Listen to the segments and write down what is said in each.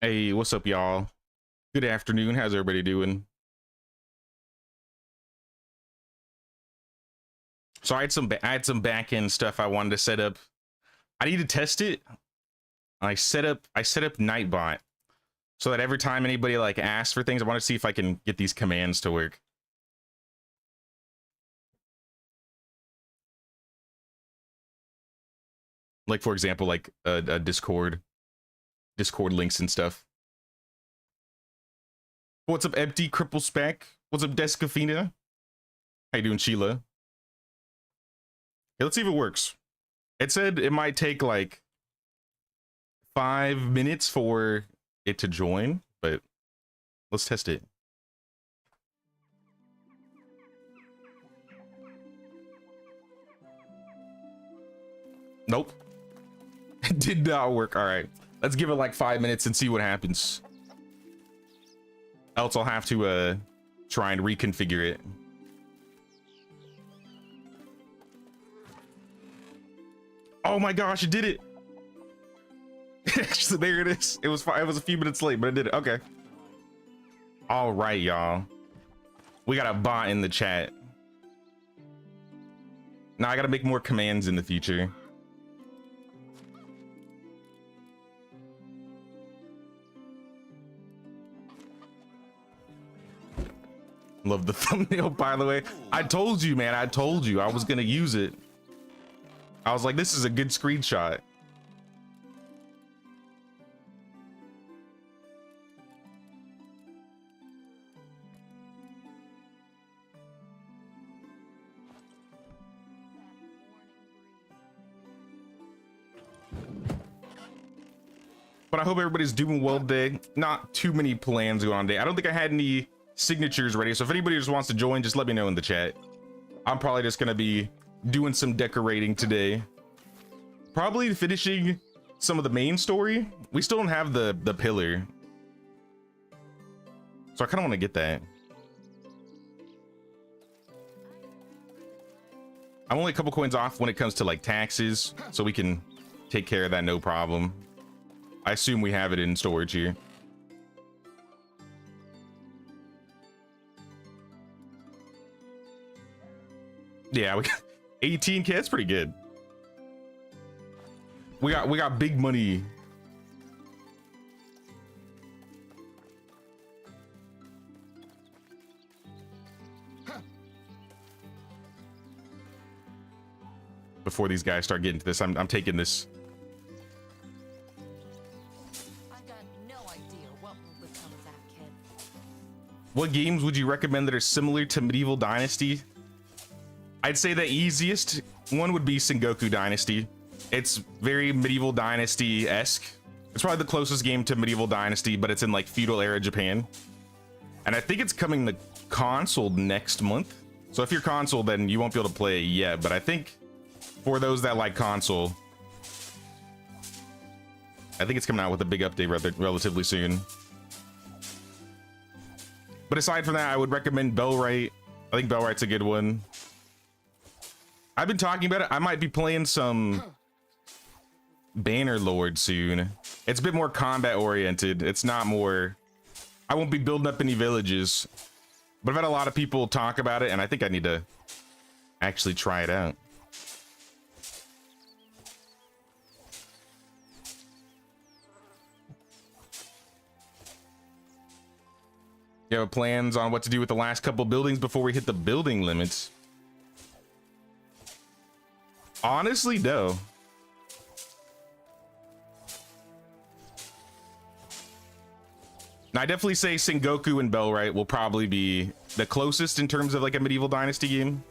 Hey, what's up, y'all? Good afternoon. How's everybody doing? So I had some back end stuff I wanted to set up. I need to test it. I set up Nightbot so that every time anybody like asks for things, I want to see if I can get these commands to work. Like, for example, like a Discord links and stuff. What's up, Empty Cripple Spec? What's up, Descafina? How you doing, Sheila? Yeah, let's see if it works. It said it might take like 5 minutes for it to join, but let's test it. Nope. It did not work. All right, let's give it like 5 minutes and see what happens. Else I'll have to try and reconfigure it. Oh my gosh, it did it. Actually, there it is. It was a few minutes late, but it did it. Okay. All right, y'all. We got a bot in the chat. Now I gotta make more commands in the future. Love the thumbnail, by the way. I told you, man. I told you I was gonna use it. I was like, this is a good screenshot. But I hope everybody's doing well today. Not too many plans going on today. I don't think I had any signatures ready. So if anybody just wants to join, just let me know in the chat. I'm probably just gonna be doing some decorating today. Probably finishing some of the main story. We still don't have the pillar. So I kind of want to get that. I'm only a couple coins off when it comes to like taxes, so we can take care of that no problem. I assume we have it in storage here. Yeah, we got 18K. That's pretty good. We got big money. Before these guys start getting to this, I'm taking this. I got no idea what will become of that kid. What games would you recommend that are similar to Medieval Dynasty? I'd say the easiest one would be Sengoku Dynasty. It's very Medieval Dynasty-esque. It's probably the closest game to Medieval Dynasty, but it's in like feudal era Japan. And I think it's coming to console next month. So if you're console, then you won't be able to play it yet. But I think for those that like console, I think it's coming out with a big update relatively soon. But aside from that, I would recommend Bellwright. I think Bellwright's a good one. I've been talking about it. I might be playing some Bannerlord soon. It's a bit more combat oriented. It's not more, I won't be building up any villages, but I've had a lot of people talk about it and I think I need to actually try it out. You have plans on what to do with the last couple buildings before we hit the building limits? Honestly, no. I definitely say Sengoku and Bellwright will probably be the closest in terms of like a Medieval Dynasty game.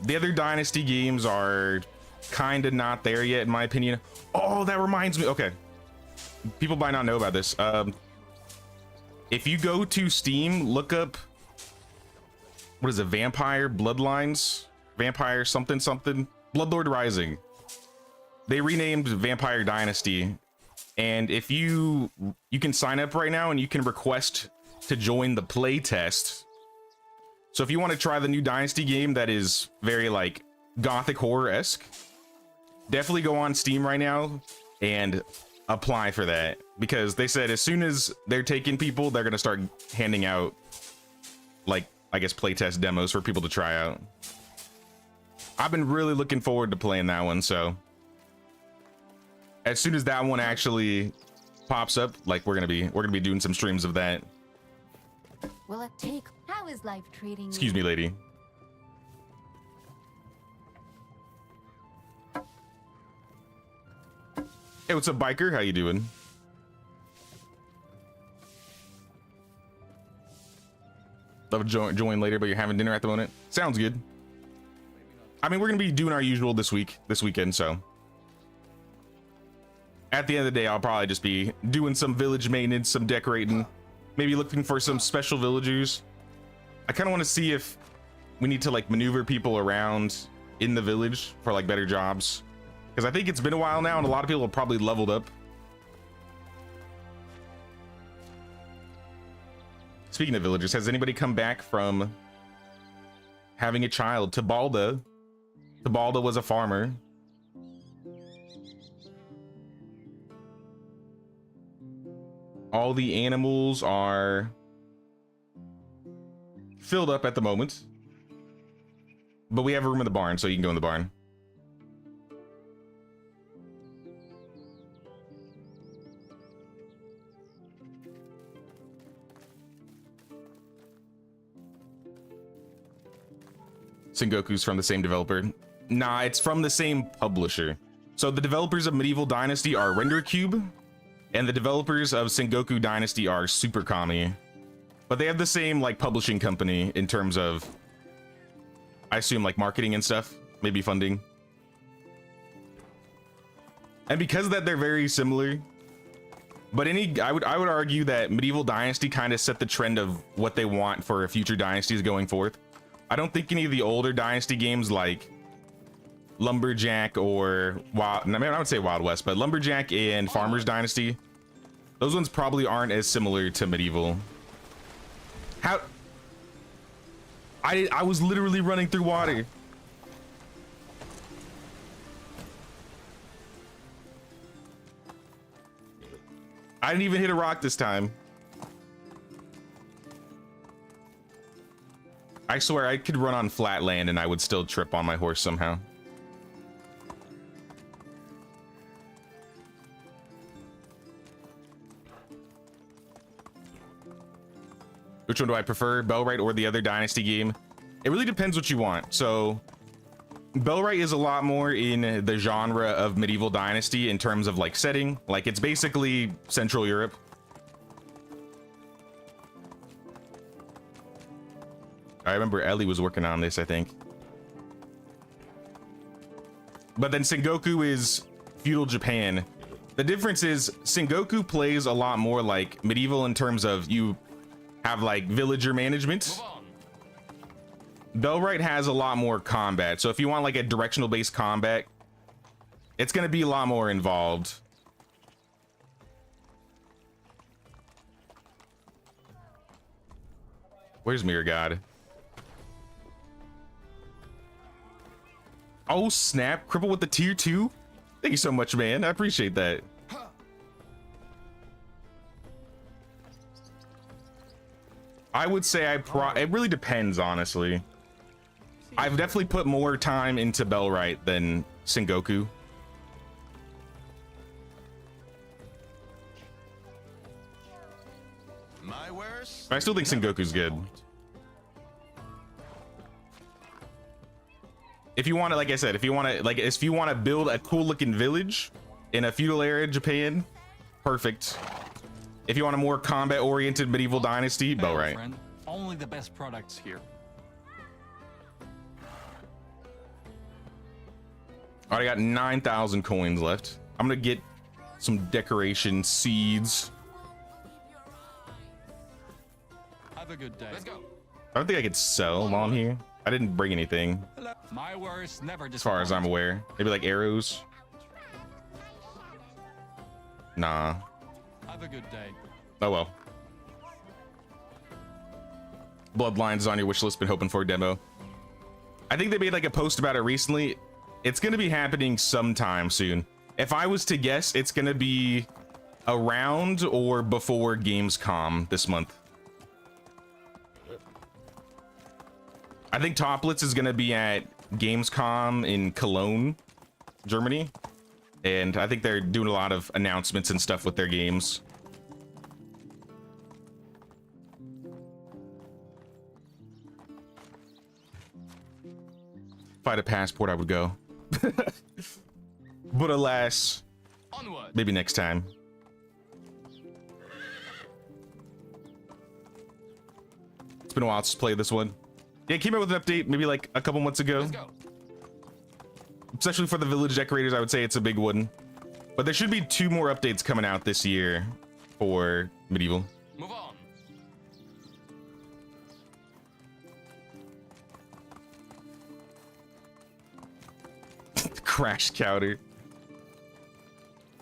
The other Dynasty games are kind of not there yet, in my opinion. Oh, that reminds me. Okay. People might not know about this. If you go to Steam, look up, what is it, Vampire Bloodlines? Vampire something something? Bloodlord Rising. They renamed Vampire Dynasty. And if you can sign up right now and you can request to join the play test. So if you want to try the new Dynasty game that is very like gothic horror-esque, definitely go on Steam right now and apply for that, because they said as soon as they're taking people, they're gonna start handing out, like, I guess playtest demos for people to try out. I've been really looking forward to playing that one, so as soon as that one actually pops up, like, we're gonna be doing some streams of that. Will it take? How is life treating you? Excuse me, lady. Hey, what's up, biker? How you doing? Love to join later, but you're having dinner at the moment. Sounds good. I mean, we're gonna be doing our usual this weekend, so at the end of the day, I'll probably just be doing some village maintenance, some decorating, maybe looking for some special villagers. I kind of want to see if we need to like maneuver people around in the village for like better jobs, because I think it's been a while now and a lot of people have probably leveled up. Speaking of villagers, has anybody come back from having a child? Tabalda was a farmer. All the animals are filled up at the moment, but we have a room in the barn, so you can go in the barn. Sengoku's from the same developer. Nah, it's from the same publisher. So the developers of Medieval Dynasty are RenderCube, and the developers of Sengoku Dynasty are Super Kami. But they have the same like publishing company in terms of, I assume, like marketing and stuff, maybe funding. And because of that, they're very similar. But I would argue that Medieval Dynasty kind of set the trend of what they want for future dynasties going forth. I don't think any of the older Dynasty games like Lumberjack or I would say Wild West, but Lumberjack and Farmers Dynasty, those ones probably aren't as similar to Medieval. How? I was literally running through water. I didn't even hit a rock this time. I swear I could run on flat land and I would still trip on my horse somehow. Which one do I prefer, Bellwright or the other Dynasty game? It really depends what you want. So Bellwright is a lot more in the genre of Medieval Dynasty in terms of like setting. Like it's basically Central Europe. I remember Ellie was working on this, I think. But then Sengoku is feudal Japan. The difference is Sengoku plays a lot more like medieval in terms of you have like villager management. Bellwright has a lot more combat. So if you want like a directional based combat, it's going to be a lot more involved. Where's Mirror God? Oh snap, cripple with the tier 2. Thank you so much, man. I appreciate that. I would say it really depends, honestly. I've definitely put more time into Bellwright than Sengoku. I still think Sengoku's good. If you want to, like I said, if you want to build a cool looking village in a feudal era Japan, perfect. If you want a more combat oriented medieval dynasty, Bellwright. Only the best products here. All right, I got 9,000 coins left. I'm gonna get some decoration seeds. Have a good day. Let's go. I don't think I could sell while I'm here. I didn't bring anything. My worst never as far as I'm aware. Maybe like arrows. Nah. Have a good day. Oh well. Bloodlines is on your wish list. Been hoping for a demo. I think they made like a post about it recently. It's gonna be happening sometime soon. If I was to guess, it's gonna be around or before Gamescom this month. I think Toplitz is gonna be at Gamescom in Cologne, Germany, and I think they're doing a lot of announcements and stuff with their games. If I had a passport, I would go. But alas, Onward. maybe next time. It's been a while since I played this one. Yeah, it came out with an update maybe like a couple months ago. Let's go. Especially for the village decorators, I would say it's a big one. But there should be 2 more updates coming out this year for Medieval. Move on. Crash counter.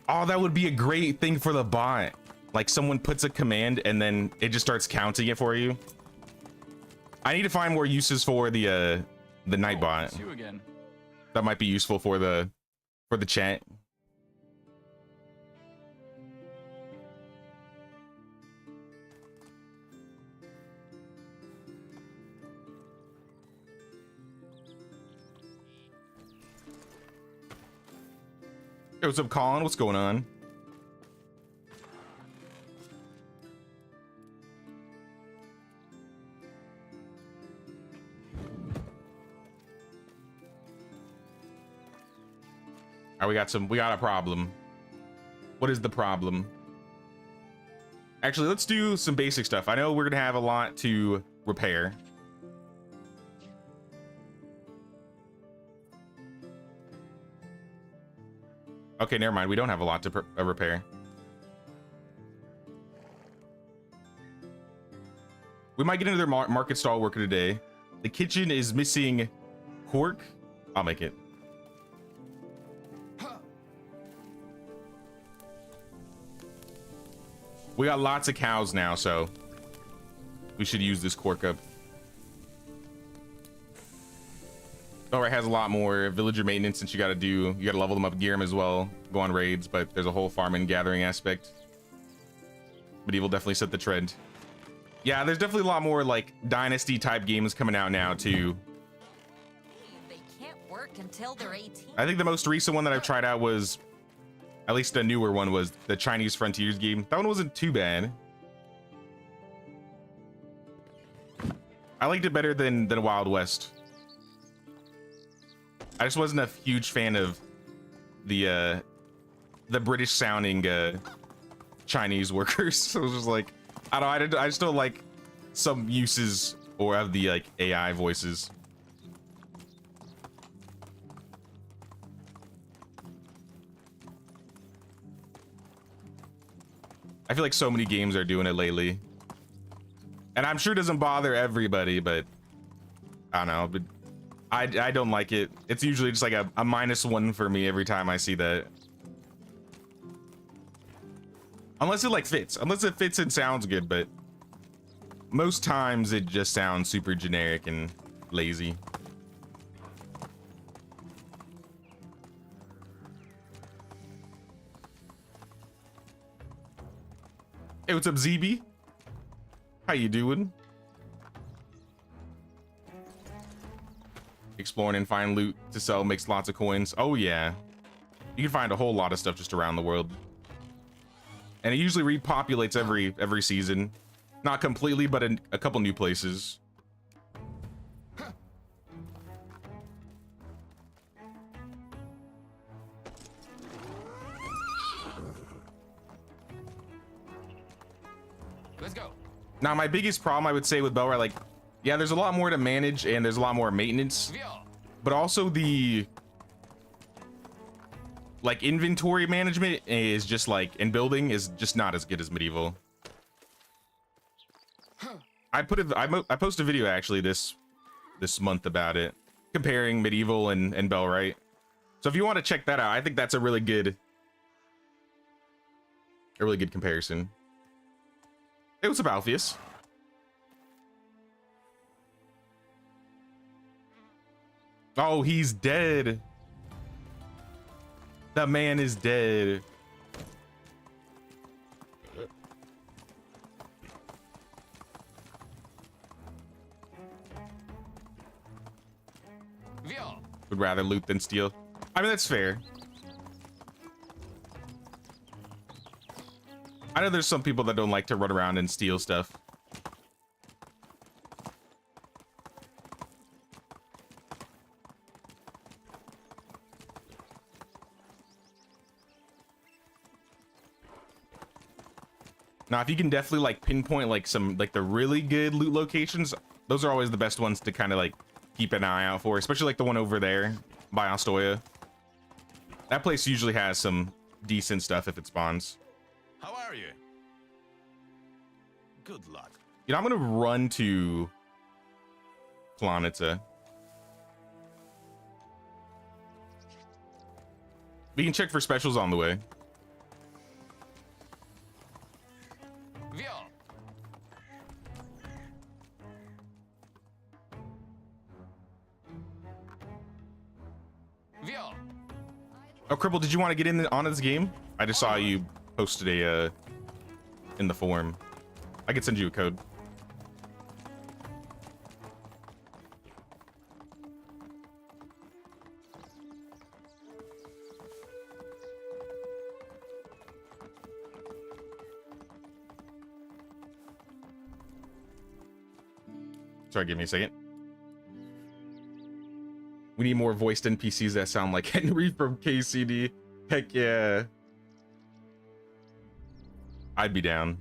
Oh, that would be a great thing for the bot. Like someone puts a command and then it just starts counting it for you. I need to find more uses for the night bot. It's you again. That might be useful for the chat. Hey, what's up, Colin? What's going on? All right, we got a problem. What is the problem? Actually, let's do some basic stuff. I know we're gonna have a lot to repair. Okay, never mind. We don't have a lot to repair. We might get into their market stall worker today. The kitchen is missing cork. I'll make it. We got lots of cows now, so we should use this cork up. Alright, has a lot more villager maintenance since you gotta level them up, gear them as well, go on raids, but there's a whole farm and gathering aspect. Medieval definitely set the trend. Yeah, there's definitely a lot more like Dynasty type games coming out now too. They can't work until they're 18. I think the most recent one that I've tried out was, at least a newer one, was the Chinese Frontiers game. That one wasn't too bad. I liked it better than Wild West. I just wasn't a huge fan of the British sounding Chinese workers. So it was just like, I don't know, I just don't like some uses or of the like AI voices. I feel like so many games are doing it lately. And I'm sure it doesn't bother everybody, but I don't know, but I don't like it. It's usually just like a -1 for me every time I see that. Unless it like fits. Unless it fits and sounds good, but most times it just sounds super generic and lazy. Hey, what's up, ZB? How you doing? Exploring and find loot to sell makes lots of coins. Oh yeah, you can find a whole lot of stuff just around the world, and it usually repopulates every season. Not completely, but in a couple new places. Let's go. Now, my biggest problem I would say with Bellrite, like, yeah, there's a lot more to manage and there's a lot more maintenance, but also the like inventory management is just like, and building is just not as good as Medieval. I posted a video actually this month about it, comparing Medieval and Bellrite. So if you want to check that out, I think that's a really good comparison. Hey, what's up, Alpheus? Oh, he's dead. The man is dead. Would rather loot than steal. I mean, that's fair. I know there's some people that don't like to run around and steal stuff. Now, if you can definitely like pinpoint like some like the really good loot locations, those are always the best ones to kind of like keep an eye out for, especially like the one over there by Astoria. That place usually has some decent stuff if it spawns. How are you? Good luck. You know, I'm gonna run to Planeta. We can check for specials on the way. Oh, Cripple, did you want to get in on this game? I just saw you posted a in the forum. I could send you a code. Sorry, give me a second. We need more voiced NPCs that sound like Henry from KCD. Heck yeah. I'd be down.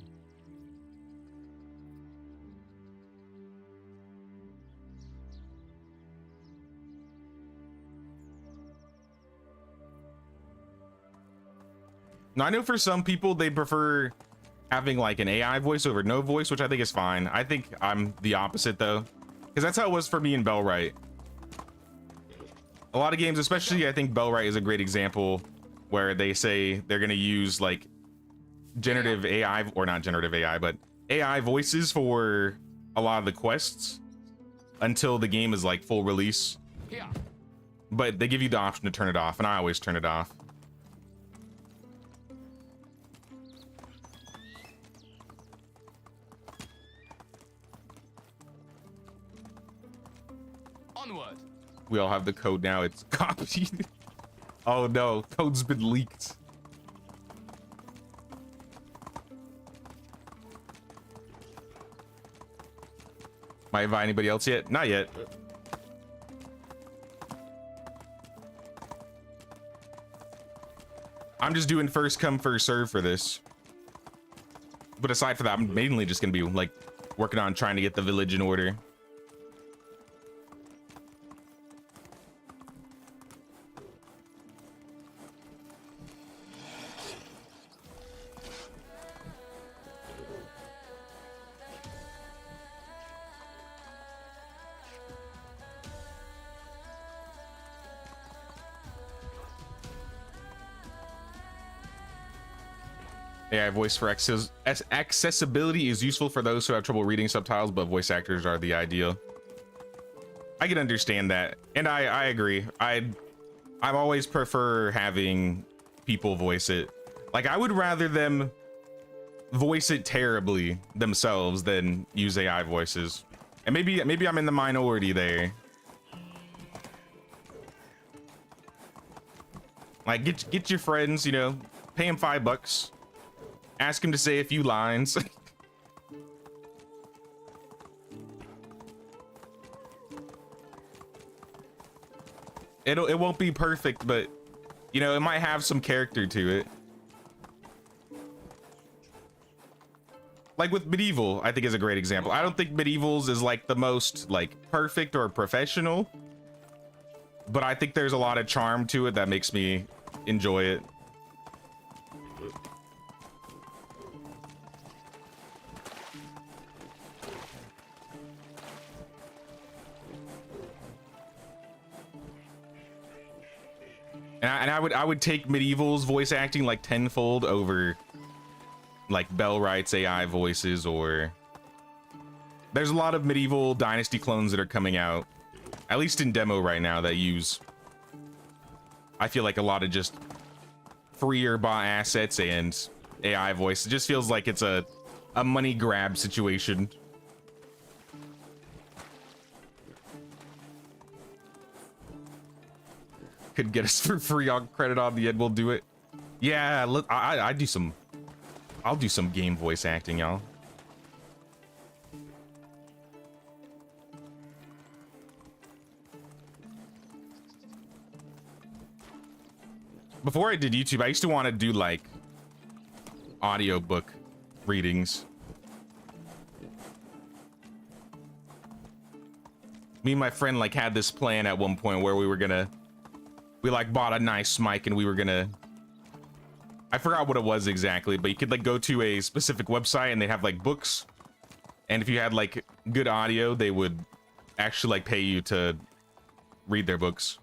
Now, I know for some people they prefer having like an AI voice over no voice, which I think is fine. I think I'm the opposite though, because that's how it was for me in Bellwright. A lot of games, especially I think Bellwright is a great example where they say they're going to use like generative AI, or not generative AI, but AI voices for a lot of the quests until the game is like full release. Yeah. But they give you the option to turn it off, and I always turn it off. Onward. We all have the code now. It's copied. Oh no, code's been leaked. Might invite anybody else yet? Not yet. I'm just doing first come first serve for this. But aside from that, I'm mainly just gonna be like working on trying to get the village in order. AI voice for accessibility is useful for those who have trouble reading subtitles, but voice actors are the ideal. I can understand that, and I agree. I always prefer having people voice it. Like, I would rather them voice it terribly themselves than use AI voices. And maybe I'm in the minority there. Like, get your friends, you know, pay them $5. Ask him to say a few lines. It won't be perfect, but you know, it might have some character to it. Like with Medieval, I think is a great example. I don't think Medieval's is like the most like perfect or professional, but I think there's a lot of charm to it that makes me enjoy it. And I would take Medieval's voice acting like tenfold over like Bellwright's AI voices, or there's a lot of Medieval Dynasty clones that are coming out, at least in demo right now, that use, I feel like, a lot of just free or bought assets and AI voice. It just feels like it's a money grab situation. Could get us for free on credit on the end. We'll do it. Yeah, I do some. I'll do some game voice acting, y'all. Before I did YouTube, I used to want to do like audiobook readings. Me and my friend like had this plan at one point where we like bought a nice mic and we were gonna, I forgot what it was exactly, but you could like go to a specific website and they have like books, and if you had like good audio, they would actually like pay you to read their books.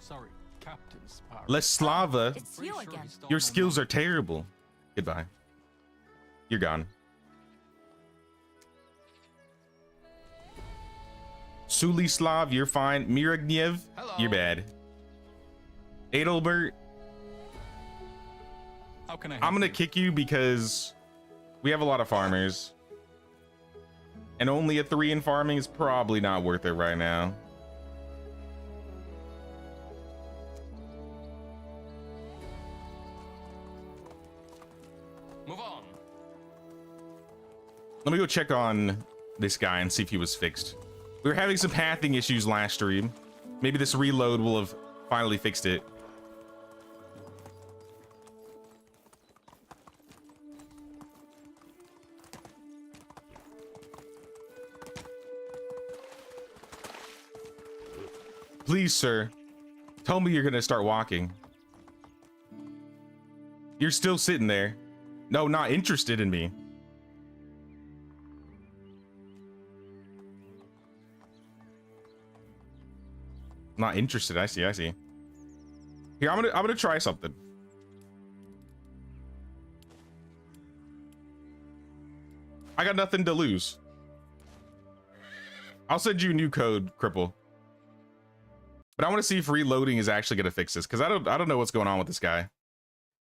Sorry, Captain Sparrow. Leslava, It's you again. your skills are terrible. Goodbye. You're gone. Sulislav, you're fine. Miragniev, you're bad. Adelbert, How can I help I'm gonna you? kick you because we have a lot of farmers. And only a 3 in farming is probably not worth it right now. Move on. Let me go check on this guy and see if he was fixed. We were having some pathing issues last stream. Maybe this reload will have finally fixed it. Please, sir, tell me you're gonna start walking. You're still sitting there. No, not interested in me. Not interested. I see. Here, I'm gonna try something. I got nothing to lose. I'll send you a new code, Cripple. But I want to see if reloading is actually gonna fix this, because I don't know what's going on with this guy.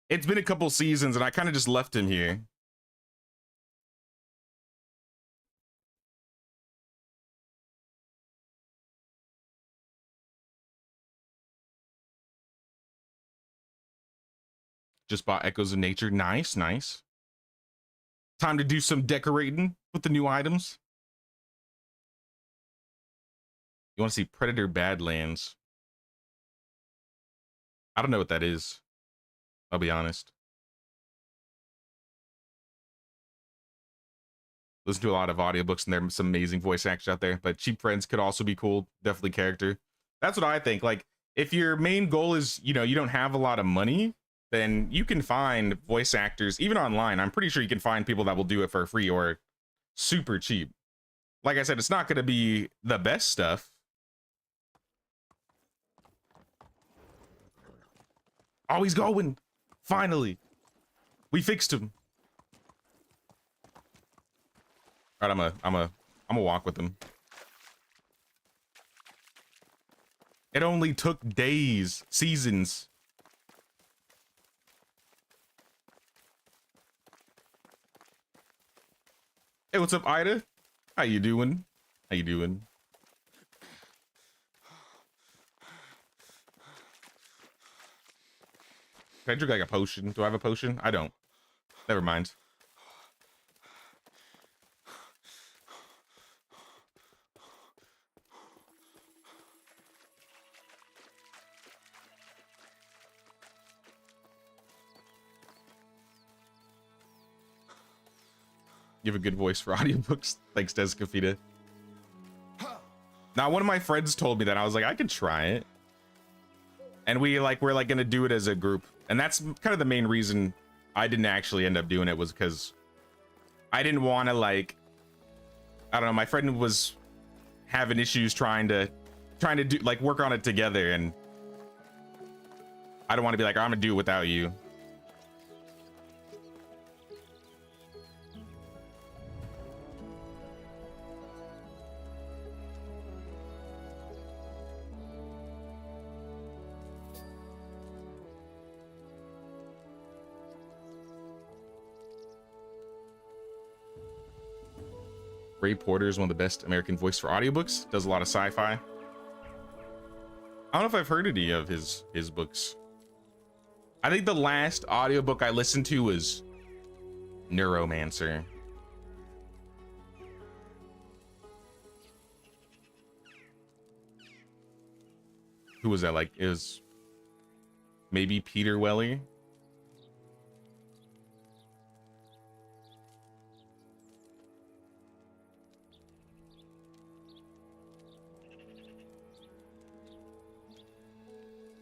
It's been a couple seasons and I kind of just left him here. Just bought Echoes of Nature. Nice. Time to do some decorating with the new items. You want to see Predator Badlands? I don't know what that is. I'll be honest. Listen to a lot of audiobooks and there's some amazing voice actors out there, but Cheap Friends could also be cool. Definitely character. That's what I think. Like, if your main goal is, you don't have a lot of money, then you can find voice actors, even online. I'm pretty sure you can find people that will do it for free or super cheap. Like I said, it's not going to be the best stuff. Oh, he's going. Finally. We fixed him. All right, I'm gonna walk with him. It only took days, seasons. Hey, what's up, Ida? How you doing? How you doing? Can I drink like a potion? Do I have a potion? I don't. Never mind. You have a good voice for audiobooks. Thanks, Descafita. Now, one of my friends told me that. I was like, I could try it. And we're gonna do it as a group. And that's kind of the main reason I didn't actually end up doing it, was because I didn't want to, like, I don't know, my friend was having issues trying to do, like, work on it together, and I don't want to be like, I'm gonna do it without you. Ray Porter is one of the best American voice for audiobooks. Does a lot of sci-fi. I don't know if I've heard any of his books. I think the last audiobook I listened to was Neuromancer. Who was that? Like, it was maybe Peter Weller.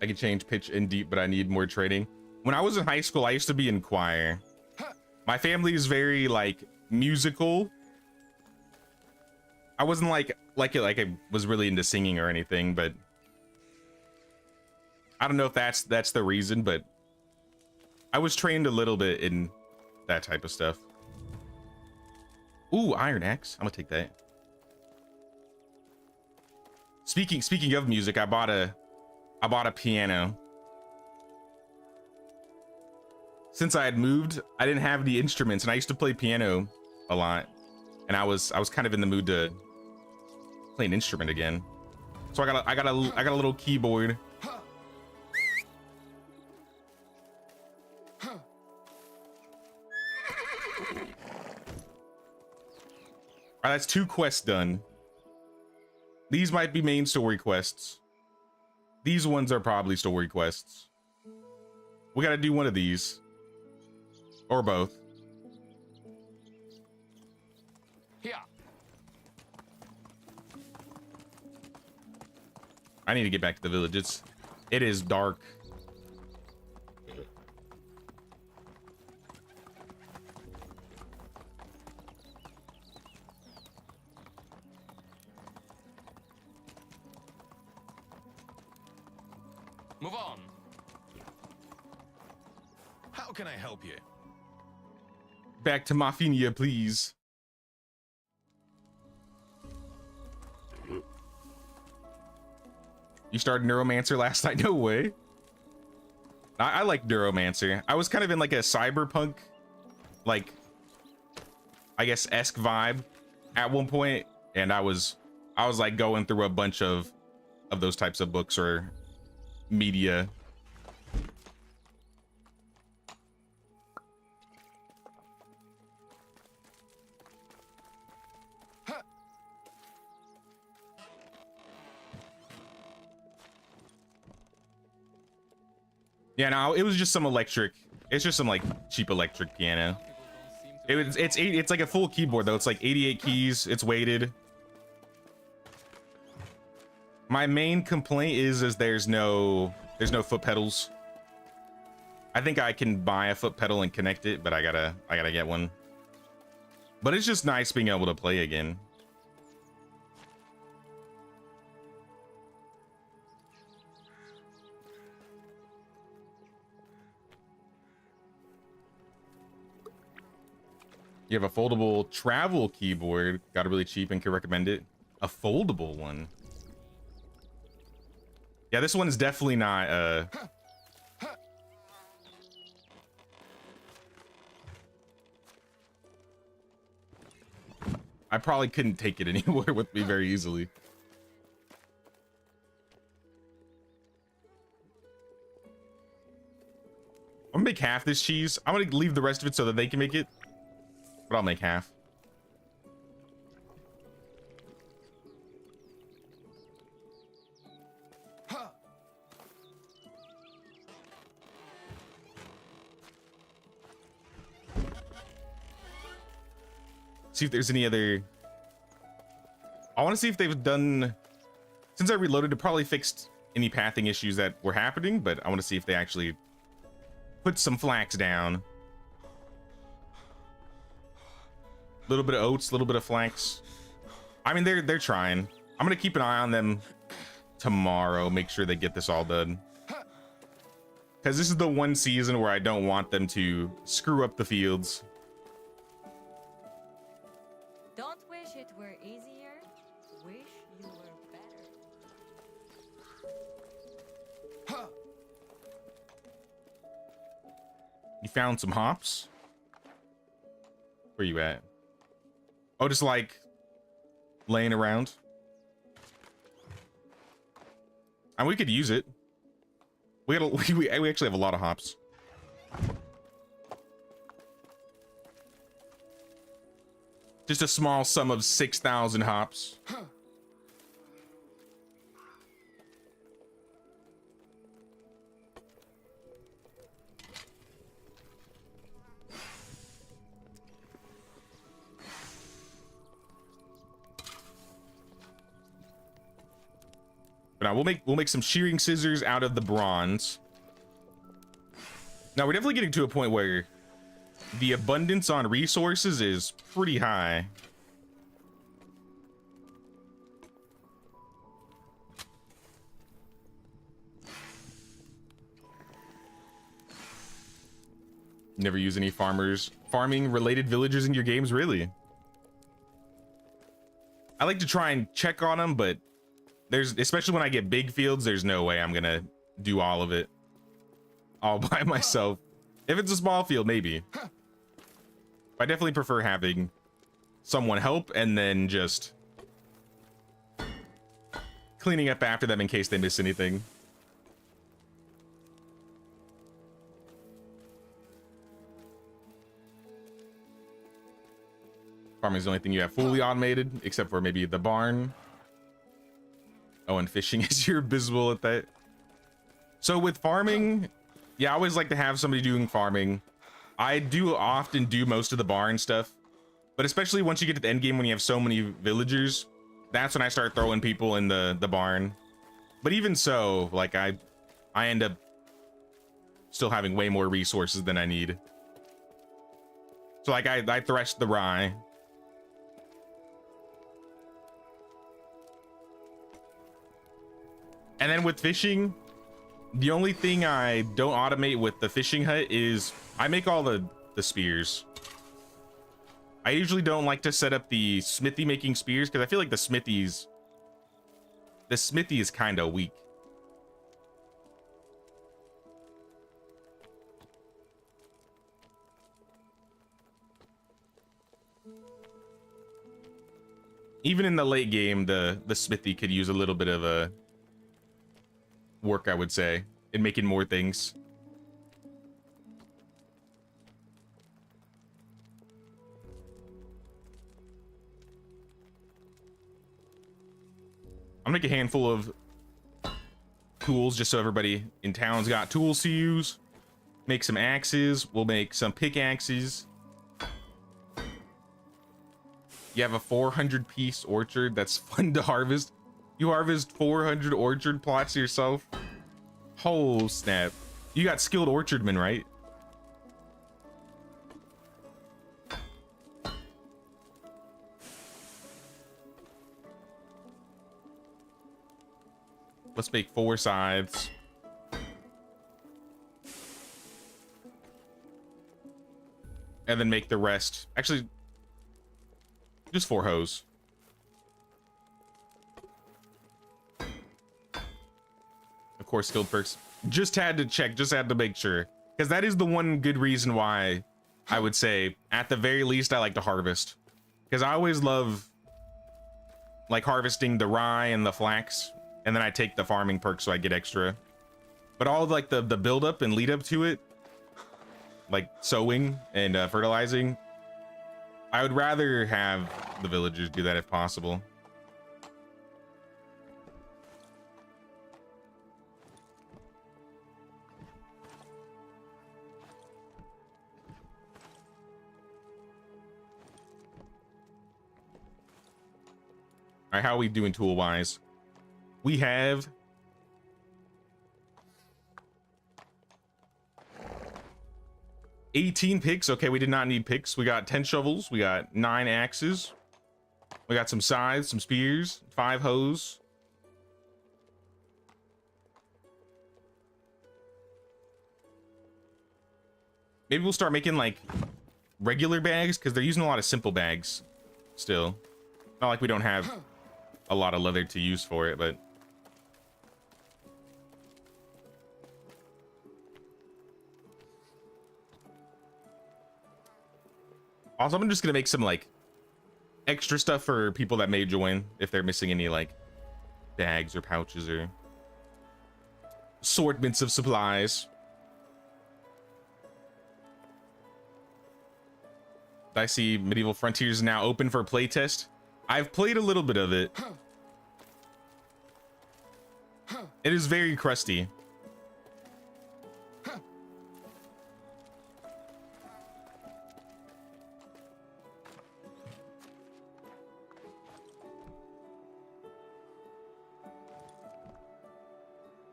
I can change pitch and deep, but I need more training. When I was in high school, I used to be in choir. My family is very like musical. I wasn't like I was really into singing or anything, but I don't know if that's the reason, but I was trained a little bit in that type of stuff. Ooh, Iron Axe. I'm gonna take that. Speaking of music, I bought a piano. Since I had moved, I didn't have the instruments, and I used to play piano a lot, and I was kind of in the mood to play an instrument again. So I got a little keyboard. All right, that's 2 quests done. These might be main story quests. These ones are probably story quests. We gotta do one of these. Or both. Here. I need to get back to the village. It is dark. Move on. How can I help you? Back to Mafia, please. You started Neuromancer last night? No way. I like Neuromancer. I was kind of in like a cyberpunk, like, I guess, esque vibe at one point, and I was like going through a bunch of those types of books or media. Yeah, no, it was just some electric. It's just some like cheap electric piano. It's like a full keyboard though. It's like 88 keys. It's weighted. My main complaint is there's no foot pedals. I think I can buy a foot pedal and connect it, but I gotta get one. But it's just nice being able to play again. You have a foldable travel keyboard. Got it really cheap and can recommend it. A foldable one. Yeah, this one is definitely not I probably couldn't take it anywhere with me very easily. I'm gonna make half this cheese. I'm gonna leave the rest of it so that they can make it. But I'll make half. See if there's any other. I want to see if they've done. Since I reloaded, it probably fixed any pathing issues that were happening, but I want to see if they actually put some flax down. A little bit of oats, a little bit of flax. I mean, they're trying. I'm gonna keep an eye on them tomorrow, make sure they get this all done, because this is the one season where I don't want them to screw up the fields. Don't wish it were easier. Wish you were better. You found some hops? Where you at? Oh, just like laying around. And we could use it. We actually have a lot of hops. Just a small sum of 6,000 hops. But now we'll make some shearing scissors out of the bronze. Now we're definitely getting to a point where the abundance on resources is pretty high. Never use any farming related villagers in your games, really? I like to try and check on them, but especially when I get big fields, there's no way I'm gonna do all of it all by myself. If it's a small field, maybe. I definitely prefer having someone help and then just cleaning up after them in case they miss anything. Farming is the only thing you have fully automated, except for maybe the barn. Oh, and fishing is you're abysmal at that. So with farming, yeah, I always like to have somebody doing farming. I do often do most of the barn stuff, but especially once you get to the end game when you have so many villagers, that's when I start throwing people in the barn. But even so, like I end up still having way more resources than I need. So like I threshed the rye. And then with fishing, the only thing I don't automate with the fishing hut is I make all the spears. I usually don't like to set up the smithy making spears because I feel like the smithy is kind of weak. Even in the late game, the smithy could use a little bit of a work, I would say, in making more things. I'll make a handful of tools just so everybody in town's got tools to use. Make some axes. We'll make some pickaxes. You have a 400-piece orchard. That's fun to harvest. You harvest 400 orchard plots yourself. Oh, snap. You got skilled orchardmen, right? Let's make 4 scythes. And then make the rest. Actually, just 4 hoes. Of course, skilled perks. Just had to check, just had to make sure. Because that is the one good reason why I would say, at the very least, I like to harvest. Because I always love, like, harvesting the rye and the flax. And then I take the farming perks so I get extra. But all of, like, the build up and lead up to it, like sowing and fertilizing, I would rather have the villagers do that if possible. All right, how are we doing tool wise? We have 18 picks. Okay, we did not need picks. We got 10 shovels. We got 9 axes. We got some scythes, some spears, 5 hoes. Maybe we'll start making like regular bags because they're using a lot of simple bags still. Not like we don't have a lot of leather to use for it, but also I'm just gonna make some like extra stuff for people that may join if they're missing any like bags or pouches or assortments of supplies. I see Medieval Frontiers is now open for playtest. I've played a little bit of it. It is very crusty.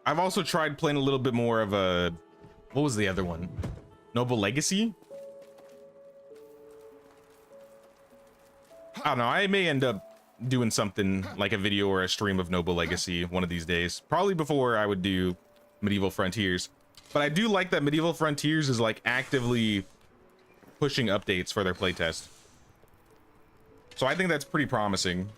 I've also tried playing a little bit more of a, what was the other one? Noble Legacy? I don't know. I may end up doing something like a video or a stream of Noble Legacy one of these days. Probably before I would do Medieval Frontiers. But I do like that Medieval Frontiers is like actively pushing updates for their playtest. So I think that's pretty promising.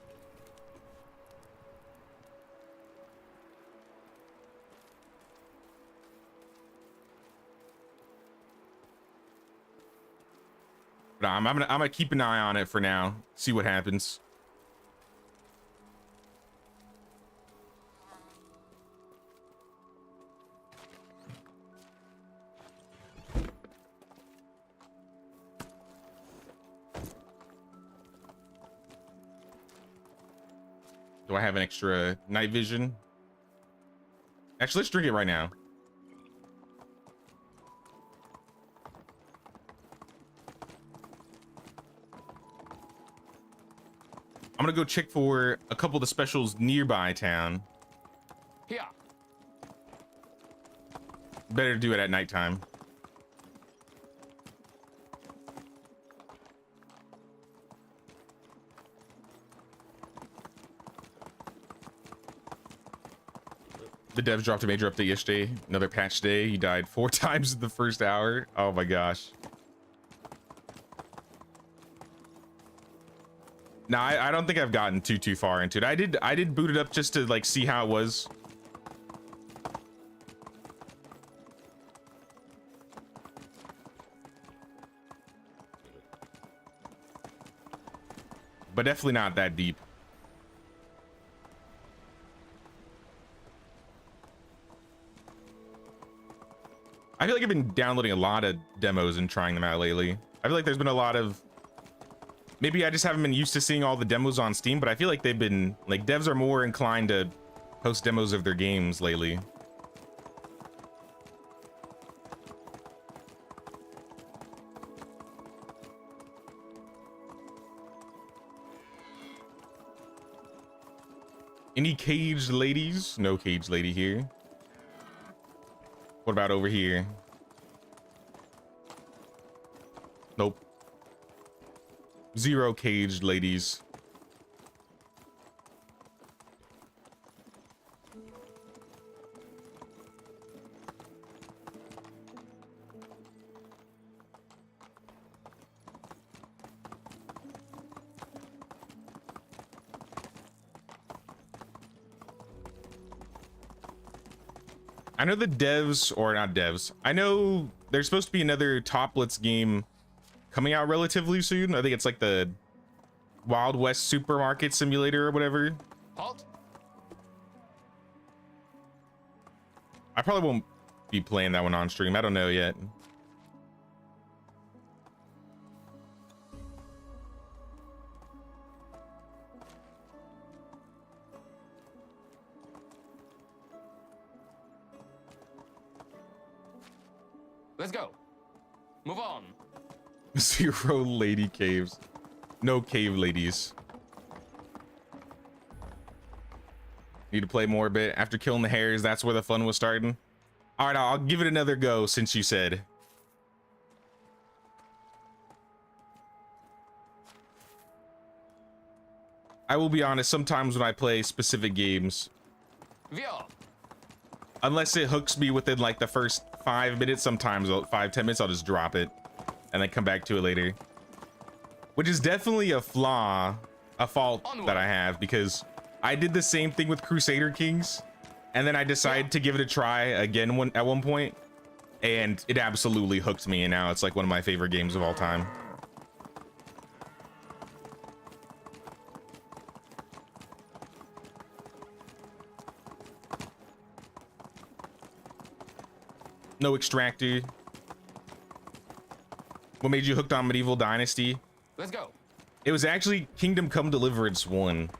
But I'm gonna keep an eye on it for now. See what happens. Do I have an extra night vision? Actually, let's drink it right now. I'm gonna go check for a couple of the specials nearby town. Here. Better do it at nighttime. The devs dropped a major update yesterday. Another patch day. He died 4 times in the first hour. Oh my gosh. No, I don't think I've gotten too far into it. I did boot it up just to like see how it was. But definitely not that deep. I feel like I've been downloading a lot of demos and trying them out lately. I feel like there's been a lot of, maybe I just haven't been used to seeing all the demos on Steam, but I feel like they've been, like, devs are more inclined to post demos of their games lately. Any caged ladies? No caged lady here. What about over here? Nope. Zero caged ladies. I know the devs, or not devs, I know there's supposed to be another Toplets game coming out relatively soon. I think it's like the Wild West Supermarket Simulator or whatever. Halt. I probably won't be playing that one on stream. I don't know yet. Let's go. Move on. Zero lady caves. No cave ladies. Need to play more a bit. After killing the hares, that's where the fun was starting. All right, I'll give it another go since you said. I will be honest, sometimes when I play specific games, Via. unless it hooks me within like the first 5 minutes, sometimes 5-10 minutes, I'll just drop it and then come back to it later, which is definitely a flaw, a fault that I have, because I did the same thing with Crusader Kings, and then I decided to give it a try again at one point, and it absolutely hooked me, and now it's like one of my favorite games of all time. No extractor. What made you hooked on Medieval Dynasty? Let's go. It was actually Kingdom Come Deliverance 1.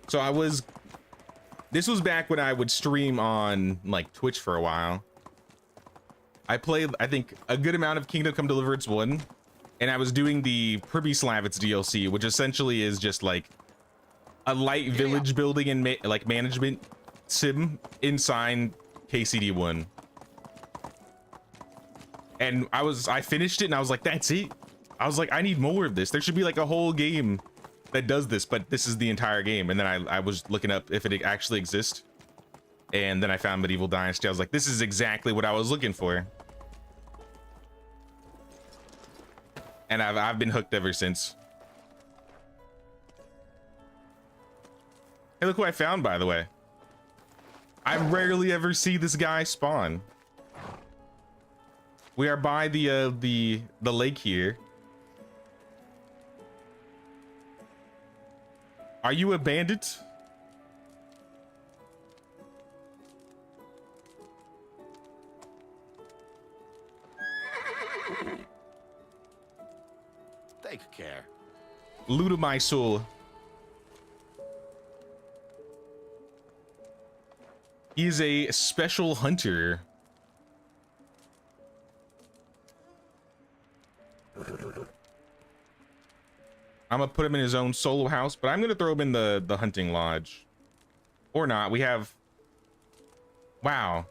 So this was back when I would stream on like Twitch for a while. I played, I think, a good amount of Kingdom Come Deliverance 1, and I was doing the Privy Slavitz DLC, which essentially is just like a light village building and like management sim inside KCD 1. And I finished it and I was like, that's it. I was like, I need more of this. There should be like a whole game that does this, but this is the entire game. And then I was looking up if it actually exists. And then I found Medieval Dynasty. I was like, this is exactly what I was looking for. And I've been hooked ever since. Hey, look who I found, by the way. I rarely ever see this guy spawn. We are by the lake here. Are you a bandit? Take care. Loot of my soul. He's a special hunter. I'm gonna put him in his own solo house, but I'm gonna throw him in the hunting lodge. Or not. We have... Wow.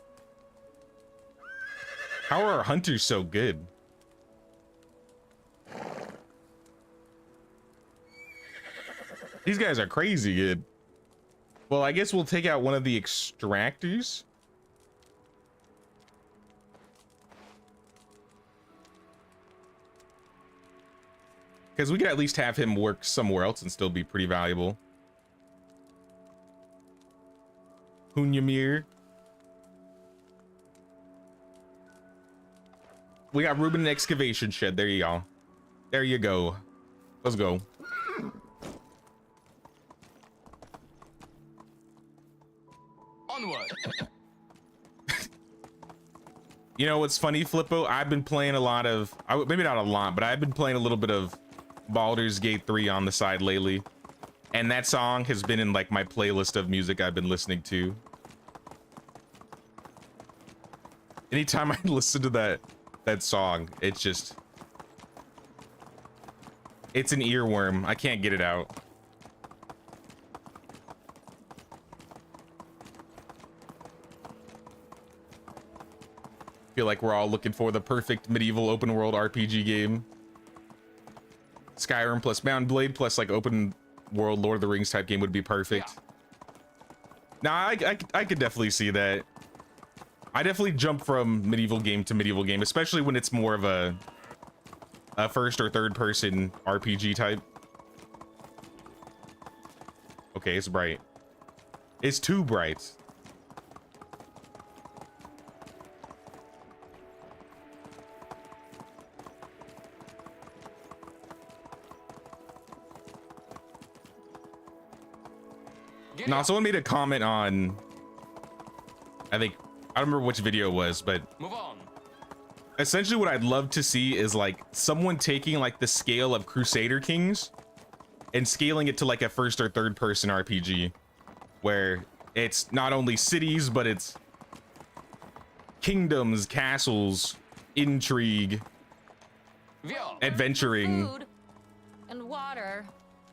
How are our hunters so good? These guys are crazy good. Well, I guess we'll take out one of the extractors. Because we could at least have him work somewhere else and still be pretty valuable. Hunyamir. We got Ruben and excavation shed. There you go. There you go. Let's go. Onward. You know what's funny, Flippo? I've been playing a lot of, maybe not a lot, but I've been playing a little bit of Baldur's Gate 3 on the side lately. And that song has been in like my playlist of music I've been listening to. Anytime I listen to that song, it's just, it's an earworm. I can't get it out. Feel like we're all looking for the perfect medieval open world RPG game. Skyrim plus Mount Blade plus like open world Lord of the Rings type game would be perfect. Yeah. Nah, I could definitely see that. I definitely jump from medieval game to medieval game, especially when it's more of a first or third person RPG type. Okay, it's bright. It's too bright. No, someone made a comment on, I don't remember which video it was, but Move on. essentially what I'd love to see is like someone taking like the scale of Crusader Kings and scaling it to like a first or third person RPG where it's not only cities, but it's kingdoms, castles, intrigue, Vio. adventuring. Food and water.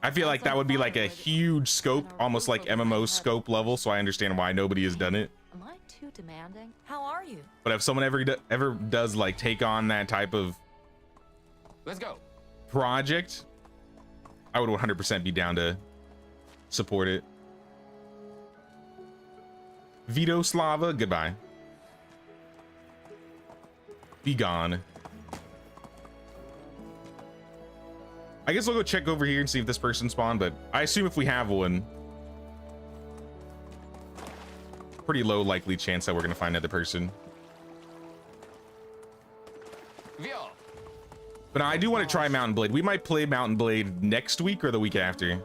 I feel like that would be like a huge scope, almost like MMO scope level, so I understand why nobody has done it. Am I too demanding? How are you? But if someone ever does like take on that type of Let's go. project, I would 100% be down to support it. Vito Slava, goodbye. Be gone. I guess I'll go check over here and see if this person spawned, but I assume if we have one, pretty low likely chance that we're gonna find another person. Vio. But I do want to try Mountain Blade. We might play Mountain Blade next week or the week after.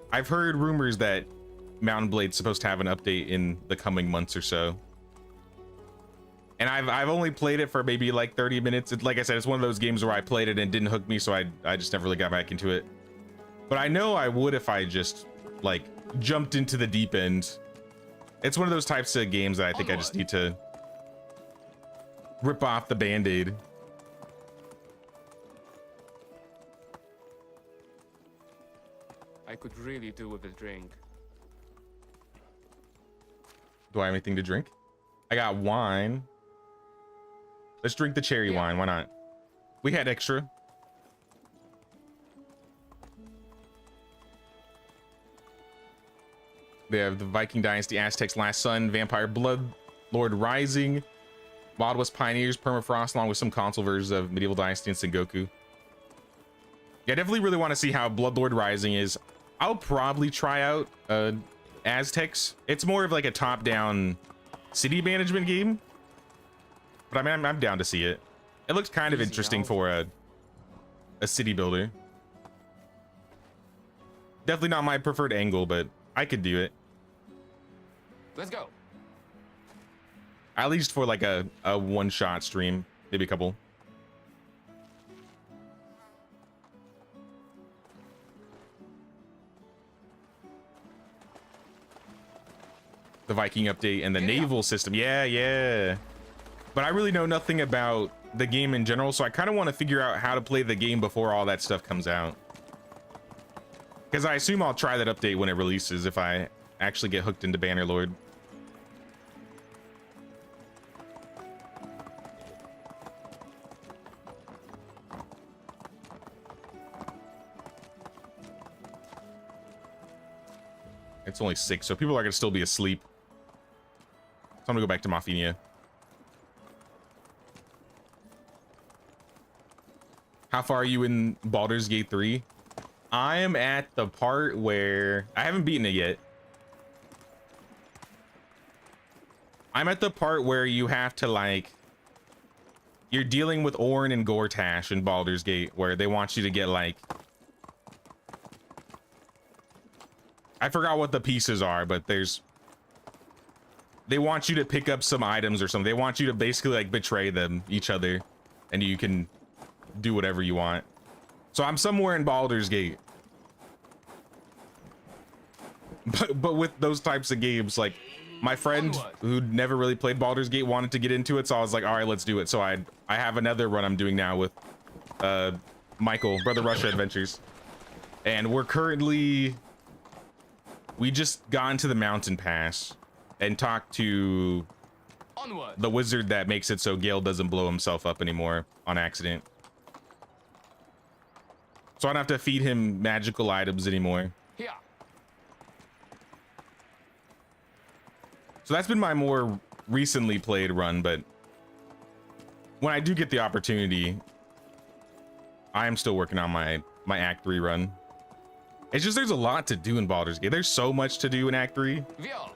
I've heard rumors that Mountain Blade's supposed to have an update in the coming months or so. And I've only played it for maybe like 30 minutes. Like I said, it's one of those games where I played it and didn't hook me, so I just never really got back into it. But I know I would if I just like jumped into the deep end. It's one of those types of games that I think I just need to rip off the band-aid. I could really do with a drink. Do I have anything to drink? I got wine. Let's drink the cherry wine. Why not? We had extra. They have the Viking Dynasty, Aztecs, Last Sun, Vampire Blood Lord Rising, Wild West Pioneers, Permafrost, along with some console versions of Medieval Dynasty and Sengoku. Yeah, I definitely really want to see how Bloodlord Rising is. I'll probably try out Aztecs. It's more of like a top-down city management game, but I mean, I'm down to see it. It looks kind of interesting for a city builder. Definitely not my preferred angle, but I could do it. Let's go. At least for like a one-shot stream, maybe a couple. The Viking update and the naval system. Yeah. But I really know nothing about the game in general, so I kind of want to figure out how to play the game before all that stuff comes out. Because I assume I'll try that update when it releases if I actually get hooked into Bannerlord. It's only 6, so people are gonna still be asleep. So I'm gonna go back to Mafia. How far are you in Baldur's Gate 3? I am at the part where I haven't beaten it yet. I'm at the part where you have to like, you're dealing with Ornn and Gortash in Baldur's Gate, where they want you to get like, I forgot what the pieces are, but they want you to pick up some items or something. They want you to basically like betray them, each other, and you can do whatever you want. So I'm somewhere in Baldur's Gate. But with those types of games, like my friend who never really played Baldur's Gate wanted to get into it, so I was like, all right, let's do it. So I have another run I'm doing now with Michael, Brother Russia Adventures. And we're currently, we just got into the mountain pass and talked to the wizard that makes it so Gale doesn't blow himself up anymore on accident. So I don't have to feed him magical items anymore. Yeah. So that's been my more recently played run, but when I do get the opportunity, I am still working on my Act 3 run. It's just there's a lot to do in Baldur's Gate. There's so much to do in Act 3. Vio.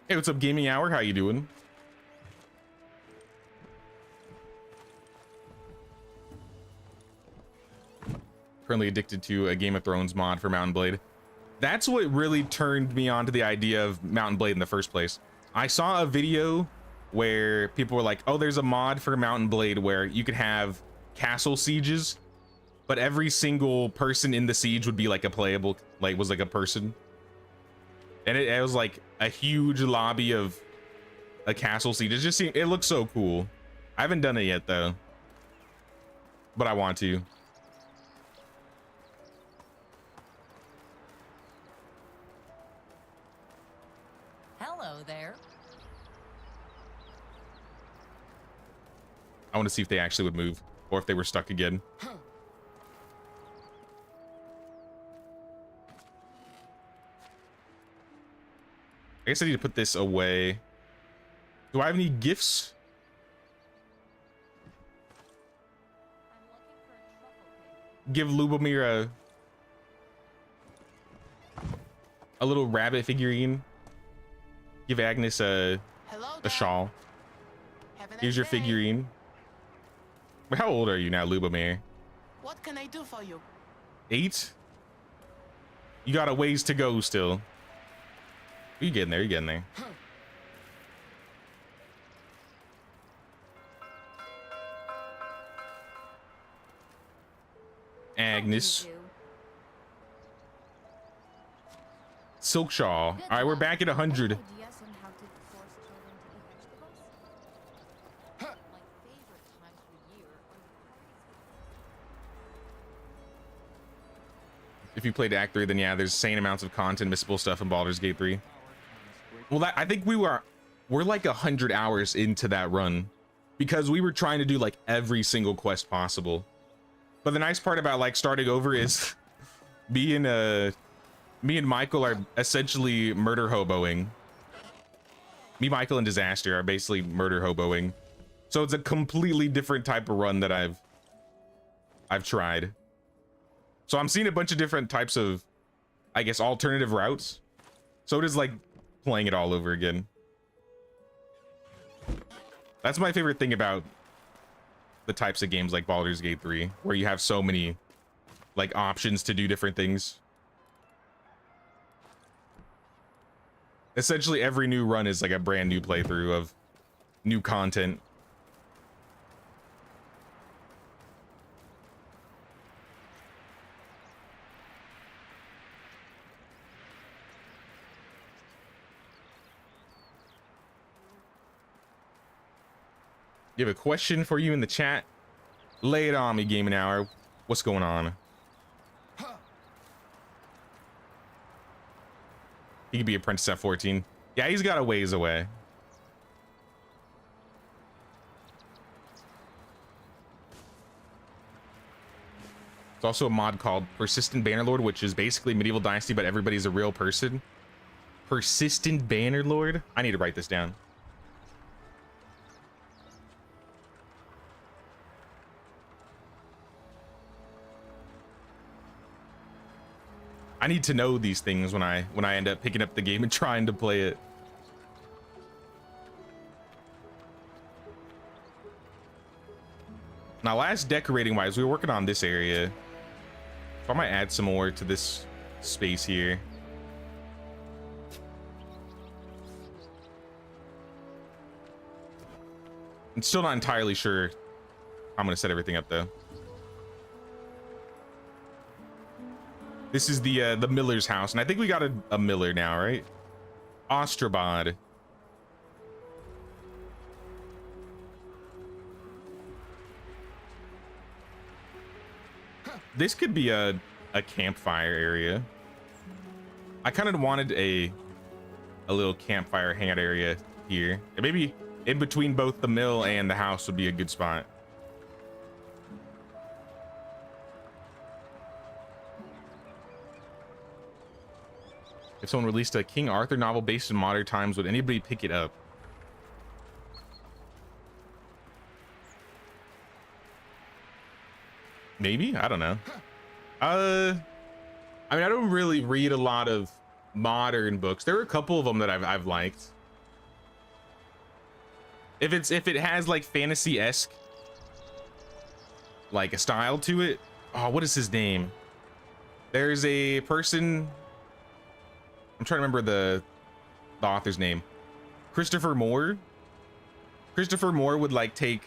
Hey, what's up, Gaming Hour? How you doing? Currently addicted to a Game of Thrones mod for Mountain Blade. That's what really turned me on to the idea of Mountain Blade in the first place. I saw a video where people were like, oh, there's a mod for Mountain Blade where you could have castle sieges, but every single person in the siege would be like a playable, like was like a person. And it was like a huge lobby of a castle siege. It just seemed, it looks so cool. I haven't done it yet though, but I want to. Hello there. I want to see if they actually would move or if they were stuck again. I guess I need to put this away. Do I have any gifts? Give Lubomir a little rabbit figurine. Give Agnes a shawl. Here's your figurine. How old are you now, Lubomir? What can I do for you? 8? You got a ways to go still. You getting there, you getting there. Agnes. Silk shawl. All right, we're back at 100. If you played Act 3, then yeah, there's insane amounts of content, missable stuff in Baldur's Gate 3. Well, I think we're like 100 hours into that run because we were trying to do like every single quest possible. But the nice part about like starting over is me and Michael are essentially murder hoboing. Me, Michael, and Disaster are basically murder hoboing. So it's a completely different type of run that I've tried. So I'm seeing a bunch of different types of, I guess, alternative routes. So it is like playing it all over again. That's my favorite thing about the types of games like Baldur's Gate 3, where you have so many like options to do different things. Essentially every new run is like a brand new playthrough of new content. You have a question for you in the chat? Lay it on me, Gaming Hour. What's going on? He could be apprentice at 14. Yeah, he's got a ways away. It's also a mod called Persistent Bannerlord, which is basically Medieval Dynasty, but everybody's a real person. Persistent Bannerlord? I need to write this down. I need to know these things when I end up picking up the game and trying to play it. Now, last decorating wise, we were working on this area. So I might add some more to this space here. I'm still not entirely sure how I'm gonna set everything up though. This is the miller's house, and I think we got a miller now, right? Ostrobod. This could be a campfire area. I kind of wanted a little campfire hangout area here. And maybe in between both the mill and the house would be a good spot. If someone released a King Arthur novel based in modern times, would anybody pick it up? Maybe? I don't know. I mean, I don't really read a lot of modern books. There are a couple of them that I've liked. If it has like fantasy-esque like a style to it. Oh, what is his name? There's a person, I'm trying to remember the author's name. Christopher Moore. Christopher Moore would like take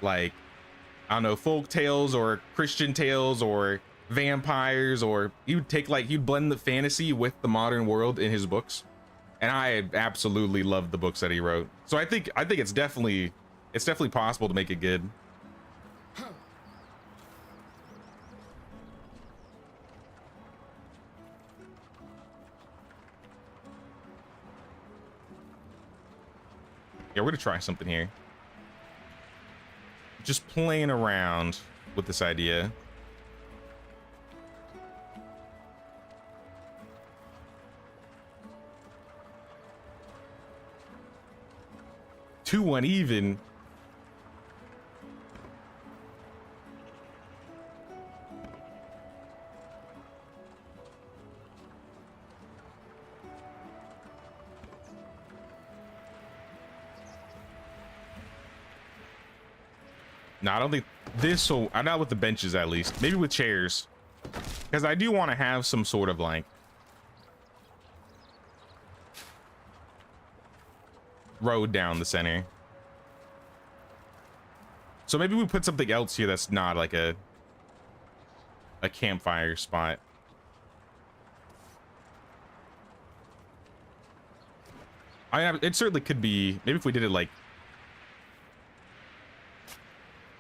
like, I don't know, folk tales or Christian tales or vampires, or he would take like, he'd blend the fantasy with the modern world in his books. And I absolutely loved the books that he wrote. So I think it's definitely possible to make it good. Yeah, we're gonna try something here. Just playing around with this idea. Too uneven. No, I don't think this will. I'm not with the benches, at least. Maybe with chairs, because I do want to have some sort of like road down the center. So maybe we put something else here that's not like a campfire spot. It certainly could be. Maybe if we did it like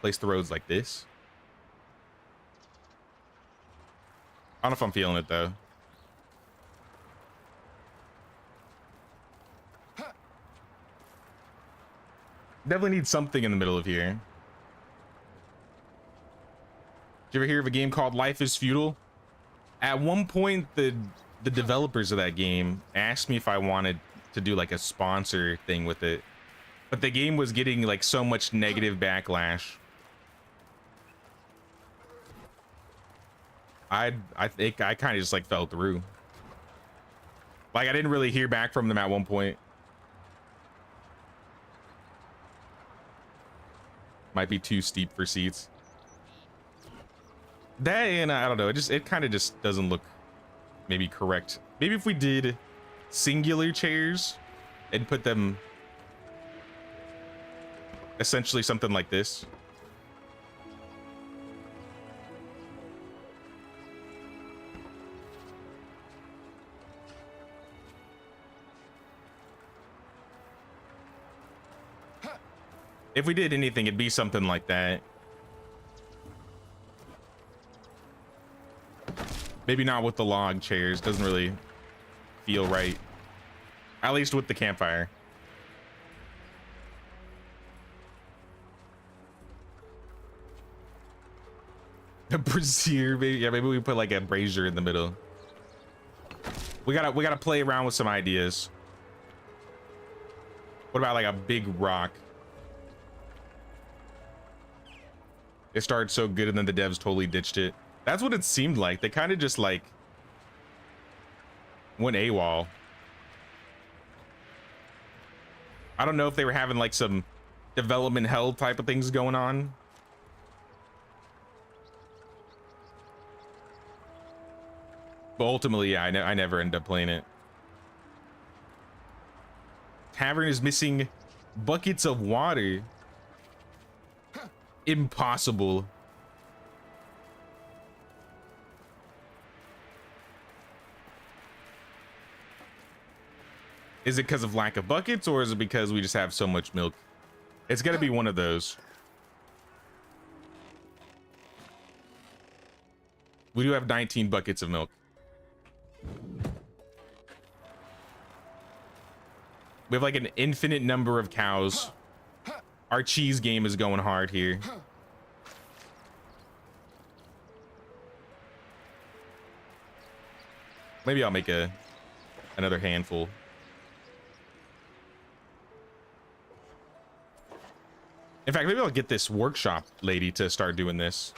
place the roads like this. I don't know if I'm feeling it though. Definitely need something in the middle of here. Did you ever hear of a game called Life is Feudal? At one point, the developers of that game asked me if I wanted to do like a sponsor thing with it, but the game was getting like so much negative backlash. I think I kind of just like fell through. Like I didn't really hear back from them at one point. Might be too steep for seats. That, and I don't know, it kind of just doesn't look maybe correct. Maybe if we did singular chairs and put them essentially something like this. If we did anything, it'd be something like that. Maybe not with the log chairs. Doesn't really feel right. At least with the campfire. A brazier, maybe. Yeah, maybe we put like a brazier in the middle. We gotta play around with some ideas. What about like a big rock? It started so good and then the devs totally ditched it. That's what it seemed like. They kind of just like went AWOL. I don't know if they were having like some development hell type of things going on. But ultimately, yeah, I never ended up playing it. Tavern is missing buckets of water. Impossible. Is it because of lack of buckets, or is it because we just have so much milk? It's gonna be one of those. We do have 19 buckets of milk. We have like an infinite number of cows. Our cheese game is going hard here. Maybe I'll make another handful. In fact, maybe I'll get this workshop lady to start doing this.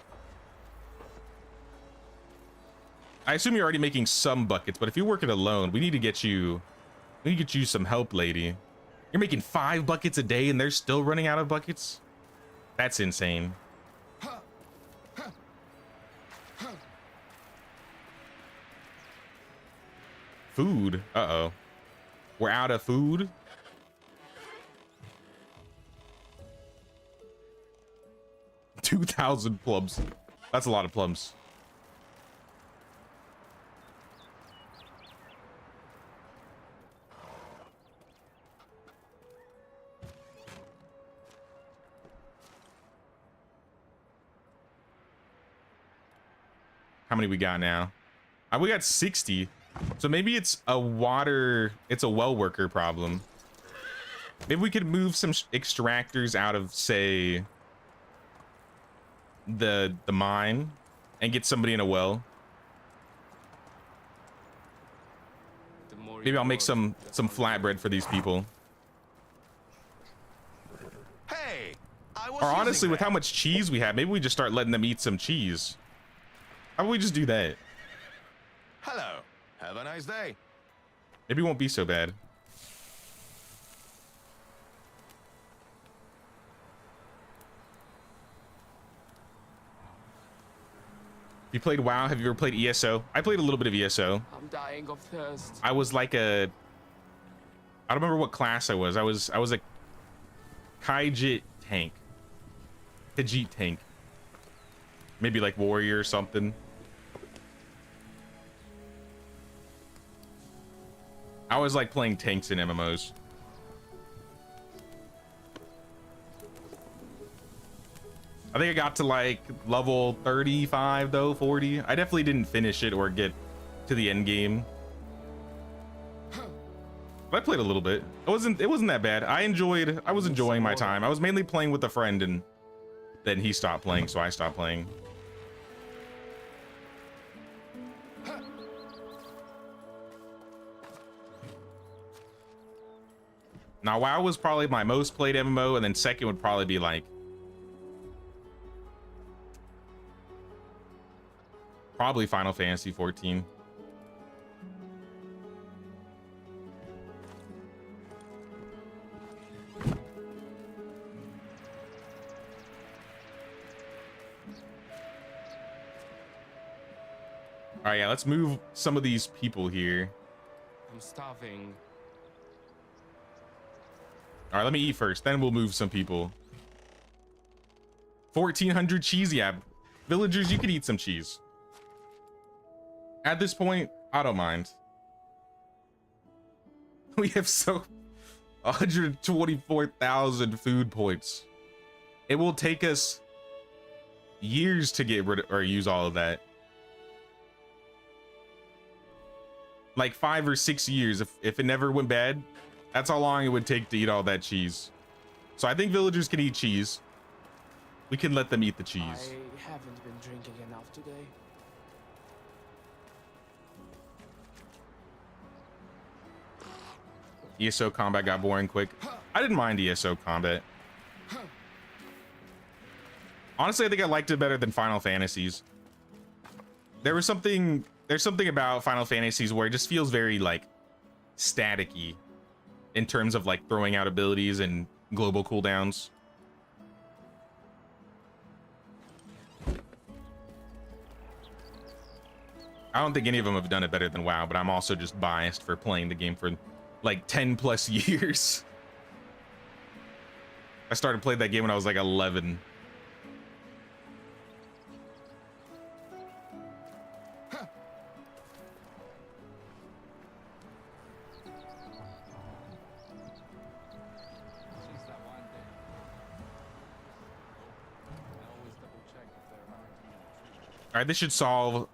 I assume you're already making some buckets, but if you work it alone, we need to get you some help, lady. You're making 5 buckets a day and they're still running out of buckets? That's insane. Food. Uh-oh. We're out of food? $2,000 plums. That's a lot of plums. How many we got now? We got 60. So maybe it's a well worker problem. Maybe we could move some extractors out of, say, the mine and get somebody in a well. Maybe I'll make some flatbread for these people. Hey, Or honestly, with how much cheese we have, maybe we just start letting them eat some cheese. How about we just do that? Hello. Have a nice day. Maybe it won't be so bad. You played WoW? Have you ever played ESO? I played a little bit of ESO. I'm dying of thirst. I was like a, I don't remember what class I was. I was a Khajiit tank. Khajiit tank. Maybe like warrior or something. I always like playing tanks in MMOs. I think I got to like level 35 though, 40. I definitely didn't finish it or get to the end game. But I played a little bit. It wasn't that bad. I was enjoying my time. I was mainly playing with a friend and then he stopped playing, so I stopped playing. Now WoW was probably my most played MMO, and then second would probably be like probably Final Fantasy 14. All right, yeah, let's move some of these people here. I'm starving. All right, let me eat first, then we'll move some people. 1,400 cheese, yeah. Villagers, you could eat some cheese. At this point, I don't mind. We have 124,000 food points. It will take us years to get rid of or use all of that. Like 5 or 6 years if it never went bad. That's how long it would take to eat all that cheese. So I think villagers can eat cheese. We can let them eat the cheese. I haven't been drinking enough today. ESO combat got boring quick. I didn't mind ESO combat. Honestly, I think I liked it better than Final Fantasies. There's something about Final Fantasies where it just feels very like staticky in terms of like throwing out abilities and global cooldowns. I don't think any of them have done it better than WoW, but I'm also just biased for playing the game for like 10 plus years. I started playing that game when I was like 11. All right, this should solve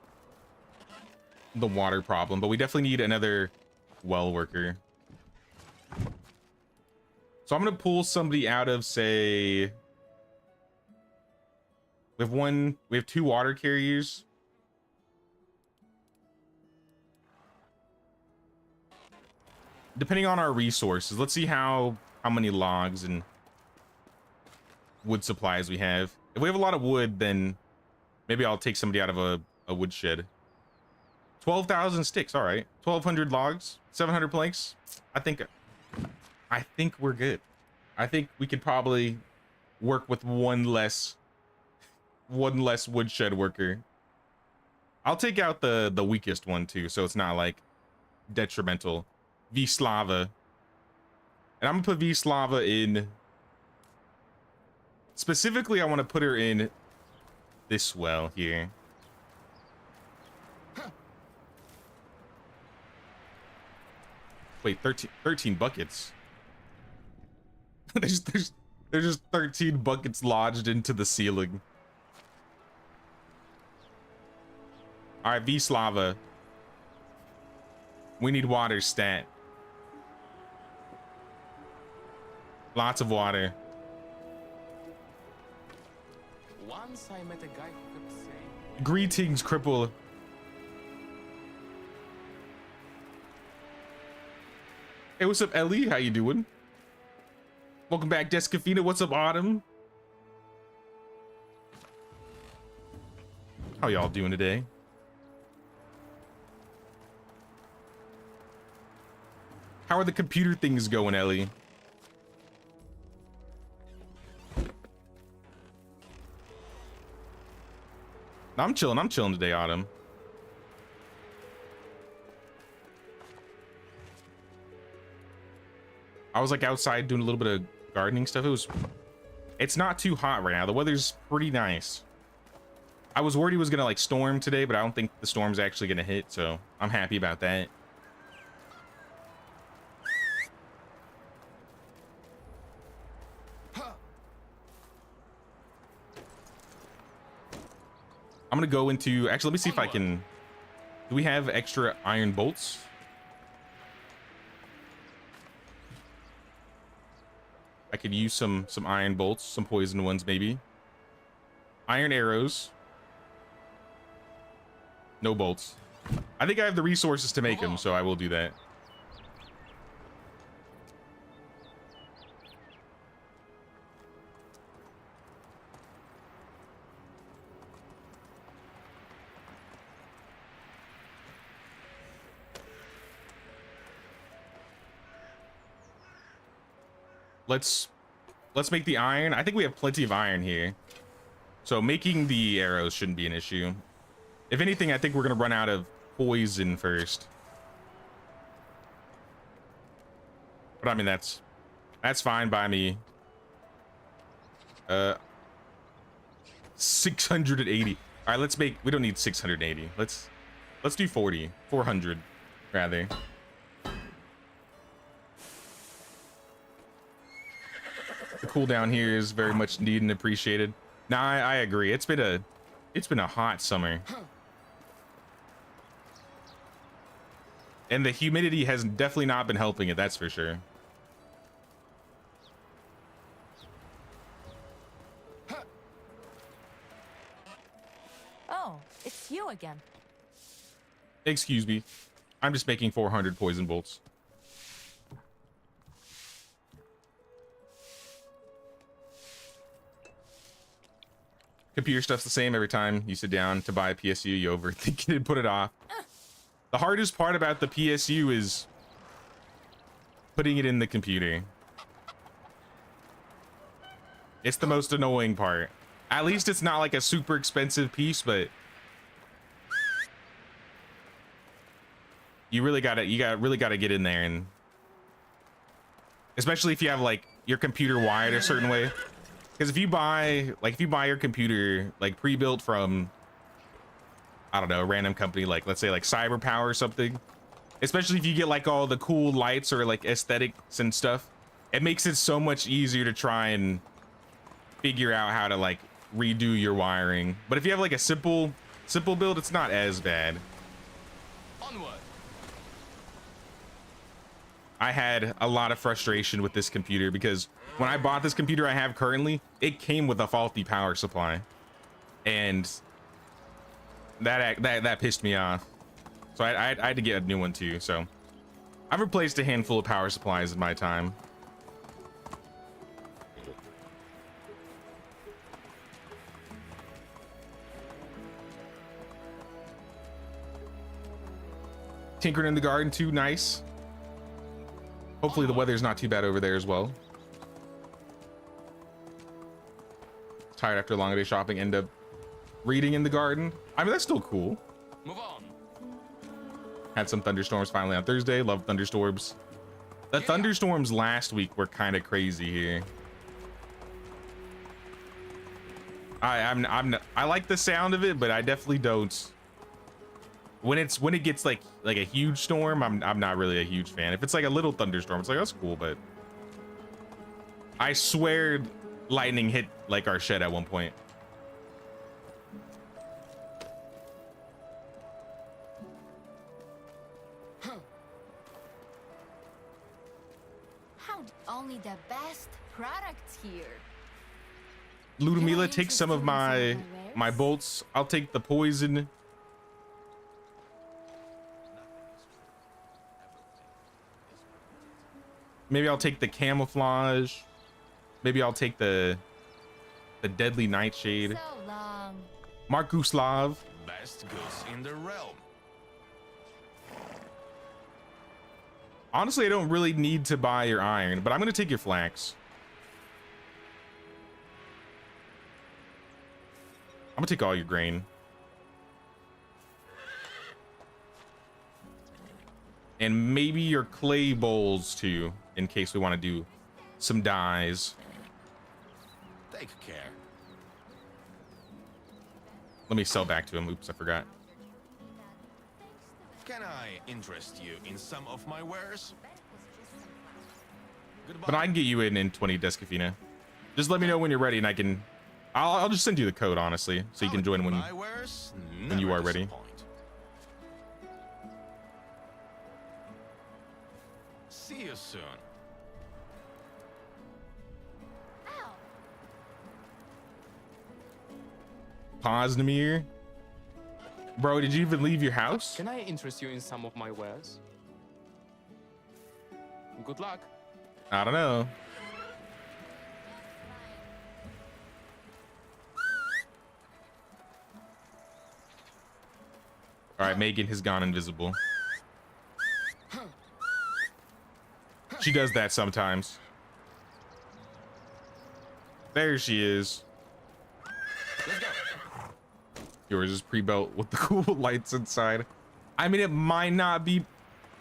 the water problem, but we definitely need another well worker. So I'm gonna pull somebody out of, say, we have 2 water carriers. Depending on our resources, let's see how many logs and wood supplies we have. If we have a lot of wood, then maybe I'll take somebody out of a woodshed. 12,000 sticks, all right. 1,200 logs, 700 planks. I think we're good. I think we could probably work with one less woodshed worker. I'll take out the weakest one too, so it's not like detrimental. Vislava. And I'm gonna put Vislava in. Specifically, I want to put her in this well here. Wait, 13 buckets. there's just 13 buckets lodged into the ceiling. All right, Vislava. We need water stat. Lots of water. Once I met a guy who kept saying, Greetings, cripple. Hey, what's up, Ellie? How you doing? Welcome back, Descafina. What's up, Autumn? How y'all doing today? How are the computer things going, Ellie? I'm chilling. I'm chilling today, Autumn. I was like outside doing a little bit of gardening stuff. It's not too hot right now. The weather's pretty nice. I was worried it was gonna like storm today, but I don't think the storm's actually gonna hit, so I'm happy about that. I'm gonna go into, actually, let me see if I can, do we have extra iron bolts? I could use some iron bolts, some poison ones maybe. Iron arrows. No bolts. I think I have the resources to make them, so I will do that. Let's make the iron. I think we have plenty of iron here, so making the arrows shouldn't be an issue. If anything, I think we're gonna run out of poison first, but I mean that's fine by me. 680. All right, let's make, we don't need 680. Let's do 400 rather. The cooldown here is very much needed and appreciated. Now I agree. It's been a hot summer, and the humidity has definitely not been helping it. That's for sure. Oh, it's you again. Excuse me. I'm just making 400 poison bolts. Computer stuff's the same every time you sit down to buy a PSU. You overthink it and put it off. The hardest part about the PSU is putting it in the computer. It's the most annoying part. At least it's not like a super expensive piece, but you really gotta get in there, and especially if you have like your computer wired a certain way. Because if you buy your computer like pre-built from, I don't know, a random company, like let's say like CyberPower or something, especially if you get like all the cool lights or like aesthetics and stuff, it makes it so much easier to try and figure out how to like redo your wiring. But if you have like a simple build, it's not as bad. Onward. I had a lot of frustration with this computer because when I bought this computer I have currently, it came with a faulty power supply, and that pissed me off. So I had to get a new one too. So I've replaced a handful of power supplies in my time. Tinkering in the garden too, nice. Hopefully the weather's not too bad over there as well. Tired after a long day shopping, end up reading in the garden. I mean, that's still cool. Move on. Had some thunderstorms finally on Thursday. Love thunderstorms. The thunderstorms last week were kind of crazy here. I like the sound of it, but I definitely don't. When it gets like a huge storm, I'm not really a huge fan. If it's like a little thunderstorm, it's like, that's cool, but I swear lightning hit like our shed at one point. How only the best products here. Ludmila, take some of my bolts. I'll take the poison. Maybe I'll take the camouflage. Maybe I'll take the deadly nightshade. So long. Markuslav. Best goose in the realm. Honestly, I don't really need to buy your iron, but I'm gonna take your flax. I'm gonna take all your grain. And maybe your clay bowls too, in case we want to do some dyes. Take care. Let me sell back to him. Oops, I forgot. Can I interest you in some of my wares? Goodbye. But I can get you in 20 Descafina. Just let me know when you're ready and I can... I'll just send you the code, honestly, so you can join when My wares you never are ready. disappoint. See you soon. Pozdemir. Bro, did you even leave your house? Can I interest you in some of my wares? Good luck. I don't know. All right, Megan has gone invisible. She does that sometimes. There she is. Let's go. Yours is pre-built with the cool lights inside. I mean, it might not be...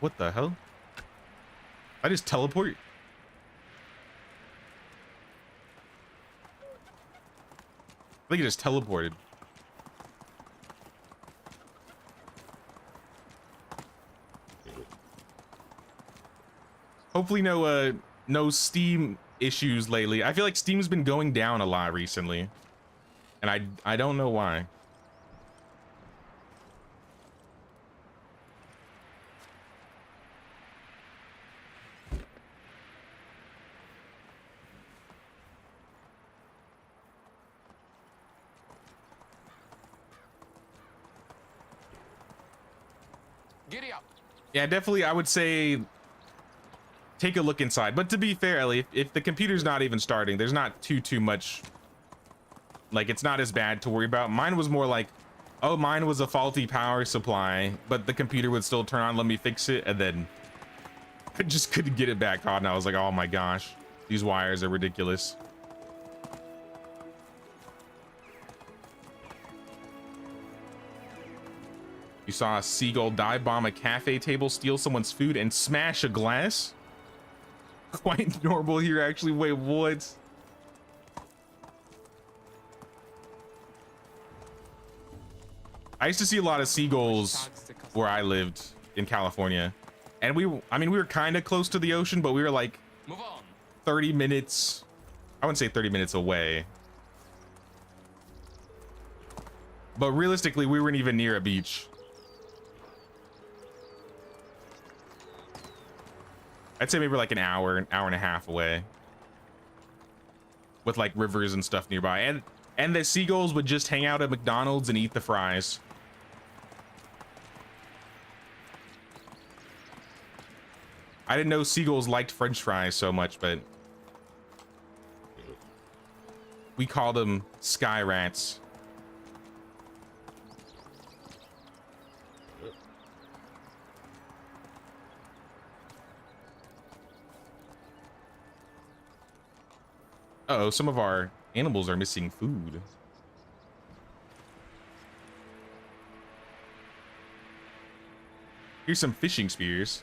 What the hell? I just teleport? I think it just teleported. Hopefully no Steam issues lately. I feel like Steam's been going down a lot recently. And I don't know why. Giddy up. Yeah, definitely I would say take a look inside. But to be fair, Ellie, if the computer's not even starting, there's not too much. Like, it's not as bad to worry about. Mine was more like, oh, mine was a faulty power supply, but the computer would still turn on, let me fix it, and then I just couldn't get it back on. And I was like, oh my gosh, these wires are ridiculous. You saw a seagull dive bomb a cafe table, steal someone's food, and smash a glass? Quite normal here, actually. Wait, what? I used to see a lot of seagulls where I lived in California. And we were kind of close to the ocean, but we were like Move on. 30 minutes. I wouldn't say 30 minutes away. But realistically, we weren't even near a beach. I'd say maybe like an hour and a half away. With like rivers and stuff nearby. And the seagulls would just hang out at McDonald's and eat the fries. I didn't know seagulls liked French fries so much, but we called them sky rats. Uh-oh, some of our animals are missing food. Here's some fishing spears.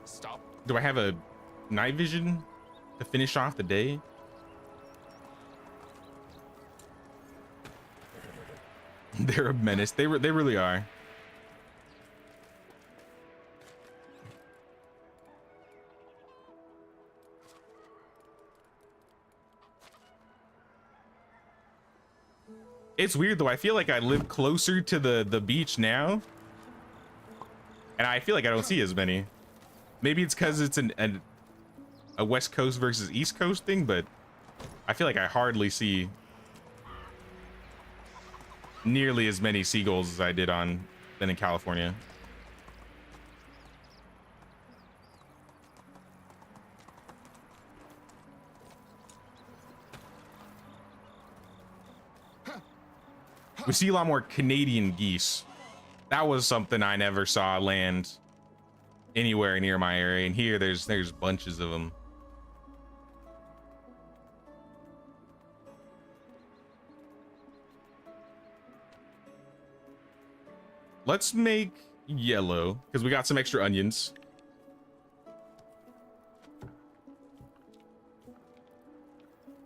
Stop. Do I have a night vision to finish off the day? They're a menace. They really are. It's weird though. I feel like I live closer to the beach now, and I feel like I don't see as many. Maybe it's because it's a West Coast versus East Coast thing, but I feel like I hardly see nearly as many seagulls as I did than in California. We see a lot more Canadian geese. That was something I never saw land anywhere near my area, and here there's bunches of them. Let's make yellow because we got some extra onions.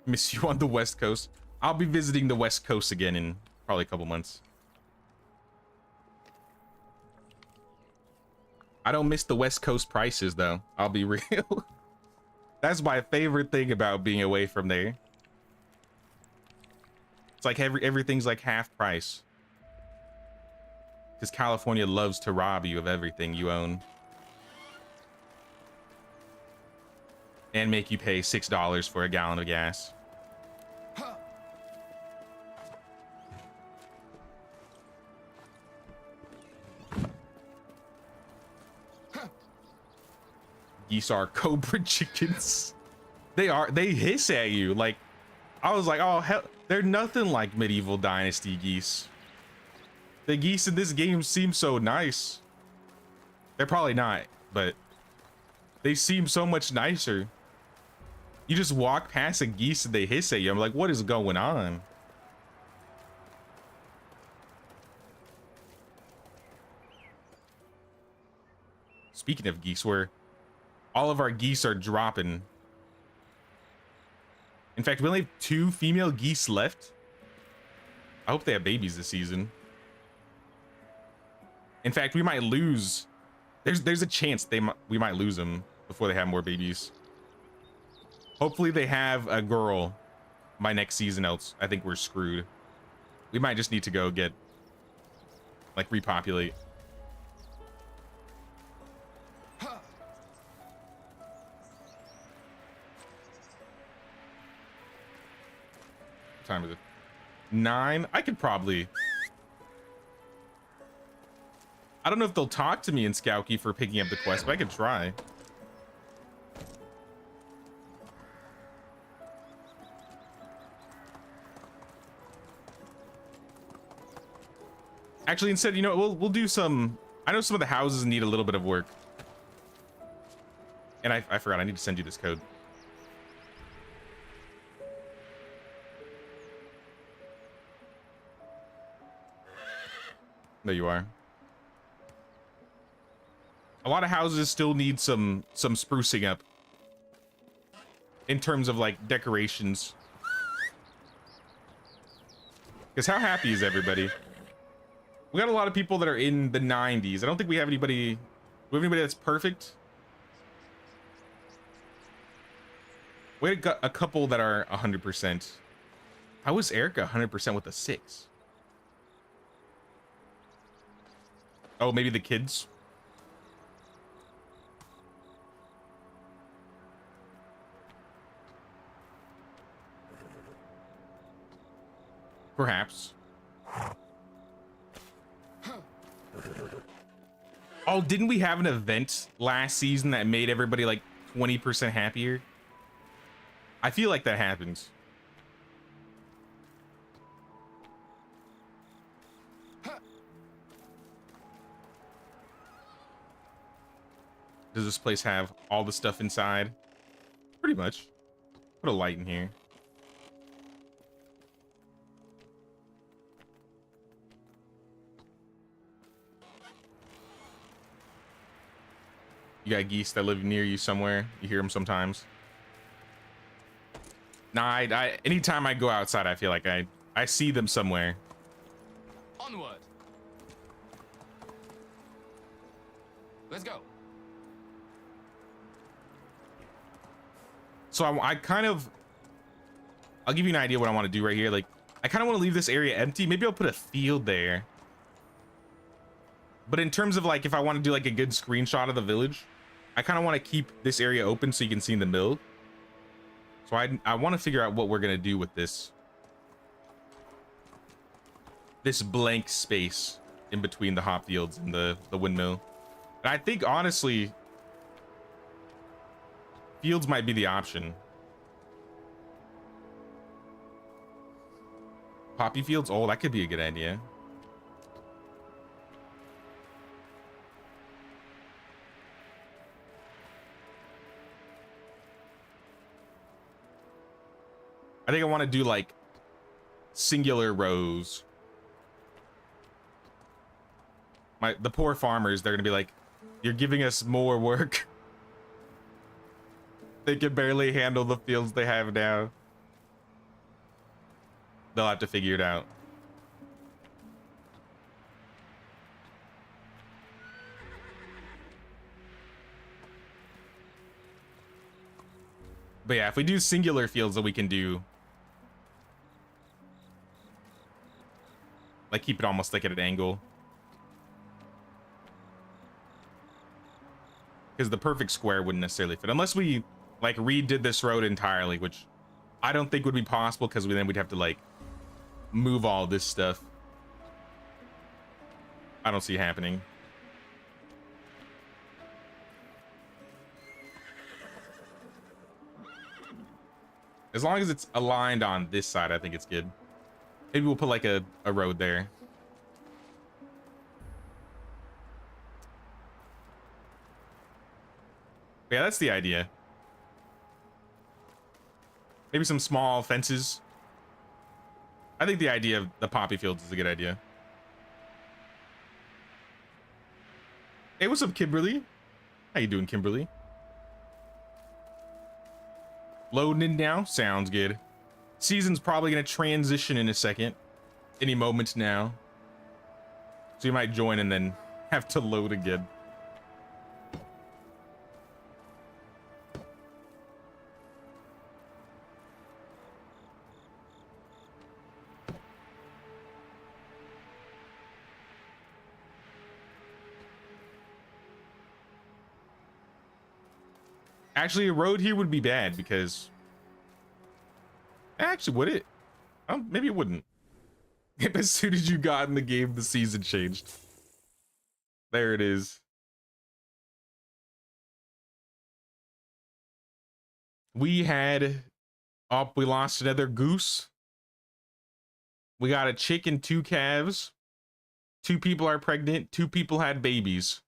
Miss you on the West Coast. I'll be visiting the West Coast again in probably a couple months. I don't miss the West Coast prices though. I'll be real. That's my favorite thing about being away from there. It's like everything's like half price. Because California loves to rob you of everything you own. And make you pay $6 for a gallon of gas. Geese are cobra chickens. They hiss at you. Like, I was like, oh hell, they're nothing like medieval Dynasty geese. The geese in this game seem so nice. They're probably not, but they seem so much nicer. You just walk past a geese and they hiss at you. I'm like, what is going on? Speaking of geese, all of our geese are dropping. In fact, we only have 2 female geese left. I hope they have babies this season. In fact, we might lose. There's a chance we might lose them before they have more babies. Hopefully they have a girl by next season, else I think we're screwed. We might just need to go get, like, repopulate. What time is it? 9? I could probably... I don't know if they'll talk to me in Skowky for picking up the quest, but I could try. Actually, instead, you know, we'll do some... I know some of the houses need a little bit of work. And I forgot, I need to send you this code. There you are. A lot of houses still need some sprucing up in terms of like decorations. Because how happy is everybody? We got a lot of people that are in the 90s. I don't think we have anybody. Do we have anybody that's perfect? We got a couple that are 100%. How is Erica 100% with a 6? Oh, maybe the kids. Perhaps. Oh, didn't we have an event last season that made everybody like 20% happier? I feel like that happens. Does this place have all the stuff inside? Pretty much. Put a light in here. You got geese that live near you somewhere. You hear them sometimes. Nah, anytime I go outside, I feel like I see them somewhere. Onward. Let's go. So I kind of, I'll give you an idea what I want to do right here. Like, I kind of want to leave this area empty. Maybe I'll put a field there. But in terms of like, if I want to do like a good screenshot of the village, I kind of want to keep this area open so you can see the mill. So I want to figure out what we're going to do with this blank space in between the hop fields and the windmill. And I think honestly, fields might be the option. Poppy fields? Oh, that could be a good idea. I think I want to do like singular rows. The poor farmers, they're gonna be like, you're giving us more work. They can barely handle the fields they have now. They'll have to figure it out. But yeah, if we do singular fields, that we can do, like, keep it almost like at an angle. Because the perfect square wouldn't necessarily fit unless we like redid this road entirely, which I don't think would be possible because then we'd have to like move all this stuff. I don't see it happening. As long as it's aligned on this side, I think it's good. Maybe we'll put like a road there. Yeah, that's the idea. Maybe some small fences. I think the idea of the poppy fields is a good idea. Hey, what's up, Kimberly? How you doing, Kimberly? Loading in now? Sounds good. Season's probably gonna transition in a second. Any moment now. So you might join and then have to load again. Actually, a road here would be bad because... Actually, would it? Maybe it wouldn't. As soon as you got in the game, the season changed. There it is. We had... Oh, we lost another goose. We got a chick and 2 calves. 2 people are pregnant. 2 people had babies.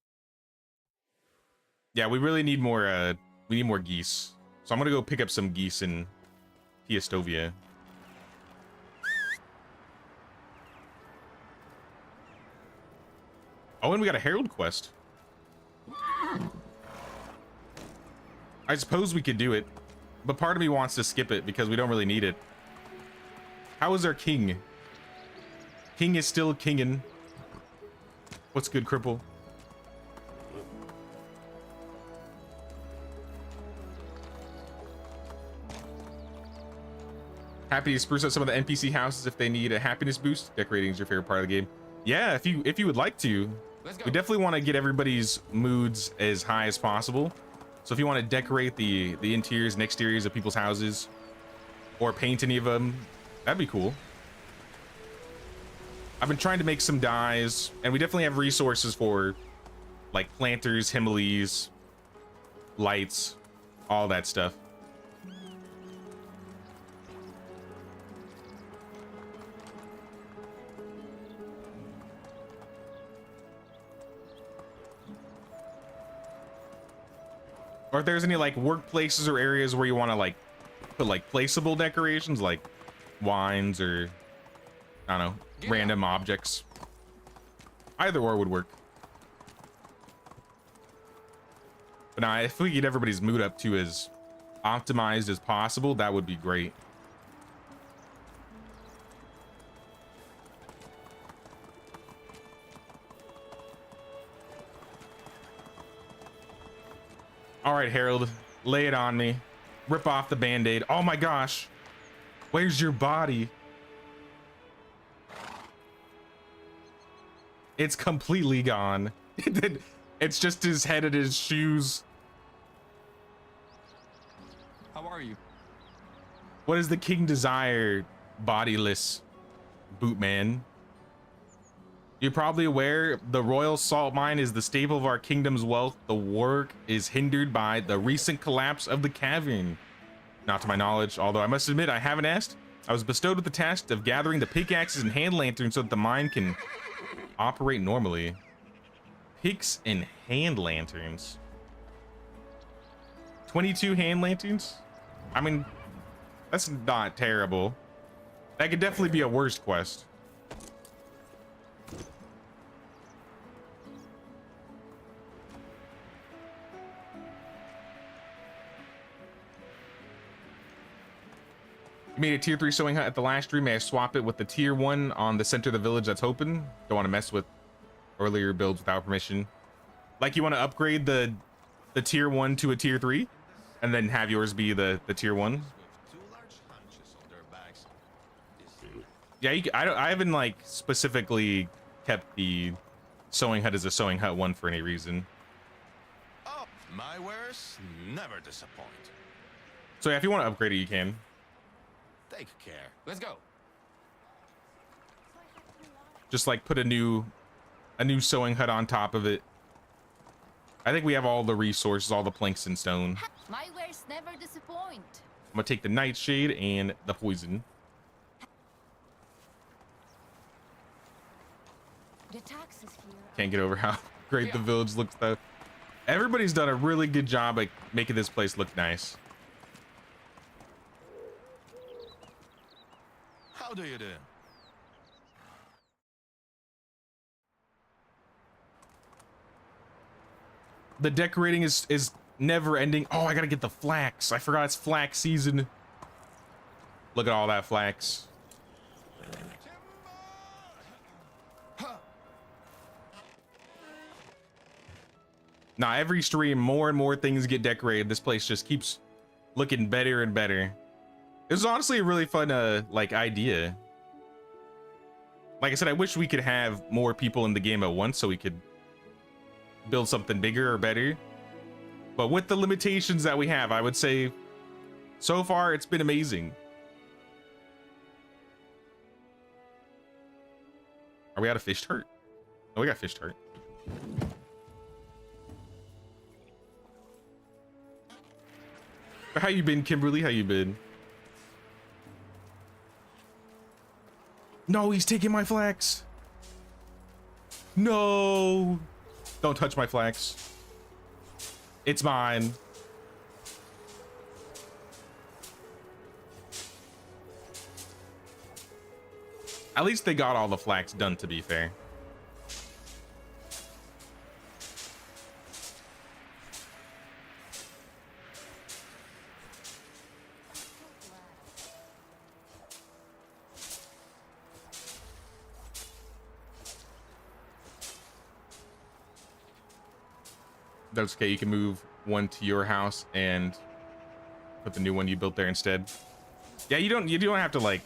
Yeah, we really need more... we need more geese. So I'm gonna go pick up some geese in Piastovia. Oh, and we got a herald quest. I suppose we could do it, but part of me wants to skip it because we don't really need it. How is our king? King is still kingin'. What's good, Cripple? Happy to spruce up some of the NPC houses if they need a happiness boost. Decorating is your favorite part of the game. Yeah, if you would like to. We definitely want to get everybody's moods as high as possible. So if you want to decorate the interiors and exteriors of people's houses, or paint any of them, that'd be cool. I've been trying to make some dyes, and we definitely have resources for like planters, Himalays, lights, all that stuff. Or if there's any like workplaces or areas where you want to like put like placeable decorations like wines or I don't know, random objects. Either or would work. But now if we get everybody's mood up to as optimized as possible, that would be great. All right, Harold, lay it on me. Rip off the band-aid. Oh my gosh. Where's your body? It's completely gone. It's just his head and his shoes. How are you? What does the king desire, bodiless bootman? You're probably aware the royal salt mine is the staple of our kingdom's wealth. The work is hindered by the recent collapse of the cavern. Not to my knowledge, although I must admit I haven't asked. I was bestowed with the task of gathering the pickaxes and hand lanterns so that the mine can operate normally. Picks and hand lanterns. 22 hand lanterns? I mean, That's not terrible. That could definitely be a worst quest. You made a tier 3 sewing hut at the last stream. May I swap it with the tier 1 on the center of the village that's open? Don't want to mess with earlier builds without permission. Like you want to upgrade the tier 1 to a tier 3 and then have yours be the tier 1? With two large hunches on their backs. Yeah, I haven't like specifically kept the sewing hut as a sewing hut 1 for any reason. Oh, my wares never disappoint. So yeah, if you want to upgrade it, you can. Take care. Let's go. Just like put a new sewing hut on top of it. I think we have all the resources, all the planks and stone. My wares never disappoint. I'm gonna take the nightshade and the poison. The taxes here. Can't get over how great the village looks though. Everybody's done a really good job at making this place look nice. How do you do? The decorating is never ending. Oh, I gotta get the flax. I forgot it's flax season. Look at all that flax. Now every stream, more and more things get decorated. This place just keeps looking better and better. It was honestly a really fun like idea. Like I said, I wish we could have more people in the game at once so we could build something bigger or better. But with the limitations that we have, I would say so far it's been amazing. Are we out of fish tart? Oh, we got fish tart. How you been, Kimberly? How you been? No, he's taking my flax. No. Don't touch my flax. It's mine. At least they got all the flax done, to be fair. That's okay. You can move one to your house and put the new one you built there instead. Yeah, you don't have to like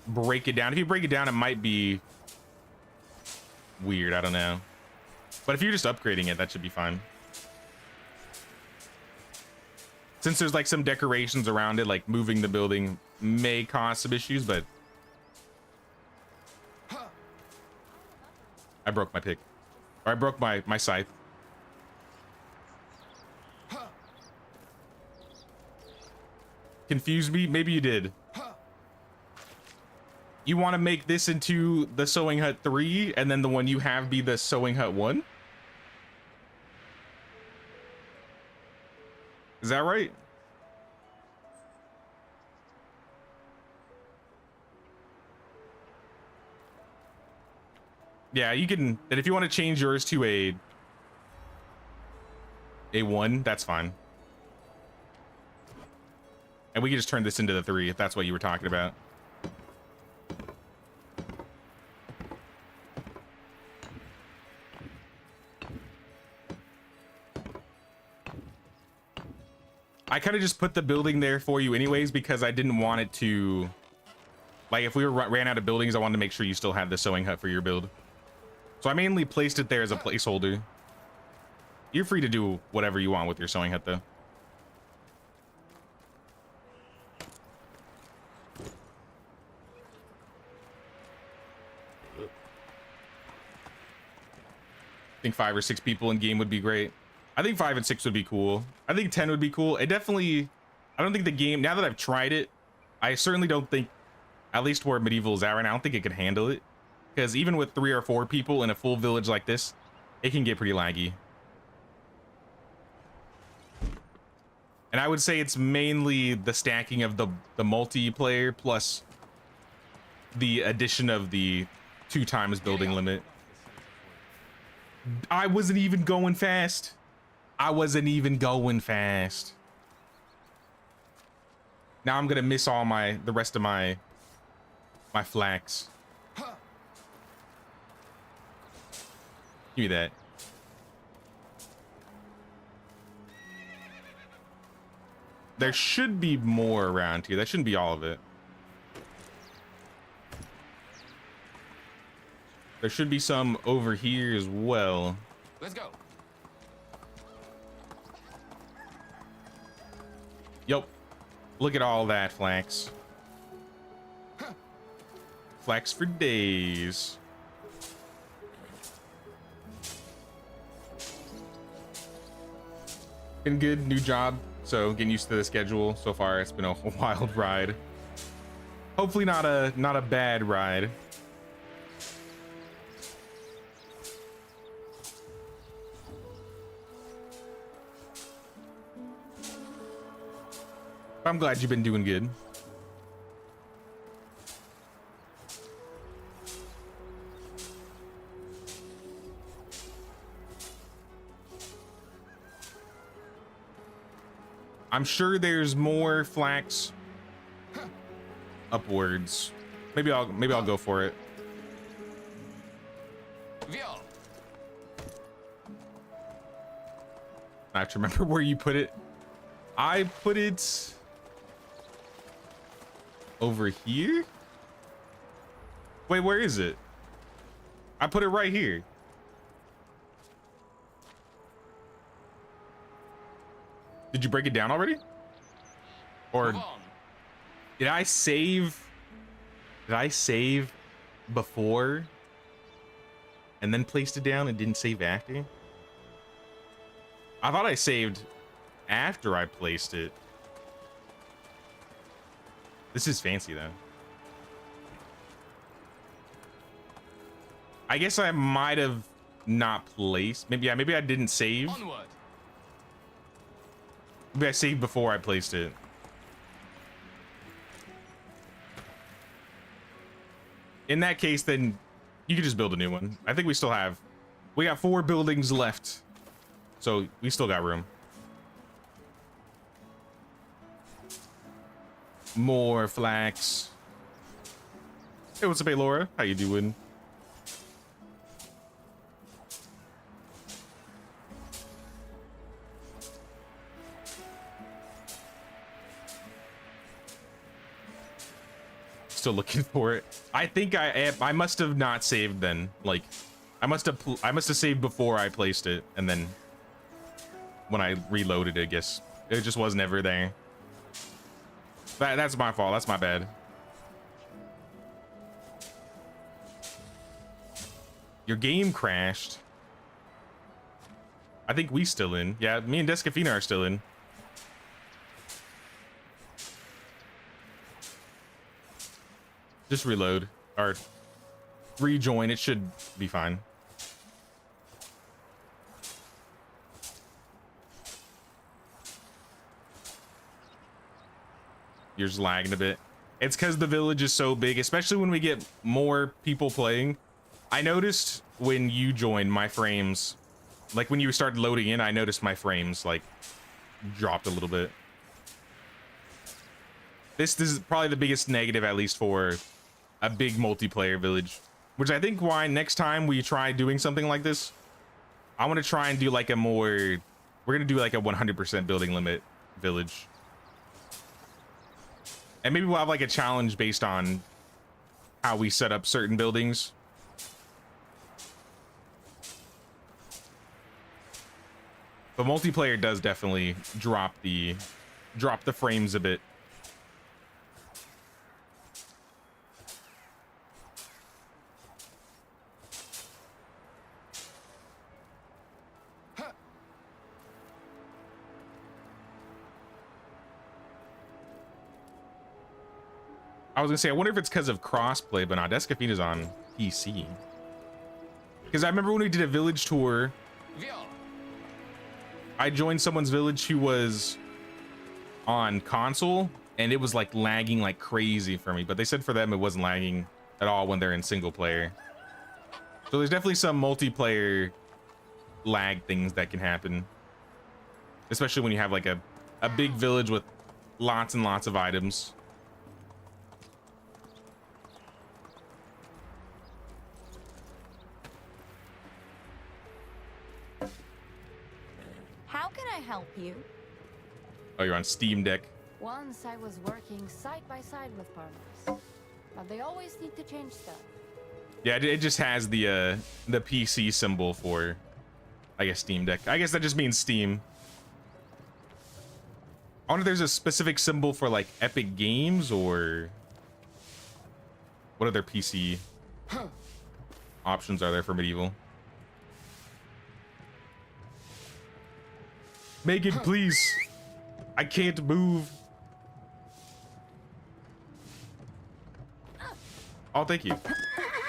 break it down. If you break it down, it might be weird. I don't know. But if you're just upgrading it, that should be fine. Since there's like some decorations around it, like moving the building may cause some issues, but I broke my pick. Or I broke my scythe. Confused me? Maybe you did. You want to make this into the Sewing Hut 3 and then the one you have be the Sewing Hut 1? Is that right? Yeah, you can. And if you want to change yours to a 1, that's fine. And we can just turn this into the 3 if that's what you were talking about. I kind of just put the building there for you anyways because I didn't want it to, like, if we ran out of buildings, I wanted to make sure you still had the sewing hut for your build. So I mainly placed it there as a placeholder. You're free to do whatever you want with your sewing hut though. I think 5 or 6 people in game would be great. I think 5 and 6 would be cool. I think 10 would be cool. It definitely, I don't think the game, now that I've tried it, I certainly don't think, at least where medieval is at right now, I don't think it could handle it. Because even with 3 or 4 people in a full village like this, it can get pretty laggy. And I would say it's mainly the stacking of the multiplayer plus the addition of the 2 times building limit. I wasn't even going fast. I wasn't even going fast. Now I'm gonna miss all the rest of my flax. Give me that. There should be more around here. That shouldn't be all of it. There should be some over here as well. Let's go. Yup. Look at all that flax. Flax for days. Been good, new job. So getting used to the schedule so far. It's been a wild ride. Hopefully not a bad ride. I'm glad you've been doing good. I'm sure there's more flax upwards. Maybe I'll go for it. I have to remember where you put it. I put it over here. Wait, where is it? I put it right here. Did you break it down already? Or did I save? Did I save before and then placed it down and didn't save after? I thought I saved after I placed it. This is fancy though. I guess I might have not placed. Maybe I didn't save. Onward. Maybe I saved before I placed it. In that case, then you could just build a new one. I think we got 4 buildings left. So we still got room. More flax. Hey, what's up, hey Laura? How you doing? Still looking for it. I think I must have not saved then. Like, I must have saved before I placed it, and then when I reloaded it, I guess it just was never there. That's my fault. That's my bad. Your game crashed. I think we still in. Yeah, me and Descafina are still in. Just reload or rejoin. It should be fine. You're just lagging a bit. It's because the village is so big, especially when we get more people playing. I noticed when you joined, my frames, like when you started loading in, I noticed my frames like dropped a little bit. This is probably the biggest negative, at least for a big multiplayer village, which I think why next time we try doing something like this, I want to try and do like we're going to do like a 100% building limit village. And maybe we'll have like a challenge based on how we set up certain buildings. But multiplayer does definitely drop the frames a bit. I was gonna say, I wonder if it's because of crossplay, but not. Descafina's on PC. Because I remember when we did a village tour, I joined someone's village who was on console, and it was like lagging like crazy for me. But they said for them it wasn't lagging at all when they're in single player. So there's definitely some multiplayer lag things that can happen, especially when you have like a big village with lots and lots of items. How can I help you? Oh, you're on Steam Deck. Once I was working side by side with partners, but they always need to change stuff. Yeah, it just has the PC symbol for, I guess, Steam Deck. I guess that just means Steam. I wonder if there's a specific symbol for like Epic Games, or what other PC options are there for Medieval? Megan, please. I can't move. Oh, thank you.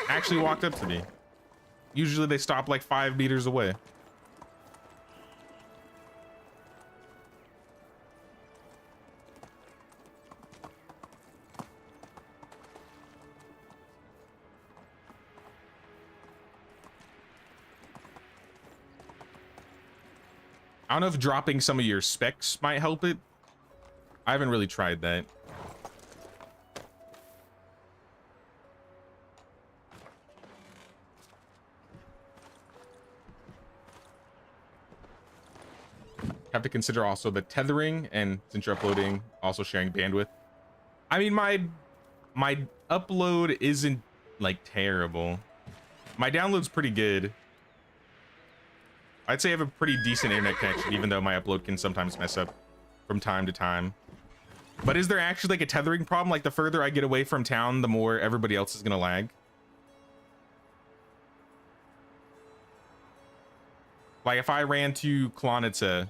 Actually walked up to me. Usually they stop like 5 meters away. I don't know if dropping some of your specs might help it. I haven't really tried that. Have to consider also the tethering, and since you're uploading, also sharing bandwidth. I mean, my upload isn't like terrible. My download's pretty good. I'd say I have a pretty decent internet connection, even though my upload can sometimes mess up from time to time. But is there actually like a tethering problem? Like the further I get away from town, the more everybody else is gonna lag? Like if I ran to Klonitsa,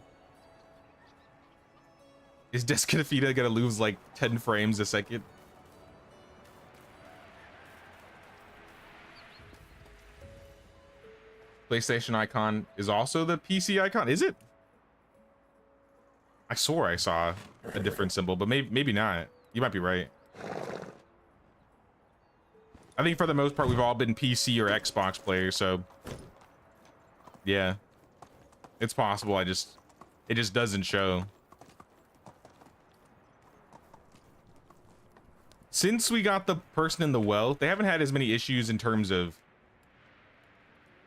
is Descafita gonna lose like 10 frames a second? PlayStation icon is also the PC icon, is it? I swore I saw a different symbol, but maybe not. You might be right. I think for the most part we've all been PC or Xbox players, so yeah, it's possible. It just doesn't show. Since we got the person in the well, they haven't had as many issues in terms of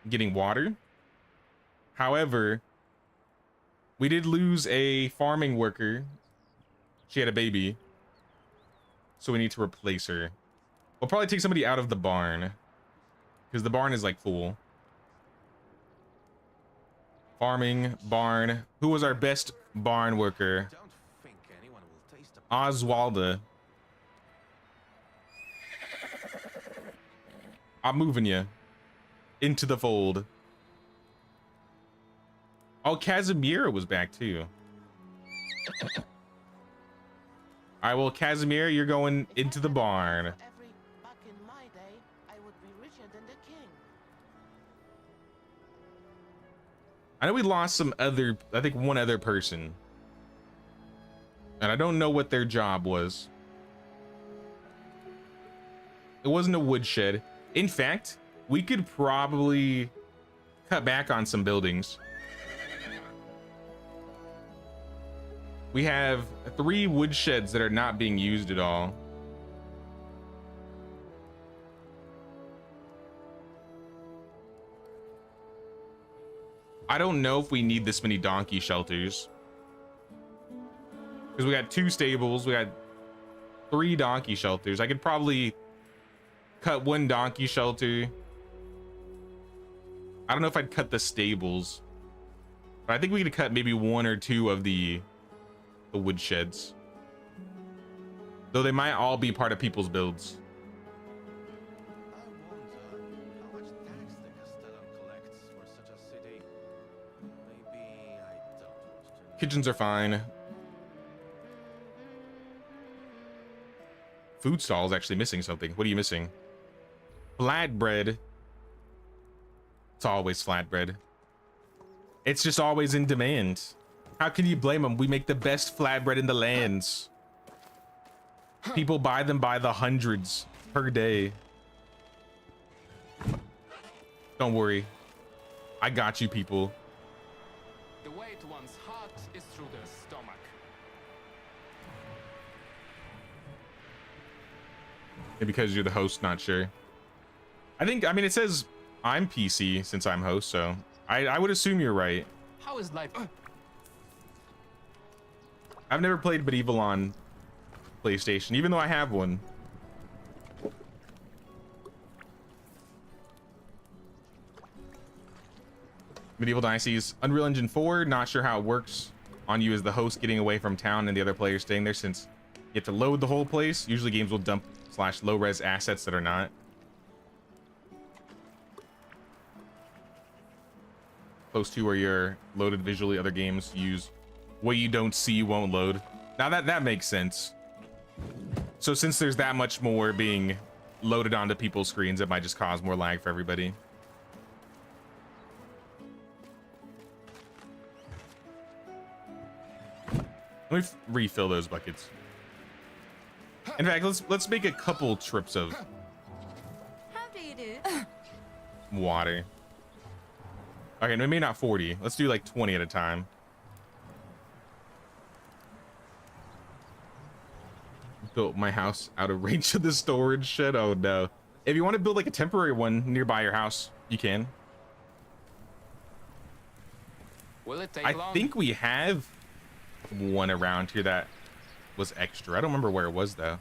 getting water. However, we did lose a farming worker. She had a baby, so we need to replace her. We'll probably take somebody out of the barn, because the barn is like full. Farming, barn. Who was our best barn worker? Don't think anyone will taste the Oswalda. I'm moving you into the fold. Oh, Casimira was back too. All right, well, Casimira, you're going into the barn. Back in my day, I would be richer than the king. I know we lost some other, I think one other person, and I don't know what their job was. It wasn't a woodshed. In fact, we could probably cut back on some buildings. We have 3 woodsheds that are not being used at all. I don't know if we need this many donkey shelters, because we got 2 stables, we got 3 donkey shelters. I could probably cut 1 donkey shelter. I don't know if I'd cut the stables, but I think we could cut maybe 1 or 2 of the woodsheds, though they might all be part of people's builds. I wonder how much tax the Castellan collects for such a city. Maybe I don't want to. Kitchens are fine. Food stall is actually missing something. What are you missing? Flatbread. It's always flatbread. It's just always in demand. How can you blame them? We make the best flatbread in the lands. People buy them by the hundreds per day. Don't worry. I got you, people. The way to one's heart is through the stomach. And because you're the host, not sure. I mean, it says I'm PC since I'm host, so I would assume you're right. How is life? I've never played Medieval on PlayStation, even though I have one. Medieval Dynasties, Unreal Engine 4, not sure how it works on you as the host getting away from town and the other players staying there, since you have to load the whole place. Usually games will dump / low res assets that are not. Close to where you're loaded visually, other games use what you don't see won't load. Now that makes sense. So since there's that much more being loaded onto people's screens, it might just cause more lag for everybody. Let me refill those buckets. In fact, let's make a couple trips of How do you do? water. Okay, maybe not 40. Let's do like 20 at a time. Built my house out of range of the storage shed. Oh no. If you want to build like a temporary one nearby your house, you can. Will it take I long? think we have one around here that was extra. I don't remember where it was though.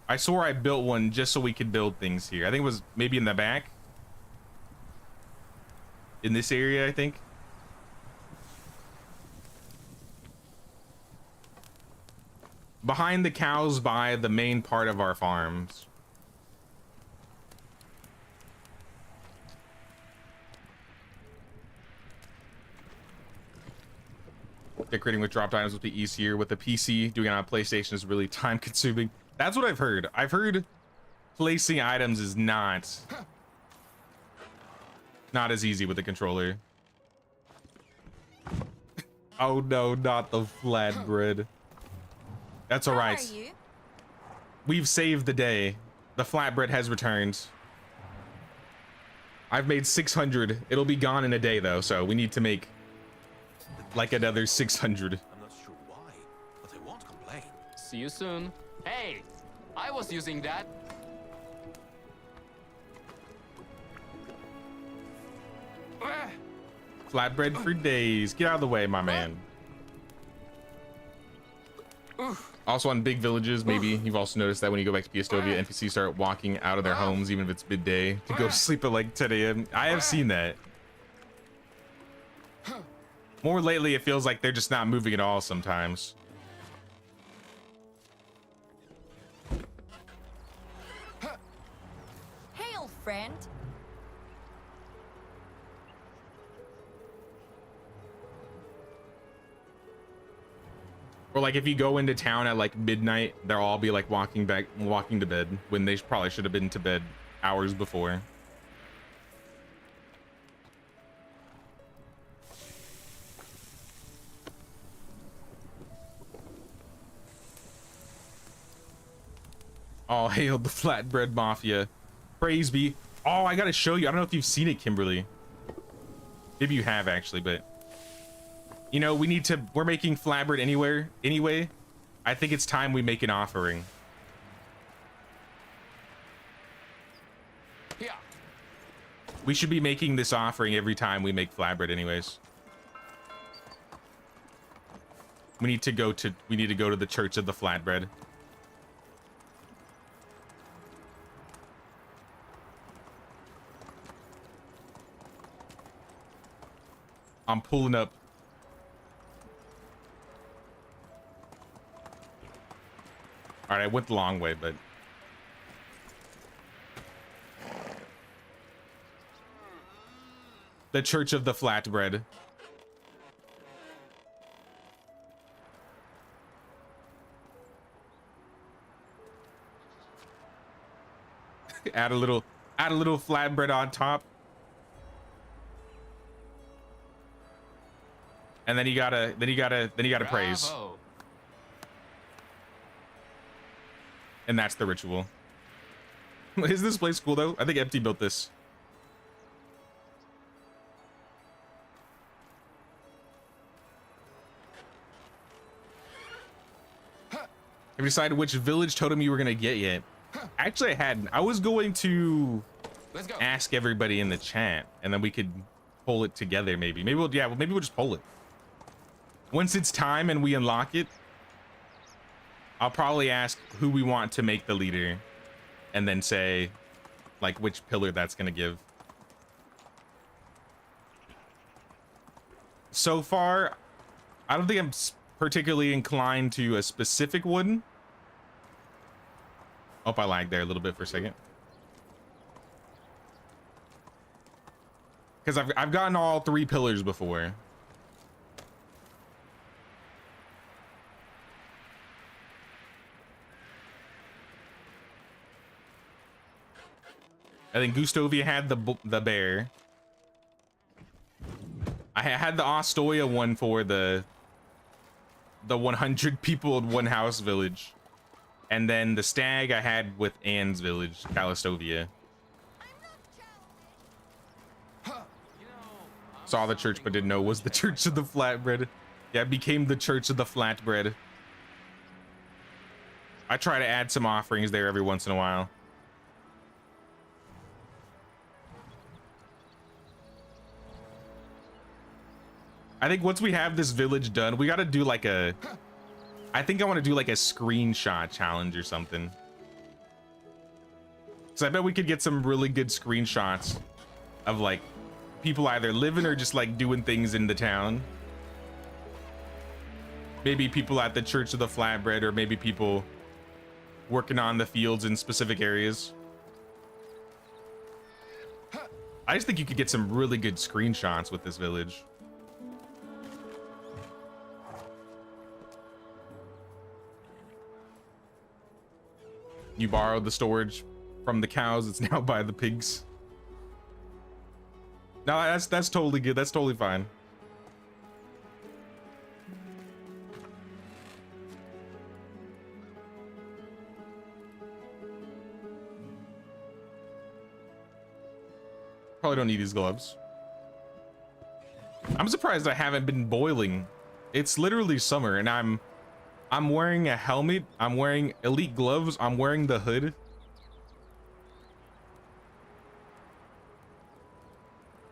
I swore I built one just so we could build things here. I think it was maybe in the back. In this area, I think. Behind the cows by the main part of our farms. Decorating with dropped items would be easier. With the PC, doing it on a PlayStation is really time consuming. That's what I've heard. I've heard placing items is not as easy with the controller. Oh no, not the flatbread. That's all right. How are you? We've saved the day. The flatbread has returned. I've made 600. It'll be gone in a day though, so we need to make like another 600. I'm not sure why, but I won't complain. See you soon. Hey, I was using that. Flatbread for days. Get out of the way, my man. Also on big villages, maybe you've also noticed that when you go back to Piastovia, NPCs start walking out of their homes even if it's midday to go to sleep at like 10 a.m. I have seen that. More lately, it feels like they're just not moving at all sometimes. Hail, friend. Or like if you go into town at like midnight, they'll all be like walking to bed when they probably should have been to bed hours before. Oh, hail the Flatbread Mafia. Praise be. Oh, I gotta show you. I don't know if you've seen it, Kimberly. Maybe you have actually, but you know, we're making flatbread anyway. I think it's time we make an offering. Yeah. We should be making this offering every time we make flatbread anyways. We need to go to the Church of the Flatbread. I'm pulling up. All right, I went the long way, but the Church of the Flatbread. add a little flatbread on top. And then you gotta praise. Bravo. And that's the ritual. Is this place cool though? I think Empty built this. Have you decided which village totem you were gonna get yet? Actually, I hadn't. I was going to Let's go. ask everybody in the chat, and then we could pull it together. Maybe we'll maybe we'll just pull it. Once it's time and we unlock it, I'll probably ask who we want to make the leader, and then say like which pillar that's gonna give. So far, I don't think I'm particularly inclined to a specific one. Oh, I lagged there a little bit for a second. Because I've gotten all 3 pillars before. I think Gustovia had the bear. I had the Ostoya one for the 100 people in one house village. And then the stag I had with Anne's village, Calistovia. Saw the church but didn't know it was the Church of the Flatbread. Yeah, it became the Church of the Flatbread. I try to add some offerings there every once in a while. I think once we have this village done, we got to do like a... I think I want to do like a screenshot challenge or something. So I bet we could get some really good screenshots of like people either living or just like doing things in the town. Maybe people at the Church of the Flatbread, or maybe people working on the fields in specific areas. I just think you could get some really good screenshots with this village. You borrowed the storage from the cows. It's now by the pigs. No, that's totally good. That's totally fine. Probably don't need these gloves. I'm surprised I haven't been boiling. It's literally summer and I'm wearing a helmet, I'm wearing elite gloves, I'm wearing the hood.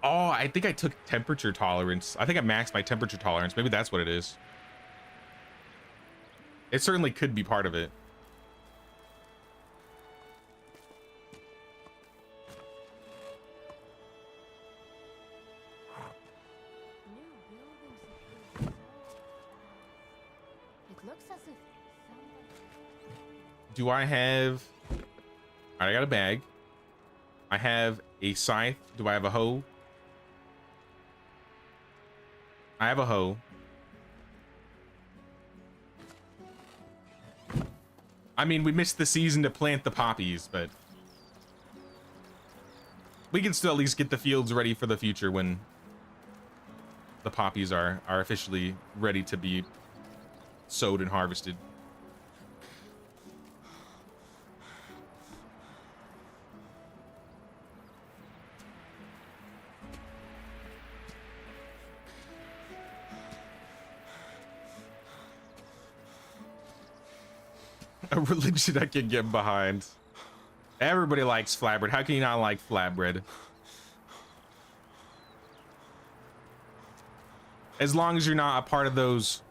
Oh, I think I took temperature tolerance. I think I maxed my temperature tolerance. Maybe that's what it is. It certainly could be part of it. Do I have... Alright, I got a bag. I have a scythe. Do I have a hoe? I have a hoe. I mean, we missed the season to plant the poppies, but... we can still at least get the fields ready for the future when the poppies are officially ready to be sowed and harvested. A religion I can get behind. Everybody likes flatbread. How can you not like flatbread? As long as you're not a part of those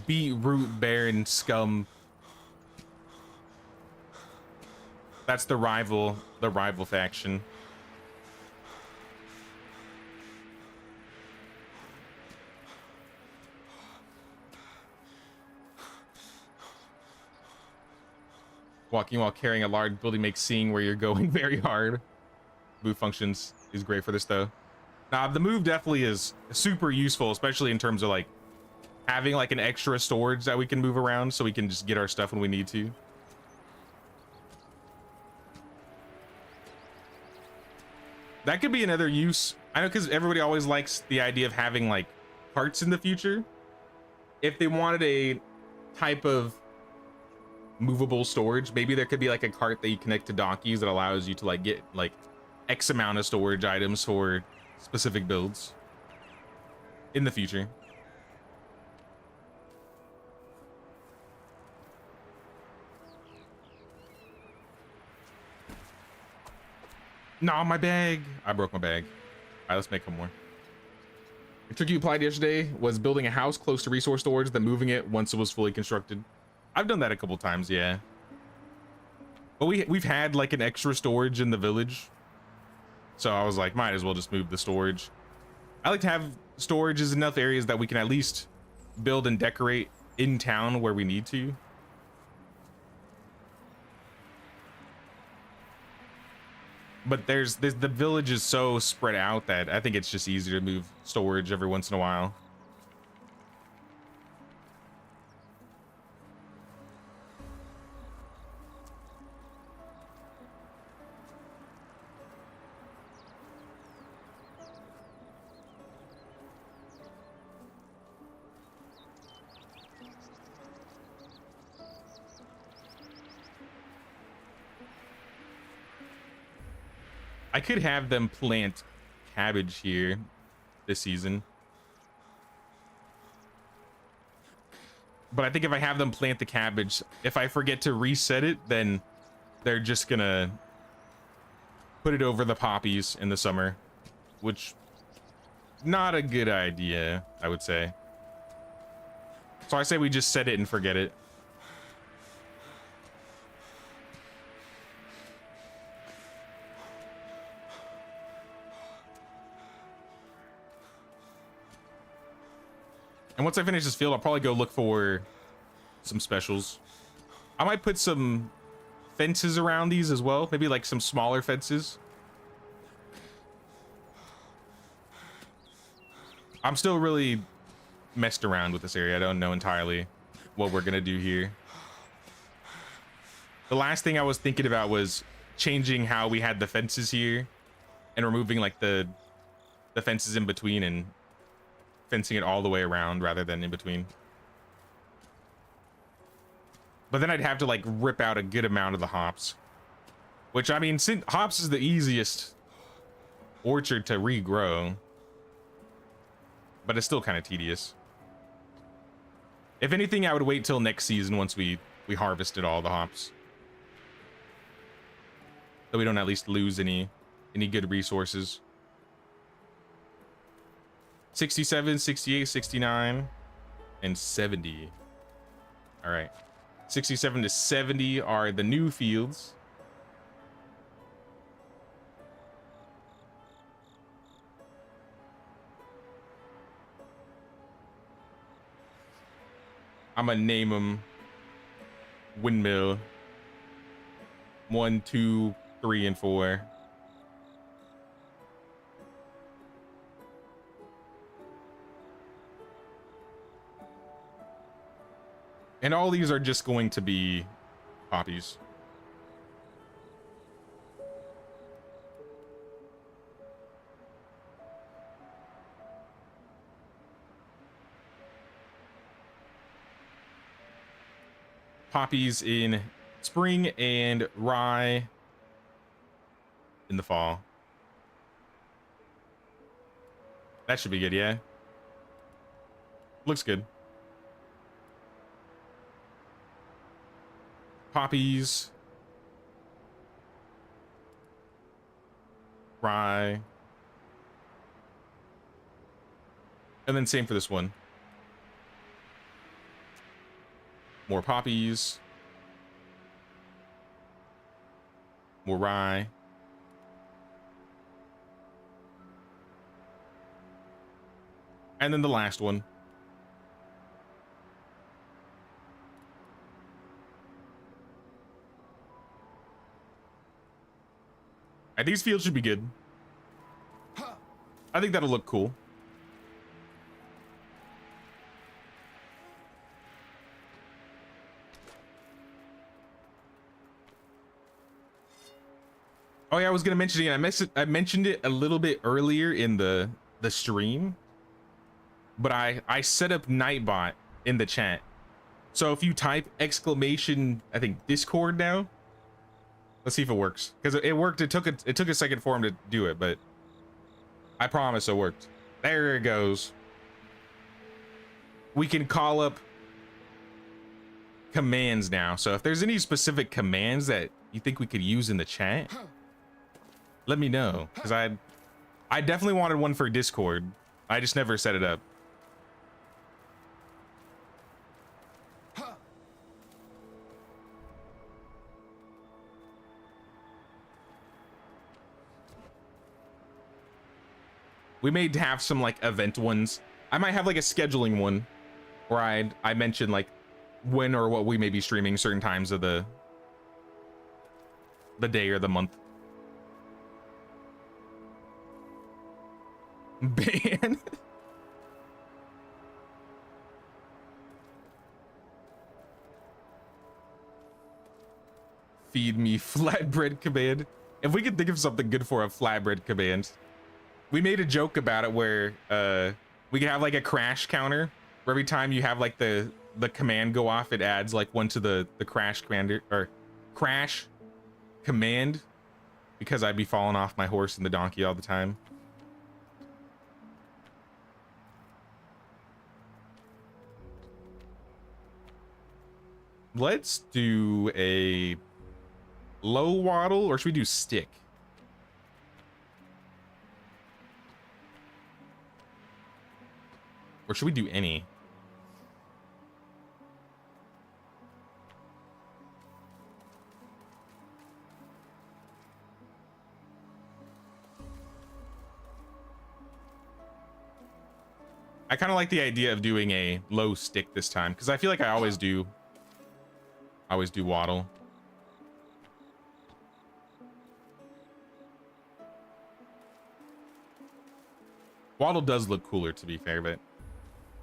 beetroot baron scum. That's the rival faction. Walking while carrying a large building makes seeing where you're going very hard. Move functions is great for this though. Now the move definitely is super useful, especially in terms of like having like an extra storage that we can move around so we can just get our stuff when we need to. That could be another use. I know, because everybody always likes the idea of having like carts in the future, if they wanted a type of movable storage, maybe there could be like a cart that you connect to donkeys that allows you to like get like X amount of storage items for specific builds in the future. Nah, my bag. I broke my bag. All right, let's make one more. The trick you applied yesterday was building a house close to resource storage, then moving it once it was fully constructed. I've done that a couple times, yeah. But we've had like an extra storage in the village, so I was like, might as well just move the storage. I like to have storages in enough areas that we can at least build and decorate in town where we need to. But the village is so spread out that I think it's just easier to move storage every once in a while. I could have them plant cabbage here this season. But I think if I have them plant the cabbage, if I forget to reset it, then they're just gonna put it over the poppies in the summer, which not a good idea, I would say. So I say we just set it and forget it. And once I finish this field, I'll probably go look for some specials. I might put some fences around these as well. Maybe like some smaller fences. I'm still really messed around with this area. I don't know entirely what we're gonna do here. The last thing I was thinking about was changing how we had the fences here and removing like the fences in between and fencing it all the way around rather than in between. But then I'd have to like rip out a good amount of the hops, which I mean, hops is the easiest orchard to regrow, but it's still kind of tedious. If anything, I would wait till next season once we harvested all the hops, so we don't at least lose any good resources. 67, 68, 69, and 70. All right. 67 to 70 are the new fields. I'm gonna name them Windmill 1, 2, 3, and 4. And all these are just going to be poppies. Poppies in spring and rye in the fall. That should be good, yeah. Looks good. Poppies, rye, and then same for this one. More poppies, more rye, and then the last one. These fields should be good. I think that'll look cool. Oh yeah, I was gonna mention it again. I mentioned it a little bit earlier in the stream. but I set up Nightbot in the chat. So if you type exclamation, I think Discord now. Let's see if it works, because it worked. It took a second for him to do it, but I promise it worked. There it goes. We can call up commands now. So if there's any specific commands that you think we could use in the chat, let me know, because I definitely wanted one for Discord. I just never set it up. We may have some like event ones. I might have like a scheduling one where I mention like when or what we may be streaming certain times of the day or the month. Ban. Feed me flatbread command. If we could think of something good for a flatbread command. We made a joke about it where we could have like a crash counter where every time you have like the command go off, it adds like one to the crash commander or crash command, because I'd be falling off my horse and the donkey all the time. Let's do a low waddle, or should we do stick? Or should we do any? I kind of like the idea of doing a low stick this time, because I feel like I always do waddle. Waddle does look cooler, to be fair, but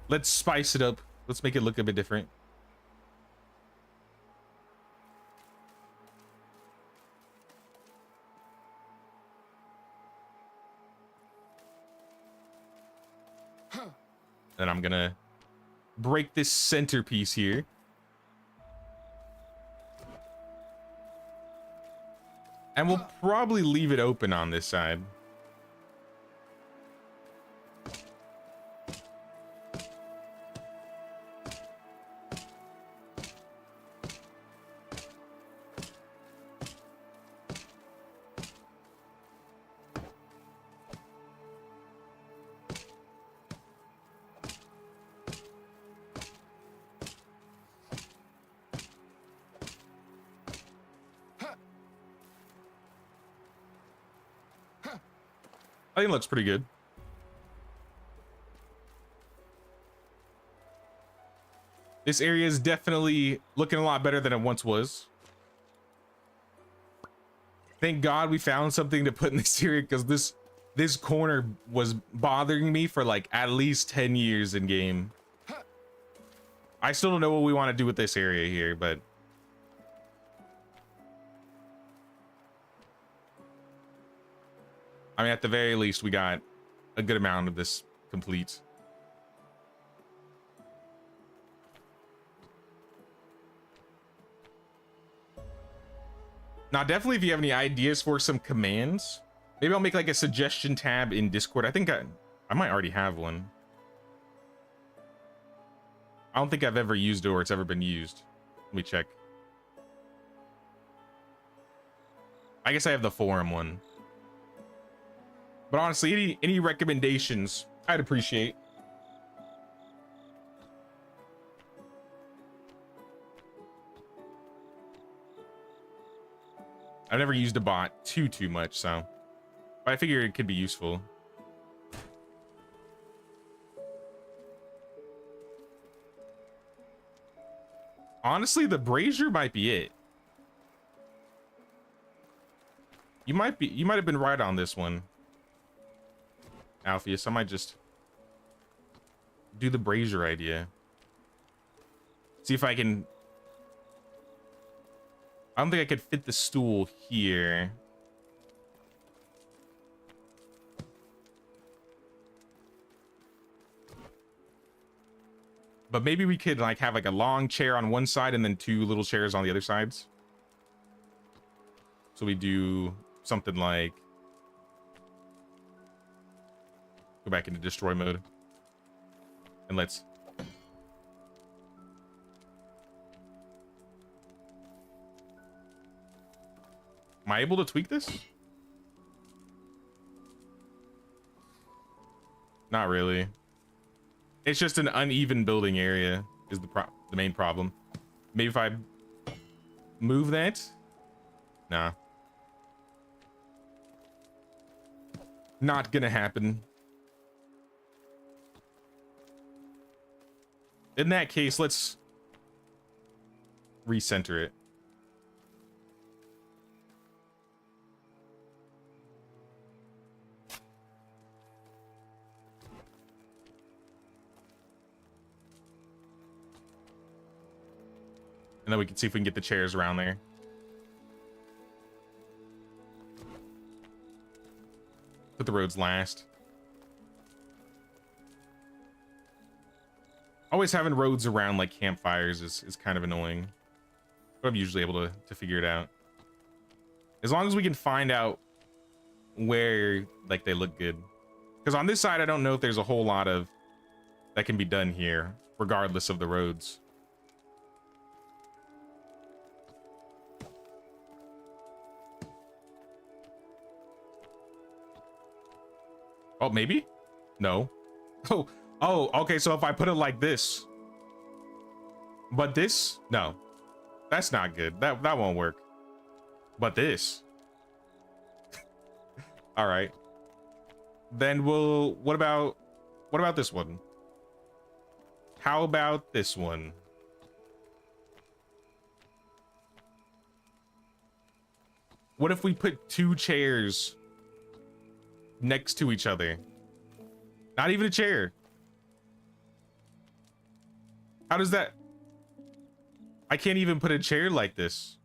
let's spice it up. Let's make it look a bit different. Then I'm gonna break this centerpiece here. And we'll probably leave it open on this side. I think it looks pretty good. This area is definitely looking a lot better than it once was. Thank God we found something to put in this area, because this corner was bothering me for like at least 10 years in game. I still don't know what we want to do with this area here, but I mean, at the very least, we got a good amount of this complete. Now, definitely, if you have any ideas for some commands, maybe I'll make like a suggestion tab in Discord. I think I might already have one. I don't think I've ever used it or it's ever been used. Let me check. I guess I have the forum one. But honestly, any recommendations, I'd appreciate. I've never used a bot too much, so but I figure it could be useful. Honestly, the brazier might be it. You might have been right on this one, Alpheus. I might just do the brazier idea. See if I can. I don't think I could fit the stool here. But maybe we could like have like a long chair on one side and then two little chairs on the other sides. So we do something like go back into destroy mode. And let's am I able to tweak this? Not really. It's just an uneven building area is the main problem. Maybe if I move that? Nah. Not gonna happen. In that case, let's recenter it. And then we can see if we can get the chairs around there. Put the roads last. Always having roads around like campfires is kind of annoying. But I'm usually able to figure it out. As long as we can find out where like they look good. Because on this side, I don't know if there's a whole lot of that can be done here, regardless of the roads. Oh, maybe? No. Oh, okay, so if I put it like this. But this? No. That's not good. That won't work. But this. All right. Then what about this one? How about this one? What if we put two chairs next to each other? Not even a chair. How does that? I can't even put a chair like this.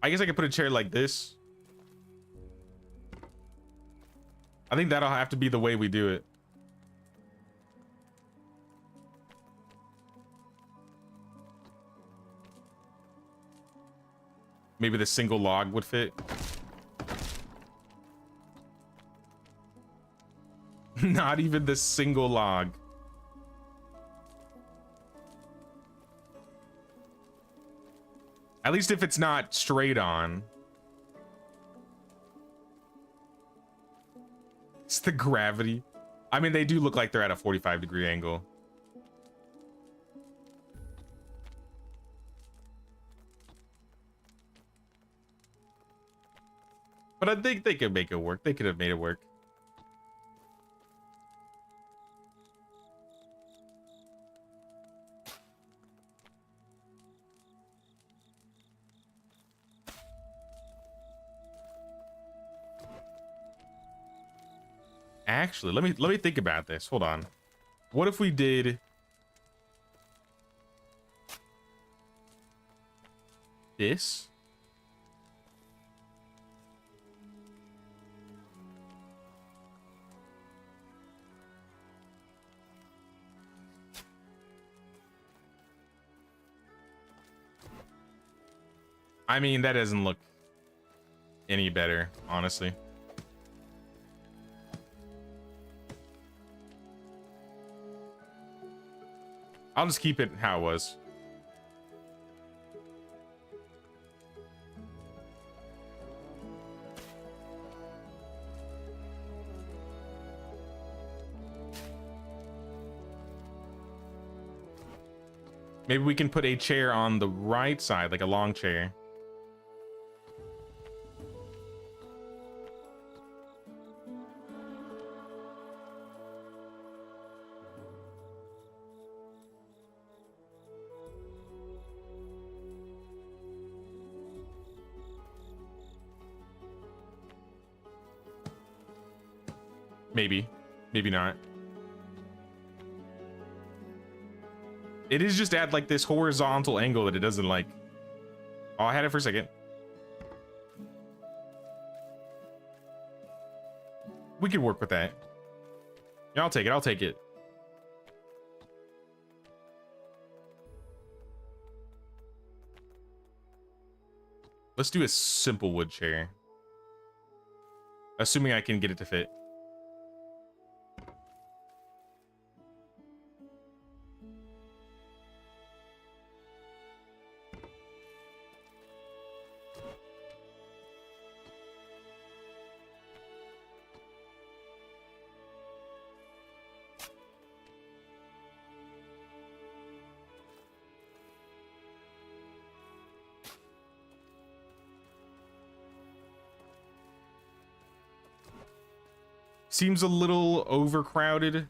I guess I could put a chair like this. I think that'll have to be the way we do it. Maybe the single log would fit. Not even the single log. At least if it's not straight on. It's the gravity. I mean, they do look like they're at a 45-degree angle. But I think they could make it work. They could have made it work. Actually, let me think about this. Hold on. What if we did this? I mean, that doesn't look any better, honestly. I'll just keep it how it was. Maybe we can put a chair on the right side, like a long chair. Maybe. Maybe not. It is just at like this horizontal angle that it doesn't like. Oh, I had it for a second. We could work with that. Yeah, I'll take it. I'll take it. Let's do a simple wood chair. Assuming I can get it to fit. Seems a little overcrowded.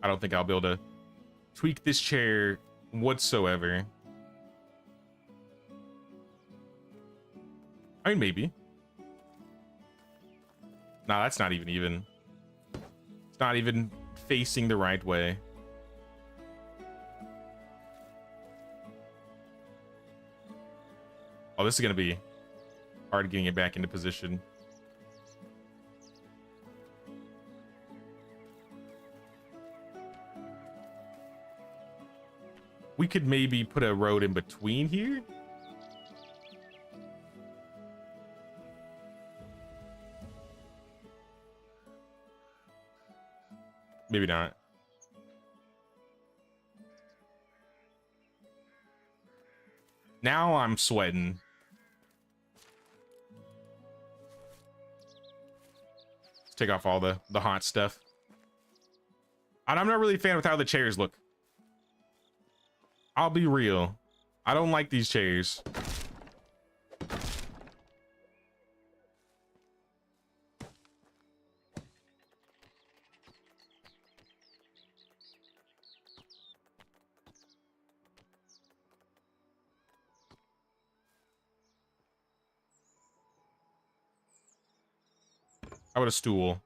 I don't think I'll be able to tweak this chair whatsoever. I mean, maybe. Nah, that's not even. It's not even facing the right way. Oh, this is gonna be hard getting it back into position. We could maybe put a road in between here. Maybe not. Now I'm sweating. Let's take off all the hot stuff. And I'm not really a fan with how the chairs look. I'll be real. I don't like these chairs. How about a stool?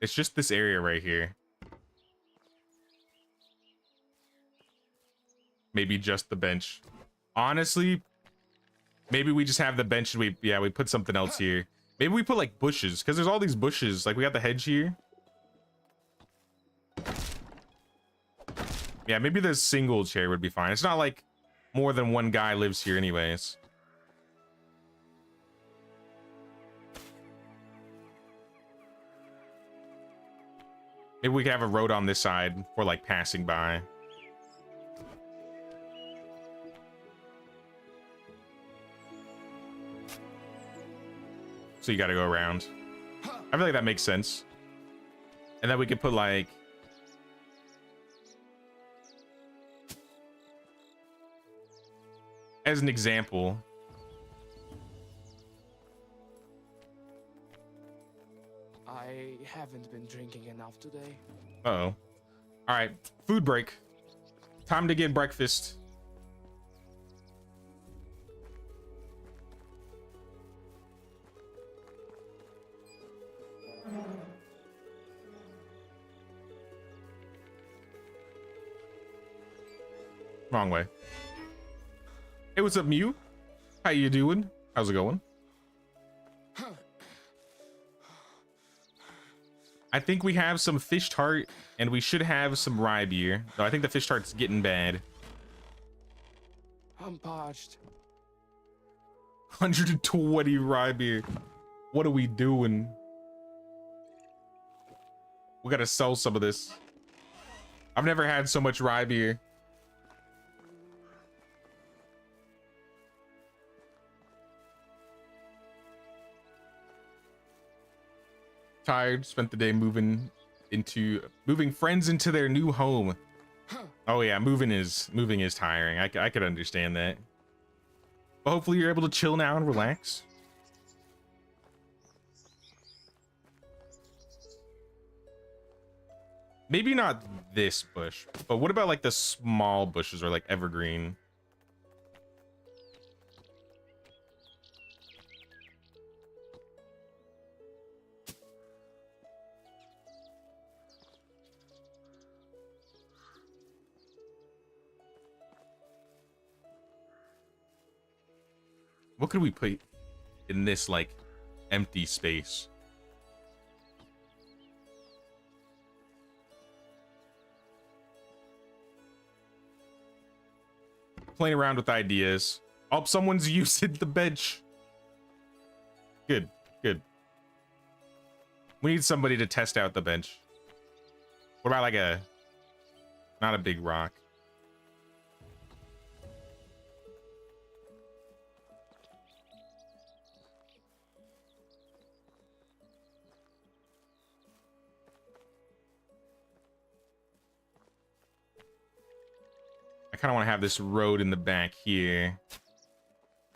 It's just this area right here. Maybe just the bench. Honestly, maybe we just have the bench and we put something else here. Maybe we put like bushes, because there's all these bushes. Like we got the hedge here. Yeah, maybe the single chair would be fine. It's not like more than one guy lives here anyways. Maybe we could have a road on this side for like passing by. So you got to go around. I feel like that makes sense. And then we could put like... as an example. I haven't been drinking enough today. Uh-oh. All right, food break. Time to get breakfast. Wrong way. Hey, what's up, Mew? How you doing? How's it going? I think we have some fish tart, and we should have some rye beer. No, I think the fish tart's getting bad. I'm parched. 120 rye beer. What are we doing? We gotta sell some of this. I've never had so much rye beer. Tired, spent the day moving friends into their new home. Oh yeah, moving is tiring. I could understand that. But hopefully you're able to chill now and relax. Maybe not this bush, but what about like the small bushes or like evergreen? could we put in this like empty space? Playing around with ideas. Oh, someone's using the bench. Good, good. We need somebody to test out the bench. What about like a, not a big rock? I kind of want to have this road in the back here.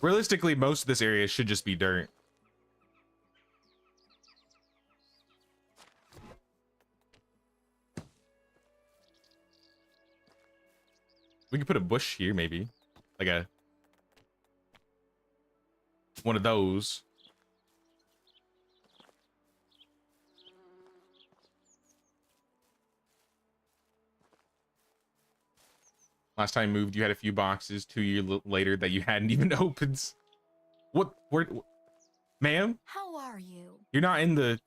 Realistically, most of this area should just be dirt. We could put a bush here, maybe. Like a... one of those. Last time you moved, you had a few boxes 2 years later that you hadn't even opened. What? Where? Ma'am? How are you? You're not in the...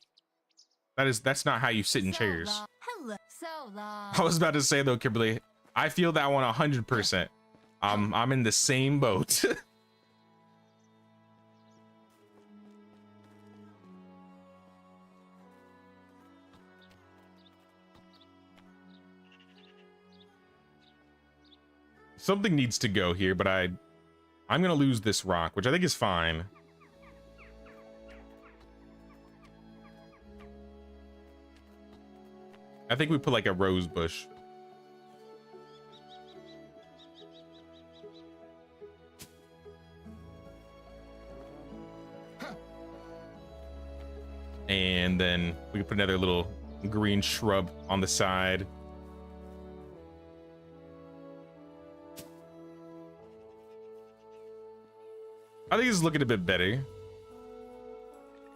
That's not how you sit in chairs. Hello. So long. I was about to say though, Kimberly, I feel that one 100%. I'm in the same boat. Something needs to go here, but I'm gonna lose this rock, which I think is fine. I think we put like a rose bush. And then we can put another little green shrub on the side. I think it's looking a bit better.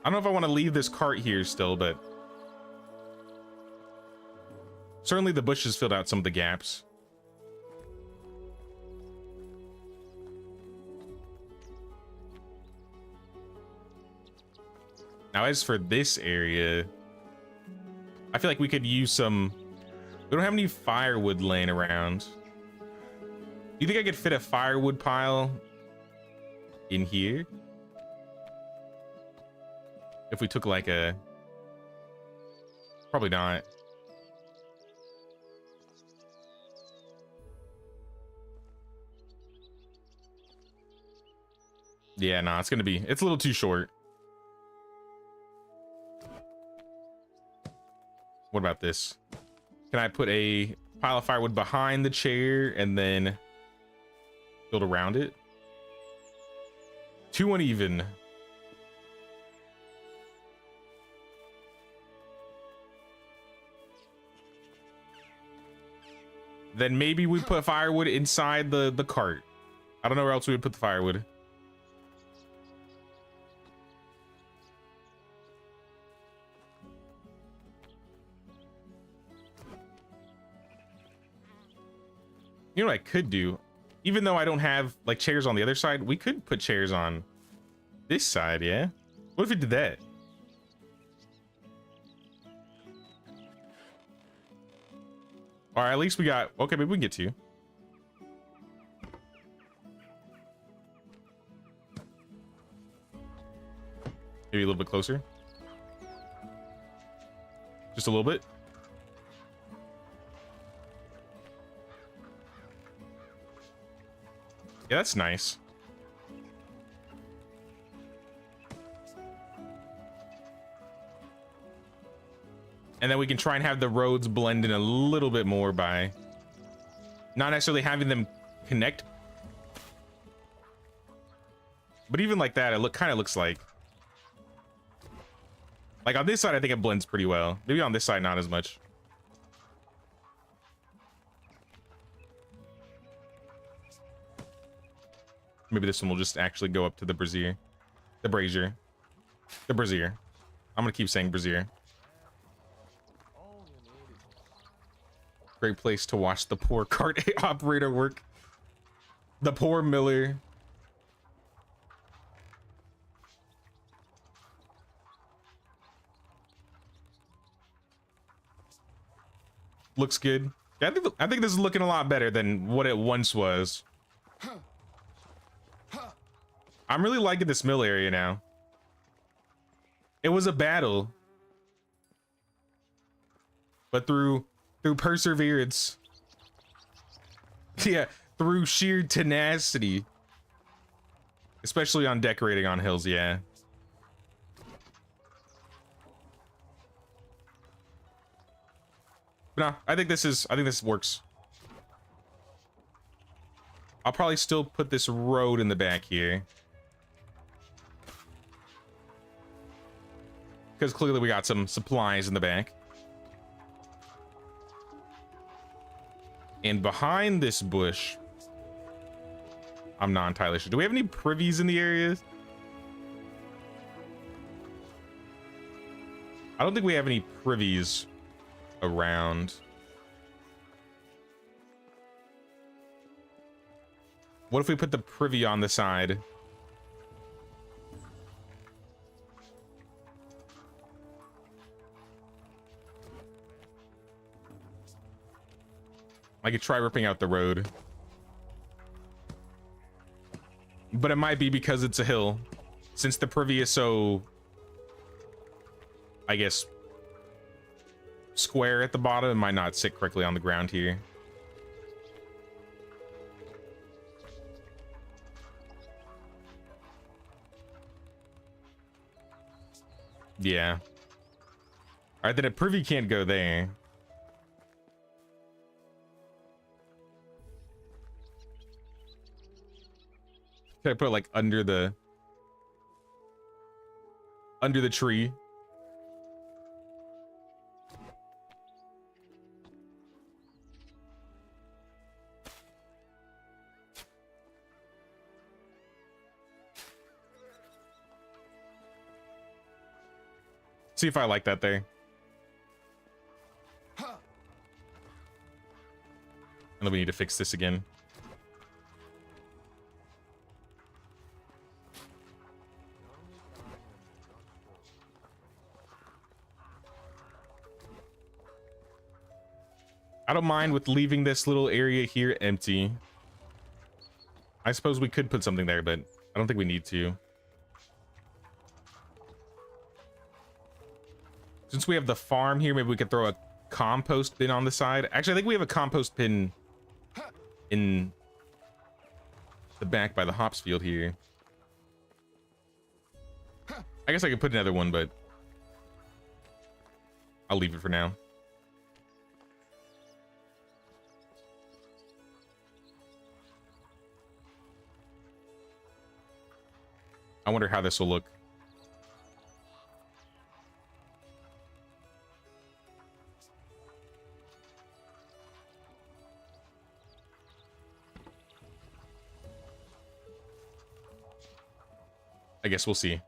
I don't know if I want to leave this cart here still, but certainly the bushes filled out some of the gaps. Now, as for this area, I feel like we could use some... We don't have any firewood laying around. Do you think I could fit a firewood pile in here? If we took like a... Probably not. Yeah, no, it's gonna be... It's a little too short. What about this? Can I put a pile of firewood behind the chair and then build around it? Too uneven. Then maybe we put firewood inside the cart. I don't know where else we would put the firewood. You know what I could do? Even though I don't have like chairs on the other side, we could put chairs on this side, yeah? What if we did that? Or at least we got... Okay, maybe we can get to. Maybe a little bit closer. Just a little bit. Yeah, that's nice. And then we can try and have the roads blend in a little bit more by not necessarily having them connect. But even like that, it kind of looks like on this side, I think it blends pretty well. Maybe on this side, not as much. Maybe this one will just actually go up to the brazier. The brazier. The brazier. I'm gonna keep saying brazier. Great place to watch the poor cart operator work. The poor miller. looks good. I think this is looking a lot better than what it once was. I'm really liking this mill area now. It was a battle, but through perseverance, yeah, through sheer tenacity, especially on decorating on hills, yeah. But no, I think this works. I'll probably still put this road in the back here, because clearly we got some supplies in the back. And behind this bush, I'm not entirely sure. Do we have any privies in the area? I don't think we have any privies around. What if we put the privy on the side? I could try ripping out the road, but it might be because it's a hill, since the privy is so, I guess, square at the bottom. It might not sit correctly on the ground here. Yeah. All right, then a privy can't go there. Can I put it like under the tree? See if I like that there. And then we need to fix this again. I don't mind with leaving this little area here empty. I suppose we could put something there, but I don't think we need to. Since we have the farm here, maybe we could throw a compost bin on the side. Actually, I think we have a compost bin in the back by the hops field here. I guess I could put another one, but I'll leave it for now. I wonder how this will look. I guess we'll see.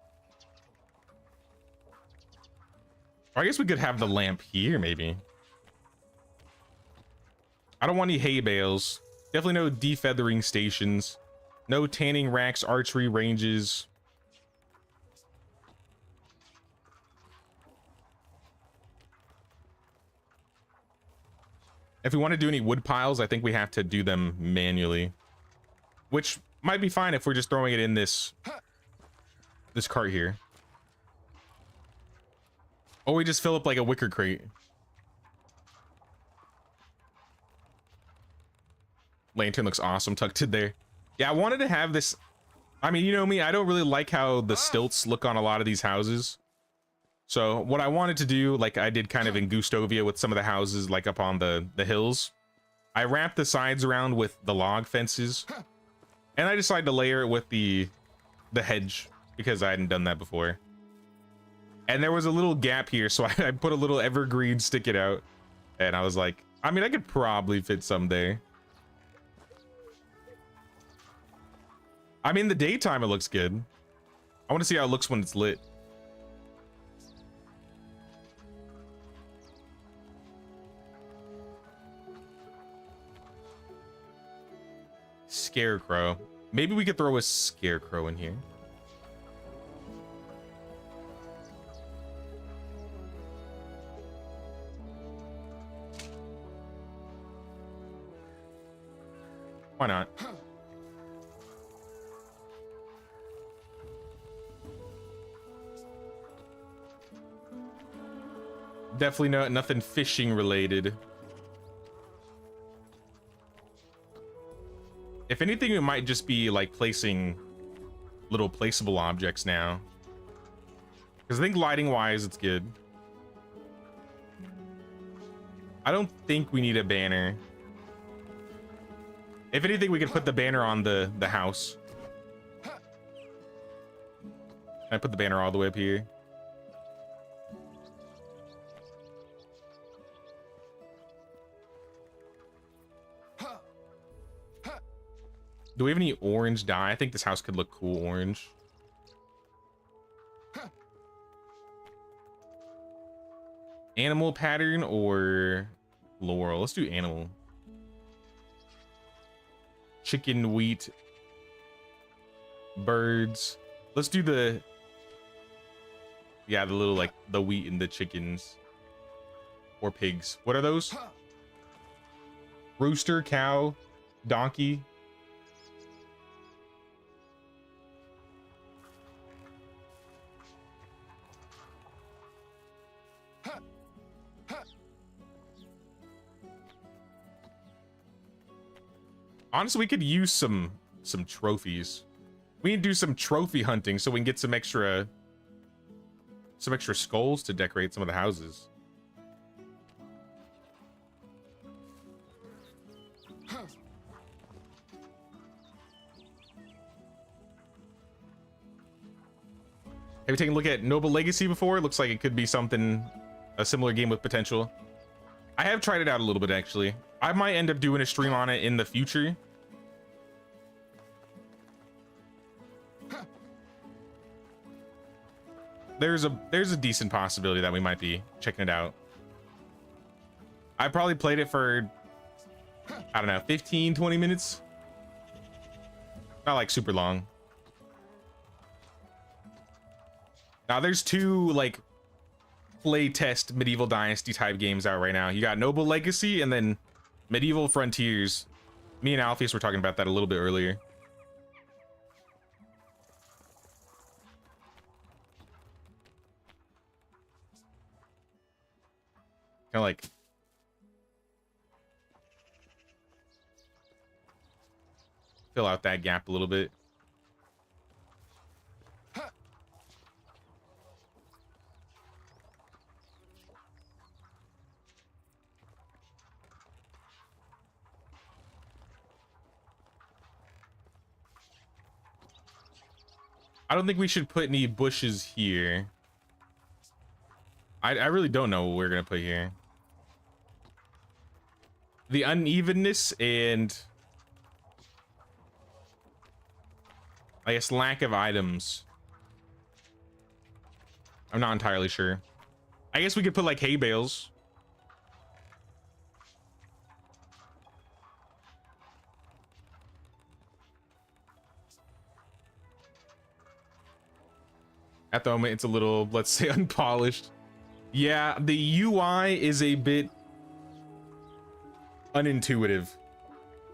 Or I guess we could have the lamp here, maybe. I don't want any hay bales. Definitely no defeathering stations. No tanning racks, archery ranges. If we want to do any wood piles, I think we have to do them manually, which might be fine if we're just throwing it in this cart here. Or we just fill up like a wicker crate. Lantern looks awesome tucked in there. Yeah, I wanted to have this. I mean, you know me, I don't really like how the stilts look on a lot of these houses. So what I wanted to do, like I did kind of in Gustovia with some of the houses like up on the hills, I wrapped the sides around with the log fences, and I decided to layer it with the hedge because I hadn't done that before. And there was a little gap here, so I put a little evergreen stick it out, and I was like, I mean, I could probably fit some there. I mean, the daytime it looks good. I want to see how it looks when it's lit. Scarecrow. Maybe we could throw a scarecrow in here. Why not? Definitely nothing fishing related. If anything, it might just be like placing little placeable objects now. Because I think lighting wise, it's good. I don't think we need a banner. If anything, we could put the banner on the house. Can I put the banner all the way up here? Do we have any orange dye? I think this house could look cool orange. Animal pattern or floral? Let's do animal. Chicken, wheat, birds. Let's do the, yeah, the little like the wheat and the chickens or pigs. What are those? Rooster, cow, donkey. Honestly, we could use some trophies. We need to do some trophy hunting so we can get some extra skulls to decorate some of the houses. Have you taken a look at Noble Legacy before? It looks like it could be something, a similar game with potential. I have tried it out a little bit, actually. I might end up doing a stream on it in the future. There's a decent possibility that we might be checking it out. I probably played it for, I don't know, 15, 20 minutes. Not like super long. Now there's two like play test Medieval Dynasty type games out right now. You got Noble Legacy and then Medieval Frontiers. Me and Alpheus were talking about that a little bit earlier. Kind of like fill out that gap a little bit. I don't think we should put any bushes here. I really don't know what we're gonna put here. The unevenness and I guess lack of items. I'm not entirely sure. I guess we could put like hay bales. At the moment, it's a little, let's say, unpolished. Yeah, the UI is a bit unintuitive.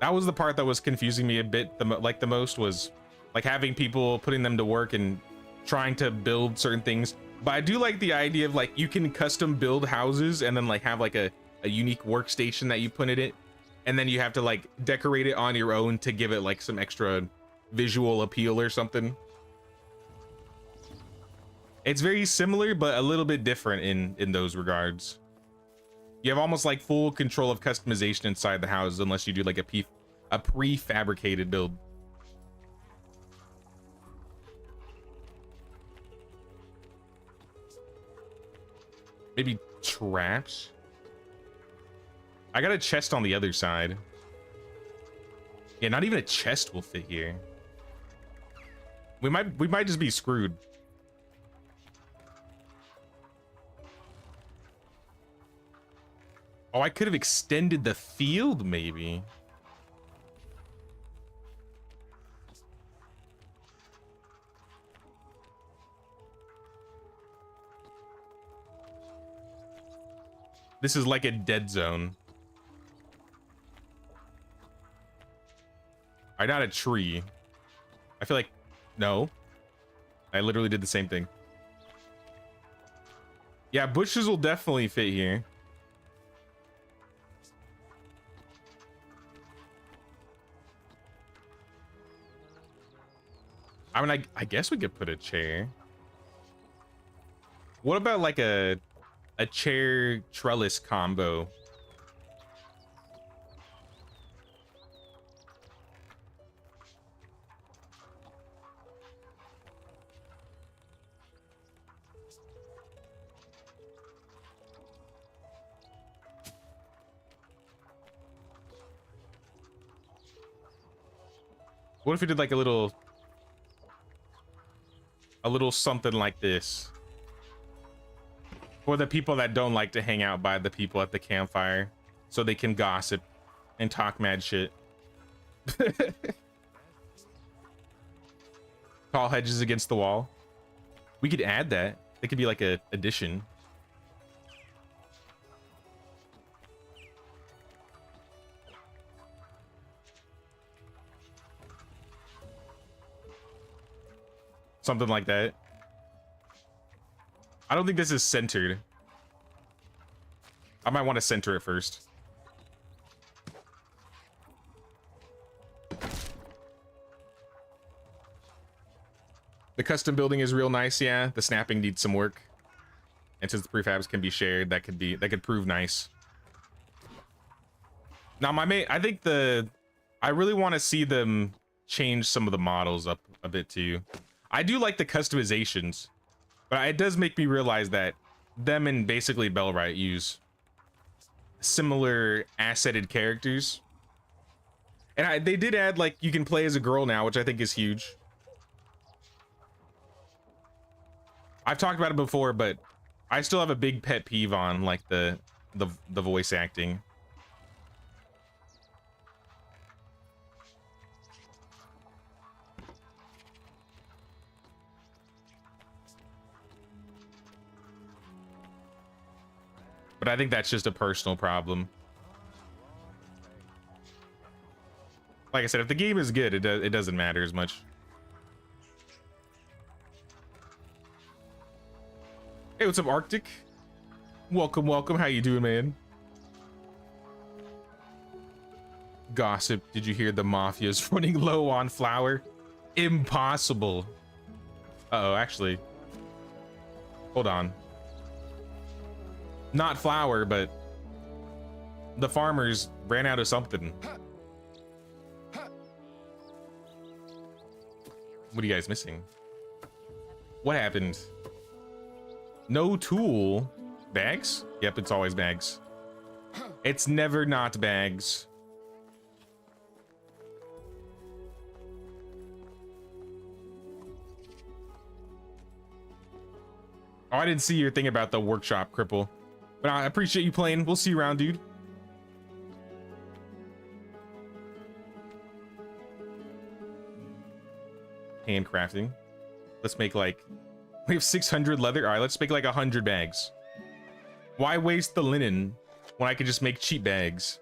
That was the part that was confusing me a bit. The most was like having people putting them to work and trying to build certain things. But I do like the idea of like you can custom build houses and then like have like a unique workstation that you put in it, and then you have to like decorate it on your own to give it like some extra visual appeal or something. It's very similar, but a little bit different in those regards. You have almost like full control of customization inside the house, unless you do like a prefabricated build. Maybe traps. I got a chest on the other side. Yeah, not even a chest will fit here. We might just be screwed. Oh, I could have extended the field, maybe. This is like a dead zone. Alright, not a tree. I feel like, no. I literally did the same thing. Yeah, bushes will definitely fit here. I mean, I guess we could put a chair. What about like a chair trellis combo? What if we did like a little something like this for the people that don't like to hang out by the people at the campfire, so they can gossip and talk mad shit. Tall hedges against the wall. We could add that. It could be like a addition. Something like that. I don't think this is centered. I might want to center it first. The custom building is real nice, yeah. The snapping needs some work. And since the prefabs can be shared, that could prove nice. Now I think I really want to see them change some of the models up a bit too. I do like the customizations, but it does make me realize that them and basically Bellwright use similar assetted characters. And they did add, like, you can play as a girl now, which I think is huge. I've talked about it before, but I still have a big pet peeve on, like, the voice acting. But I think that's just a personal problem. Like I said, if the game is good, it doesn't matter as much. Hey, what's up, Arctic? Welcome, welcome. How you doing, man? Gossip. Did you hear the mafia's running low on flour? Impossible. Uh-oh, actually. Hold on. Not flour, but the farmers ran out of something. What are you guys missing? What happened? No tool. Bags? Yep, it's always bags. It's never not bags. Oh, I didn't see your thing about the workshop, Cripple. But I appreciate you playing. We'll see you around, dude. Handcrafting. Let's make like... We have 600 leather. All right, let's make like 100 bags. Why waste the linen when I could just make cheap bags?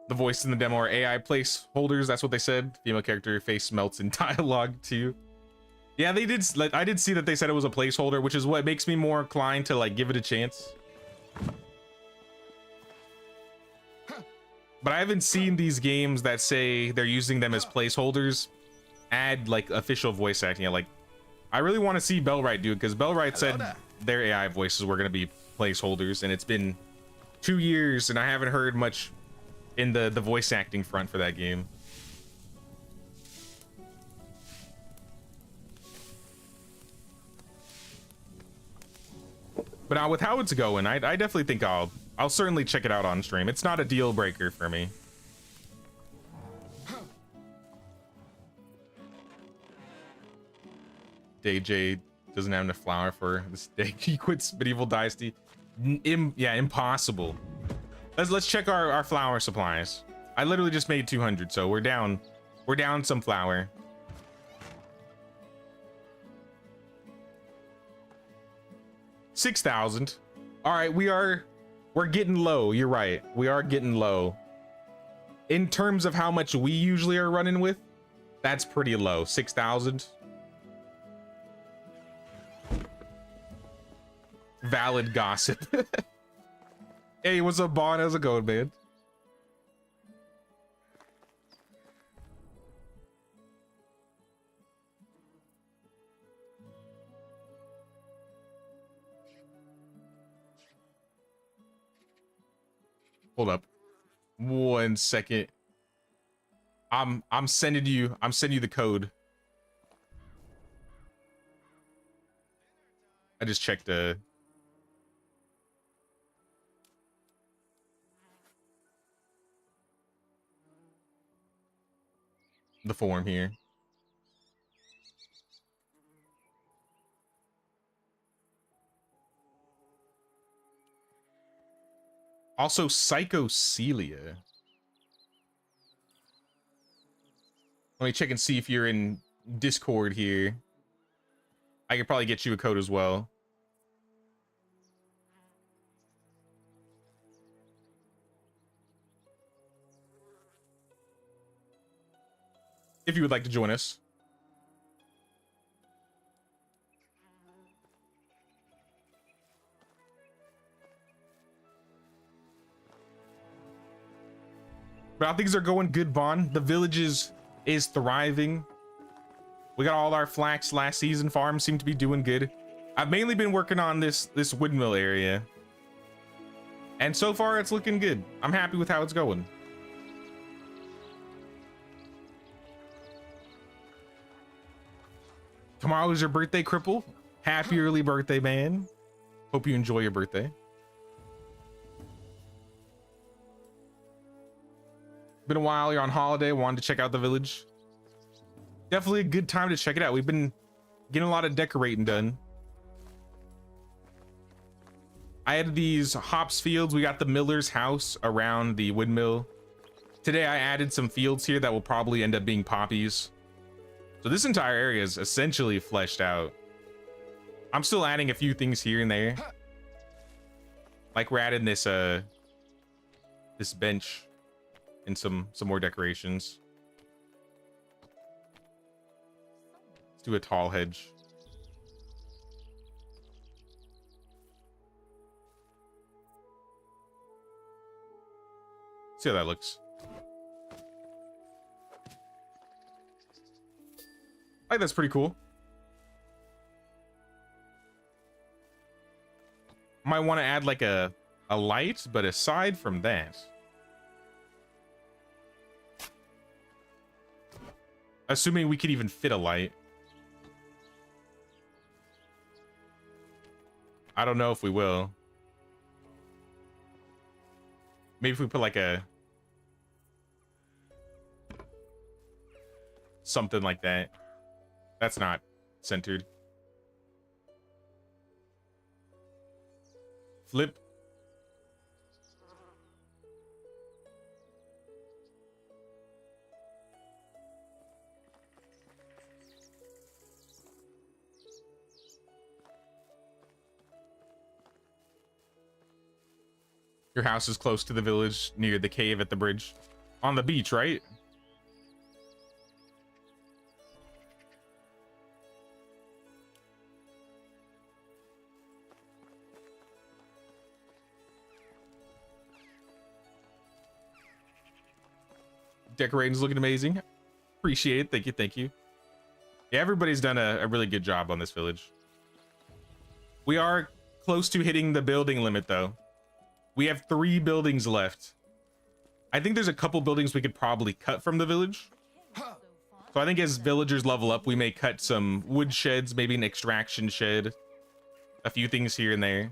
The voice in the demo are AI placeholders. That's what they said. Female character face melts in dialogue too. Yeah, they did. I did see that they said it was a placeholder, which is what makes me more inclined to like give it a chance. But I haven't seen these games that say they're using them as placeholders add like official voice acting. Like, I really want to see Bellwright do it, because Bellwright said their AI voices were going to be placeholders, and it's been 2 years and I haven't heard much in the voice acting front for that game. But now with how it's going, I definitely think I'll certainly check it out on stream. It's not a deal breaker for me. DJ doesn't have enough flour for this day. He quits Medieval Dynasty. Yeah, impossible. Let's check our flour supplies. I literally just made 200, so we're down some flour. 6,000. All right, we're getting low. You're right. We are getting low. In terms of how much we usually are running with, that's pretty low. 6,000. Valid gossip. Hey, what's up, Bon? How's it going, man? Hold up. 1 second. I'm sending you the code. I just checked the form here. Also, Psychocelia. Let me check and see if you're in Discord here. I could probably get you a code as well. If you would like to join us. But how things are going good, Bond. The village is thriving. We got all our flax last season. Farms seem to be doing good. I've mainly been working on this windmill area. And so far it's looking good. I'm happy with how it's going. Tomorrow is your birthday, Cripple. Happy early birthday, man. Hope you enjoy your birthday. Been a while, you're on holiday, wanted to check out the village. Definitely a good time to check it out. We've been getting a lot of decorating done. I had these hops fields. We got the miller's house around the windmill. Today I added some fields here that will probably end up being poppies. So this entire area is essentially fleshed out. I'm still adding a few things here and there. Like we're adding this this bench and some more decorations. Let's do a tall hedge. See how that looks. I think that's pretty cool. Might want to add like a light, but aside from that, assuming we could even fit a light. I don't know if we will. Maybe if we put like a something like that. That's not centered. Flip. Your house is close to the village near the cave at the bridge. On the beach, right? Decorating's looking amazing. Appreciate it. Thank you. Thank you. Yeah, everybody's done a really good job on this village. We are close to hitting the building limit, though. We have 3 buildings left. I think there's a couple buildings we could probably cut from the village. So I think as villagers level up, we may cut some wood sheds, maybe an extraction shed, a few things here and there.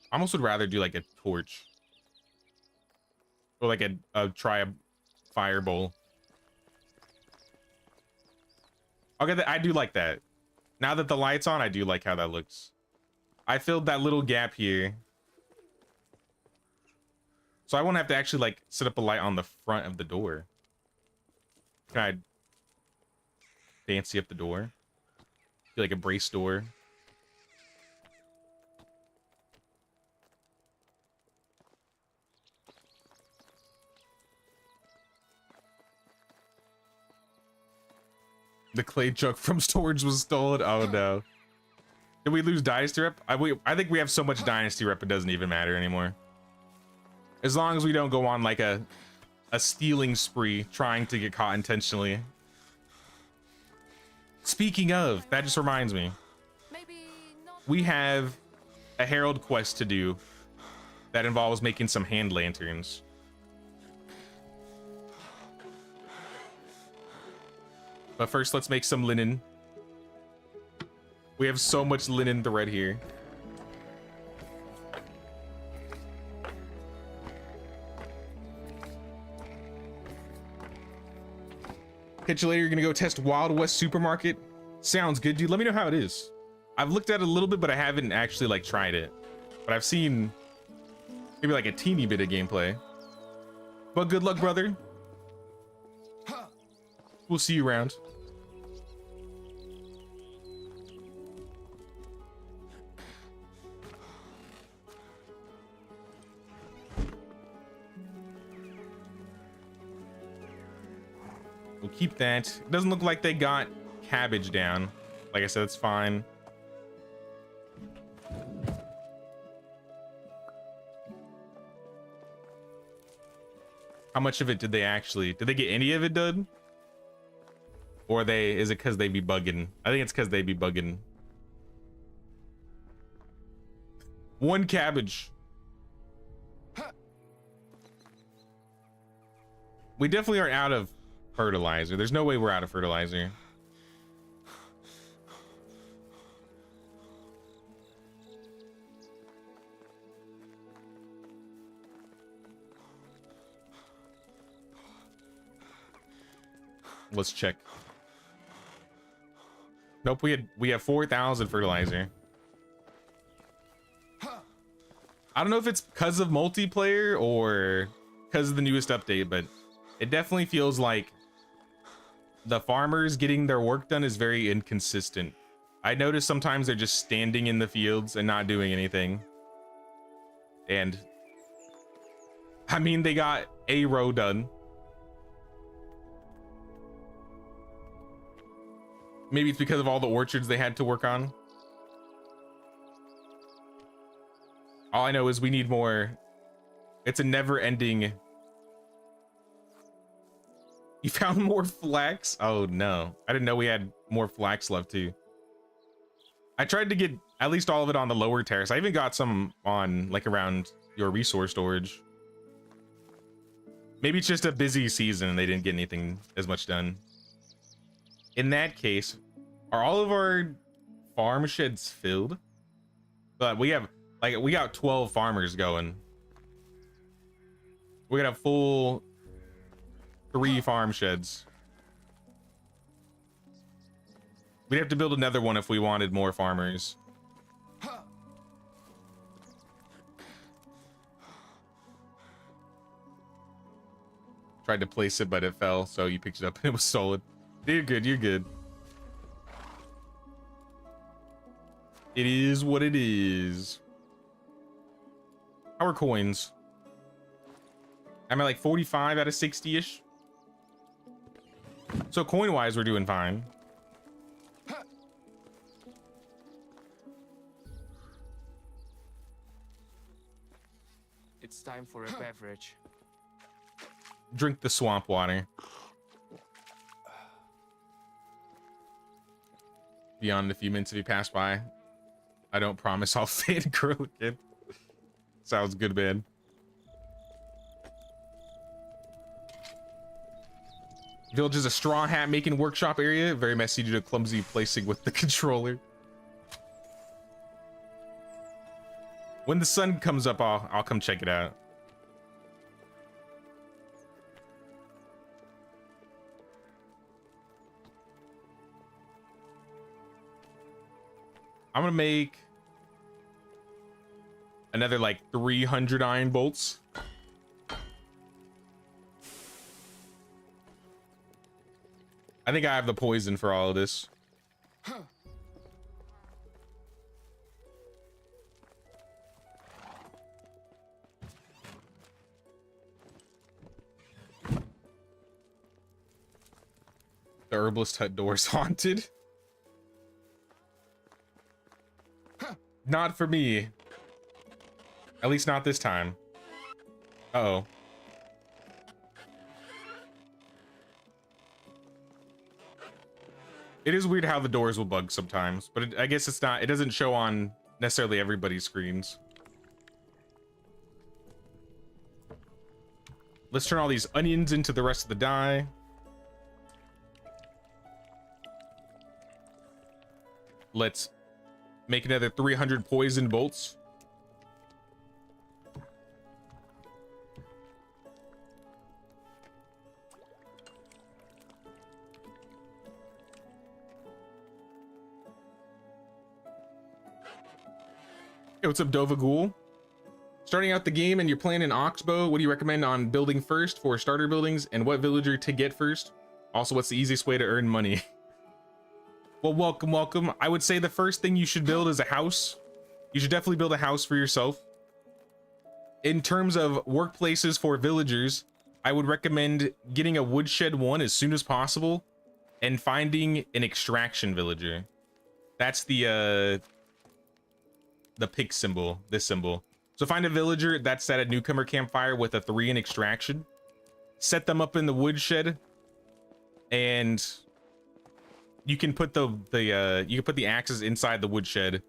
I almost would rather do like a torch. Or like try a fire bowl. Okay, I do like that. Now that the light's on, I do like how that looks. I filled that little gap here. So I won't have to actually like set up a light on the front of the door. Can I fancy up the door? Like a brace door. The clay truck from storage was stolen. Oh no. Did we lose Dynasty rep? I think we have so much Dynasty rep it doesn't even matter anymore. As long as we don't go on like a stealing spree trying to get caught intentionally. Speaking of, that just reminds me. Maybe not. We have a Herald quest to do that involves making some hand lanterns. But first, let's make some linen. We have so much linen thread here. Catch you later. You're gonna go test Wild West Supermarket. Sounds good, dude. Let me know how it is. I've looked at it a little bit, but I haven't actually like tried it. But I've seen maybe like a teeny bit of gameplay. But good luck, brother. We'll see you around. We'll keep that. It doesn't look like they got cabbage down. Like I said, it's fine. How much of it did they get any of it done? Or is it because they be bugging? I think it's because they be bugging. One cabbage. We definitely are out of fertilizer. There's no way we're out of fertilizer. Let's check. Nope, we have 4,000 fertilizer. I don't know if it's because of multiplayer or because of the newest update, but it definitely feels like the farmers getting their work done is very inconsistent. I notice sometimes they're just standing in the fields and not doing anything. And I mean, they got a row done. Maybe it's because of all the orchards they had to work on. All I know is we need more. It's a never ending. You found more flax? Oh no. I didn't know we had more flax left too. I tried to get at least all of it on the lower terrace. I even got some on like around your resource storage. Maybe it's just a busy season and they didn't get anything as much done. In that case, are all of our farm sheds filled? But we got 12 farmers going. We got a full 3 farm sheds. We'd have to build another one if we wanted more farmers. Tried to place it, but it fell, so you picked it up and it was solid. You're good, you're good. It is what it is. How are coins? I'm at like 45 out of 60-ish. So coin-wise, we're doing fine. It's time for a beverage. Drink the swamp water. Beyond a few minutes if you pass by. I don't promise I'll fit and grow again. Sounds good, man. Village is a straw hat making workshop area. Very messy due to clumsy placing with the controller. When the sun comes up, I'll come check it out. I'm gonna make another like 300 iron bolts. I think I have the poison for all of this. The herbalist hut door is haunted. Not for me. At least not this time. Uh-oh. It is weird how the doors will bug sometimes, but I guess it's not, it doesn't show on necessarily everybody's screens. Let's turn all these onions into the rest of the dye. Let's make another 300 poison bolts. Hey, what's up, Dova Ghoul? Starting out the game and you're playing an Oxbow, what do you recommend on building first for starter buildings, and what villager to get first? Also, what's the easiest way to earn money? Well, welcome. I would say the first thing you should build is a house. You should definitely build a house for yourself. In terms of workplaces for villagers, I would recommend getting a woodshed one as soon as possible and finding an extraction villager. That's the pick symbol, this symbol. So find a villager that's at a newcomer campfire with a 3 in extraction. Set them up in the woodshed, and you can put the axes inside the woodshed,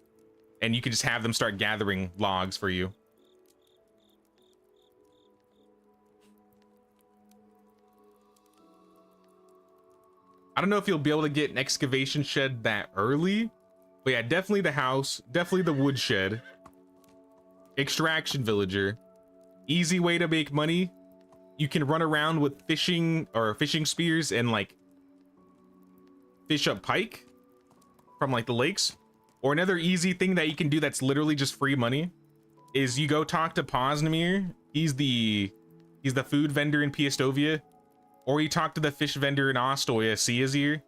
and you can just have them start gathering logs for you. I don't know if you'll be able to get an excavation shed that early, but yeah, definitely the house, definitely the woodshed. Extraction villager. Easy way to make money. You can run around with fishing spears and like fish up pike from like the lakes. Or another easy thing that you can do that's literally just free money is you go talk to Posnamir. He's the food vendor in Piastovia. Or you talk to the fish vendor in Ostoya, Siazir.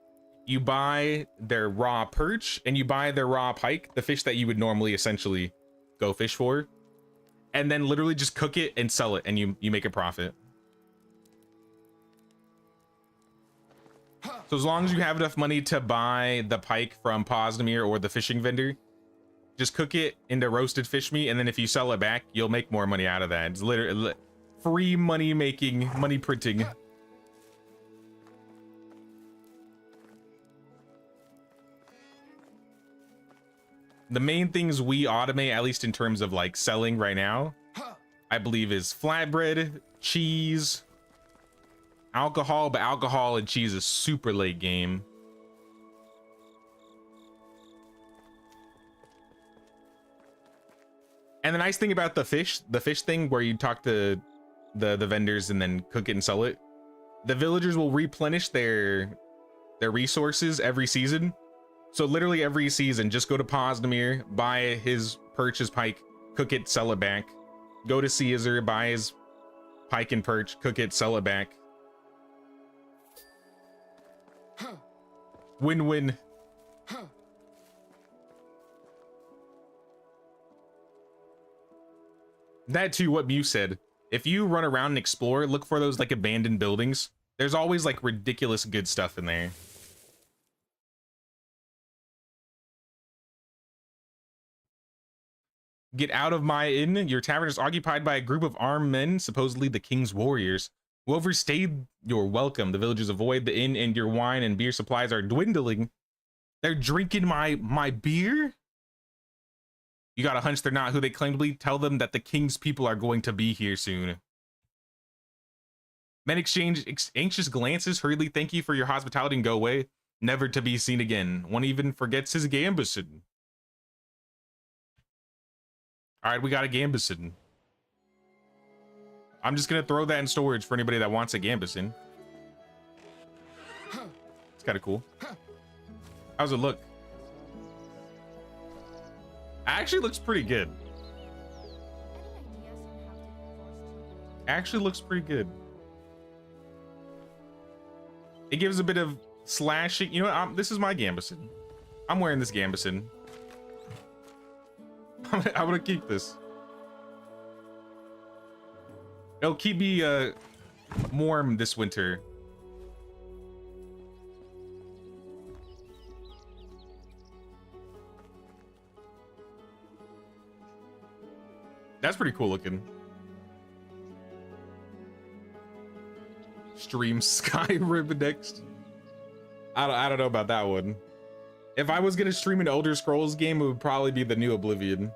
You buy their raw perch and you buy their raw pike, the fish that you would normally essentially go fish for, and then literally just cook it and sell it, and you make a profit. So as long as you have enough money to buy the pike from Posnamir or the fishing vendor, just cook it into roasted fish meat, and then if you sell it back, you'll make more money out of that. It's literally free money making, money printing. The main things we automate, at least in terms of like selling right now, I believe is flatbread, cheese, alcohol, but alcohol and cheese is super late game. And the nice thing about the fish thing where you talk to the vendors and then cook it and sell it, the villagers will replenish their resources every season. So literally every season, just go to Posnamir, buy his perch, his pike, cook it, sell it back. Go to Caesar, buy his pike and perch, cook it, sell it back. Win-win. That too, what Mew said. If you run around and explore, look for those like abandoned buildings. There's always like ridiculous good stuff in there. Get out of my inn. Your tavern is occupied by a group of armed men, supposedly the king's warriors. Who overstayed your welcome. The villagers avoid the inn, and your wine and beer supplies are dwindling. They're drinking my beer? You got a hunch they're not who they claim to be? Tell them that the king's people are going to be here soon. Men exchange anxious glances, hurriedly thank you for your hospitality and go away, never to be seen again. One even forgets his gambeson. All right, we got a gambeson. I'm just gonna throw that in storage for anybody that wants a gambeson. It's kind of cool. How's it look? Actually looks pretty good. Actually looks pretty good. It gives a bit of slashing. You know what? This is my gambeson. I'm wearing this gambeson. I'm gonna keep this. It'll keep me warm this winter. That's pretty cool looking. Stream Skyrim next. I don't know about that one. If I was gonna stream an Elder Scrolls game, it would probably be the new Oblivion.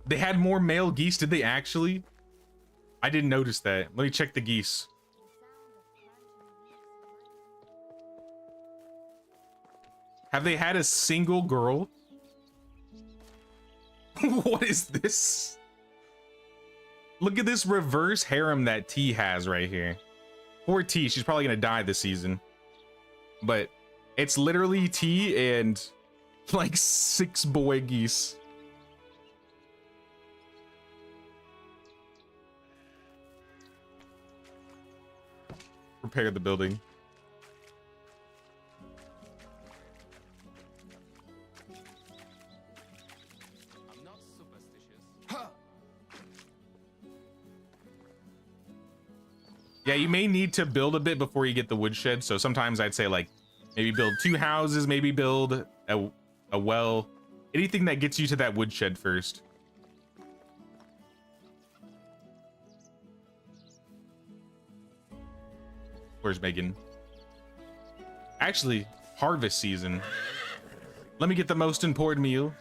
They had more male geese, did they actually? I didn't notice that. Let me check the geese. Have they had a single girl? What is this? Look at this reverse harem that T has right here. Poor T, she's probably gonna die this season. But it's literally T and like 6 boy geese. Repair the building. I'm not superstitious. Yeah, you may need to build a bit before you get the woodshed. So sometimes I'd say like maybe build 2 houses, maybe build a well, anything that gets you to that woodshed first. Where's Megan? Actually, harvest season. Let me get the most important meal.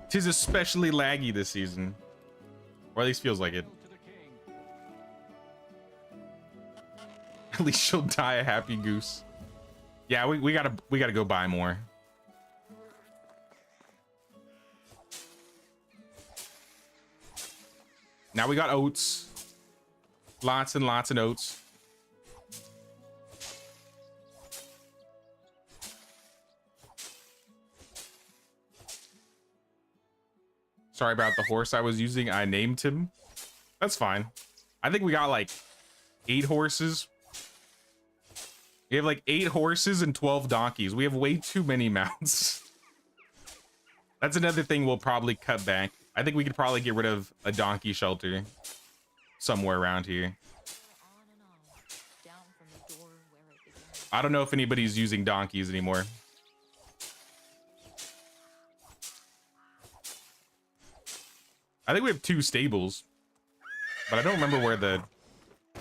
Tis especially laggy this season. Or at least feels like it. At least she'll die a happy goose. Yeah, we gotta go buy more. Now we got oats. Lots and lots of oats. Sorry about the horse I was using. I named him. That's fine. I think we got like 8 horses. We have like 8 horses and 12 donkeys. We have way too many mounts. That's another thing we'll probably cut back. I think we could probably get rid of a donkey shelter somewhere around here. I don't know if anybody's using donkeys anymore. I think we have 2 stables, but I don't remember where the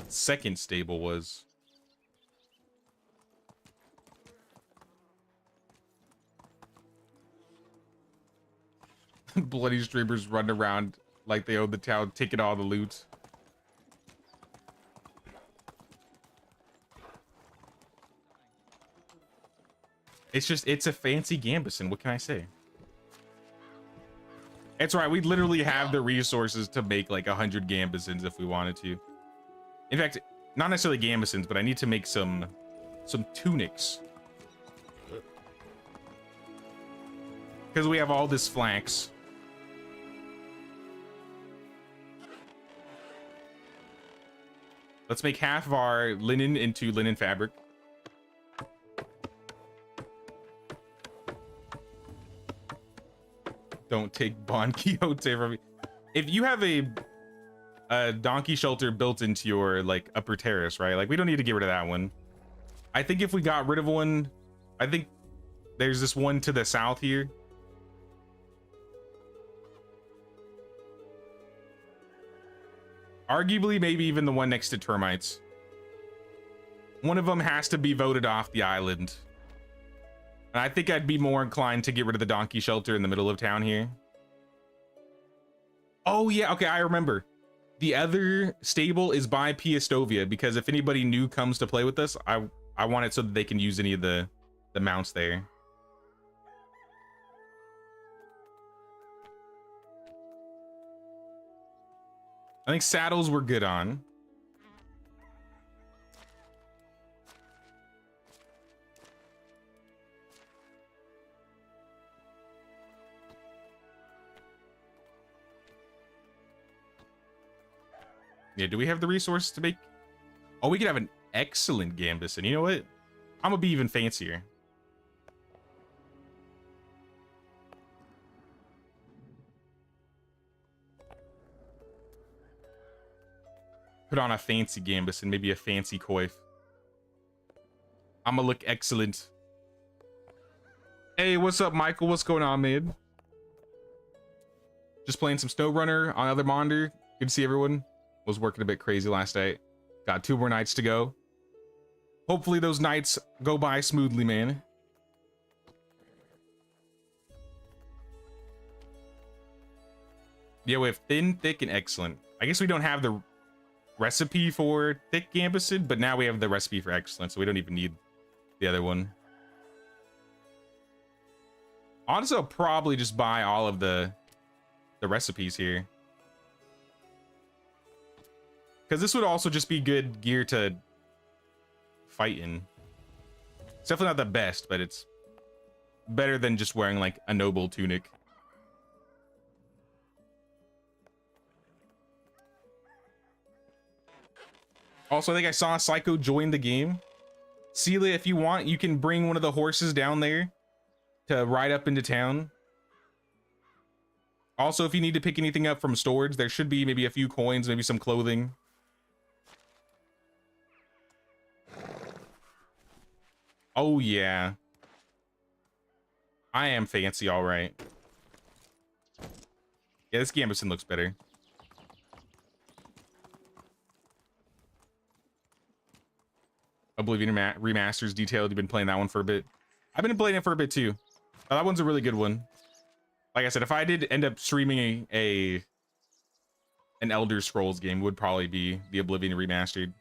second stable was. Bloody streamers run around like they own the town, taking all the loot. It's a fancy Gambison. What can I say? It's right. We literally have the resources to make like 100 Gambisons if we wanted to. In fact, not necessarily Gambisons, but I need to make some tunics. Because we have all this flax. Let's make half of our linen into linen fabric. Don't take Bon Quixote from me. If you have a donkey shelter built into your like upper terrace, right? Like we don't need to get rid of that one. I think if we got rid of one, I think there's this one to the south here. Arguably, maybe even the one next to termites. One of them has to be voted off the island. And I think I'd be more inclined to get rid of the donkey shelter in the middle of town here. Oh yeah, okay, I remember. The other stable is by Piastovia, because if anybody new comes to play with us, I want it so that they can use any of the mounts there. I think saddles we're good on. Yeah, do we have the resources to make? Oh, we could have an excellent Gambison. You know what? I'm gonna be even fancier. Put on a fancy gambus and maybe a fancy coif. I'ma look excellent. Hey, what's up, Michael? What's going on, man? Just playing some SnowRunner on other monitor. Good to see everyone. Was working a bit crazy last night. Got 2 more nights to go. Hopefully those nights go by smoothly, man. Yeah, we have thin, thick, and excellent. I guess we don't have the recipe for thick gambusid, but now we have the recipe for excellent, so we don't even need the other one. Honestly, I'll probably just buy all of the recipes here, because this would also just be good gear to fight in. It's definitely not the best, but it's better than just wearing like a noble tunic. Also, I think I saw Psycho join the game. Celia, if you want, you can bring one of the horses down there to ride up into town. Also, if you need to pick anything up from storage, there should be maybe a few coins, maybe some clothing. Oh, yeah. I am fancy, all right. Yeah, this Gambusin looks better. Oblivion Remasters Detailed. You've been playing that one for a bit. I've been playing it for a bit too. That one's a really good one. Like I said, if I did end up streaming an Elder Scrolls game, would probably be the Oblivion Remastered.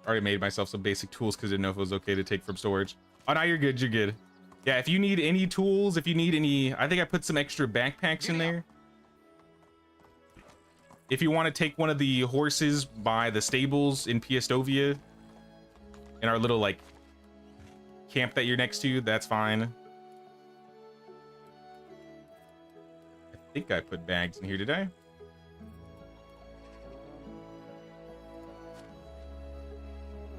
Already made myself some basic tools because I didn't know if it was okay to take from storage. Oh, now you're good. You're good. Yeah, if you need any tools, if you need any, I think I put some extra backpacks in there. If you want to take one of the horses by the stables in Piestovia, in our little like camp that you're next to, that's fine. I think I put bags in here, did I?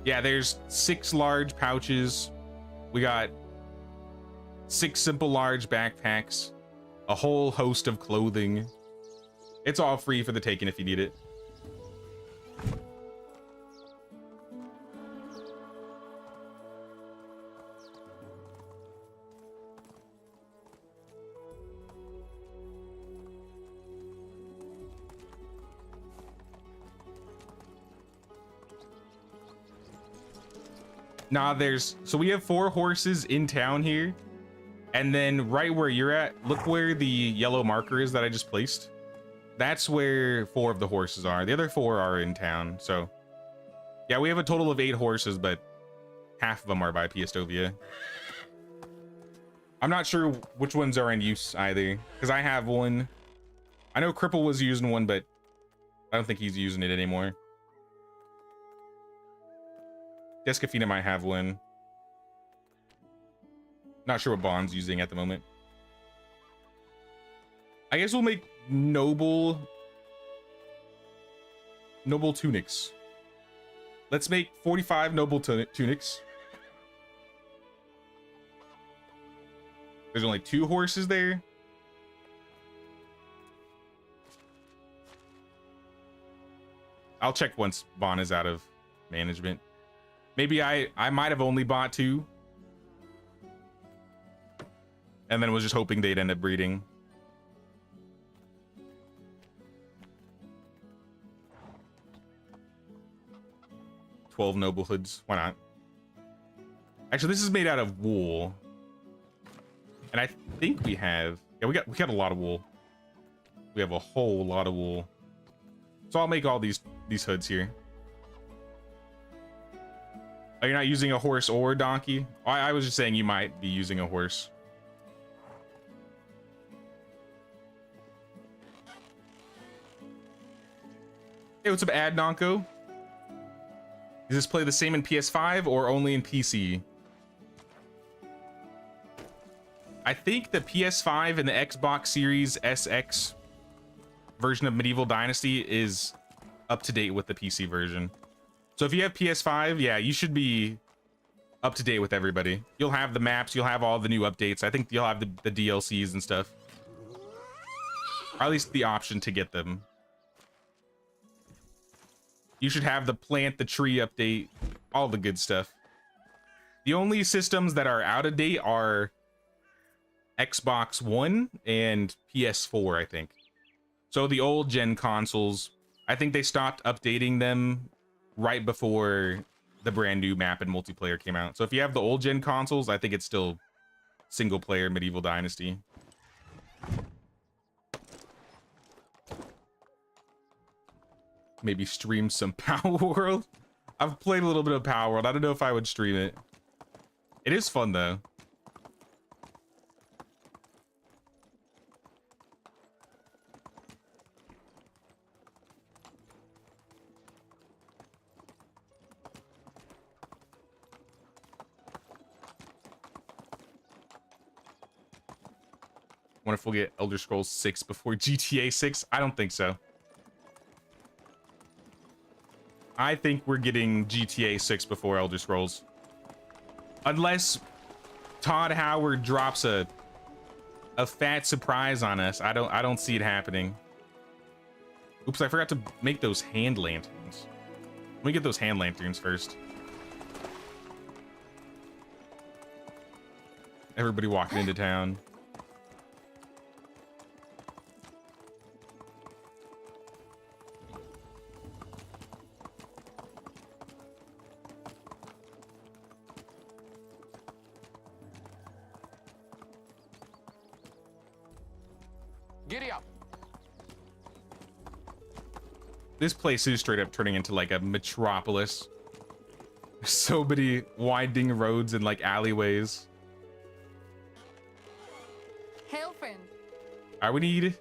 Yeah, there's 6 large pouches. We got 6 simple large backpacks, a whole host of clothing. It's all free for the taking if you need it. Nah, so we have 4 horses in town here. And then right where you're at, look where the yellow marker is that I just placed. That's where 4 of the horses are. The other 4 are in town. So yeah, we have a total of 8 horses, but half of them are by Piestovia. I'm not sure which ones are in use either, because I have one. I know Cripple was using one, but I don't think he's using it anymore. Descafina might have one. Not sure what Bond's using at the moment. I guess we'll make noble tunics. Let's make 45 noble tunics. There's only 2 horses there. I'll check once Bond is out of management. Maybe I might have only bought 2. And then was just hoping they'd end up breeding. "12 noble hoods." Why not? Actually, this is made out of wool. And I think we have... Yeah, we got a lot of wool. We have a whole lot of wool. So I'll make all these hoods here. Oh, you're not using a horse or a donkey? I was just saying you might be using a horse. Hey, what's up, Adnonko? Does this play the same in PS5 or only in PC? I think the PS5 and the Xbox Series SX version of Medieval Dynasty is up to date with the PC version. So if you have PS5, yeah, you should be up to date with everybody. You'll have the maps, you'll have all the new updates. I think you'll have the DLCs and stuff. Or at least the option to get them. You should have the plant the tree update, all the good stuff. The only systems that are out of date are Xbox One and PS4, I think. So the old gen consoles, I think they stopped updating them right before the brand new map and multiplayer came out. So if you have the old gen consoles, I think it's still single player Medieval Dynasty. Maybe stream some Power World. I've played a little bit of Power World. I don't know if I would stream it. It is fun though. Wonder if we'll get Elder Scrolls 6 before GTA 6. I don't think so. I think we're getting GTA 6 before Elder Scrolls. Unless Todd Howard drops a fat surprise on us. I don't see it happening. Oops, I forgot to make those hand lanterns. Let me get those hand lanterns first. Everybody walking into town. Giddy up. This place is straight up turning into like a metropolis. So many winding roads and like alleyways. Hail, friend. All right, we need...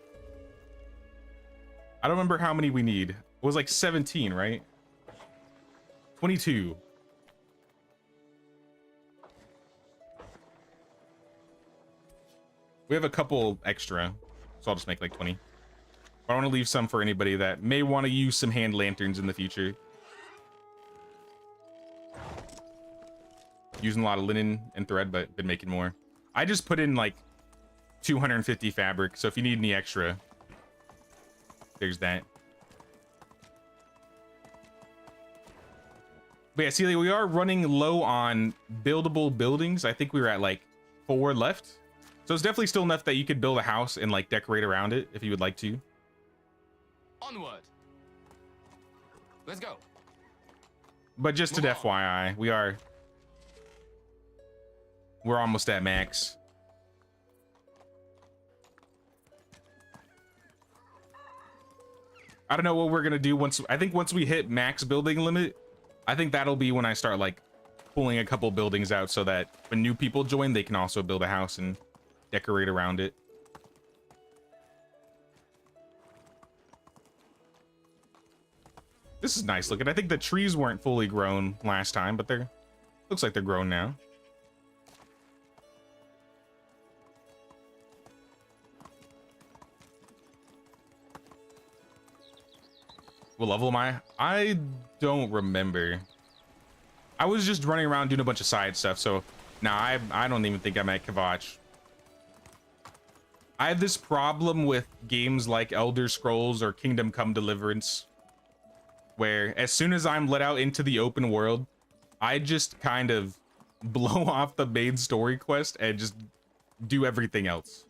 I don't remember how many we need. It was like 17, right? 22. We have a couple extra, so I'll just make like 20. I want to leave some for anybody that may want to use some hand lanterns in the future. Using a lot of linen and thread, but been making more. I just put in like 250 fabric, so if you need any extra, there's that. But yeah, Celia, we are running low on buildable buildings. I think we were at like 4 left. So it's definitely still enough that you could build a house and like decorate around it if you would like to. Onward. Let's go. But just to Move on. FYI, we're almost at max. I don't know what we're gonna do once. I think once we hit max building limit, I think that'll be when I start like pulling a couple buildings out so that when new people join, they can also build a house and decorate around it. This is nice looking. I think the trees weren't fully grown last time, but they're looks like they're grown now. What level am I? I don't remember. I was just running around doing a bunch of side stuff, so nah, I don't even think I'm at Kavach. I have this problem with games like Elder Scrolls or Kingdom Come Deliverance, where as soon as I'm let out into the open world, I just kind of blow off the main story quest and just do everything else.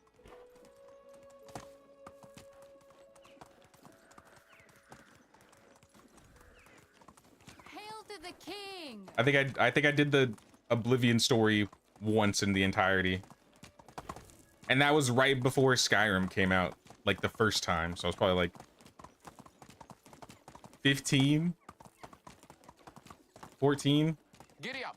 Hail to the king. I think I did the Oblivion story once in the entirety. And that was right before Skyrim came out, like the first time. So I was probably like 15, 14. Giddy up.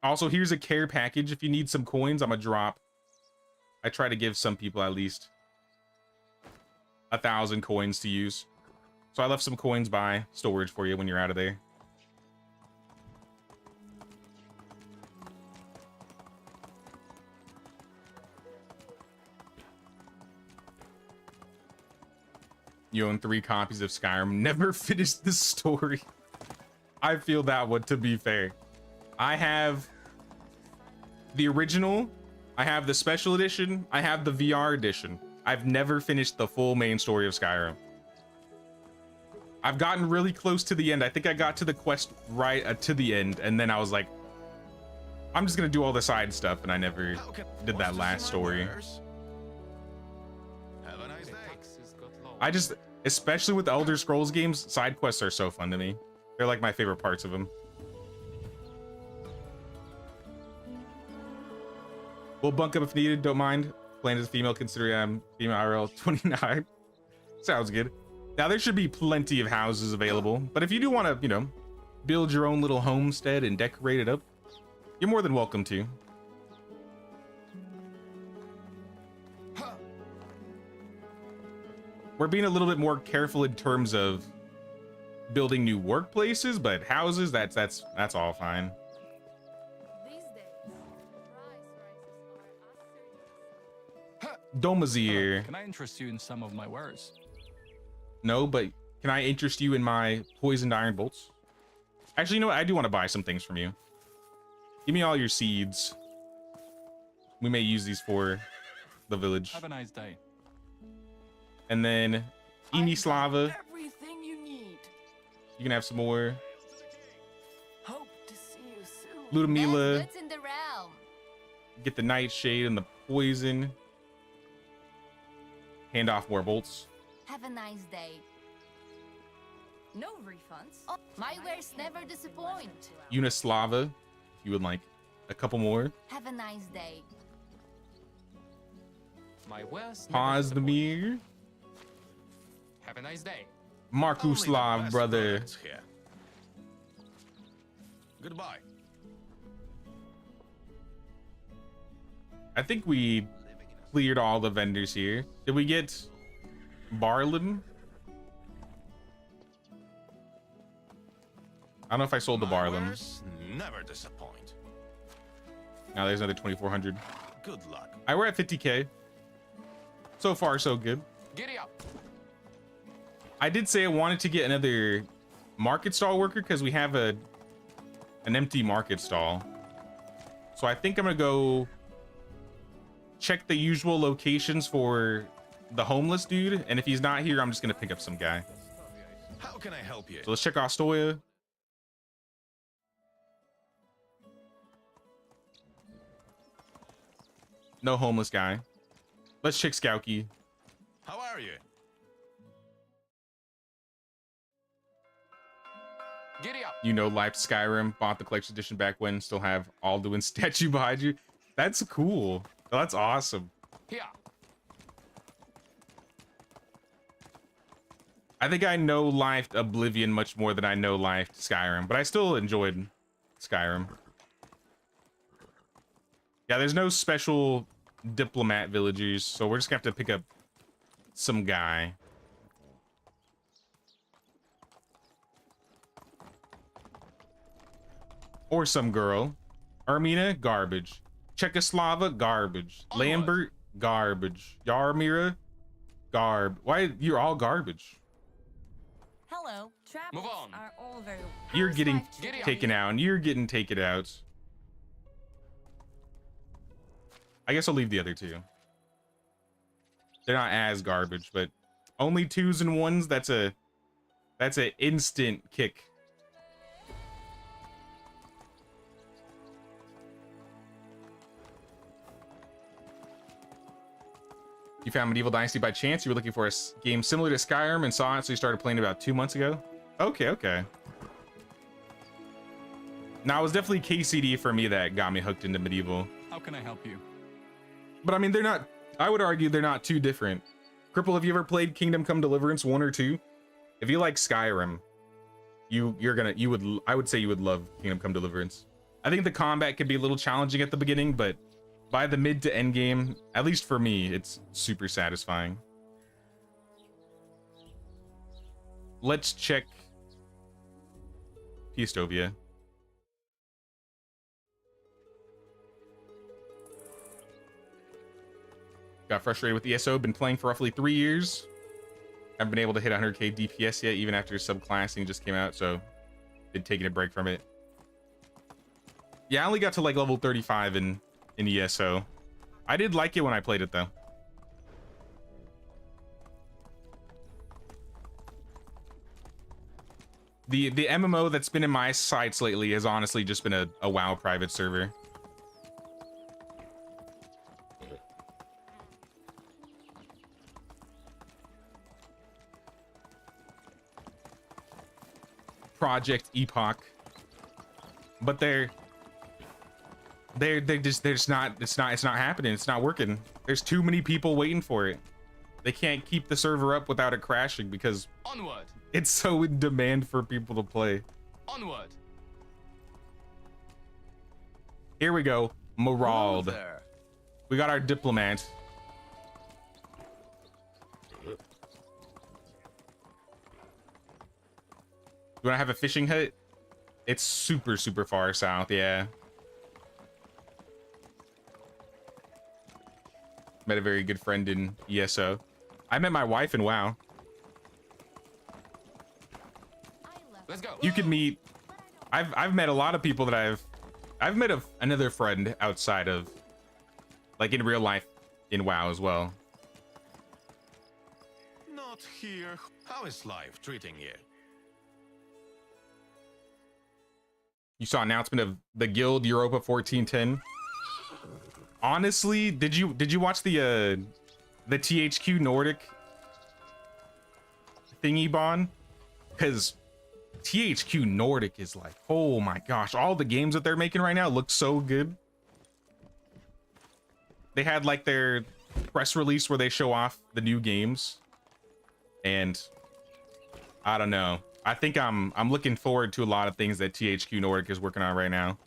Also, here's a care package. If you need some coins, I'm gonna drop. I try to give some people at least 1,000 coins to use. So I left some coins by storage for you when you're out of there. You own 3 copies of Skyrim. Never finished the story. I feel that one, to be fair. I have the original. I have the special edition. I have the VR edition. I've never finished the full main story of Skyrim. I've gotten really close to the end. I think I got to the quest right to the end, and then I was like, I'm just gonna do all the side stuff, and I never did that last story. Have a nice day. Taxes got low. I just, especially with the Elder Scrolls games, side quests are so fun to me. They're like my favorite parts of them. We'll bunk up if needed, don't mind. Playing as a female, considering I'm female IRL 29. Sounds good. Now there should be plenty of houses available, but if you do want to, you know, build your own little homestead and decorate it up, you're more than welcome to. We're being a little bit more careful in terms of building new workplaces, but houses, that's all fine. These days, price rises are Domazir. Can I interest you in some of my wares? No, but can I interest you in my poisoned iron bolts? Actually, you know what? I do want to buy some things from you. Give me all your seeds. We may use these for the village. Have a nice day. And then Emislava. Everything you need. You can have some more. Hope to see you soon. Ludmila. That's in the realm. Get the nightshade and the poison. Hand off more bolts. Have a nice day. No refunds. Oh, my wares never disappoint. Unislava. If you would like a couple more. Have a nice day. My wares. never Pause the disappoint. mirror. Have a nice day. Only the Markuslav, best brother. products here. Goodbye. I think we cleared all the vendors here. Did we get Barlim? I don't know if I sold the My Barlims. wares never disappoint. Now there's another 2,400. Good luck. We're at 50k. So far, so good. Giddy up. I did say I wanted to get another market stall worker because we have an empty market stall. So I think I'm gonna go check the usual locations for the homeless dude, and if he's not here, I'm just gonna pick up some guy. How can I help you? So let's check Ostoya. No homeless guy. Let's check Skauki. How are you? Giddy up. You know, Life Skyrim, bought the collection edition back when, still have Alduin statue behind you. That's cool. That's awesome. Here. I think I know Life Oblivion much more than I know Life Skyrim, but I still enjoyed Skyrim. Yeah, there's no special diplomat villagers, so we're just gonna have to pick up some guy. Or some girl. Armina, garbage. Czechoslovakia, garbage. Onward. Lambert, garbage. Yarmira, Why, you're all garbage. Hello. Travels Move on. are all very. You're How's getting life Giddy treating up. taken you? out, and you're getting taken out. I guess I'll leave the other two. They're not as garbage, but only 2s and 1s. That's an instant kick. You found Medieval Dynasty by chance? You were looking for a game similar to Skyrim and saw it, so you started playing about 2 months ago? Okay, okay. Now, it was definitely KCD for me that got me hooked into Medieval. How can I help you? But I mean, they're not, I would argue they're not too different. Cripple, have you ever played Kingdom Come Deliverance 1 or 2? If you like Skyrim, I would say you would love Kingdom Come Deliverance. I think the combat could be a little challenging at the beginning, but by the mid to end game, at least for me, it's super satisfying. Let's check Piastovia. Got frustrated with ESO, been playing for roughly 3 years. Haven't been able to hit 100k DPS yet, even after subclassing just came out, so been taking a break from it. Yeah, I only got to like level 35 in ESO. I did like it when I played it though. The MMO that's been in my sights lately has honestly just been a WoW private server. Project Epoch, but they're just not, it's not happening. It's not working. There's too many people waiting for it. They can't keep the server up without it crashing because Onward! it's so in demand for people to play. Onward! Here we go, Marald. There. We got our diplomat. You wanna have a fishing hut? It's super far south, yeah. Met a very good friend in ESO. I met my wife in WoW. Let's go! You could meet, I've met a lot of people that I've met another friend outside of, like in real life in WoW as well. Not here. How is life treating you? You saw announcement of the Guild Europa 1410. Honestly, did you watch the THQ Nordic thingy bon? Because THQ Nordic is like, oh my gosh, all the games that they're making right now look so good. They had like their press release where they show off the new games, and I don't know. I think I'm looking forward to a lot of things that THQ Nordic is working on right now.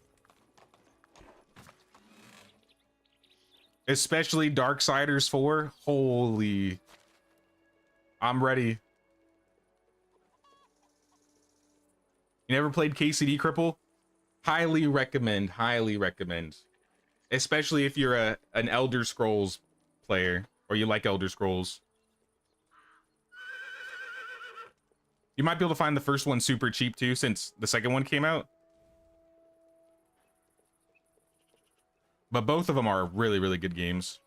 Especially Darksiders 4. Holy. I'm ready. You never played KCD Cripple? Highly recommend, highly recommend. Especially if you're an Elder Scrolls player or you like Elder Scrolls. You might be able to find the first one super cheap too, since the second one came out. But both of them are really good games.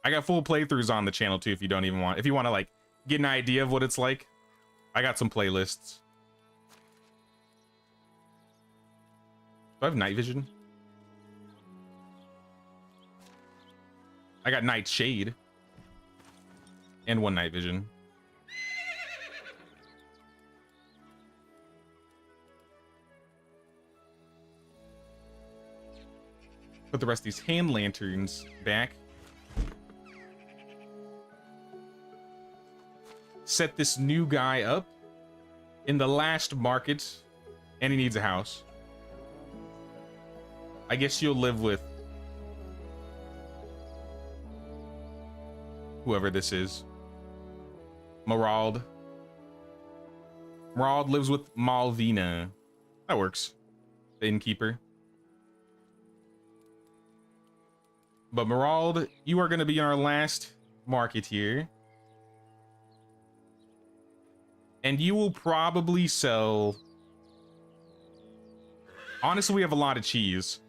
I got full playthroughs on the channel too if you don't even want, if you want to like get an idea of what it's like. I got some playlists. Do I have night vision? I got night shade and one night vision. Put the rest of these hand lanterns back. Set this new guy up in the last market, and he needs a house. I guess you'll live with whoever this is. Marald. Marald lives with Malvina. That works. The innkeeper. But Marald, you are going to be in our last market here. And you will probably sell... Honestly, we have a lot of cheese.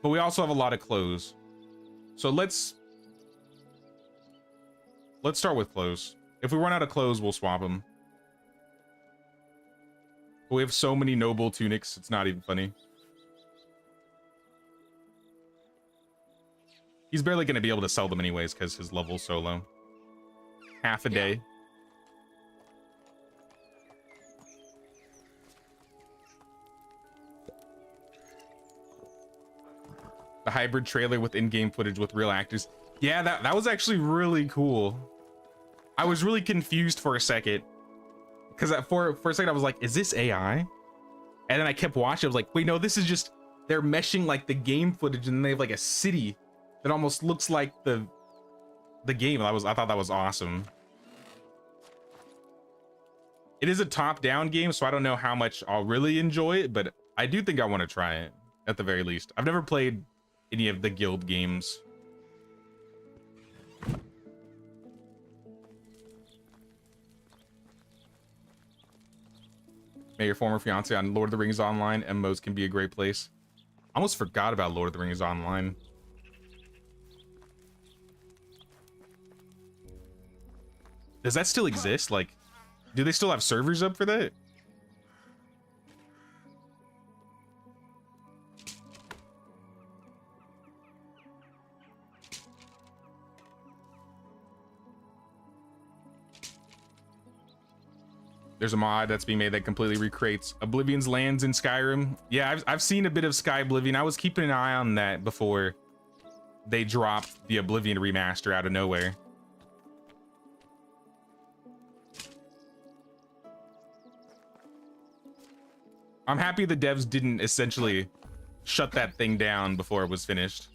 But we also have a lot of clothes. So let's start with clothes. If we run out of clothes, we'll swap them. But we have so many noble tunics, it's not even funny. He's barely going to be able to sell them anyways because his level's so low. Half a day. The hybrid trailer with in-game footage with real actors. Yeah, that was actually really cool. I was really confused for a second. Because for a second I was like, is this AI? And then I kept watching. I was like, wait, no, this is just... They're meshing like the game footage and they have like a city that almost looks like the game. I thought that was awesome. It is a top-down game, so I don't know how much I'll really enjoy it, but I do think I want to try it at the very least. I've never played any of the guild games. May your former fiance on Lord of the Rings Online. MMOs can be a great place. I almost forgot about Lord of the Rings Online. Does that still exist? Like, do they still have servers up for that? There's a mod that's being made that completely recreates Oblivion's lands in Skyrim. Yeah, I've seen a bit of Sky Oblivion. I was keeping an eye on that before they dropped the Oblivion remaster out of nowhere. I'm happy the devs didn't essentially shut that thing down before it was finished.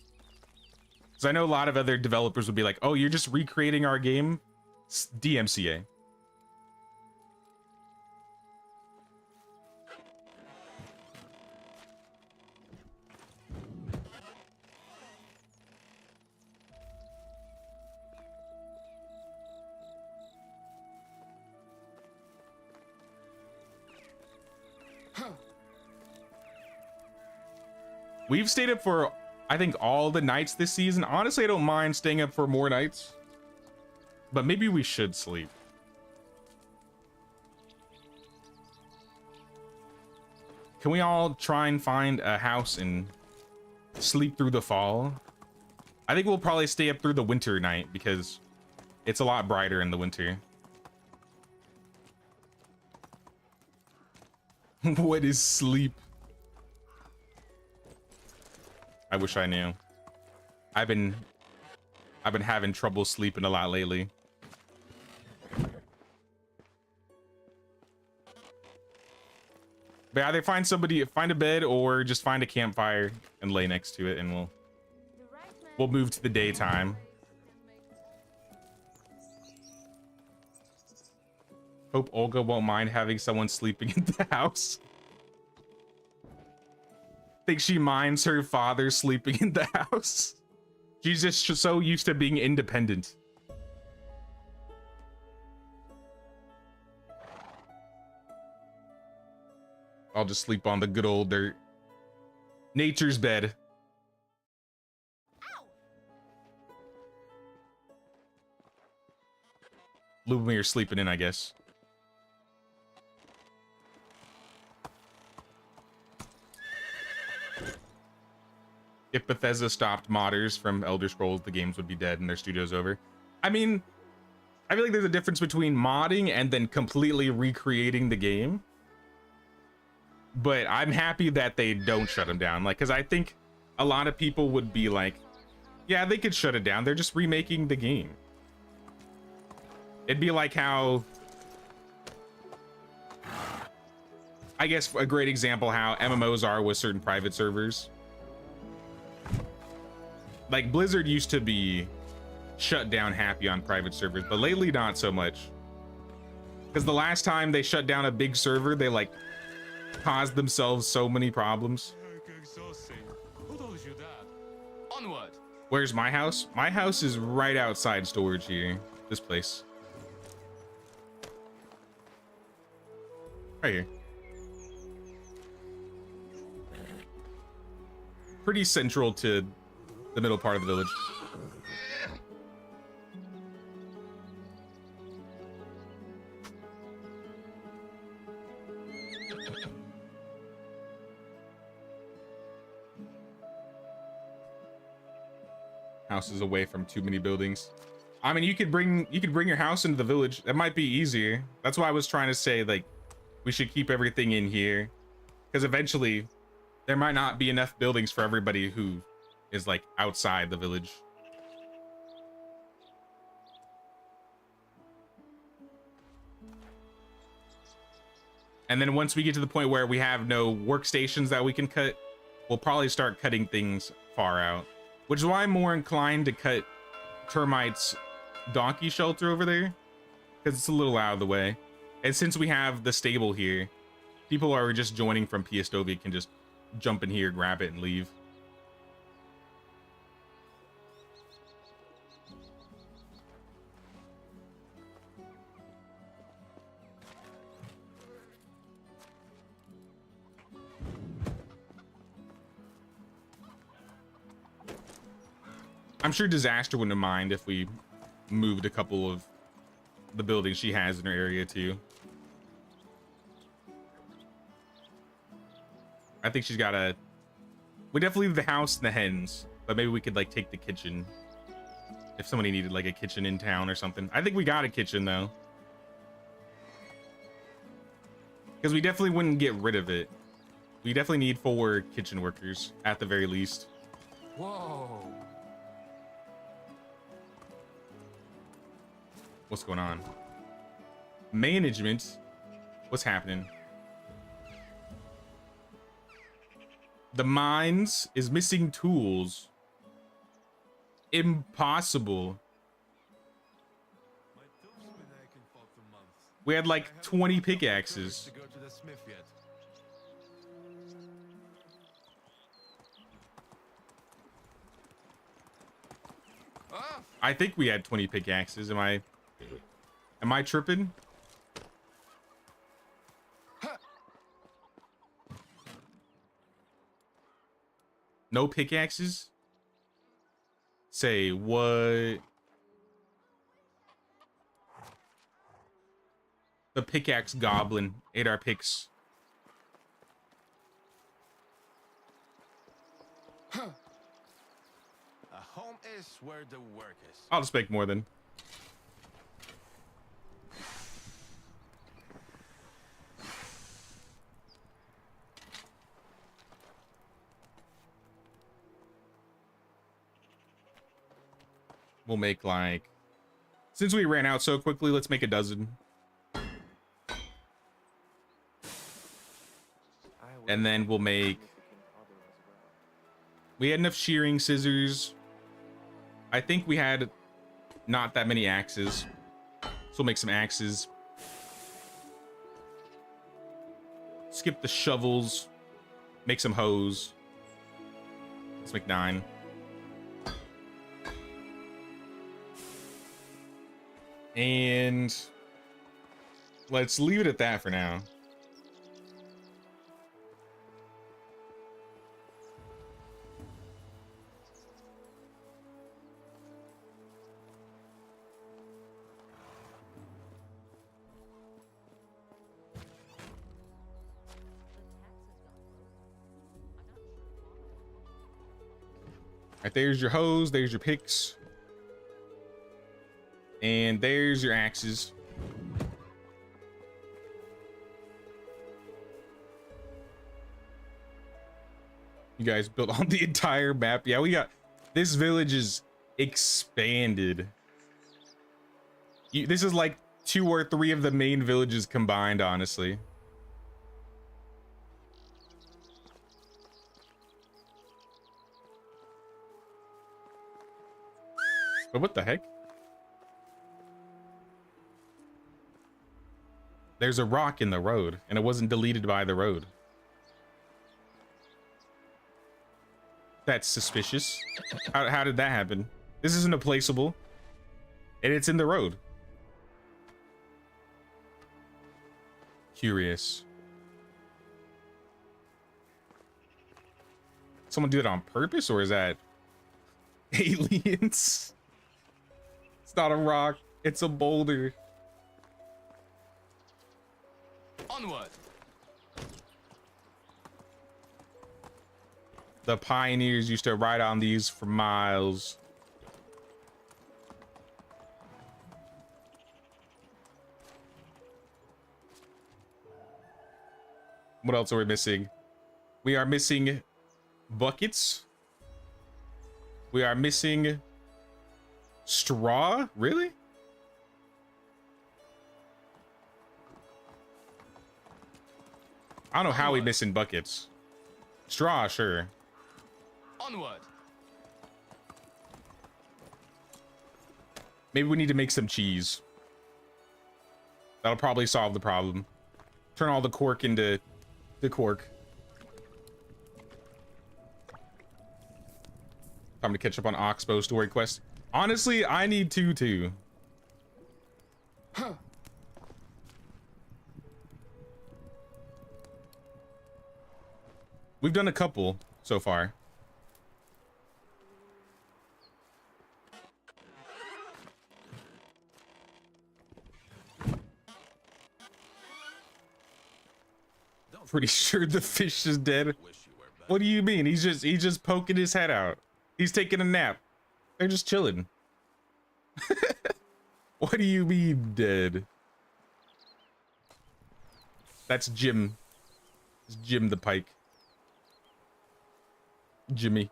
Because I know a lot of other developers would be like, oh, you're just recreating our game? DMCA. We've stayed up for, I think, all the nights this season. Honestly, I don't mind staying up for more nights. But maybe we should sleep. Can we all try and find a house and sleep through the fall? I think we'll probably stay up through the winter night because it's a lot brighter in the winter. What is sleep? I wish I knew. I've been having trouble sleeping a lot lately. But either find a bed or just find a campfire and lay next to it, and we'll move to the daytime. Hope Olga won't mind having someone sleeping in the house. Think she minds her father sleeping in the house. She's just so used to being independent. I'll just sleep on the good old dirt. Nature's bed. Lumire's sleeping in, I guess. If Bethesda stopped modders from Elder Scrolls, the games would be dead and their studio's over. I mean, I feel like there's a difference between modding and then completely recreating the game. But I'm happy that they don't shut them down. Like, because I think a lot of people would be like, yeah, they could shut it down. They're just remaking the game. It'd be like how, I guess a great example how MMOs are with certain private servers. Like Blizzard used to be shut down happy on private servers, but lately not so much. Because the last time they shut down a big server, they like caused themselves so many problems. Who told you that? Onward. Where's my house? My house is right outside storage here. This place. Right here. Pretty central to the middle part of the village. Houses away from too many buildings. I mean, you could bring your house into the village. That might be easier. That's why I was trying to say, like, we should keep everything in here, because eventually there might not be enough buildings for everybody who is like outside the village. And then once we get to the point where we have no workstations that we can cut, we'll probably start cutting things far out, which is why I'm more inclined to cut Termite's donkey shelter over there, because it's a little out of the way. And since we have the stable here, people who are just joining from Piastovi can just jump in here, grab it, and leave. I'm sure Disaster wouldn't mind if we moved a couple of the buildings she has in her area too. I think she's got a... We definitely leave the house and the hens, but maybe we could like take the kitchen if somebody needed like a kitchen in town or something. I think we got a kitchen though, because we definitely wouldn't get rid of it. We definitely need 4 kitchen workers at the very least. Whoa. What's going on? Management. What's happening? The mines is missing tools. Impossible. We had like 20 pickaxes. I think we had 20 pickaxes. Am I tripping? No pickaxes? Say what? The pickaxe goblin ate our picks. A home is where the work is. I'll just make more then. We'll make like, since we ran out so quickly, let's make a dozen. And then we'll make, we had enough shearing scissors. I think we had not that many axes, so we'll make some axes. Skip the shovels, make some hoes. Let's make 9. And let's leave it at that for now. All right, there's your hose, there's your picks. And there's your axes. You guys built on the entire map. Yeah, we got, this village is expanded. This is like 2 or 3 of the main villages combined, honestly. But what the heck? There's a rock in the road, and it wasn't deleted by the road. That's suspicious. How did that happen? This isn't a placeable, and it's in the road. Curious. Someone do it on purpose, or is that aliens? It's not a rock, it's a boulder. Onward. The pioneers used to ride on these for miles. What else are we missing? We are missing buckets. We are missing straw. Really? I don't know how we missing buckets. Straw, sure. Onward. Maybe we need to make some cheese. That'll probably solve the problem. Turn all the cork into the cork. Time to catch up on Oxbow story quest. Honestly, I need to too. Huh. We've done a couple so far. pretty sure the fish is dead. Wish you were back. What do you mean? He's just poking his head out. He's taking a nap. They're just chilling. What do you mean dead? That's Jim. It's Jim the Pike. Jimmy.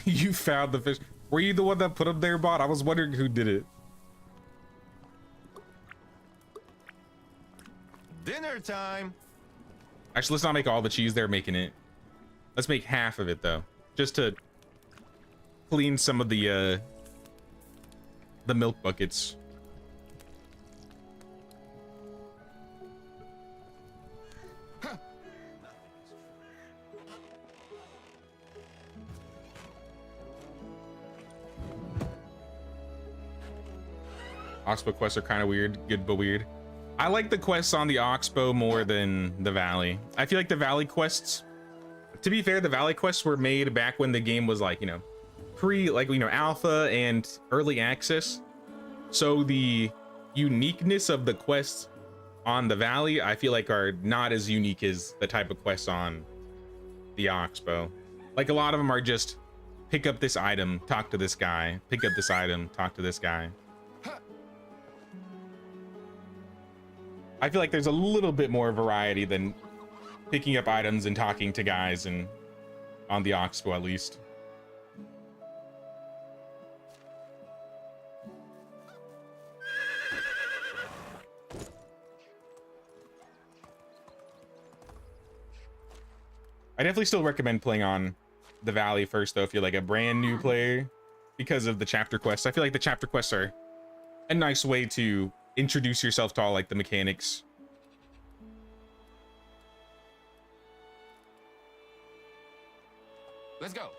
You found the fish. Were you the one that put him there, bot? I was wondering who did it. Dinner time. Actually, let's not make all the cheese they're making it. Let's make half of it though, just to clean some of the milk buckets. Oxbow quests are kind of weird, good but weird. I like the quests on the Oxbow more than the Valley. I feel like the Valley quests, to be fair, the Valley quests were made back when the game was like, you know, alpha and early access. So the uniqueness of the quests on the Valley, I feel like are not as unique as the type of quests on the Oxbow. Like a lot of them are just pick up this item, talk to this guy, pick up this item, talk to this guy. I feel like there's a little bit more variety than picking up items and talking to guys, and on the Oxbow at least. I definitely still recommend playing on the Valley first though if you're like a brand new player, because of the chapter quests. I feel like the chapter quests are a nice way to introduce yourself to all like the mechanics. Let's go.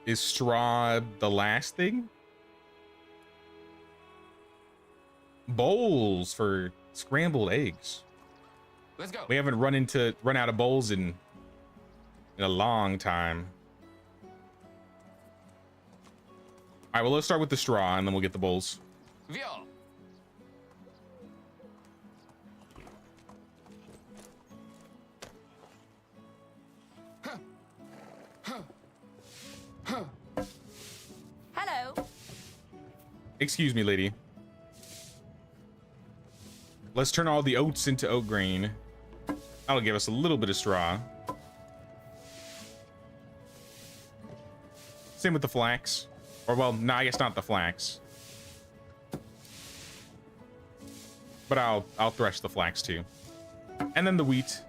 Is straw the last thing? Bowls for scrambled eggs. Let's go. We haven't run out of bowls in a long time. All right, well, let's start with the straw and then we'll get the bowls. Vio. Hello. Excuse me, lady. Let's turn all the oats into oat grain. That'll give us a little bit of straw. Same with the flax. Or, well, no, I guess not the flax. But I'll thresh the flax too. And then the wheat.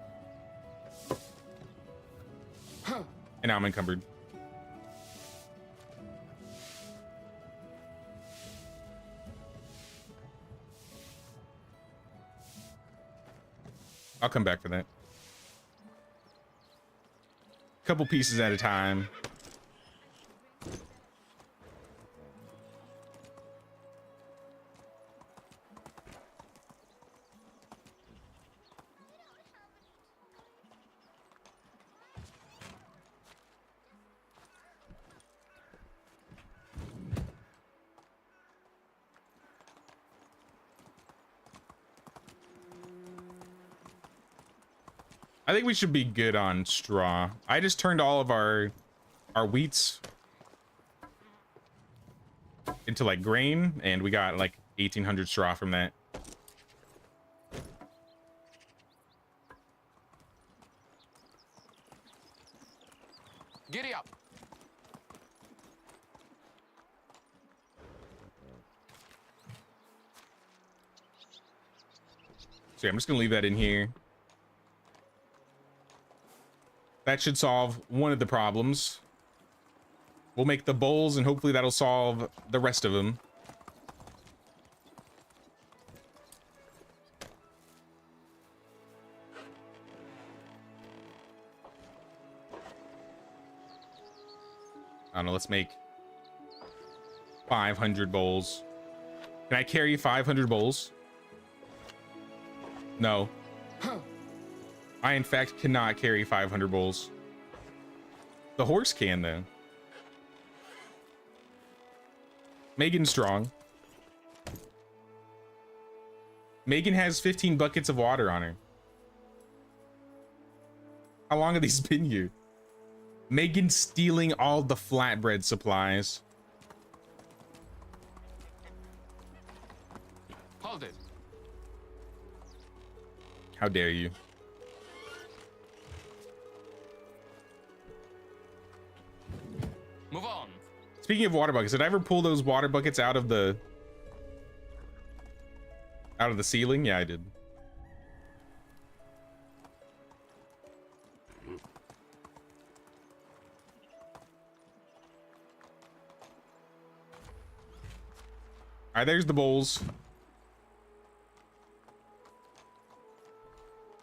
And now I'm encumbered. I'll come back for that. Couple pieces at a time. I think we should be good on straw. I just turned all of our wheats into like grain, and we got like 1,800 straw from that. Giddy up. So yeah, I'm just gonna leave that in here. That should solve one of the problems. We'll make the bowls and hopefully that'll solve the rest of them. I don't know, let's make 500 bowls. Can I carry 500 bowls? No. I, in fact, cannot carry 500 bowls. The horse can, though. Megan's strong. Megan has 15 buckets of water on her. How long have these been here? Megan's stealing all the flatbread supplies. Hold it. How dare you? Move on. Speaking of water buckets, did I ever pull those water buckets out of the ceiling? Yeah, I did. All right, there's the bowls.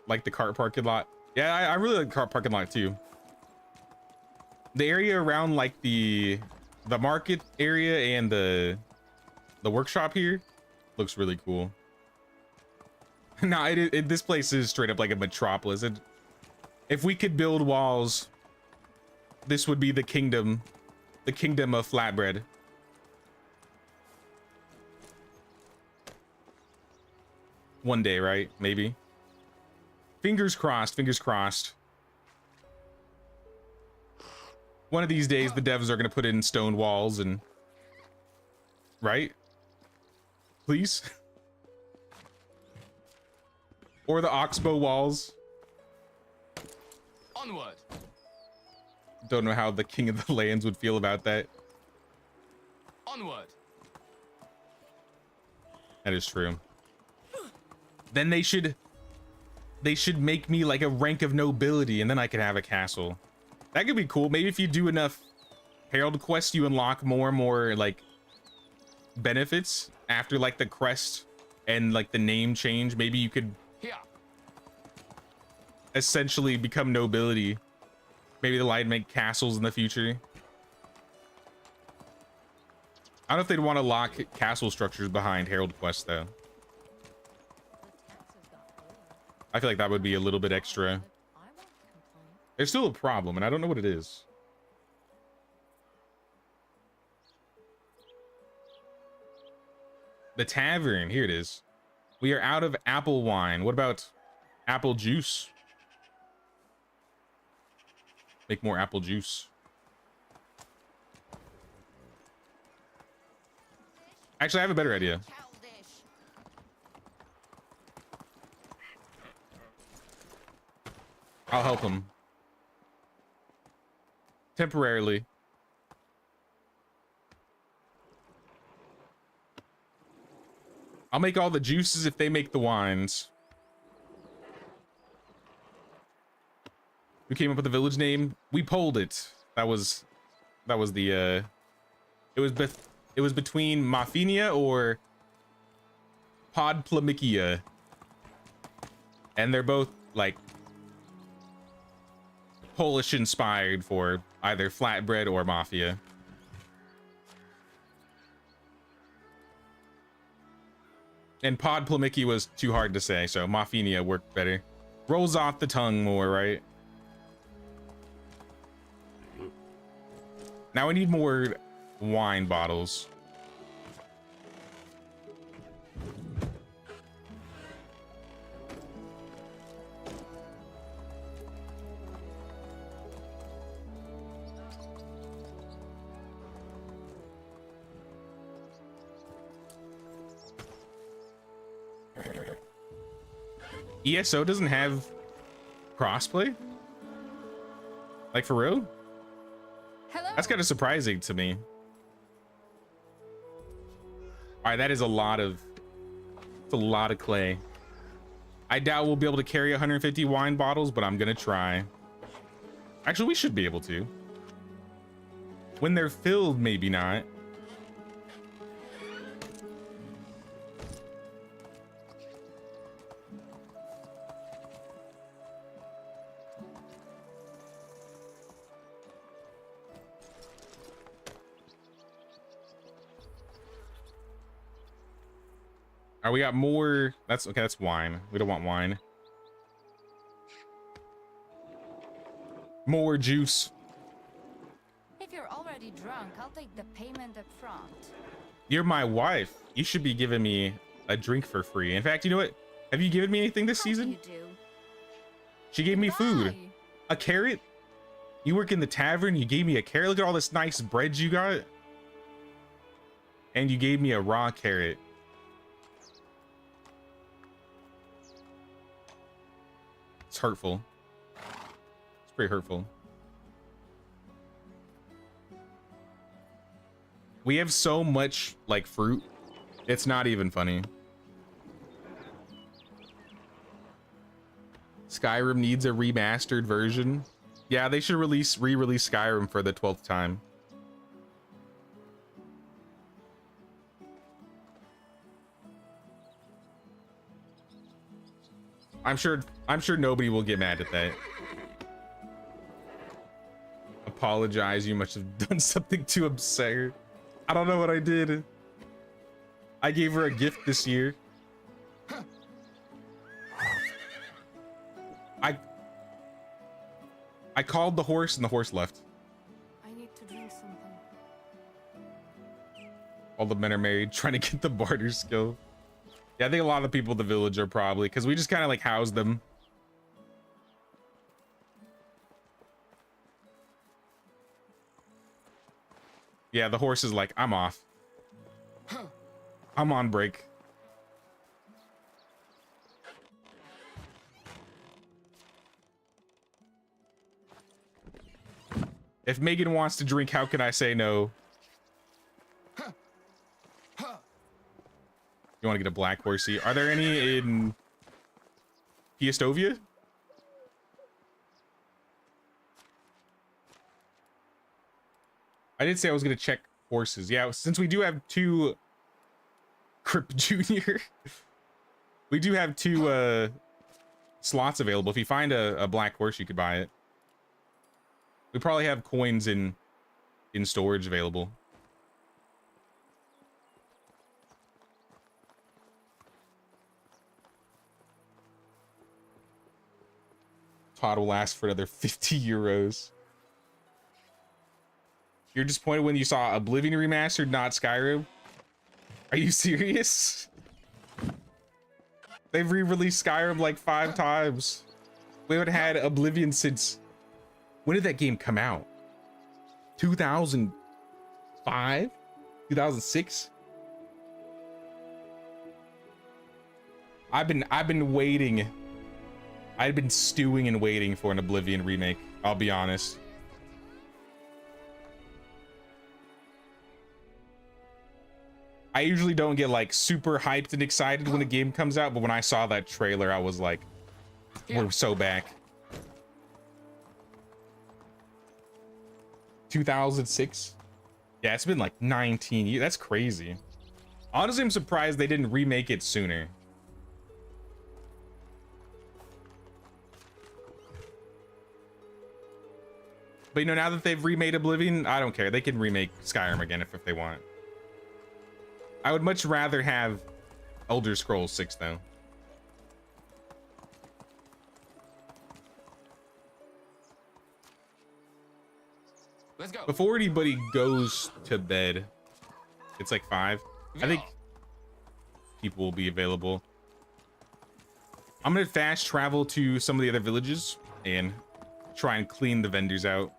Like the cart parking lot. Yeah, I really like the cart parking lot too. The area around like the market area and the workshop here looks really cool. No, this place is straight up like a metropolis. If we could build walls, this would be the kingdom of Flatbread. One day, right? Maybe. Fingers crossed, fingers crossed. One of these days, the devs are going to put in stone walls and... Right? Please? Or the oxbow walls. Onward. Don't know how the king of the lands would feel about that. Onward. That is true. Then they should make me like a rank of nobility, and then I could have a castle. That could be cool. Maybe if you do enough Herald quests, you unlock more and more like benefits after like the crest and like the name change. Maybe you could essentially become nobility. Maybe they'll make castles in the future. I don't know if they'd want to lock castle structures behind Herald quests though. I feel like that would be a little bit extra. There's still a problem, and I don't know what it is. The tavern, here it is. We are out of apple wine. What about apple juice? Make more apple juice. Actually, I have a better idea. I'll help him. Temporarily. I'll make all the juices if they make the wines. We came up with the village name. We polled it. That was the it was between Mafinia or Podplamikia. And they're both like Polish inspired for either Flatbread or Mafia. And Podplamicky was too hard to say, so Mafinia worked better. Rolls off the tongue more, right? Now we need more wine bottles. ESO doesn't have crossplay? Like for real? Hello. That's kind of surprising to me. All right, that is a lot of clay. I doubt we'll be able to carry 150 wine bottles, but I'm gonna try. Actually, we should be able to. When they're filled, maybe not. All right, we got more. That's okay. That's wine. We don't want wine. More juice. If you're already drunk, I'll take the payment up front. You're my wife. You should be giving me a drink for free. In fact, you know what? Have you given me anything this How do season? you do? She gave me food. Bye. A carrot? You work in the tavern, you gave me a carrot. Look at all this nice bread you got. And you gave me a raw carrot. It's hurtful. It's pretty hurtful. We have so much like fruit. It's not even funny. Skyrim needs a remastered version. Yeah, they should re-release Skyrim for the 12th time. I'm sure nobody will get mad at that. Apologize, you must have done something too absurd. I don't know what I did. I gave her a gift this year. I called the horse and the horse left. I need to drink something. All the men are married, trying to get the barter skill. Yeah, I think a lot of people in the village are probably, because we just kind of like house them. Yeah, the horse is like, I'm off. I'm on break. If Megan wants to drink, how can I say no? You want to get a black horsey? Are there any in Piastovia? I did say I was going to check horses. Yeah, since we do have two Crip Junior, we do have two slots available. If you find a black horse, you could buy it. We probably have coins in storage available. Todd will ask for another 50 euros. You're disappointed when you saw Oblivion Remastered, not Skyrim? Are you serious? They've re-released Skyrim like 5 times. We haven't had Oblivion since... When did that game come out? 2005? 2006? I've been waiting. I've been stewing and waiting for an Oblivion remake, I'll be honest. I usually don't get like super hyped and excited when a game comes out, but when I saw that trailer, I was like, we're so back. 2006? Yeah, it's been like 19 years. That's crazy. Honestly, I'm surprised they didn't remake it sooner. But you know, now that they've remade Oblivion, I don't care. They can remake Skyrim again if they want. I would much rather have Elder Scrolls 6 though. Let's go. Before anybody goes to bed, it's like 5. I think people will be available. I'm gonna fast travel to some of the other villages and try and clean the vendors out.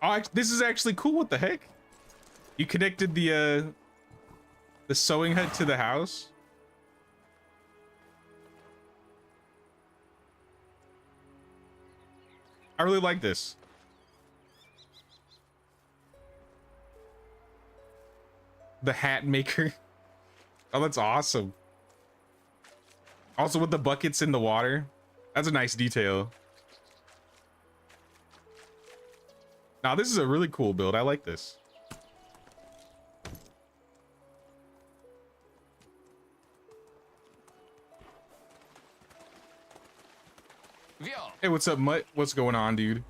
Oh, this is actually cool. What the heck? You connected the sewing hut to the house? I really like this. The hat maker. Oh, that's awesome. Also with the buckets in the water. That's a nice detail. Now, this is a really cool build. I like this. Vio. Hey, what's up, Mutt? What's going on, dude?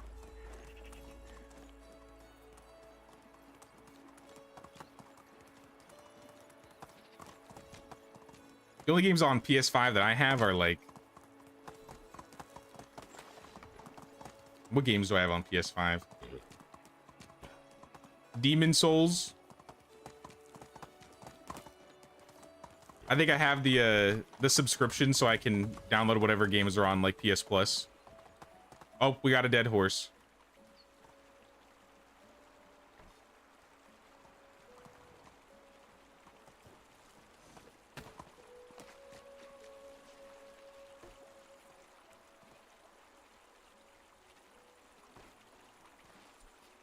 The only games on PS5 that I have are like... What games do I have on PS5? Demon Souls. I think I have the subscription so I can download whatever games are on like PS Plus. Oh, we got a dead horse.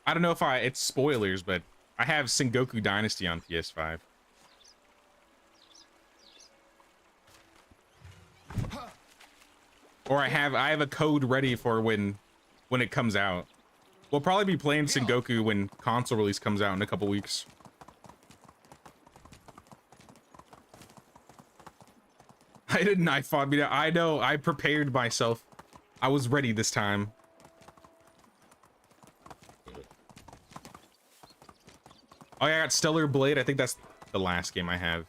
I don't know if it's spoilers, but I have Sengoku Dynasty on PS5. Or I have a code ready for when it comes out. We'll probably be playing Sengoku when console release comes out in a couple weeks. I didn't knife on me. I know. I prepared myself. I was ready this time. Oh yeah, I got Stellar Blade. I think that's the last game I have.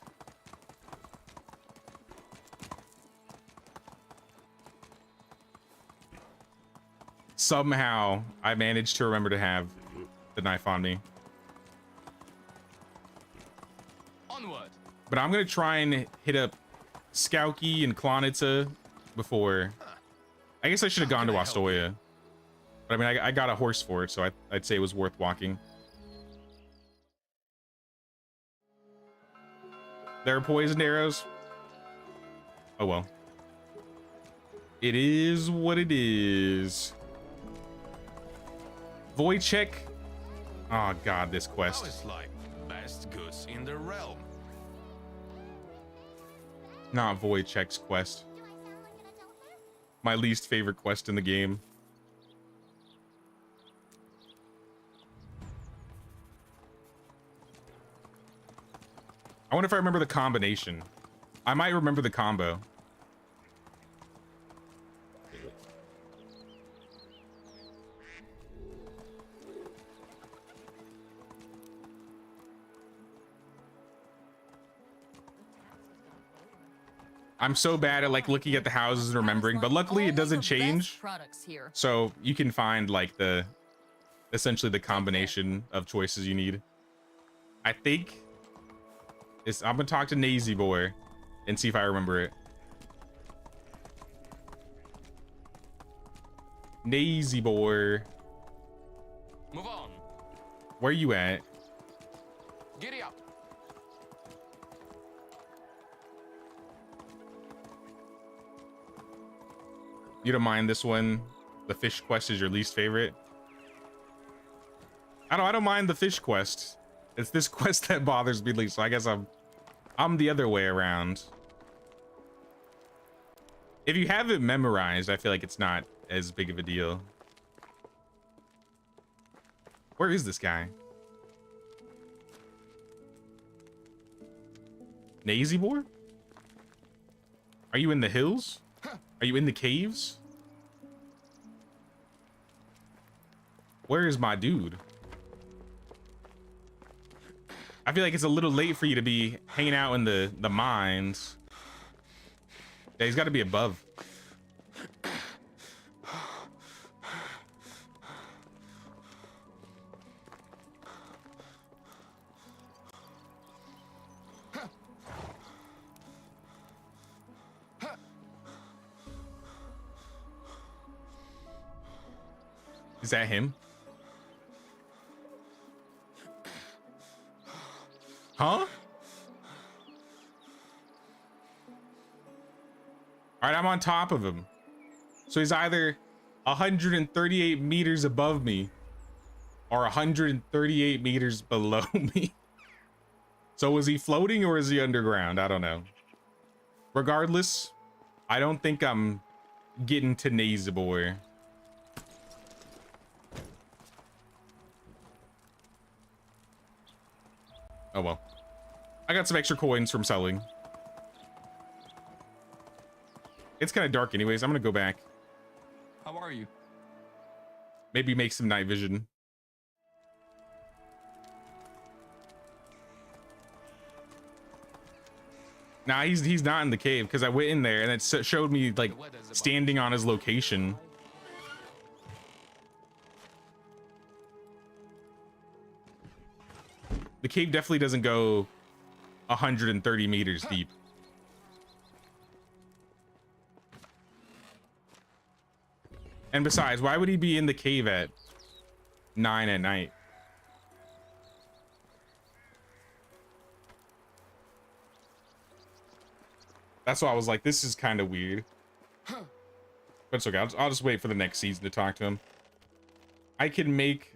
Somehow, I managed to remember to have the knife on me. Onward. But I'm gonna try and hit up Skauki and Klonitsa before. I guess I should have gone to Astoya. But I mean, I got a horse for it, so I'd say it was worth walking. There are poisoned arrows. Oh well. It is what it is. Wojciech. Oh god, this quest. It's like best goods in the realm. Not Wojciech's quest. My least favorite quest in the game. I wonder if I remember the combination. I might remember the combo. I'm so bad at like looking at the houses and remembering, but luckily it doesn't change. Products here. So you can find like essentially the combination of choices you need. I think I'm gonna talk to Nazy Boy and see if I remember it. Nazy Boy, Move on. where you at? Giddy up. You don't mind this one? The fish quest is your least favorite? I don't mind the fish quest. It's this quest that bothers me least. So I guess I'm the other way around. If you have it memorized, I feel like it's not as big of a deal. Where is this guy? Nazy Boy? Are you in the hills? Are you in the caves? Where is my dude? I feel like it's a little late for you to be hanging out in the mines. Yeah, he's got to be above. Is that him? Huh? All right, I'm on top of him. So he's either 138 meters above me or 138 meters below me. So is he floating or is he underground? I don't know. Regardless, I don't think I'm getting to Nazy Boy. Oh well. I got some extra coins from selling. It's kind of dark anyways. I'm gonna go back. you? Maybe make some night vision. Nah, he's not in the cave because I went in there and it showed me like standing on his location. The cave definitely doesn't go 130 meters deep. And besides, why would he be in the cave at 9 at night? That's why I was like, this is kind of weird. But it's okay. I'll just wait for the next season to talk to him. I can make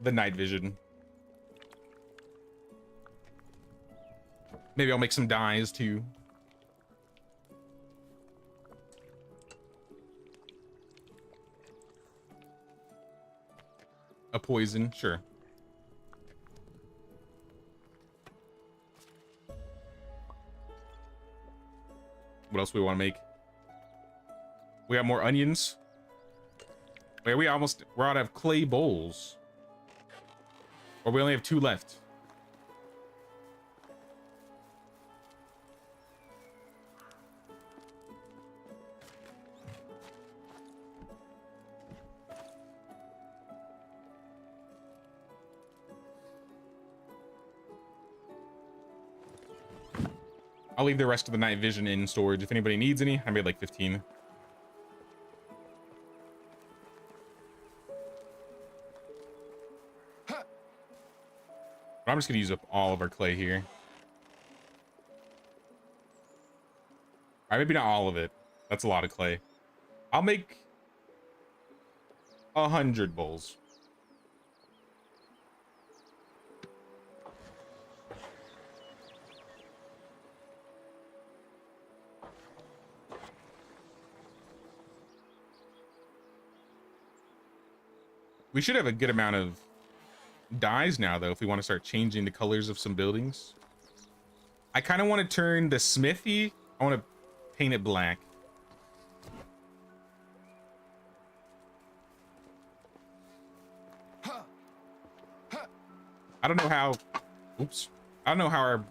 the night vision. Maybe I'll make some dyes too. A poison, sure. What else do we want to make? We got more onions. Wait, we're out of clay bowls. Or we only have 2 left. I'll leave the rest of the night vision in storage if anybody needs any. I made like 15. But I'm just gonna use up all of our clay here. All right, maybe not all of it. That's a lot of clay. I'll make 100 bowls. We should have a good amount of dyes now, though, if we want to start changing the colors of some buildings. I kind of want to turn the smithy, I want to paint it black. I don't know how, oops. I don't know how our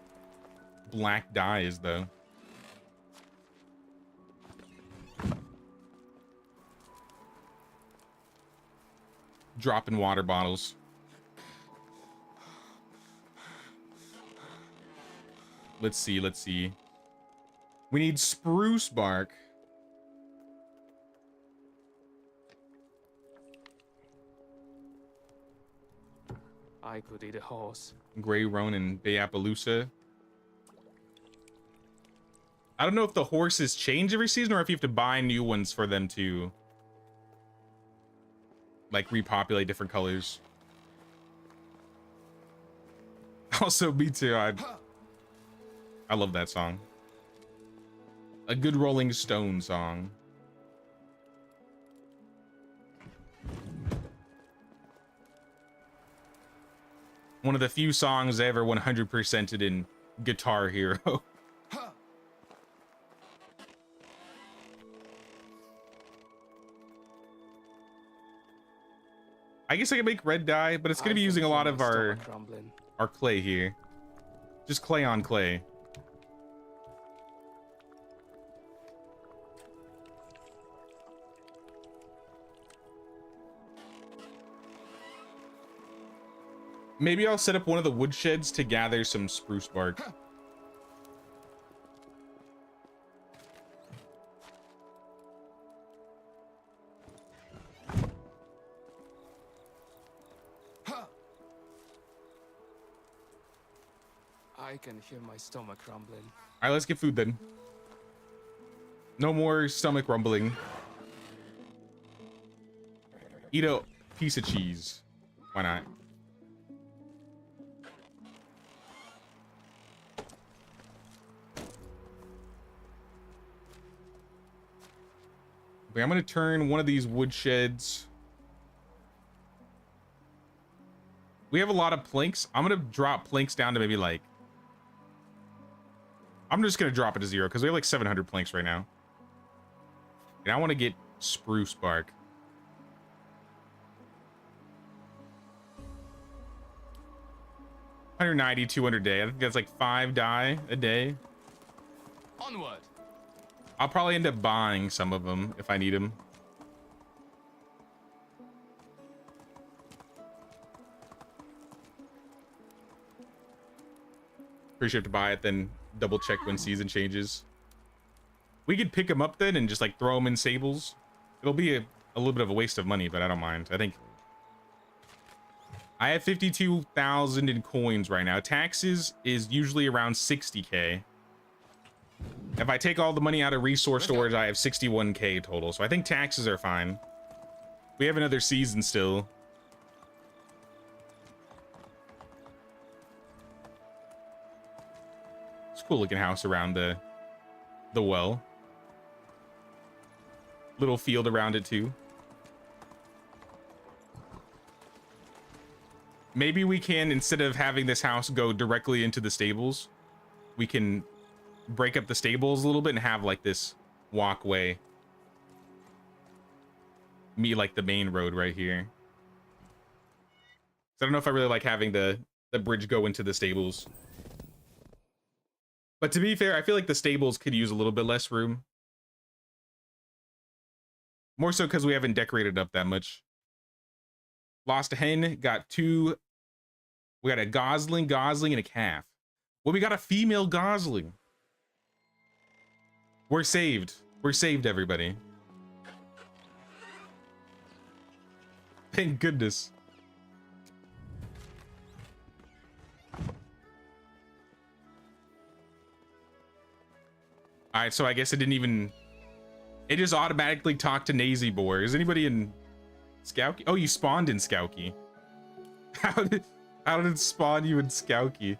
black dye is, though. Dropping water bottles. Let's see. We need spruce bark. I could eat a horse. Gray roan and Bay Appaloosa. I don't know if the horses change every season or if you have to buy new ones for them to like repopulate different colors. Also, me too. I love that song. A good Rolling Stone song. One of the few songs I ever 100%ed in Guitar Hero. I guess I can make red dye, but it's gonna be using a lot of our clay here. Just clay on clay. Maybe I'll set up one of the woodsheds to gather some spruce bark. I can hear my stomach rumbling. All right, let's get food then. No more stomach rumbling. Eat a piece of cheese. Why not? Okay, I'm gonna turn one of these woodsheds. We have a lot of planks. I'm gonna drop planks down to maybe like, I'm just gonna drop it to 0 because we have like 700 planks right now. And I want to get spruce bark. 190, 200 a day. I think that's like 5 die a day. Onward. I'll probably end up buying some of them if I need them. Pretty sure you have to buy it, then double check when season changes. We could pick them up then and just like throw them in stables. It'll be a little bit of a waste of money, but I don't mind. I think I have 52,000 in coins right now. Taxes is usually around 60k. If I take all the money out of resource storage, I have 61k total. So I think taxes are fine. We have another season still. It's a cool looking house around the well. Little field around it too. Maybe we can, instead of having this house go directly into the stables, we can break up the stables a little bit and have like this walkway meet like the main road right here. So I don't know if I really like having the bridge go into the stables. But to be fair, I feel like the stables could use a little bit less room. More so because we haven't decorated up that much. Lost a hen, got 2. We got a gosling, and a calf. Well, we got a female gosling. We're saved. We're saved, everybody. Thank goodness. All right, so I guess it didn't even... It just automatically talked to Nazybor. Is anybody in Skowky? Oh, you spawned in Skowky. How did it spawn you in Skowky?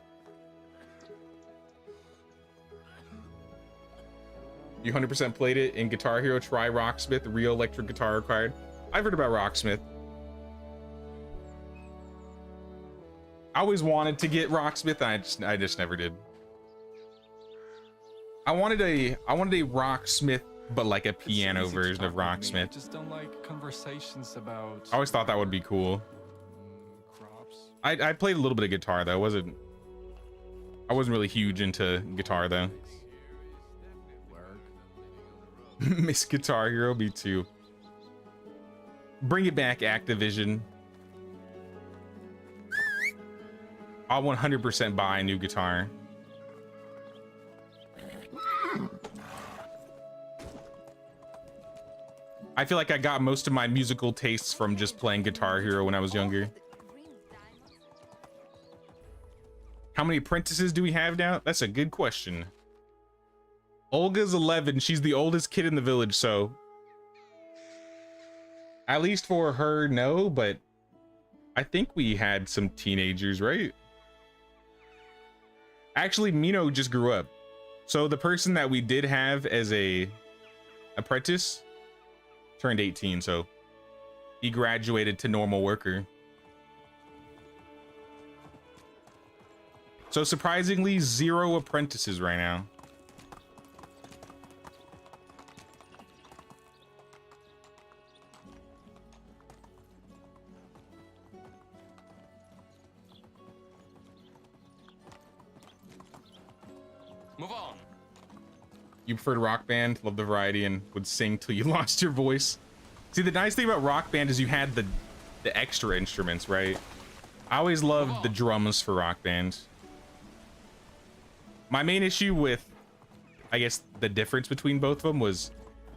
You 100% played it in Guitar Hero. Try Rocksmith, real electric guitar required. I've heard about Rocksmith. I always wanted to get Rocksmith, and I just never did. I wanted a Rocksmith, but like a piano version of Rocksmith. I just don't like conversations about. I always thought that would be cool. Crops. I played a little bit of guitar though. I wasn't really huge into guitar though. Miss Guitar Hero, me too. Bring it back, Activision. I'll 100% buy a new guitar. I feel like I got most of my musical tastes from just playing Guitar Hero when I was younger. How many apprentices do we have now? That's a good question. Olga's 11. She's the oldest kid in the village, so at least for her, no, but I think we had some teenagers, right? Actually, Mino just grew up. So the person that we did have as a apprentice turned 18, so he graduated to normal worker. So surprisingly, 0 apprentices right now. Move on. You preferred Rock Band, loved the variety, and would sing till you lost your voice. See, the nice thing about Rock Band is you had the extra instruments, right? I always loved the drums for Rock Band. My main issue with, I guess, the difference between both of them was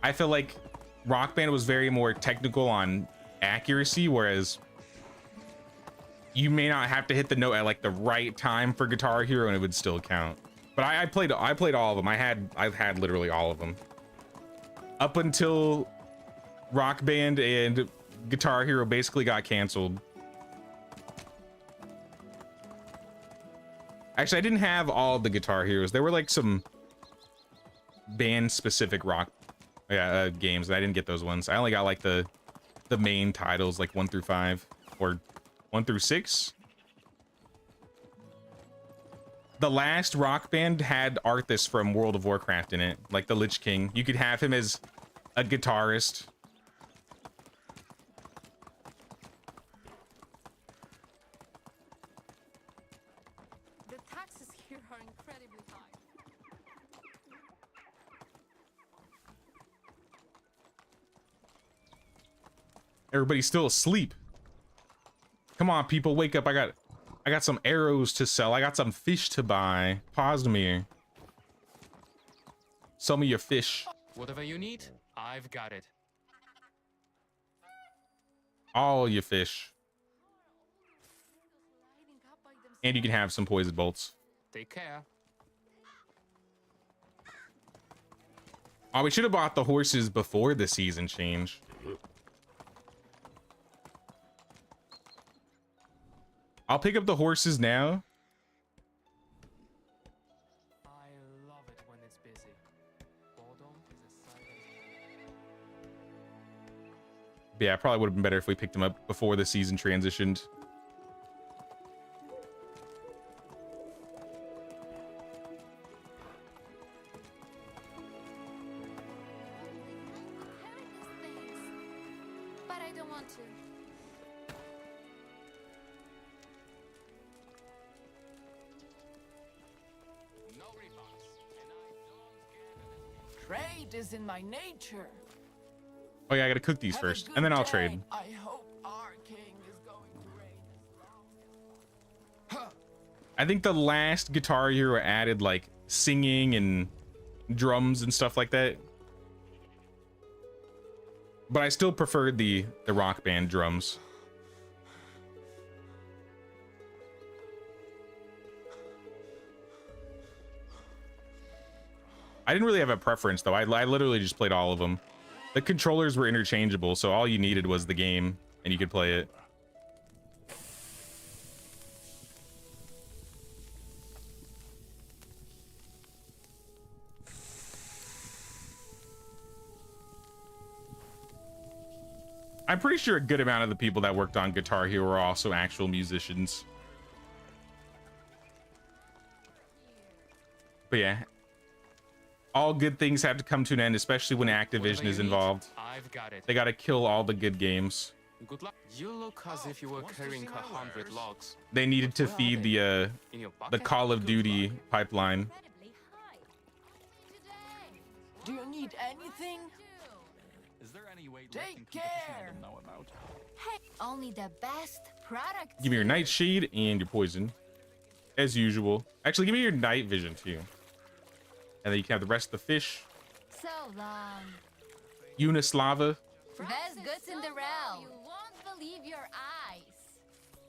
I feel like Rock Band was very more technical on accuracy, whereas you may not have to hit the note at like the right time for Guitar Hero and it would still count. But I played all of them. I've had literally all of them up until Rock Band and Guitar Hero basically got canceled. Actually, I didn't have all of the Guitar Heroes. There were like some band specific rock games, and I didn't get those ones. I only got like the main titles, like 1 through 5 or 1 through 6. The last Rock Band had Arthas from World of Warcraft in it, like the Lich King. You could have him as a guitarist. taxes here are incredibly high. Everybody's still asleep. Come on, people, wake up. I got some arrows to sell. I got some fish to buy. Pause me. Sell me your fish. Whatever you need, I've got it. All your fish. And you can have some poison bolts. Take care. Oh, we should have bought the horses before the season change. I'll pick up the horses now. I love it when it's busy. Boredom is a silent. But yeah, it probably would have been better if we picked them up before the season transitioned. But I don't want to. No refunds. And I don't care. Trade is in my nature. Oh yeah, I gotta cook these Have a first, good and then I'll day. trade. I hope our king is going to reign as long as... I think the last Guitar Hero added like singing and drums and stuff like that. But I still preferred the Rock Band drums. I didn't really have a preference though. I literally just played all of them. The controllers were interchangeable, so all you needed was the game and you could play it. I'm pretty sure a good amount of the people that worked on Guitar Hero are also actual musicians. But yeah, all good things have to come to an end, especially when Activision is involved. I've got it. They gotta kill all the good games. Good luck. You look as if you were carrying 100 logs. They needed to feed the In your the bucket? Call of Duty pipeline. Incredibly high. Today. Do you need anything? Is there any way Take lifting competition I care. don't know about? Hey, only the best product. Give me your Nightshade and your poison, as usual. Actually, give me your night vision too. And then you can have the rest of the fish. So long. Unislava. Best goods in the realm. You won't believe your eyes.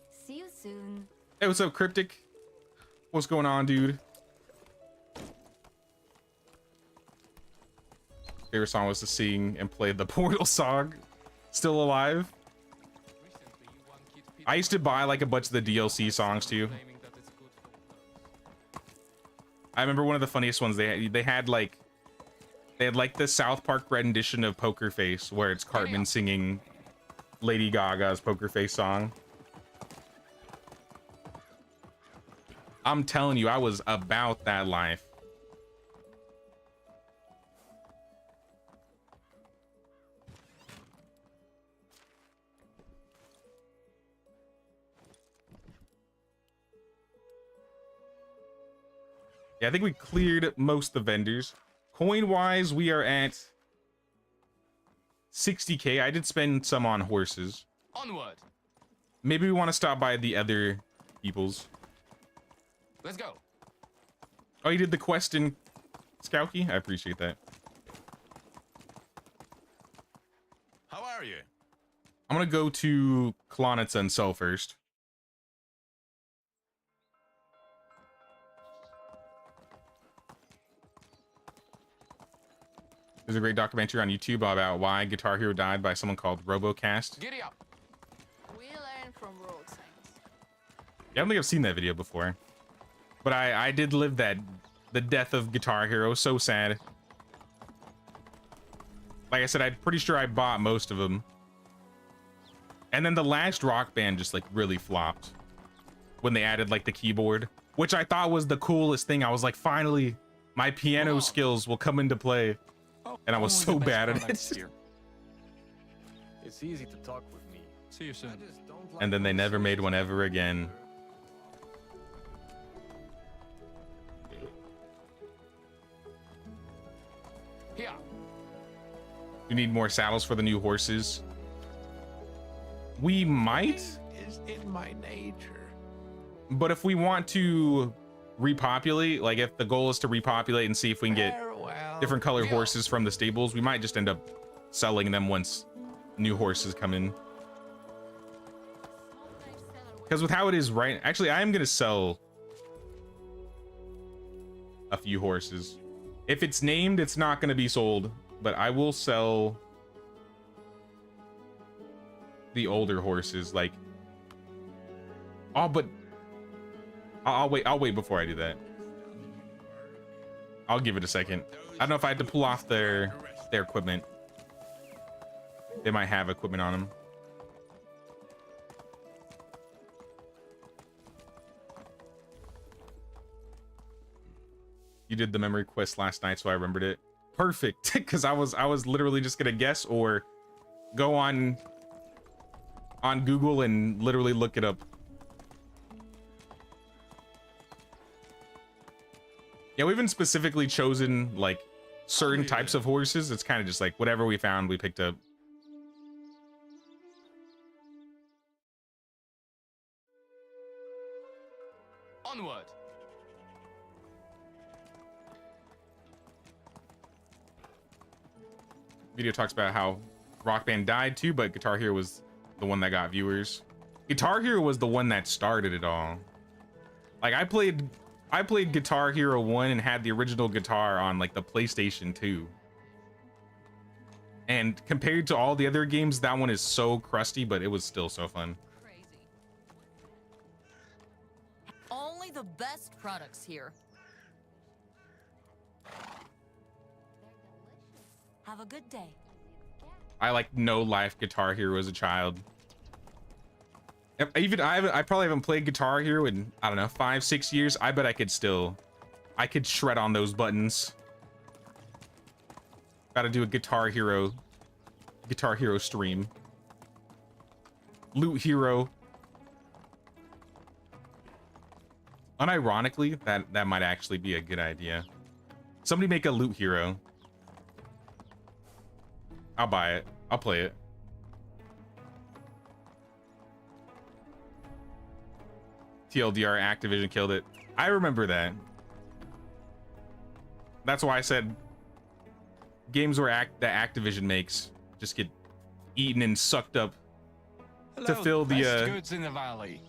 See you soon. Hey, what's up, Cryptic? What's going on, dude? Favorite song was to sing and play the Portal song. Still alive. Recently, one kid I used to buy like a bunch of the DLC songs too. claiming that it's good for I remember one of the funniest ones. They had like the South Park rendition of Poker Face, where it's Cartman singing Lady Gaga's Poker Face song. I'm telling you, I was about that life. Yeah, I think we cleared most of the vendors. Coin wise, we are at 60k. I did spend some on horses. Onward. Maybe we want to stop by the other people's. Let's go. Oh, you did the quest in Skowky? I appreciate that. How are you? I'm gonna go to Klonitsa and sell first. There's a great documentary on YouTube about why Guitar Hero died by someone called Robocast. Giddy up. We learn from road signs. Yeah, I don't think I've seen that video before. But I did live the death of Guitar Hero. So sad. Like I said, I'm pretty sure I bought most of them. And then the last Rock Band just like really flopped when they added like the keyboard, which I thought was the coolest thing. I was like, finally, my piano skills will come into play. And I was so bad at it. It's easy to talk with me. See you soon. And then they never made one ever again. We need more saddles for the new horses. We might, Is in my nature. but if we want to repopulate, like if the goal is to repopulate and see if we can get Farewell. different colored horses from the stables, we might just end up selling them once new horses come in. Because with how it is right, actually, I am gonna sell a few horses. If it's named, it's not gonna be sold, but I will sell the older horses. Like, oh, but I'll wait before I do that. I'll give it a second. I don't know if I had to pull off their equipment. They might have equipment on them. You did the memory quest last night, so I remembered it. Perfect, because I was literally just gonna guess or go on Google and literally look it up. Yeah, we haven't specifically chosen like certain types of horses. It's kind of just like whatever we found, we picked up. Onward. Video talks about how Rock Band died too, but Guitar Hero was the one that got viewers. Guitar Hero was the one that started it all. Like I played Guitar Hero 1 and had the original guitar on like the PlayStation 2. And compared to all the other games, that one is so crusty, but it was still so fun. Crazy. Only the best products here. Have a good day. I like no life Guitar Hero as a child. I probably haven't played Guitar Hero in, I don't know, 5-6 years. I bet I could shred on those buttons. Gotta do a Guitar Hero stream. Loot Hero. Unironically, that might actually be a good idea. Somebody make a Loot Hero. I'll buy it. I'll play it. TLDR, Activision killed it. I remember that. That's why I said games that Activision makes just get eaten and sucked up to fill the goods in the valley.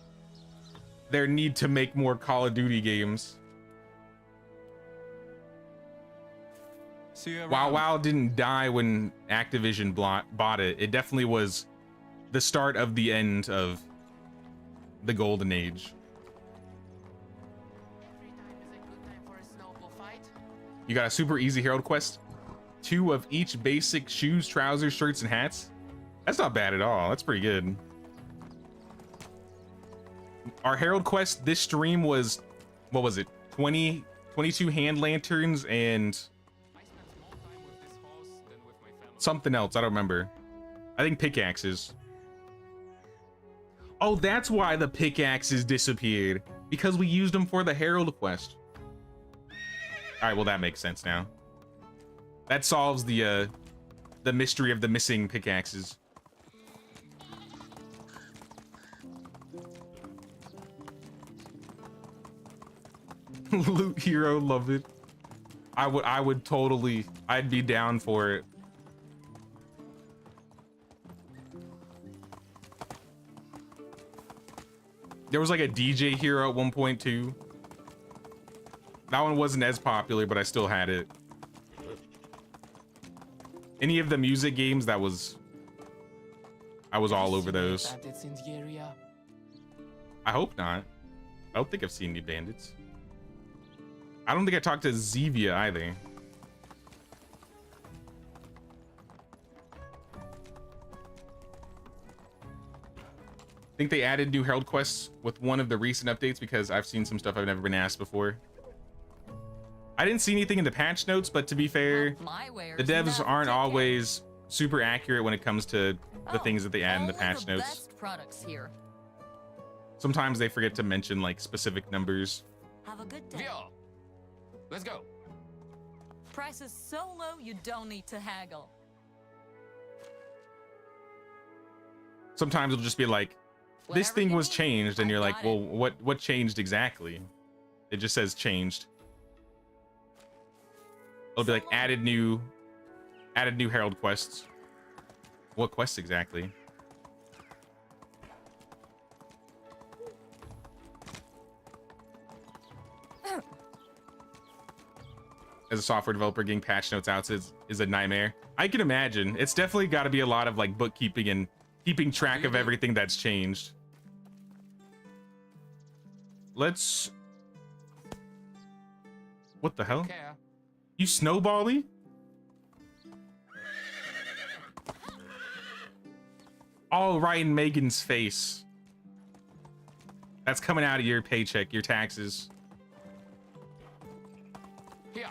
their need to make more Call of Duty games. See you around. WoW didn't die when Activision bought it. It definitely was the start of the end of the golden age. Every time is a good time for a snowball fight. You got a super easy Herald quest. 2 of each basic shoes, trousers, shirts, and hats. That's not bad at all. That's pretty good. Our Herald quest this stream was, what was it? 22 hand lanterns and I spent more time with this horse than with my family. something else. I don't remember. I think pickaxes. Oh, that's why the pickaxes disappeared. Because we used them for the Herald quest. All right, well, that makes sense now. That solves the mystery of the missing pickaxes. Loot Hero, love it. I would totally, I'd be down for it. There was like a DJ Hero at one point too. That one wasn't as popular, but I still had it. Any of the music games, I was all over those. Bandits in the area. I hope not. I don't think I've seen any bandits. I don't think I talked to Zevia either. I think they added new Herald quests with one of the recent updates because I've seen some stuff I've never been asked before. I didn't see anything in the patch notes, but to be fair, My wares the devs never aren't take care. always super accurate when it comes to the Oh, things that they add in the only patch notes. Best products here. Sometimes they forget to mention like specific numbers. Have a good day. Vio, let's go. Price is so low you don't need to haggle. Sometimes it'll just be like, this Whatever thing you was need, changed, and I've you're like, got well, it. what changed exactly? It just says changed. It'll be like added new Herald quests. What quests exactly? As a software developer, getting patch notes out is a nightmare. I can imagine. It's definitely got to be a lot of like bookkeeping and keeping track of everything that's changed. Let's... What the hell? Care. You snowbally? All right in Megan's face. That's coming out of your paycheck, your taxes. Here.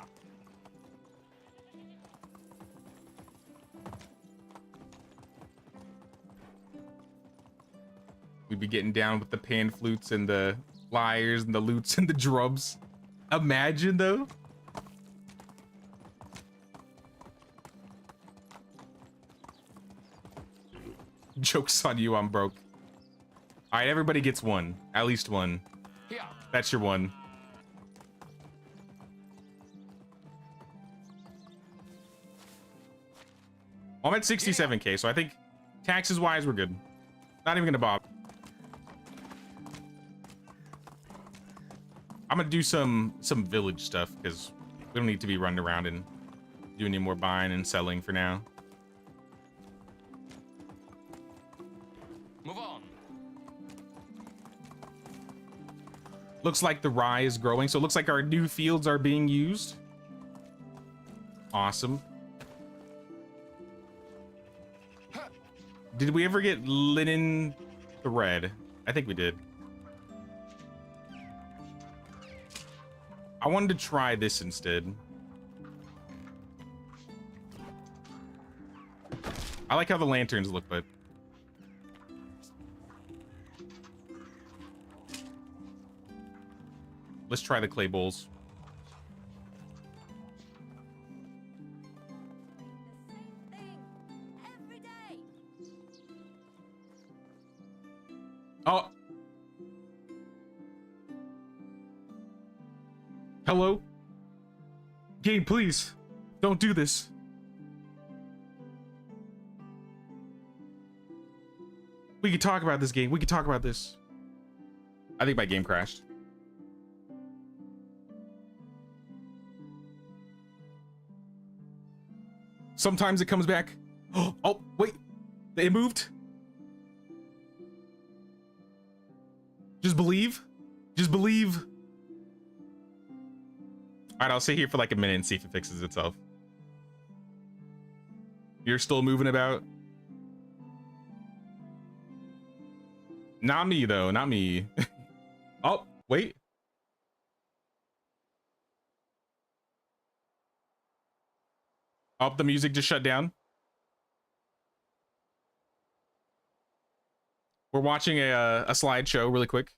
We'd be getting down with the pan flutes and the lyres and the lutes and the drums. Imagine though. Joke's on you, I'm broke. All right, everybody gets one. At least one. Here. That's your one. I'm at 67K, so I think taxes wise, we're good. Not even gonna bother. I'm gonna do some village stuff because we don't need to be running around and doing any more buying and selling for now. Move on. Looks like the rye is growing, so it looks like our new fields are being used. Awesome. Did we ever get linen thread? I think we did. I wanted to try this instead. I like how the lanterns look, but let's try the clay bowls. Oh. Hello? Game, please. Don't do this. We can talk about this game. We can talk about this. I think my game crashed. Sometimes it comes back. Oh, wait. It moved. Just believe. Just believe. All right, I'll sit here for like a minute and see if it fixes itself. You're still moving about? Not me, though. Not me. Oh, wait. Oh, the music just shut down. We're watching a slideshow really quick.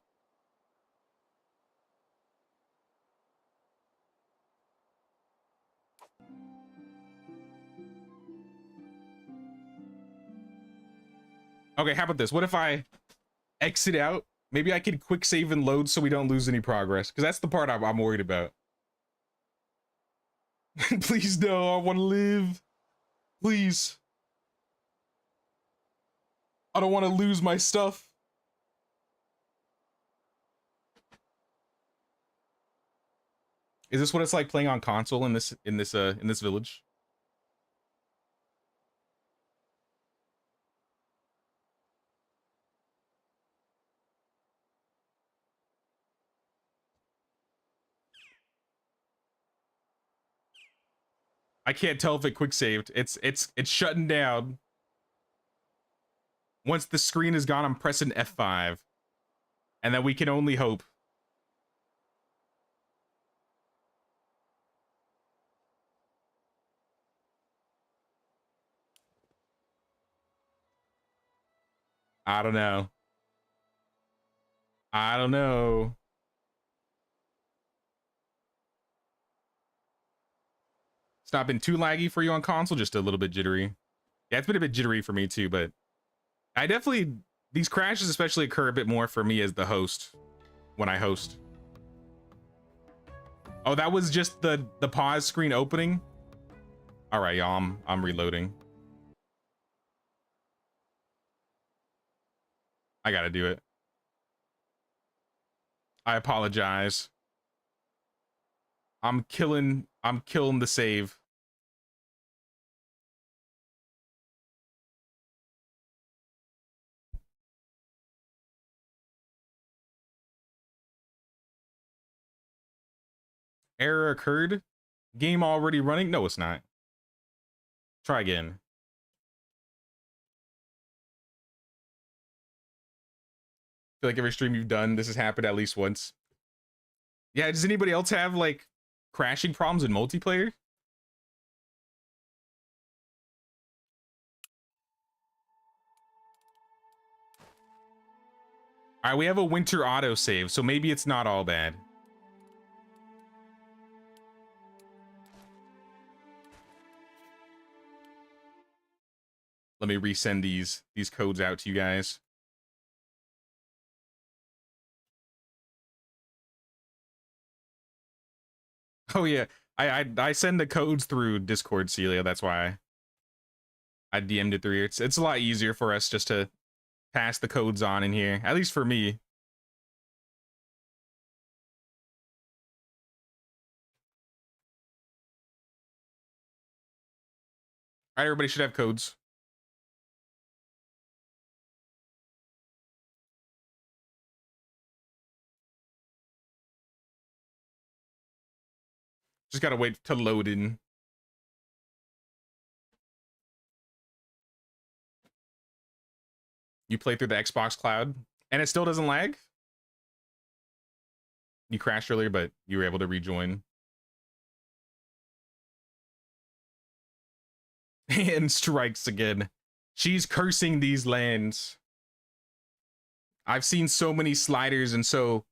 Okay, how about this? What if I exit out? Maybe I can quick save and load so we don't lose any progress, because that's the part I'm worried about. Please, no, I want to live. Please. I don't want to lose my stuff. Is this what it's like playing on console in this village? I can't tell if it quick saved. It's shutting down. Once the screen is gone, I'm pressing F5. And then we can only hope. I don't know. I don't know. It's not been too laggy for you on console, just a little bit jittery. Yeah, it's been a bit jittery for me too, but I definitely, these crashes especially occur a bit more for me as the host when I host. Oh, that was just the pause screen opening. All right, y'all, I'm reloading. I gotta do it. I apologize. I'm killing the save. Error occurred. Game already running. No, it's not. Try again. I feel like every stream you've done, this has happened at least once. Yeah, does anybody else have like crashing problems in multiplayer? All right, we have a winter autosave, so maybe it's not all bad. Let me resend these codes out to you guys. Oh yeah, I send the codes through Discord, Celia. That's why I DM'd it through here. It's a lot easier for us just to pass the codes on in here, at least for me. All right, everybody should have codes. Just gotta wait to load in. You play through the Xbox Cloud, and it still doesn't lag? You crashed earlier, but you were able to rejoin. And strikes again. She's cursing these lands. I've seen so many sliders and so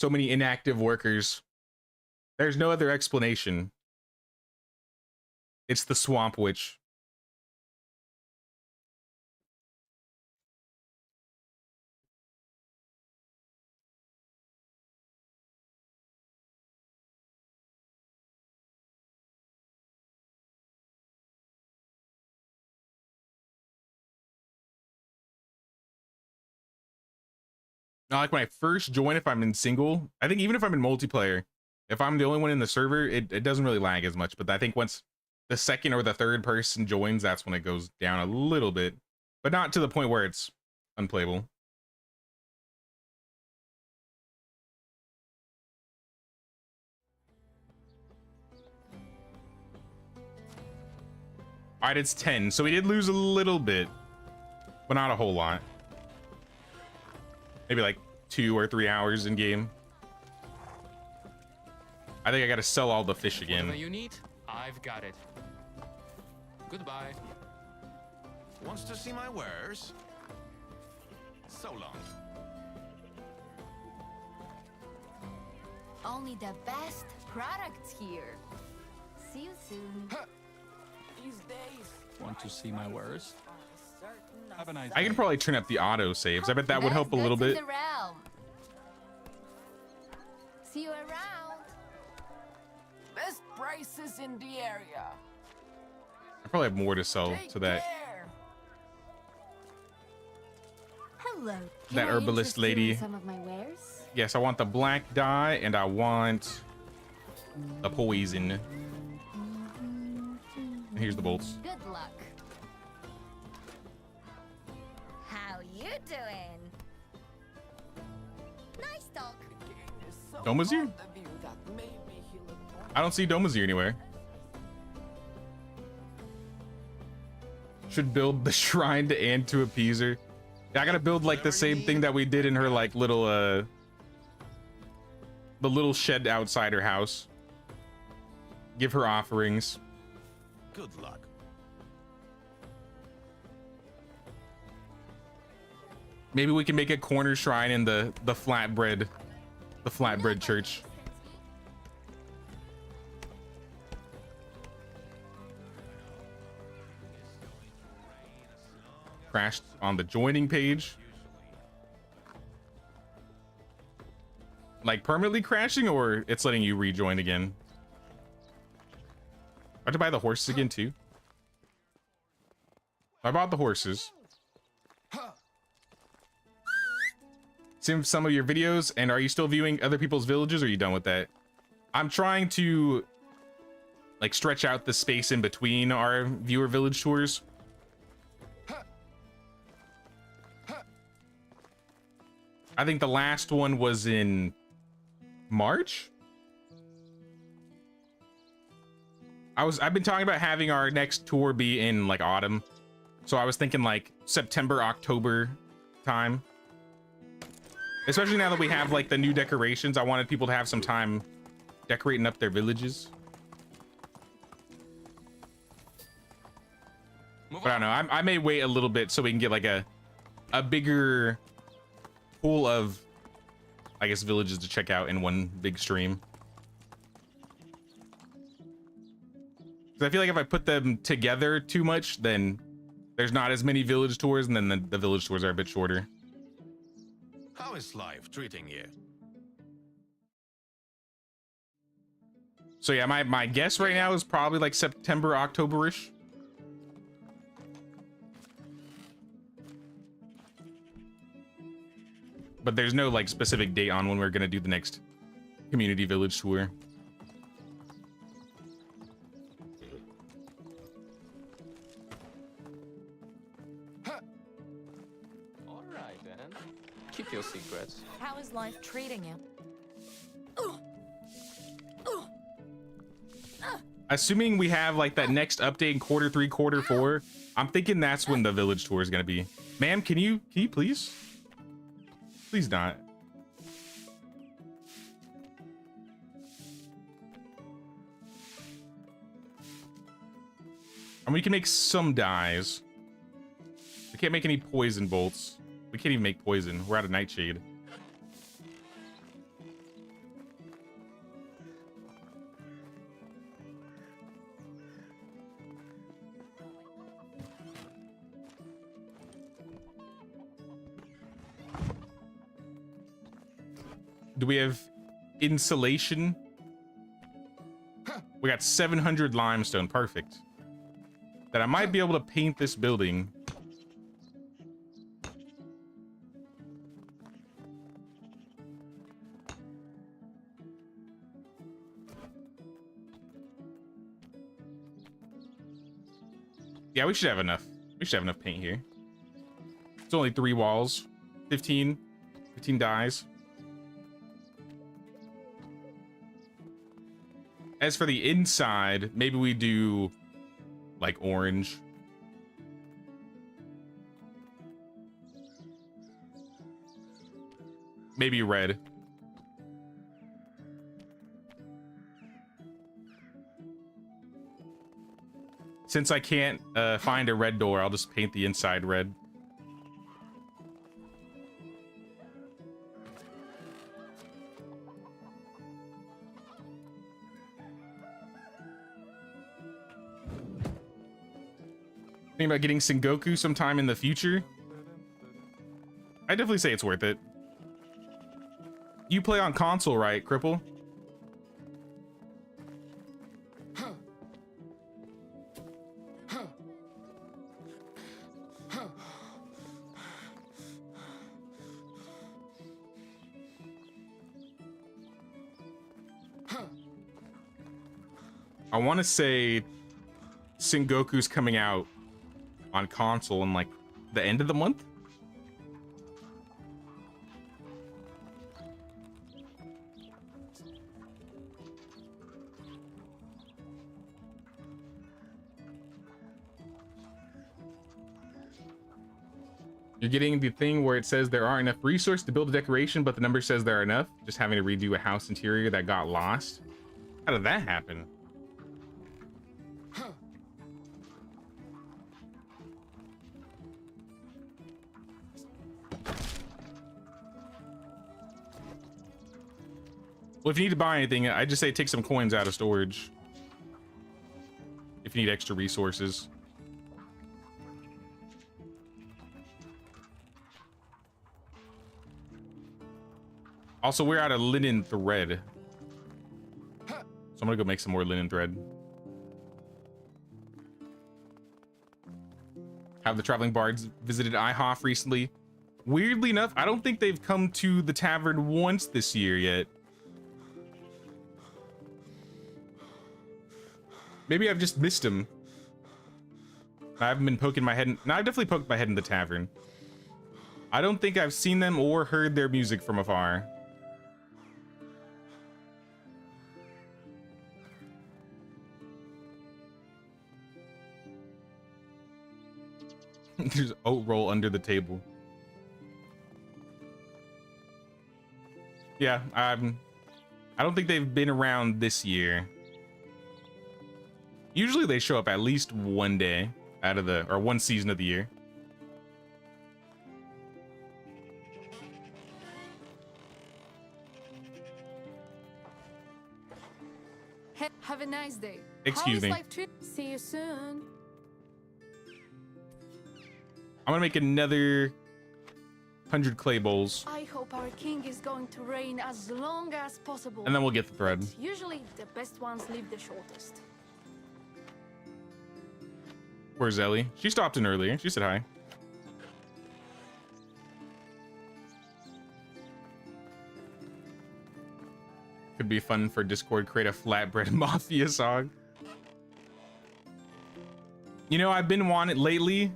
many inactive workers. There's no other explanation. It's the Swamp Witch. Not like when I first join, if I'm in single, I think even if I'm in multiplayer, if I'm the only one in the server, it doesn't really lag as much. But I think once the second or the third person joins, that's when it goes down a little bit, but not to the point where it's unplayable. All right, it's 10. So we did lose a little bit, but not a whole lot. Maybe like 2 or 3 hours in game. I think I got to sell all the fish again. Whatever you need, I've got it. Goodbye. Wants to see my wares? So long. Only the best products here. See you soon. These days. Want to see my wares? Have a nice I can probably turn up the auto saves. I bet that would help a little bit. The realm. See you around. Best prices in the area. I probably have more to sell Take to that care. Hello. Can That I herbalist interest you in lady. some of my wares? Yes, I want the black dye and I want the poison. Here's the bolts. Good luck. How you doing? Nice talk. The king is so Doma's here? fond of you that maybe he'll appoint I don't see Domazir anywhere. Should build the shrine to and to appease her. Yeah, I gotta build like the same thing that we did in her like little the little shed outside her house. Give her offerings. Good luck. Maybe we can make a corner shrine in the flatbread church. crashed on the joining page. Like permanently crashing, or it's letting you rejoin again? I have to buy the horses again too. I bought the horses. Seen some of your videos, and are you still viewing other people's villages, or are you done with that? I'm trying to like stretch out the space in between our viewer village tours. I think the last one was in March. I've been talking about having our next tour be in like autumn. So I was thinking like September, October time. Especially now that we have like the new decorations, I wanted people to have some time decorating up their villages. But I don't know, I may wait a little bit so we can get like a bigger pool of, I guess, villages to check out in one big stream. Because I feel like if I put them together too much, then there's not as many village tours, and then the village tours are a bit shorter. How is life treating you? So yeah, my guess right now is probably like September, October-ish. But there's no like specific date on when we're gonna do the next community village tour. All right then. Keep your secrets. How is life treating you? Assuming we have like that next update in Q3, Q4, I'm thinking that's when the village tour is gonna be. Ma'am, can you please? Please not. And we can make some dyes. We can't make any poison bolts. We can't even make poison. We're out of nightshade. Do we have insulation? We got 700 limestone. Perfect. That I might be able to paint this building. Yeah, we should have enough. We should have enough paint here. It's only 3 walls. 15 dyes. As for the inside, maybe we do like orange. Maybe red. Since I can't find a red door, I'll just paint the inside red. Thinking about getting Sengoku sometime in the future. I definitely say it's worth it. You play on console, right, Cripple? I want to say Sengoku's coming out on console in like the end of the month. You're getting the thing where it says there aren't enough resources to build a decoration, but the number says there are enough. Just having to redo a house interior that got lost. How did that happen? Well, if you need to buy anything, I just say take some coins out of storage. If you need extra resources. Also, we're out of linen thread. So I'm gonna go make some more linen thread. Have the traveling bards visited IHOF recently? Weirdly enough, I don't think they've come to the tavern once this year yet. Maybe I've just missed them. I haven't been poking my head in. No, I've definitely poked my head in the tavern. I don't think I've seen them or heard their music from afar. There's oat roll under the table. Yeah, I don't think they've been around this year. Usually they show up at least one day out of the, or one season of the year. Have a nice day. Excuse me. See you soon. I'm gonna make another 100 clay bowls, I hope our king is going to reign as long as possible. and then we'll get the thread. Usually the best ones live the shortest. Where's Ellie? She stopped in earlier. She said hi. Could be fun for Discord. Create a Flatbread Mafia song. You know, I've been wanting lately.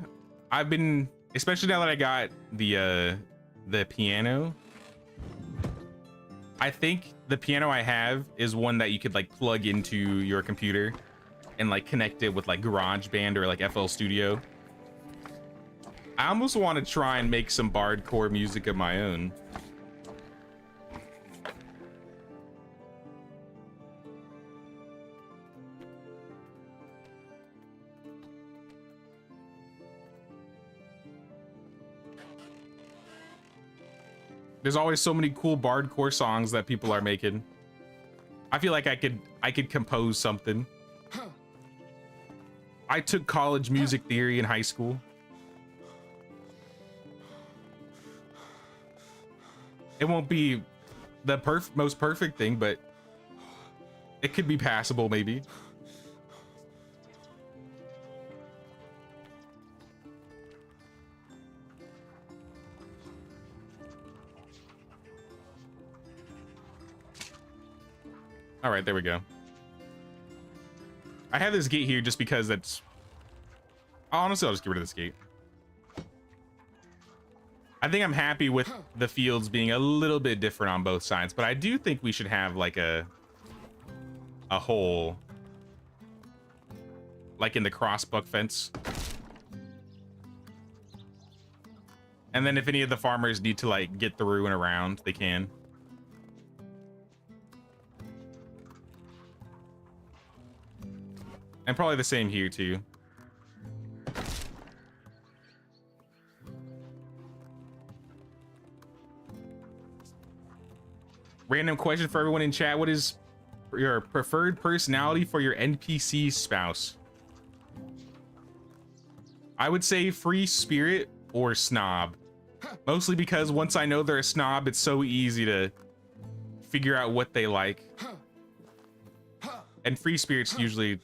I've been, especially now that I got the piano. I think the piano I have is one that you could like plug into your computer and like connect it with like GarageBand or like FL Studio. I almost want to try and make some bardcore music of my own. There's always so many cool bardcore songs that people are making. I feel like I could compose something. I took college music theory in high school. It won't be the most perfect thing, but it could be passable maybe. All right, there we go. I have this gate here just because that's... Honestly, I'll just get rid of this gate. I think I'm happy with the fields being a little bit different on both sides, but I do think we should have like a hole, like in the crossbuck fence. And then if any of the farmers need to like get through and around, they can. And probably the same here too. Random question for everyone in chat. What is your preferred personality for your NPC spouse? I would say free spirit or snob. Mostly because once I know they're a snob, it's so easy to figure out what they like. And free spirit's usually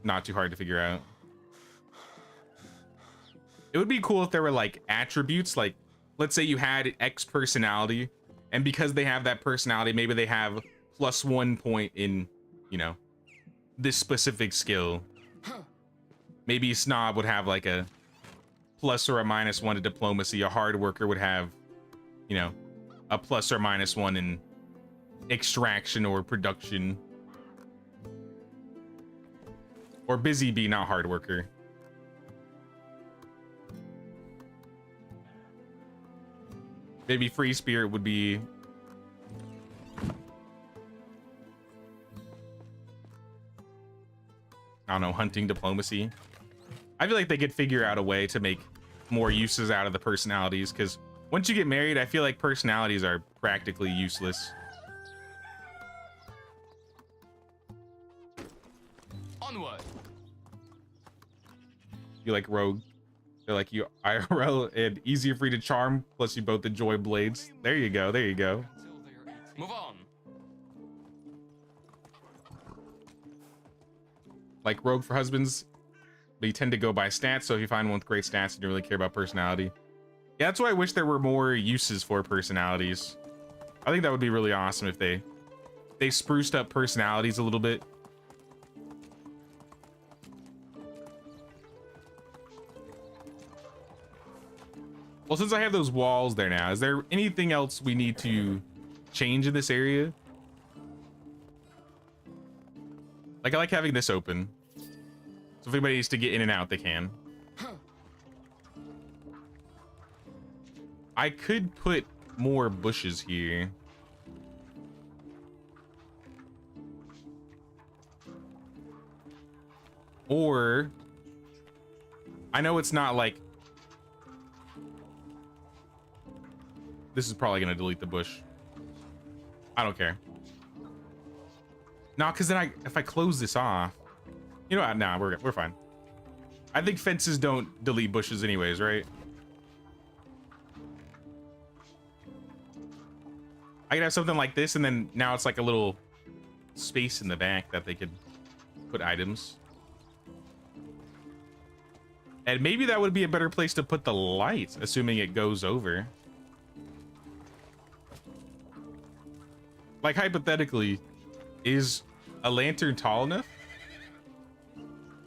not too hard to figure out. It would be cool if there were like attributes, like let's say you had X personality, and because they have that personality, maybe they have +1 point in, you know, this specific skill. Maybe snob would have like a plus or a -1 to diplomacy. A hard worker would have, you know, a plus or -1 in extraction or production. Or busy bee, not hard worker. Maybe free spirit would be... I don't know, hunting diplomacy. I feel like they could figure out a way to make more uses out of the personalities, because once you get married, I feel like personalities are practically useless. Onward. You like rogue. They're like you IRL and easier for you to charm, plus you both enjoy blades. There you go, there you go. Till like rogue for husbands, but you tend to go by stats. So if you find one with great stats, you don't really care about personality. Yeah, that's why I wish there were more uses for personalities. I think that would be really awesome if they spruced up personalities a little bit. Well, since I have those walls there now, is there anything else we need to change in this area? Like, I like having this open. So if anybody needs to get in and out, they can. I could put more bushes here. Or, I know it's not like, this is probably gonna delete the bush. I don't care. No, because then if I close this off, you know what? Nah, we're fine. I think fences don't delete bushes anyways, right? I could have something like this, and then now it's like a little space in the back that they could put items. And maybe that would be a better place to put the lights, assuming it goes over. Like, hypothetically, is a lantern tall enough?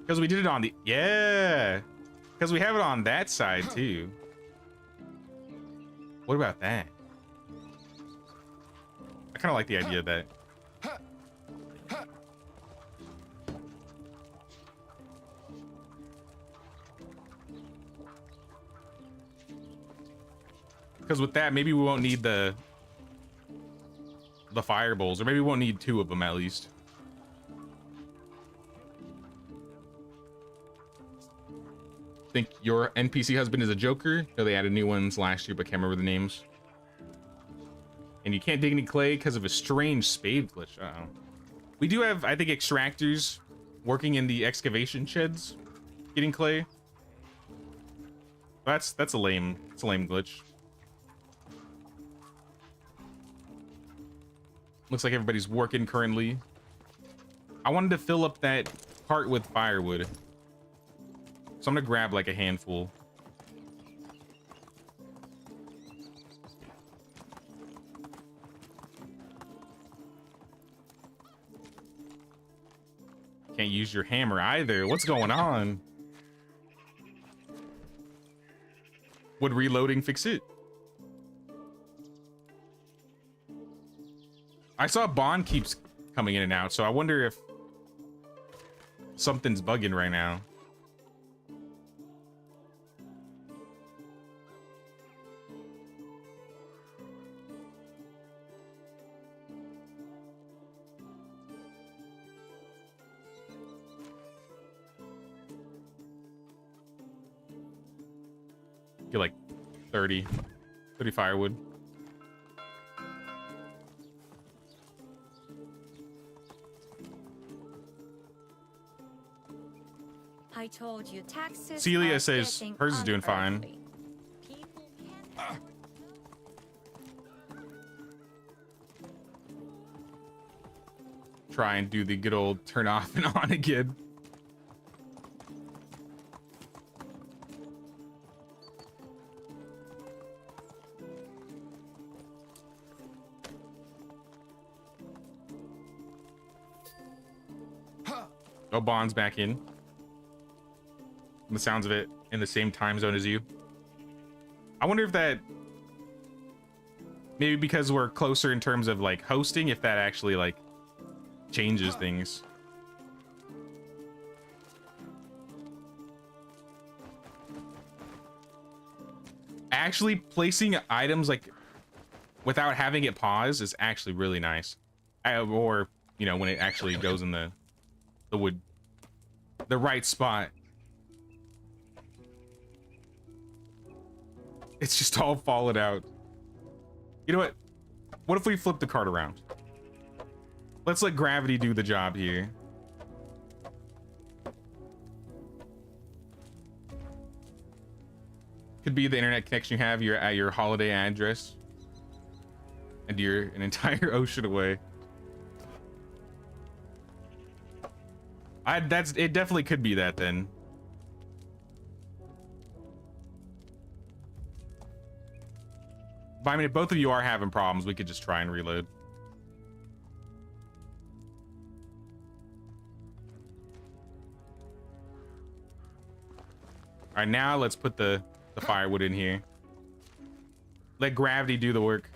Because we did it on the... Yeah! Because we have it on that side, too. What about that? I kind of like the idea of that. Because with that, maybe we won't need the fire bowls, or maybe we won't need 2 of them at least. Think your NPC husband is a joker? No, they added new ones last year, but can't remember the names. And you can't dig any clay because of a strange spade glitch. Uh-oh. We do have, I think, extractors working in the excavation sheds, getting clay. That's a lame glitch. Looks like everybody's working currently. I wanted to fill up that part with firewood, so I'm gonna grab like a handful. Can't use your hammer either. What's going on? Would reloading fix it? I saw Bond keeps coming in and out, so I wonder if something's bugging right now. Get like 30 firewood. I told you taxes. Celia are says getting hers is doing fine. unearthly. People can't- Try and do the good old turn off and on again. Oh, Bond's back in. From the sounds of it, in the same time zone as you. I wonder if that, maybe because we're closer in terms of like hosting, if that actually like changes things. Actually placing items like without having it pause is actually really nice. Or, you know, when it actually goes in the wood, the right spot. It's just all fallen out. You know what? What if we flip the cart around? Let's let gravity do the job here. Could be the internet connection you have. You're at your holiday address, and you're an entire ocean away. It definitely could be that then. But I mean, if both of you are having problems, we could just try and reload. All right, now let's put the firewood in here. Let gravity do the work.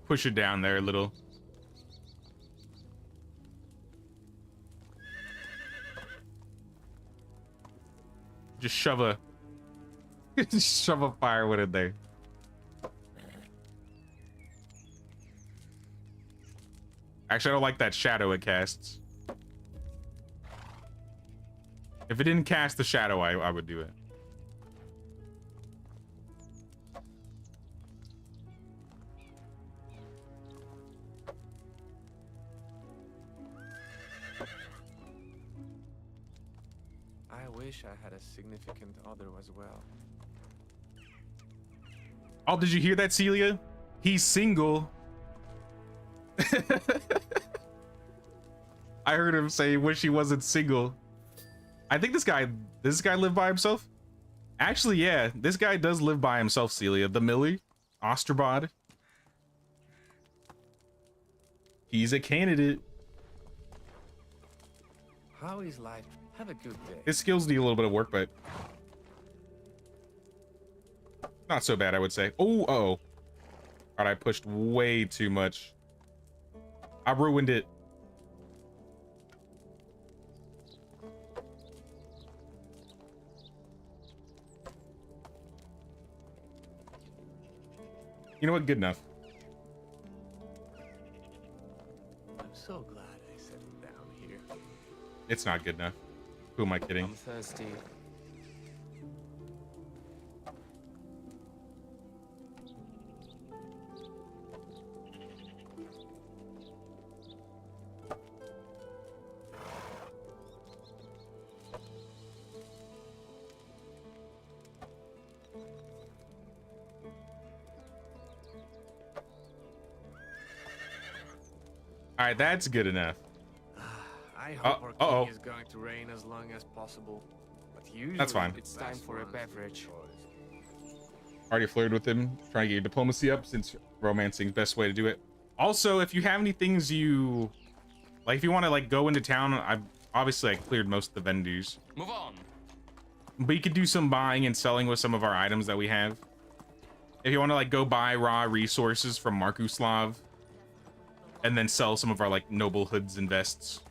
Push it down there a little. Just shove a just shove a firewood in there. Actually, I don't like that shadow it casts. If it didn't cast the shadow, I would do it. I wish I had a significant other as well. Oh, did you hear that, Celia? He's single. I heard him say, wish he wasn't single. I think this guy live by himself? Actually, yeah, this guy does live by himself, Celia. The Millie, Osterbod. He's a candidate. How is life? Have a good day. His skills need a little bit of work, but not so bad, I would say. Oh, uh-oh. God, I pushed way too much. I ruined it. You know what? Good enough. I'm so glad I settled down here. It's not good enough. Who am I kidding? I'm thirsty. All right, that's good enough. I hope our uh-oh. king is going to reign as long as possible. But usually That's fine. it's time for a beverage. Already flirted with him, trying to get your diplomacy up since romancing's best way to do it. Also, if you have any things you like, if you want to like go into town, I cleared most of the vendors. Move on. But you could do some buying and selling with some of our items that we have. If you want to like go buy raw resources from Markuslav and then sell some of our like noble hoods and vests.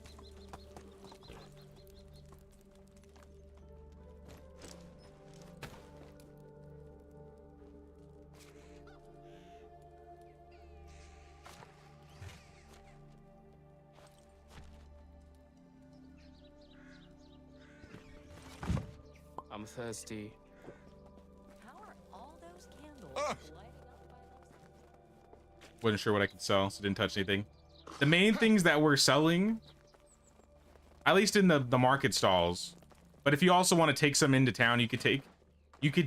I'm thirsty. How are all those candles lighting up by Wasn't sure what I could sell, so didn't touch anything. The main things that we're selling, at least in the market stalls, but if you also want to take some into town, you could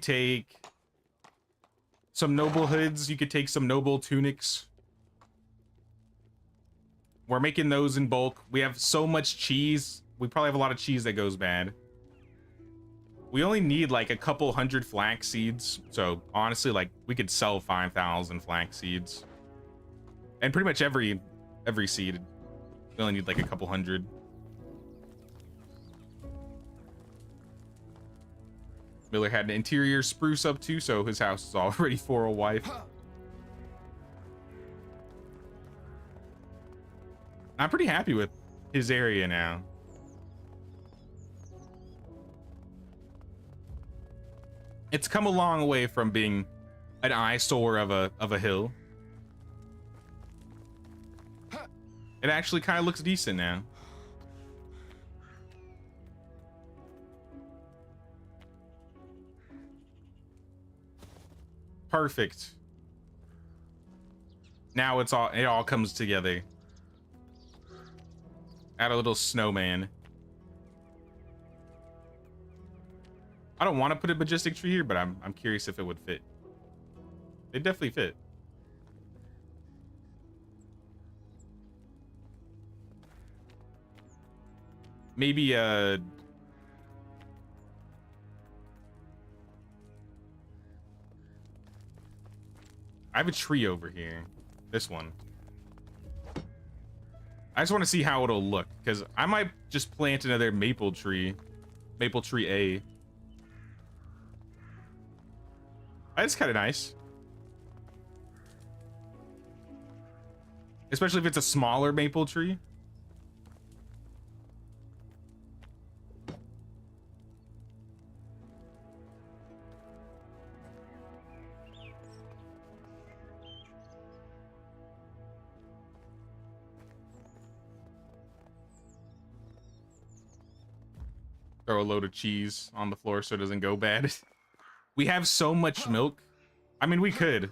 take some noble hoods, you could take some noble tunics. We're making those in bulk. We have so much cheese. We probably have a lot of cheese that goes bad. We only need like a couple hundred flax seeds. So honestly, like we could sell 5,000 flax seeds. And pretty much every seed. We only need like a couple hundred. Miller had an interior spruce up too, so his house is all ready for a wife. I'm pretty happy with his area now. It's come a long way from being an eyesore of a hill. It actually kind of looks decent now. Perfect. Now it all comes together. Add a little snowman. I don't want to put a majestic tree here, but I'm curious if it would fit. They definitely fit. Maybe I have a tree over here. This one. I just want to see how it'll look, because I might just plant another maple tree. Maple tree A. That's kind of nice. Especially if it's a smaller maple tree. Throw a load of cheese on the floor so it doesn't go bad. We have so much milk. I mean, we could.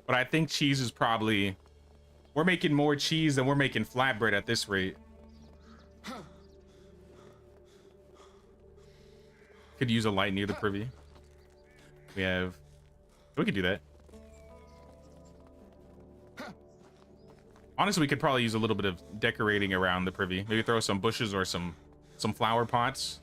But I think cheese is probably... We're making more cheese than we're making flatbread at this rate. Could use a light near the privy. We have... We could do that. Honestly, we could probably use a little bit of decorating around the privy. Maybe throw some bushes or some flower pots.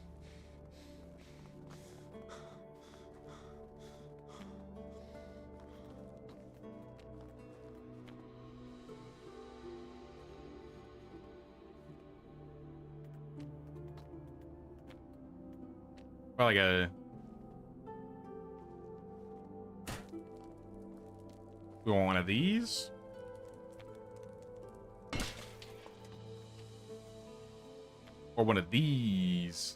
Probably like a... We want one of these. Or one of these.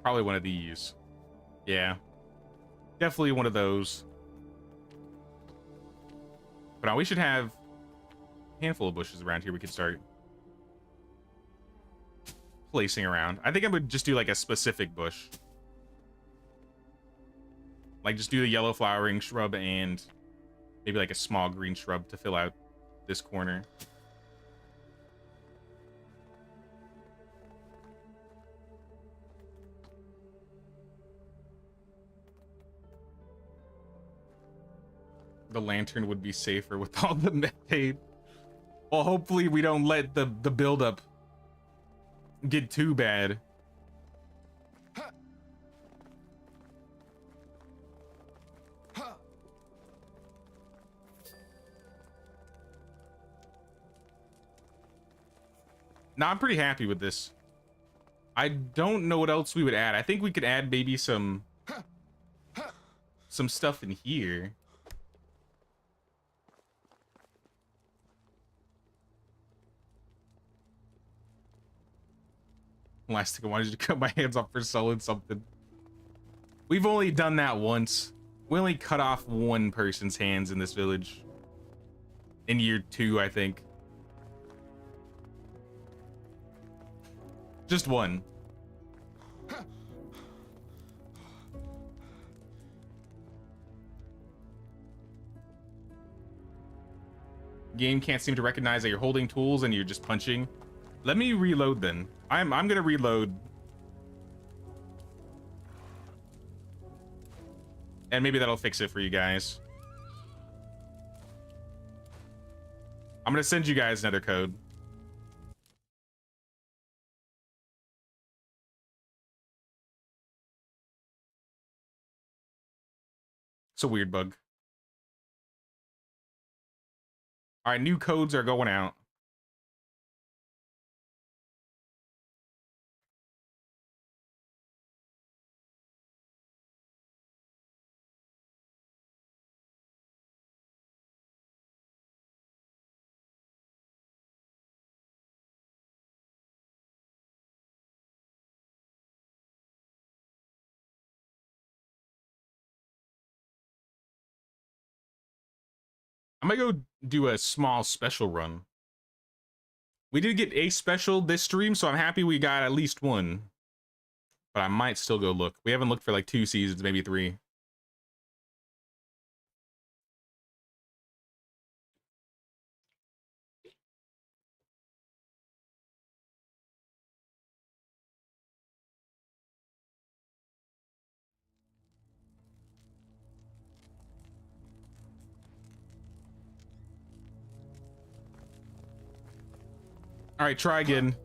Probably one of these. Yeah. Definitely one of those. But now we should have a handful of bushes around here we could start placing around. I think I would just do like a specific bush. Like, just do the yellow flowering shrub and maybe like a small green shrub to fill out this corner. The lantern would be safer with all the methane. Well, hopefully we don't let the buildup get too bad. Now, I'm pretty happy with this. I don't know what else we would add. I think we could add maybe some stuff in here. Elastic, I wanted to cut my hands off for selling something. We've only done that once. We only cut off one person's hands in this village. In year 2, I think. Just one. Game can't seem to recognize that you're holding tools and you're just punching. Let me reload then. I'm gonna reload. And maybe that'll fix it for you guys. I'm gonna send you guys another code. It's a weird bug. All right, new codes are going out. I'm gonna go do a small special run. We did get a special this stream, so I'm happy we got at least one. But I might still go look. We haven't looked for like 2 seasons, maybe 3. All right, try again.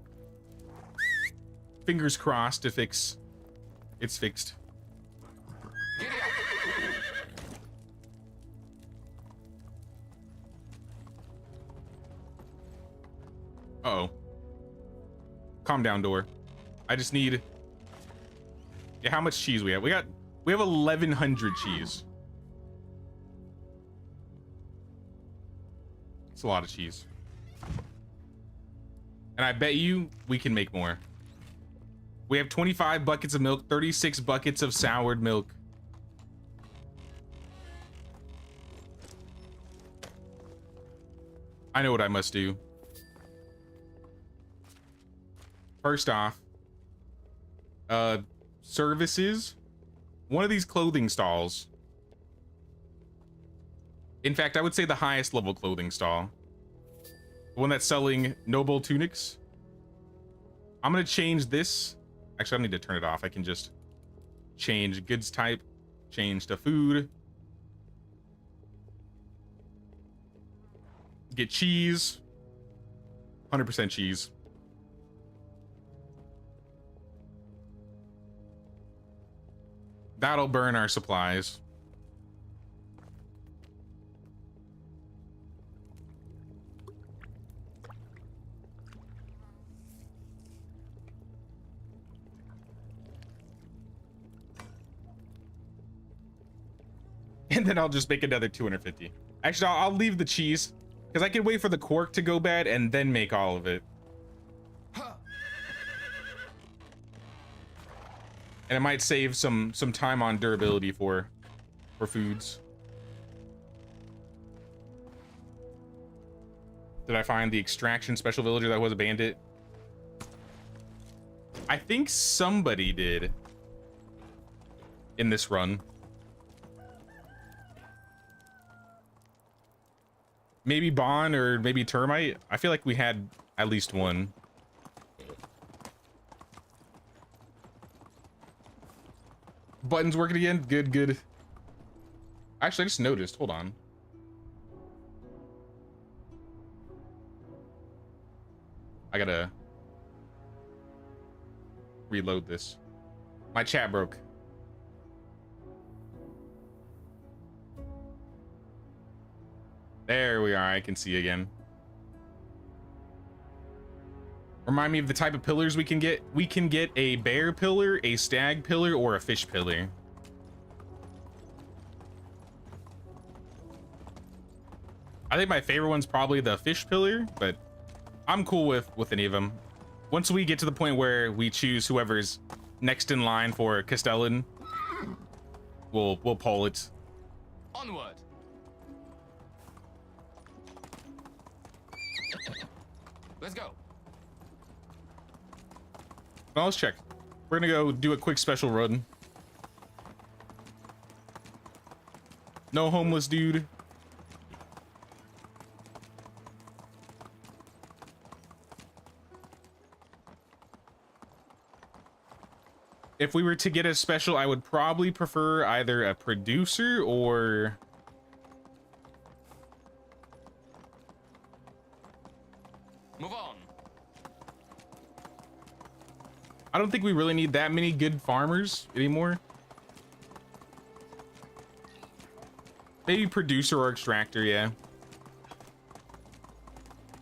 Fingers crossed to fix. It's fixed. Uh-oh. Calm down, door. I just need... Yeah, how much cheese we have? We have 1,100 cheese. It's a lot of cheese. And I bet you we can make more. We have 25 buckets of milk, 36 buckets of soured milk. I know what I must do. First off, services. One of these clothing stalls. In fact, I would say the highest level clothing stall. The one that's selling noble tunics. I'm gonna change this. Actually, I don't need to turn it off. I can just change goods type, change to food. Get cheese. 100% cheese. That'll burn our supplies. And then I'll just make another 250. Actually, I'll leave the cheese because I can wait for the cork to go bad and then make all of it. And it might save some time on durability for foods. Did I find the extraction special villager that was a bandit? I think somebody did in this run. Maybe Bon or maybe Termite. I feel like we had at least one. Buttons working again. Good, good. Actually, I just noticed. Hold on. I gotta reload this. My chat broke. There we are. I can see again. Remind me of the type of pillars we can get. We can get a bear pillar, a stag pillar, or a fish pillar. I think my favorite one's probably the fish pillar, but I'm cool with any of them. Once we get to the point where we choose whoever's next in line for Castellan, we'll poll it. Onward. Let's go. Well, let's check. We're gonna go do a quick special run. No homeless dude. If we were to get a special, I would probably prefer either a producer or... Move on. I don't think we really need that many good farmers anymore. Maybe producer or extractor, yeah.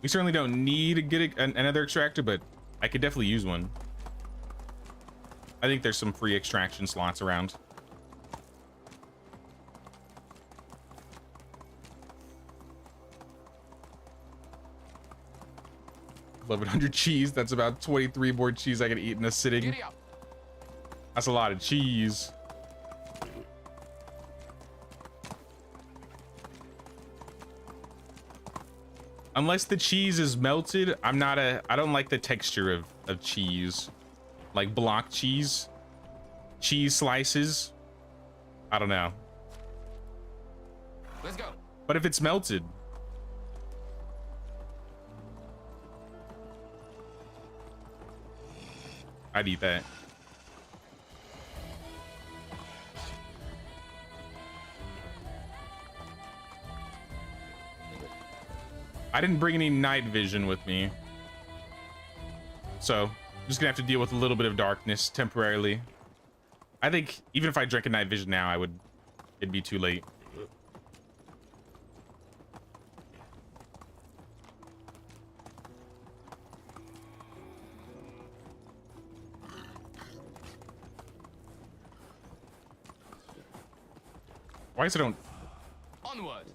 We certainly don't need to get another extractor, but I could definitely use one. I think there's some free extraction slots around. 1,100 cheese. That's about 23 more cheese I can eat in a sitting. That's a lot of cheese. Unless the cheese is melted, I don't like the texture of cheese. Like block cheese. Cheese slices. I don't know. Let's go. But if it's melted, I'd eat that. I didn't bring any night vision with me. So just gonna have to deal with a little bit of darkness temporarily. I think even if I drank a night vision now, it'd be too late. Why is it don't Onward.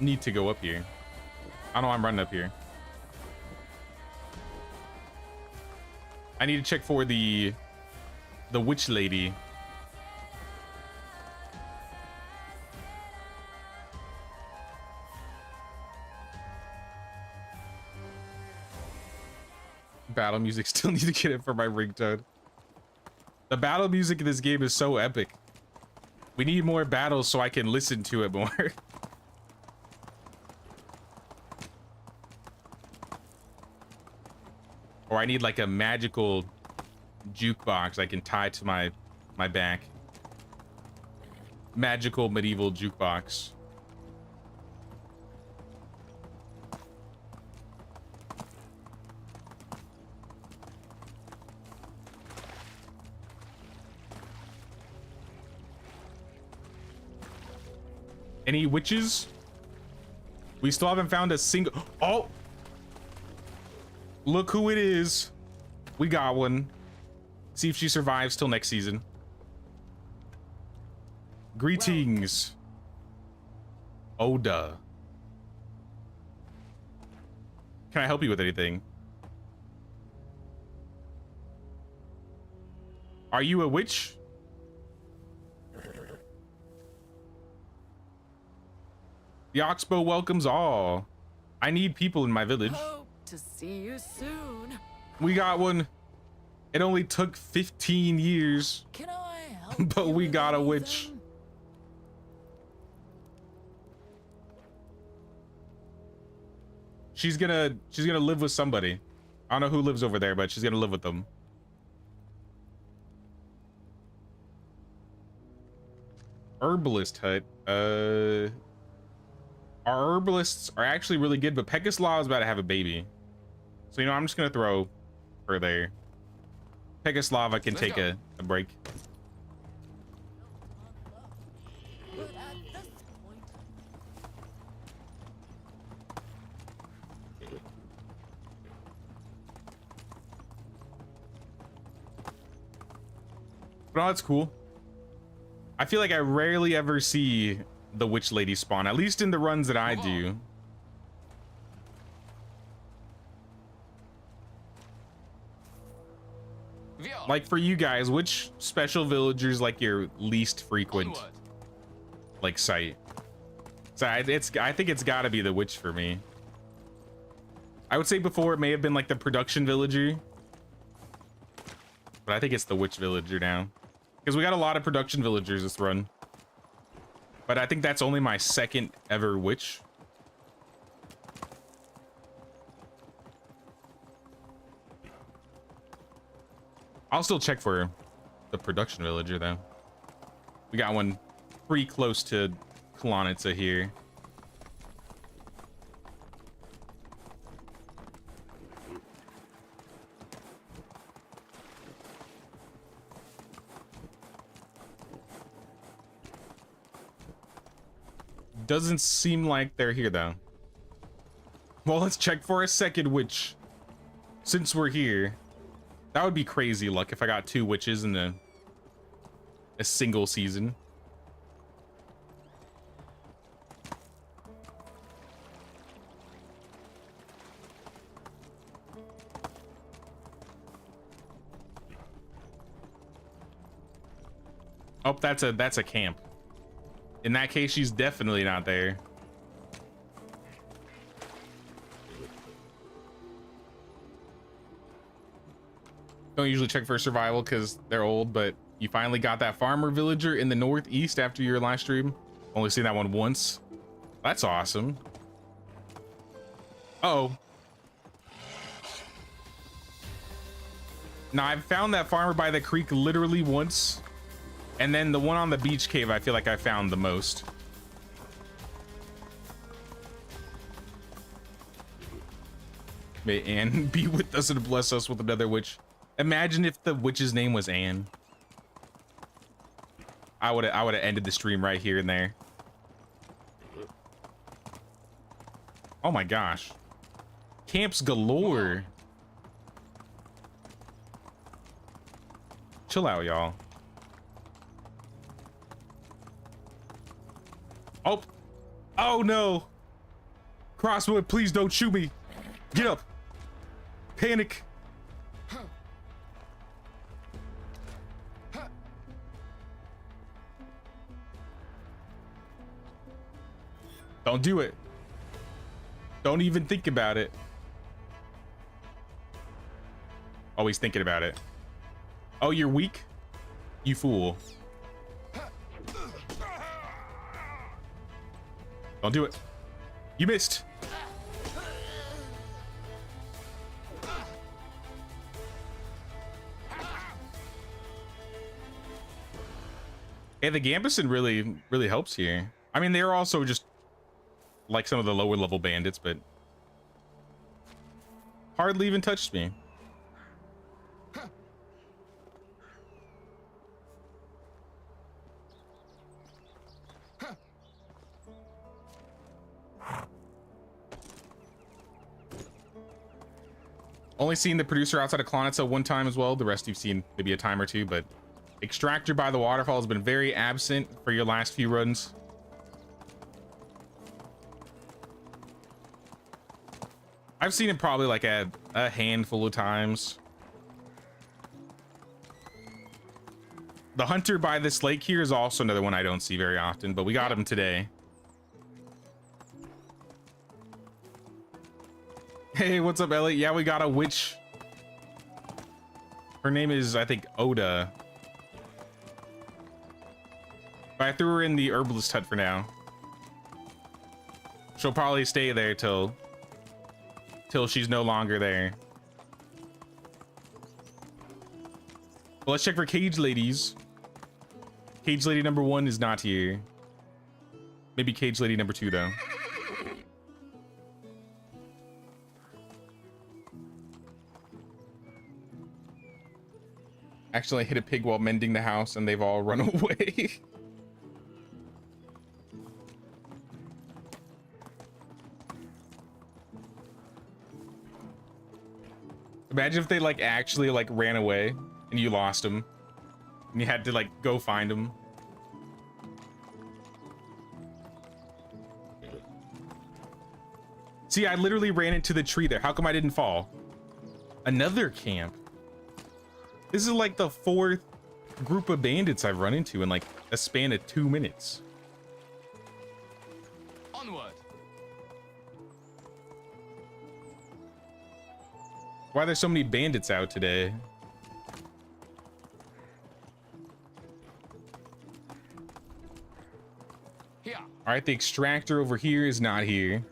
need to go up here? I know I'm running up here. I need to check for the witch lady. Battle music, still need to get it for my ringtone. The battle music in this game is so epic. We need more battles so I can listen to it more. Or I need like a magical jukebox I can tie to my back. Magical medieval jukebox. Any witches? We still haven't found a single. Oh, look who it is. We got one. See if she survives till next season. Greetings, Oda. Can I help you with anything? Are you a witch? The Oxbow welcomes all. I need people in my village. Hope to see you soon. We got one. It only took 15 years, Can I help but you we with got a witch. anything? She's gonna live with somebody. I don't know who lives over there, but she's gonna live with them. Herbalist hut. Our herbalists are actually really good, but Pekislav is about to have a baby. So, you know, I'm just gonna throw her there. Pekislav, I can Let's take go. a break. But at this point, But no, that's cool. I feel like I rarely ever see the witch lady spawn, at least in the runs that I do. Via. Like for you guys, which special villagers like your least frequent Onward. like site? So I think it's got to be the witch for me. I would say before it may have been like the production villager, but I think it's the witch villager now because we got a lot of production villagers this run. But I think that's only my second ever witch. I'll still check for the production villager though. We got one pretty close to Klonitsa here. Doesn't seem like they're here though. Well, let's check for a second witch. Since we're here, that would be crazy luck if I got 2 witches in a single season. Oh, that's a camp. In that case, she's definitely not there. Don't usually check for survival because they're old, but you finally got that farmer villager in the northeast after your last stream. Only seen that one once. That's awesome. Uh-oh. Now, I've found that farmer by the creek literally once. And then the one on the beach cave, I feel like I found the most. May Anne be with us and bless us with another witch. Imagine if the witch's name was Anne. I would have ended the stream right here and there. Oh my gosh. Camps galore. Chill out, y'all. Oh. Oh no. Crosswood, please don't shoot me. Get up. Panic. Don't do it. Don't even think about it. Always thinking about it. Oh, you're weak? You fool. Don't do it. You missed. Hey, the Gambeson really helps here. I mean, they're also just like some of the lower level bandits, but hardly even touched me. Only seen the producer outside of Klonitsa one time as well. The rest you've seen maybe a time or two, but Extractor by the waterfall has been very absent for your last few runs. I've seen it probably like a handful of times. The hunter by this lake here is also another one I don't see very often, but we got him today. Hey, what's up, Elliot? Yeah, we got a witch. Her name is, I think, Oda. But I threw her in the herbalist hut for now. She'll probably stay there till she's no longer there. Well, let's check for cage ladies. Cage lady number 1 is not here. Maybe cage lady number 2 though. Actually, I hit a pig while mending the house and they've all run away. Imagine if they like actually like ran away and you lost them and you had to like go find them. See, I literally ran into the tree there. How come I didn't fall? Another camp. This is like the 4th group of bandits I've run into in like a span of 2 minutes. Onward. Why are there so many bandits out today? Here. All right, the extractor over here is not here.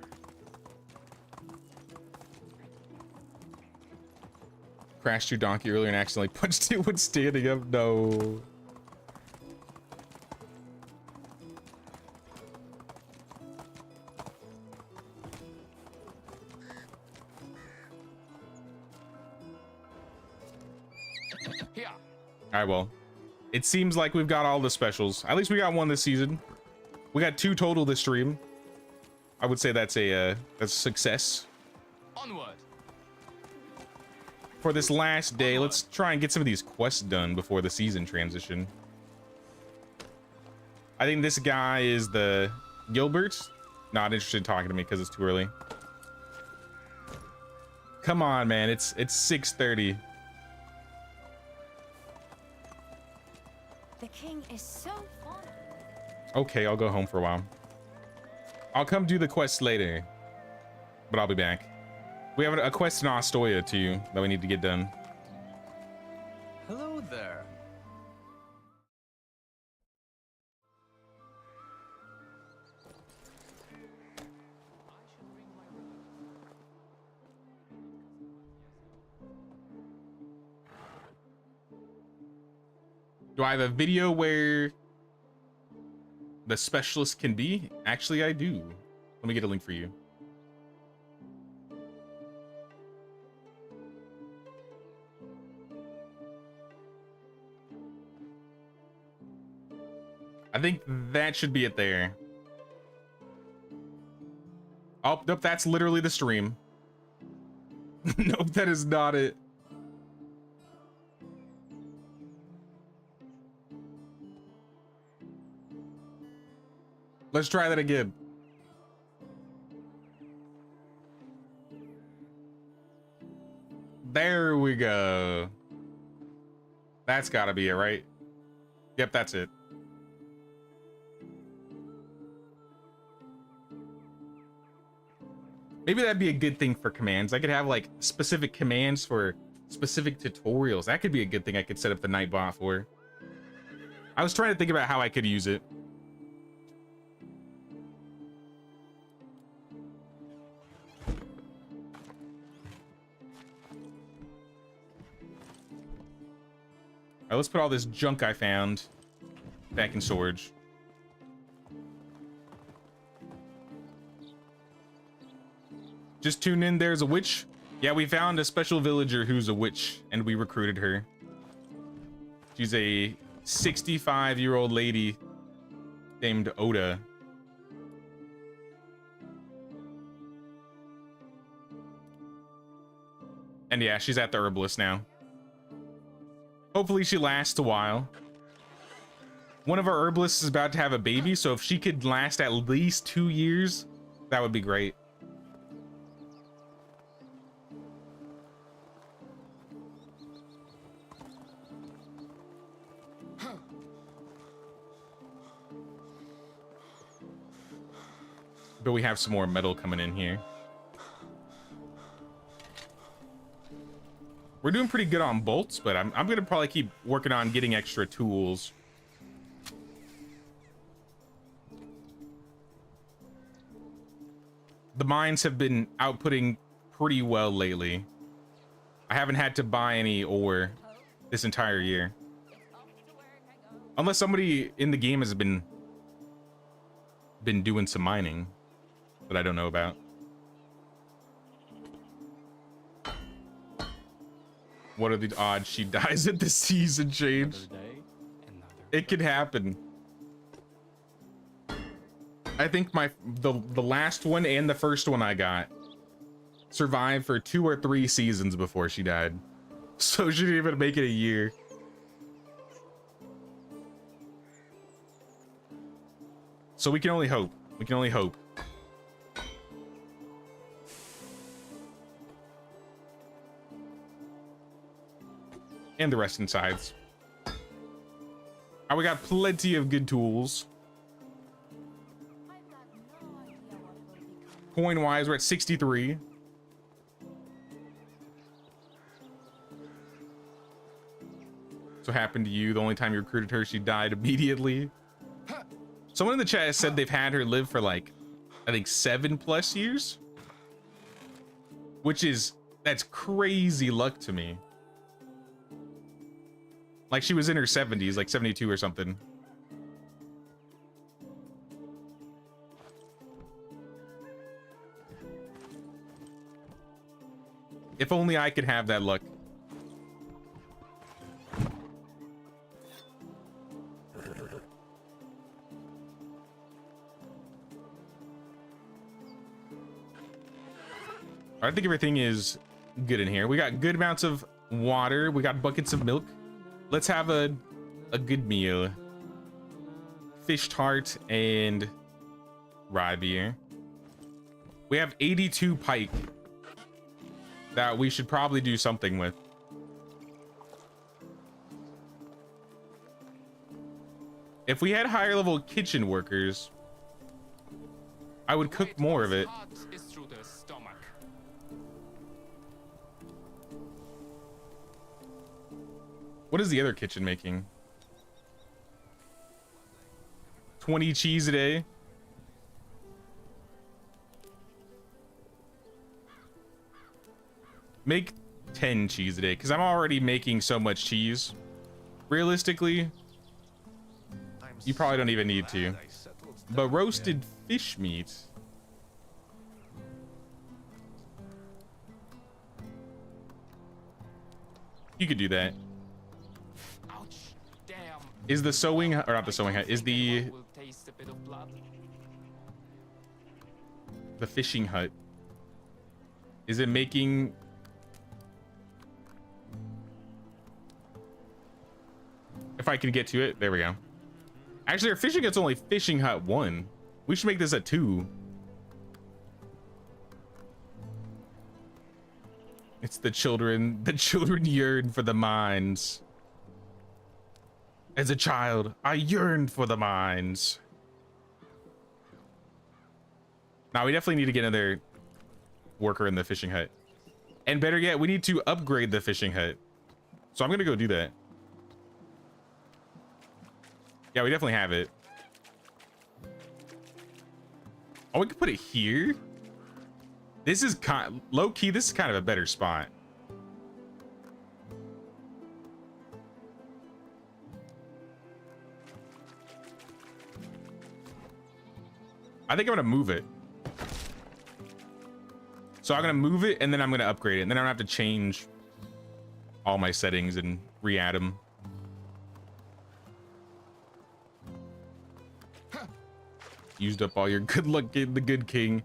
Crashed your donkey earlier and accidentally punched it when standing up. No. Here. All right, well, it seems like we've got all the specials. At least we got one this season. We got 2 total this stream. I would say that's a success. Onward. For this last day, let's try and get some of these quests done before the season transition. I think this guy is the Gilbert. Not interested in talking to me because it's too early. Come on, man. It's 6:30. The king is so fun. Okay, I'll go home for a while. I'll come do the quest later, but I'll be back. We have a quest in Ostoya too that we need to get done. Hello there. Do I have a video where the specialist can be? Actually, I do. Let me get a link for you. think that should be it there. Oh, nope, that's literally the stream. Nope, that is not it. Let's try that again. There we go. That's gotta be it, right? Yep, that's it. Maybe that'd be a good thing for commands. I could have like specific commands for specific tutorials. That could be a good thing I could set up the Nightbot for. I was trying to think about how I could use it. All right, let's put all this junk I found back in storage. Just tune in, there's a witch. Yeah, we found a special villager who's a witch, and we recruited her. She's a 65-year-old lady named Oda. And yeah, she's at the herbalist now. Hopefully she lasts a while. One of our herbalists is about to have a baby, so if she could last at least 2 years, that would be great. But we have some more metal coming in here. We're doing pretty good on bolts, but I'm gonna probably keep working on getting extra tools. The mines have been outputting pretty well lately. I haven't had to buy any ore this entire year. Unless somebody in the game has been doing some mining that I don't know about. What are the odds she dies at the season change? It could happen. I think the last one and the first one I got survived for 2 or 3 seasons before she died. So she didn't even make it a year. So we can only hope. We can only hope. And the rest insides. We got plenty of good tools. Coin wise, we're at 63. So happened to you? The only time you recruited her, she died immediately. Someone in the chat said they've had her live for like, I think 7+ years. That's crazy luck to me. Like she was in her 70s, like 72 or something. If only I could have that luck. I think everything is good in here. We got good amounts of water. We got buckets of milk. Let's have a good meal. Fish tart and rye beer. We have 82 pike that we should probably do something with. If we had higher level kitchen workers, I would cook more of it. What is the other kitchen making? 20 cheese a day. Make 10 cheese a day, because I'm already making so much cheese. Realistically, you probably don't even need to. But roasted fish meat. You could do that. Is the sewing or not the sewing hut? Is the Will taste a bit of blood. fishing hut? Is it making? If I can get to it, there we go. Actually, our fishing hut's only fishing hut 1. We should make this a 2. It's the children. The children yearn for the mines. As a child, I yearned for the mines. Now we definitely need to get another worker in the fishing hut. And better yet, we need to upgrade the fishing hut. So I'm gonna go do that. Yeah, we definitely have it. Oh, we could put it here. This is low key. This is kind of a better spot. I think I'm gonna move it. So I'm gonna move it and then I'm gonna upgrade it. And then I don't have to change all my settings and re-add them. Used up all your good luck, the good king.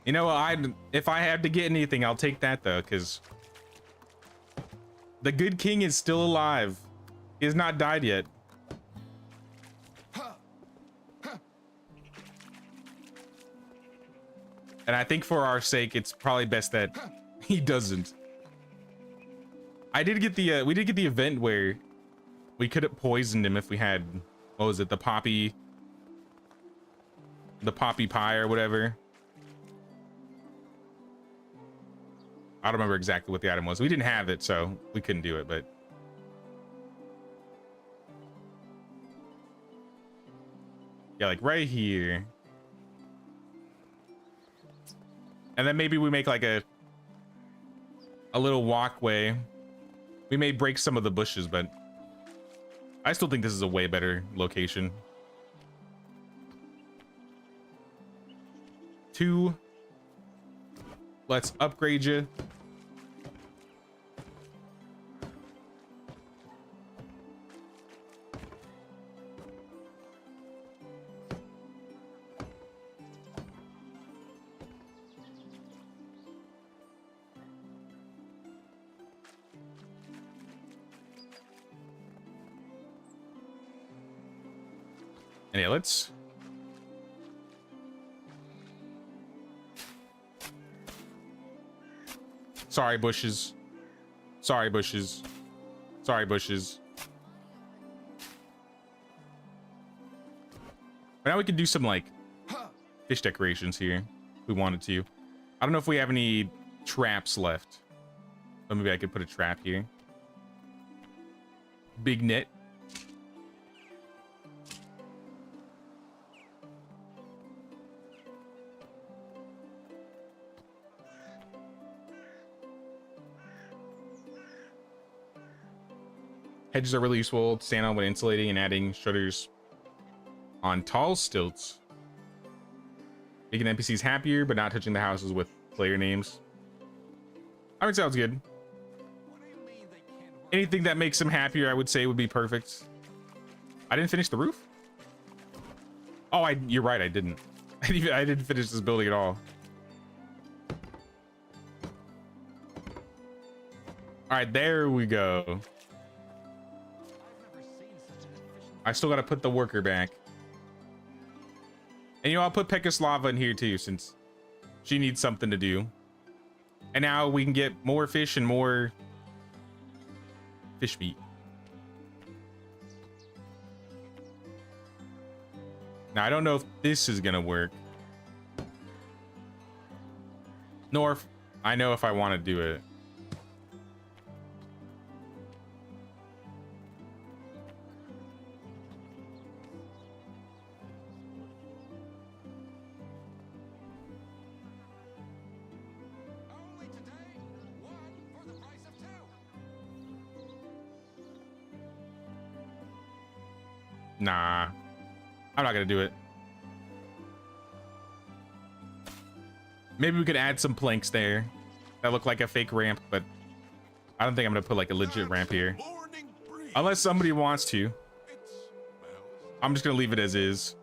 You know, if I had to get anything, I'll take that though, because the good king is still alive. He has not died yet. And I think for our sake, it's probably best that he doesn't. I did get the we did get the event where we could have poisoned him if we had, what was it, the poppy pie or whatever. I don't remember exactly what the item was. We didn't have it, so we couldn't do it, but yeah, like right here. And then maybe we make like a little walkway. We may break some of the bushes, but I still think this is a way better location. 2. Let's upgrade you. And yeah, let's sorry bushes. Sorry bushes. Sorry bushes. But now we can do some like fish decorations here if we wanted to. I don't know if we have any traps left. But maybe I could put a trap here. Big net. Hedges are really useful to stand on when insulating and adding shutters on tall stilts. Making NPCs happier, but not touching the houses with player names. I mean, sounds good. Anything that makes them happier, I would say, would be perfect. I didn't finish the roof? Oh, you're right, I didn't. I didn't finish this building at all. All right, there we go. I still got to put the worker back. And you know, I'll put Pekaslava in here too, since she needs something to do. And now we can get more fish and more fish meat. Now, I don't know if this is going to work. Nor if I know if I want to do it. Nah, I'm not gonna do it. Maybe we could add some planks there that look like a fake ramp, but I don't think I'm gonna put like a legit ramp here. Unless somebody wants to. It's I'm just gonna leave it as is.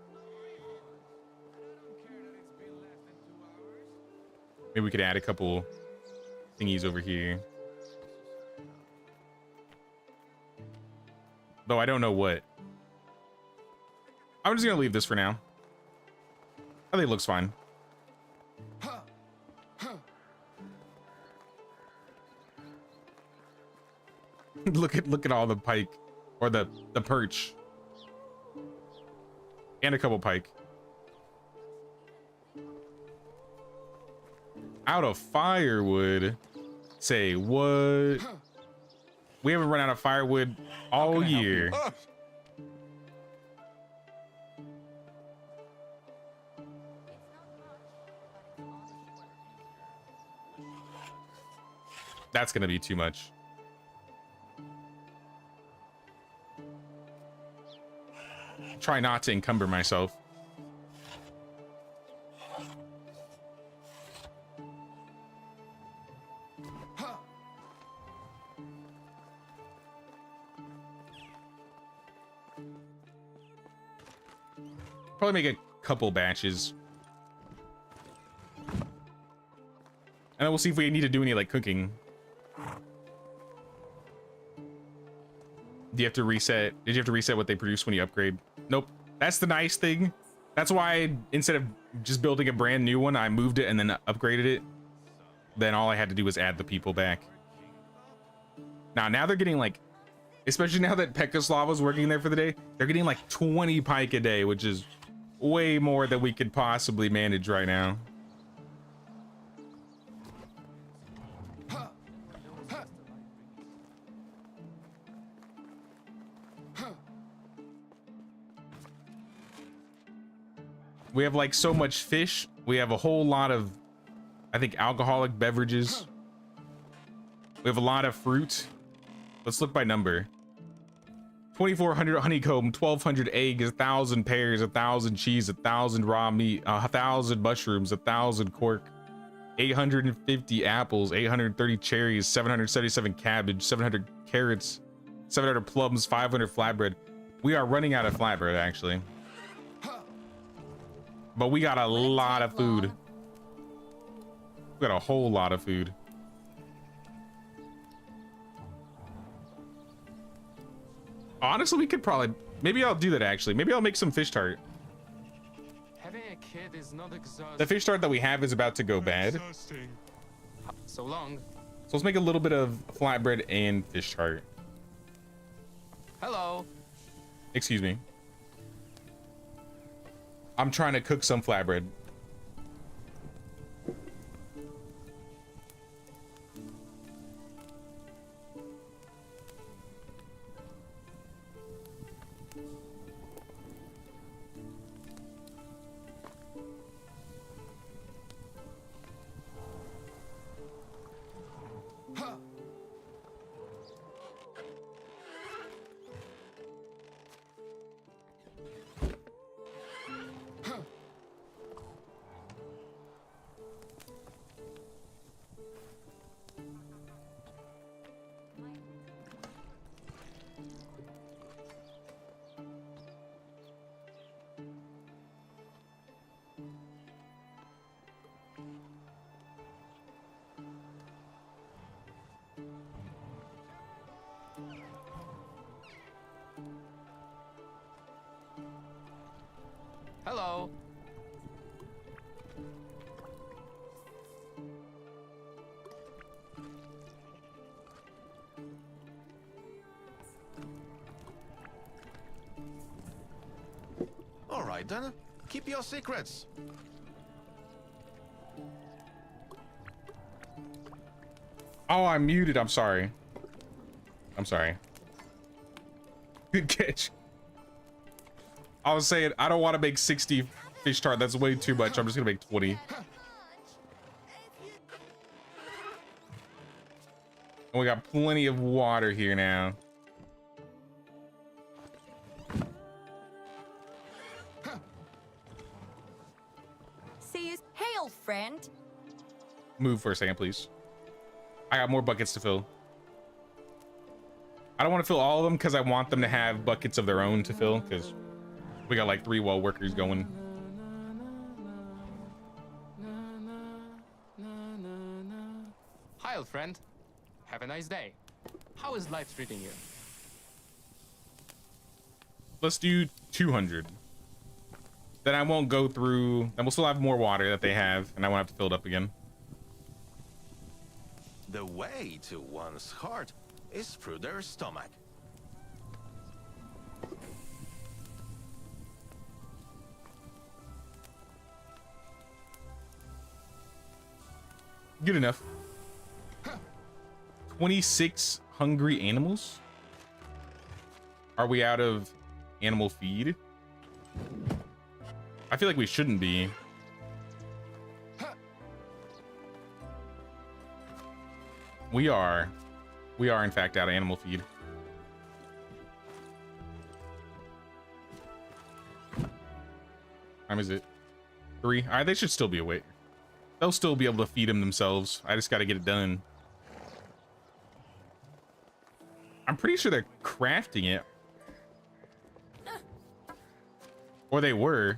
Maybe we could add a couple thingies over here. Though I don't know what. I'm just gonna leave this for now. I think it looks fine. look at all the pike, or the perch, and a couple pike. Out of firewood. Say what? We haven't run out of firewood all year. That's gonna be too much. Try not to encumber myself. Probably make a couple batches. And then we'll see if we need to do any like cooking. Do you have to reset? Did you have to reset what they produce when you upgrade? Nope. That's the nice thing. That's why instead of just building a brand new one, I moved it and then upgraded it. Then all I had to do was add the people back. Now they're getting like, especially now that Pekaslava's working there for the day, they're getting like 20 pike a day, which is way more than we could possibly manage right now. We have like so much fish. We have a whole lot of, I think, alcoholic beverages. We have a lot of fruit. Let's look by number. 2,400 honeycomb, 1,200 eggs, 1,000 pears, 1,000 cheese, 1,000 raw meat, 1,000 mushrooms, 1,000 cork, 850 apples, 830 cherries, 777 cabbage, 700 carrots, 700 plums, 500 flatbread. We are running out of flatbread, actually. But we got a lot of food. We got a whole lot of food. Honestly, we could probably, maybe I'll do that actually. Maybe I'll make some fish tart. Having a kid is not exhausting. The fish tart that we have is about to go bad. So long. So let's make a little bit of flatbread and fish tart. Hello. Excuse me. I'm trying to cook some flatbread. Hello. All right then, keep your secrets. Oh, I'm muted. I'm sorry. I'm sorry. Good catch. I was saying, I don't want to make 60 fish tart. That's way too much. I'm just gonna make 20. And we got plenty of water here now. See you. Hail, friend. Move for a second, please. I got more buckets to fill. I don't want to fill all of them because I want them to have buckets of their own to fill, because We got like 3 wall workers going. Hi, old friend. Have a nice day. How is life treating you? Let's do 200. Then I won't go through, and we'll still have more water that they have, and I won't have to fill it up again. The way to one's heart is through their stomach. Good enough. 26 hungry animals? Are we out of animal feed? I feel like we shouldn't be. We are in fact out of animal feed. Time is it? 3? All right, they should still be awake. They'll still be able to feed them themselves. I just got to get it done. I'm pretty sure they're crafting it. Or they were.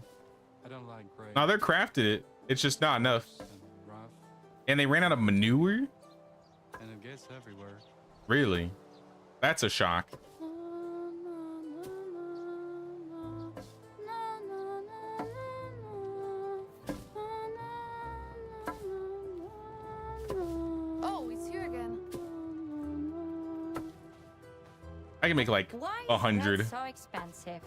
I don't like gray. No, they're crafted it. It's just not enough. And rough, And they ran out of manure? and it gets everywhere. Really? That's a shock. Oh, it's here again. I can make like Why is 100. that so expensive?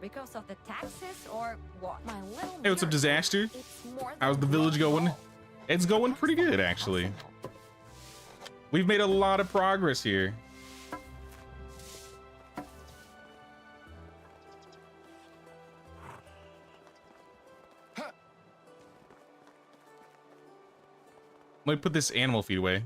Because of the taxes or what? My little Hey, what's up, miracle. Disaster? It's more How's the than village one going? goal. It's going That's pretty not good, actually. impossible. We've made a lot of progress here. Let me put this animal feed away.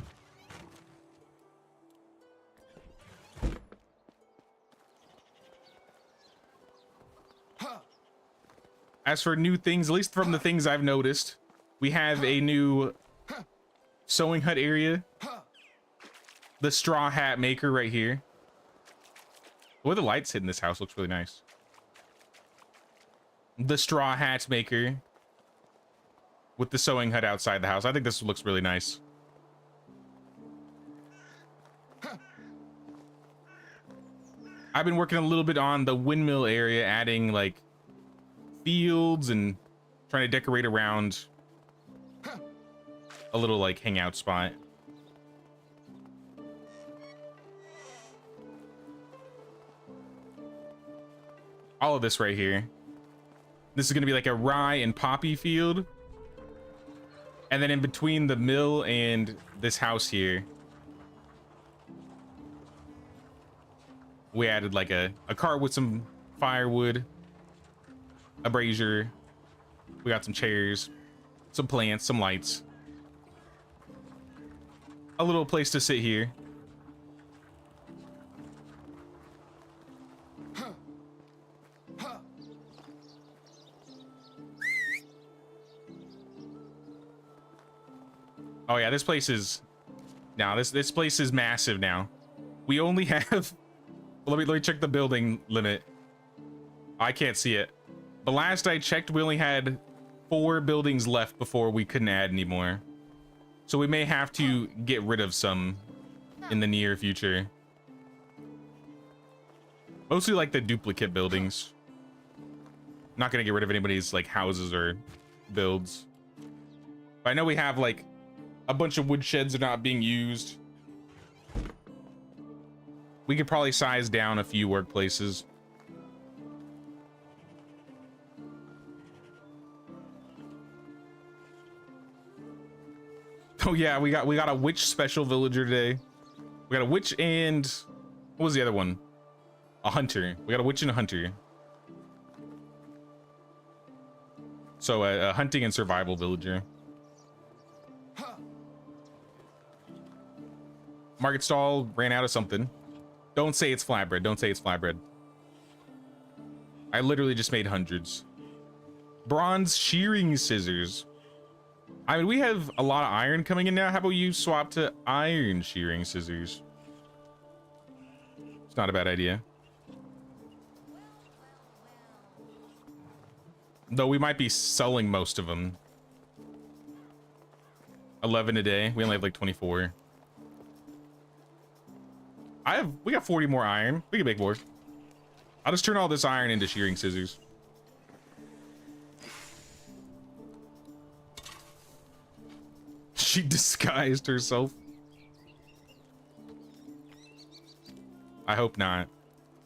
As for new things, at least from the things I've noticed, we have a new sewing hut area. The straw hat maker right here. The way the lights hit in this house looks really nice. The straw hat maker with the sewing hut outside the house. I think this looks really nice. I've been working a little bit on the windmill area, adding like fields and trying to decorate around a little like hangout spot. All of this right here. This is going to be like a rye and poppy field. And then in between the mill and this house here, we added like a cart with some firewood, a brazier. We got some chairs, some plants, some lights. A little place to sit here. Oh yeah, this place is now this place is massive now. We only have well, let me check the building limit. I can't see it. The last I checked, we only had 4 buildings left before we couldn't add anymore. So we may have to get rid of some in the near future. Mostly like the duplicate buildings. Not gonna get rid of anybody's like houses or builds. But I know we have like a bunch of wood sheds are not being used. We could probably size down a few workplaces. Oh yeah, we got a witch special villager today. We got a witch and what was the other one? A hunter. We got a witch and a hunter. So a hunting and survival villager. Market stall ran out of something. Don't say it's flatbread. Don't say it's flatbread. I literally just made hundreds. Bronze shearing scissors. I mean, we have a lot of iron coming in now. How about you swap to iron shearing scissors? It's not a bad idea. Though we might be selling most of them. 11 a day. We only have like 24. We got 40 more iron. We can make more. I'll just turn all this iron into shearing scissors. She disguised herself. I hope not.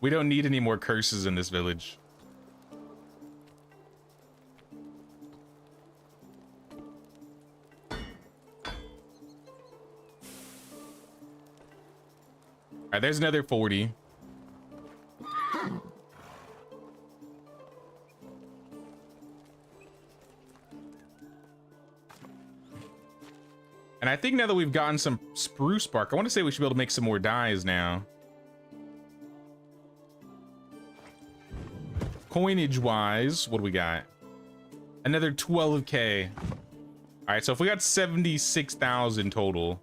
We don't need any more curses in this village. All right, there's another 40. And I think now that we've gotten some spruce bark, I want to say we should be able to make some more dyes now. Coinage wise, what do we got? Another 12K. All right, so if we got 76,000 total,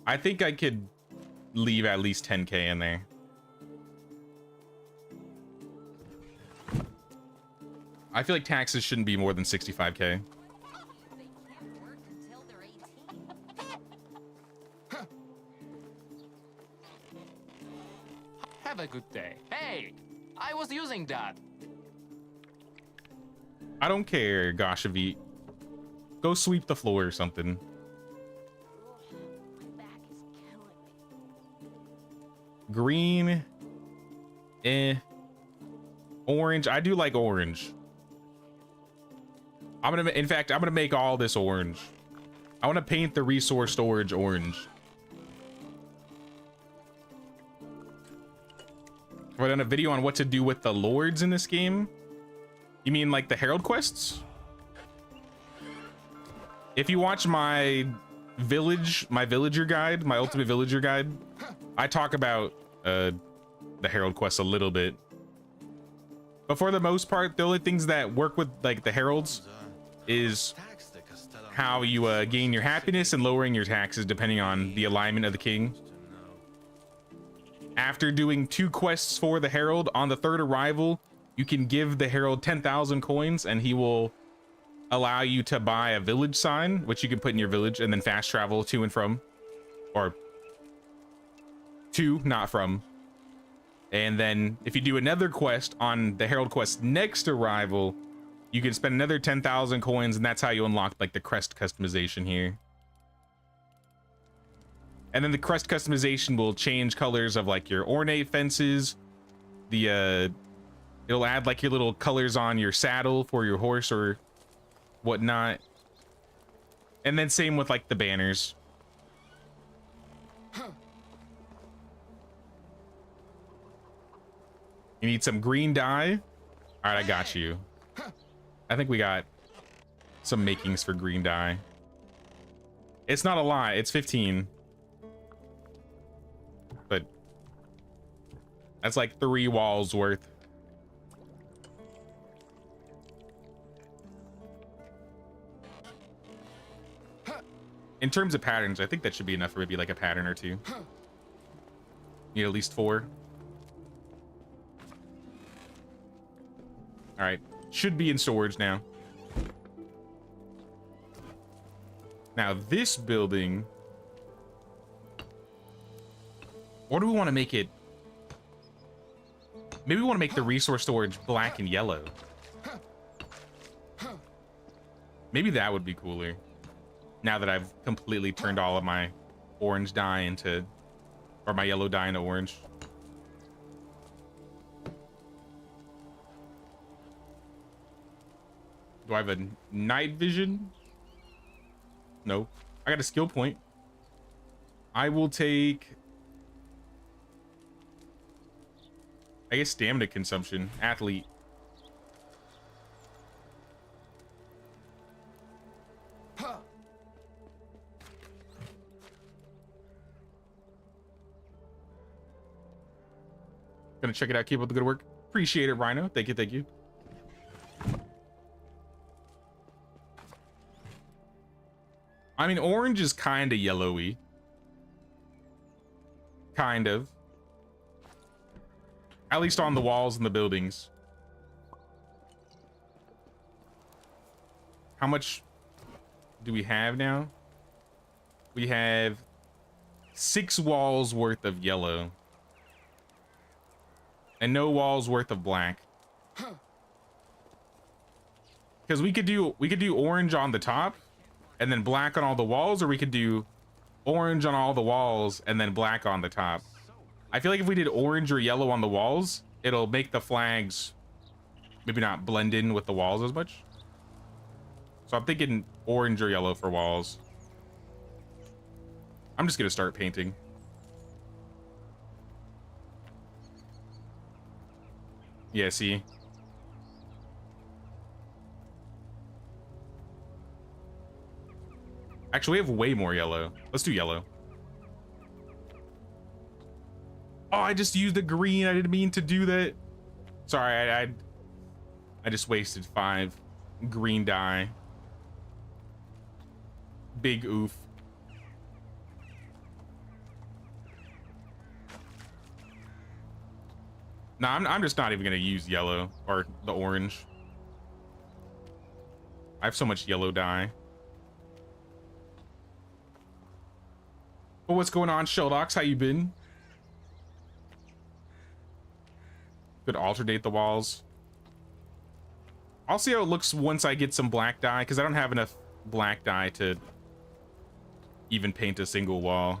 I think I could leave at least 10K in there. I feel like taxes shouldn't be more than 65K. They can't work until they're 18. Have a good day. Hey, I was using that. I don't care, Goshavit. Go sweep the floor or something. My back is killing me. Green. Orange. I do like orange. In fact, I'm gonna make all this orange. I want to paint the resource storage orange. Have I done a video on what to do with the lords in this game? You mean like the herald quests? If you watch my villager guide, my ultimate villager guide, I talk about the herald quests a little bit. But for the most part, the only things that work with like the heralds is how you gain your happiness and lowering your taxes depending on the alignment of the king. After doing 2 quests for the herald, on the 3rd arrival, you can give the herald 10,000 coins and he will allow you to buy a village sign, which you can put in your village and then fast travel to and from, or to, not from. And then if you do another quest on the herald quest next arrival, you can spend another 10,000 coins, and that's how you unlock like the crest customization here. And then the crest customization will change colors of like your ornate fences. It'll add like your little colors on your saddle for your horse or whatnot. And then same with like the banners. You need some green dye. All right, I got you. I think we got some makings for green dye. It's not a lie, it's 15. But that's like 3 walls worth. In terms of patterns, I think that should be enough for maybe like a pattern or 2. Need at least 4. All right, should be in storage now. Now this building, or do we want to make it? Maybe we want to make the resource storage black and yellow. Maybe that would be cooler. Now that I've completely turned all of my orange dye into, or my yellow dye into orange. Do I have a night vision? No. I got a skill point. I will take, I guess, stamina consumption. Athlete. Gonna check it out. Keep up the good work. Appreciate it, Rhino. Thank you, thank you. I mean, orange is kind of yellowy. Kind of. At least on the walls and the buildings. How much do we have now? We have 6 walls worth of yellow. And no walls worth of black. Because we could do orange on the top and then black on all the walls, or we could do orange on all the walls and then black on the top. I feel like if we did orange or yellow on the walls, it'll make the flags maybe not blend in with the walls as much. So I'm thinking orange or yellow for walls. I'm just gonna start painting. Yeah, see? Actually, we have way more yellow. Let's do yellow. Oh, I just used the green. I didn't mean to do that. Sorry, I just wasted 5 green dye. Big oof. No, I'm just not even gonna use yellow or the orange. I have so much yellow dye. Oh, what's going on, Sheldox? How you been? Could alternate the walls. I'll see how it looks once I get some black dye, because I don't have enough black dye to even paint a single wall.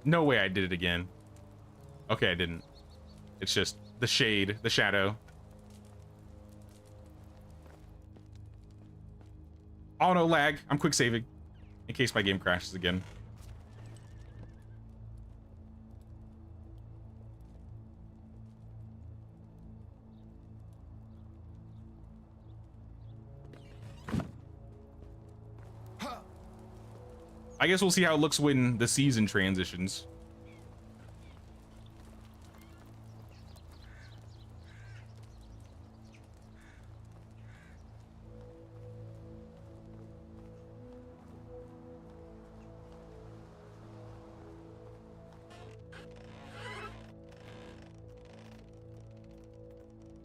No way I did it again. Okay, I didn't. It's just the shade, the shadow. Oh no, lag. I'm quick saving in case my game crashes again. I guess we'll see how it looks when the season transitions.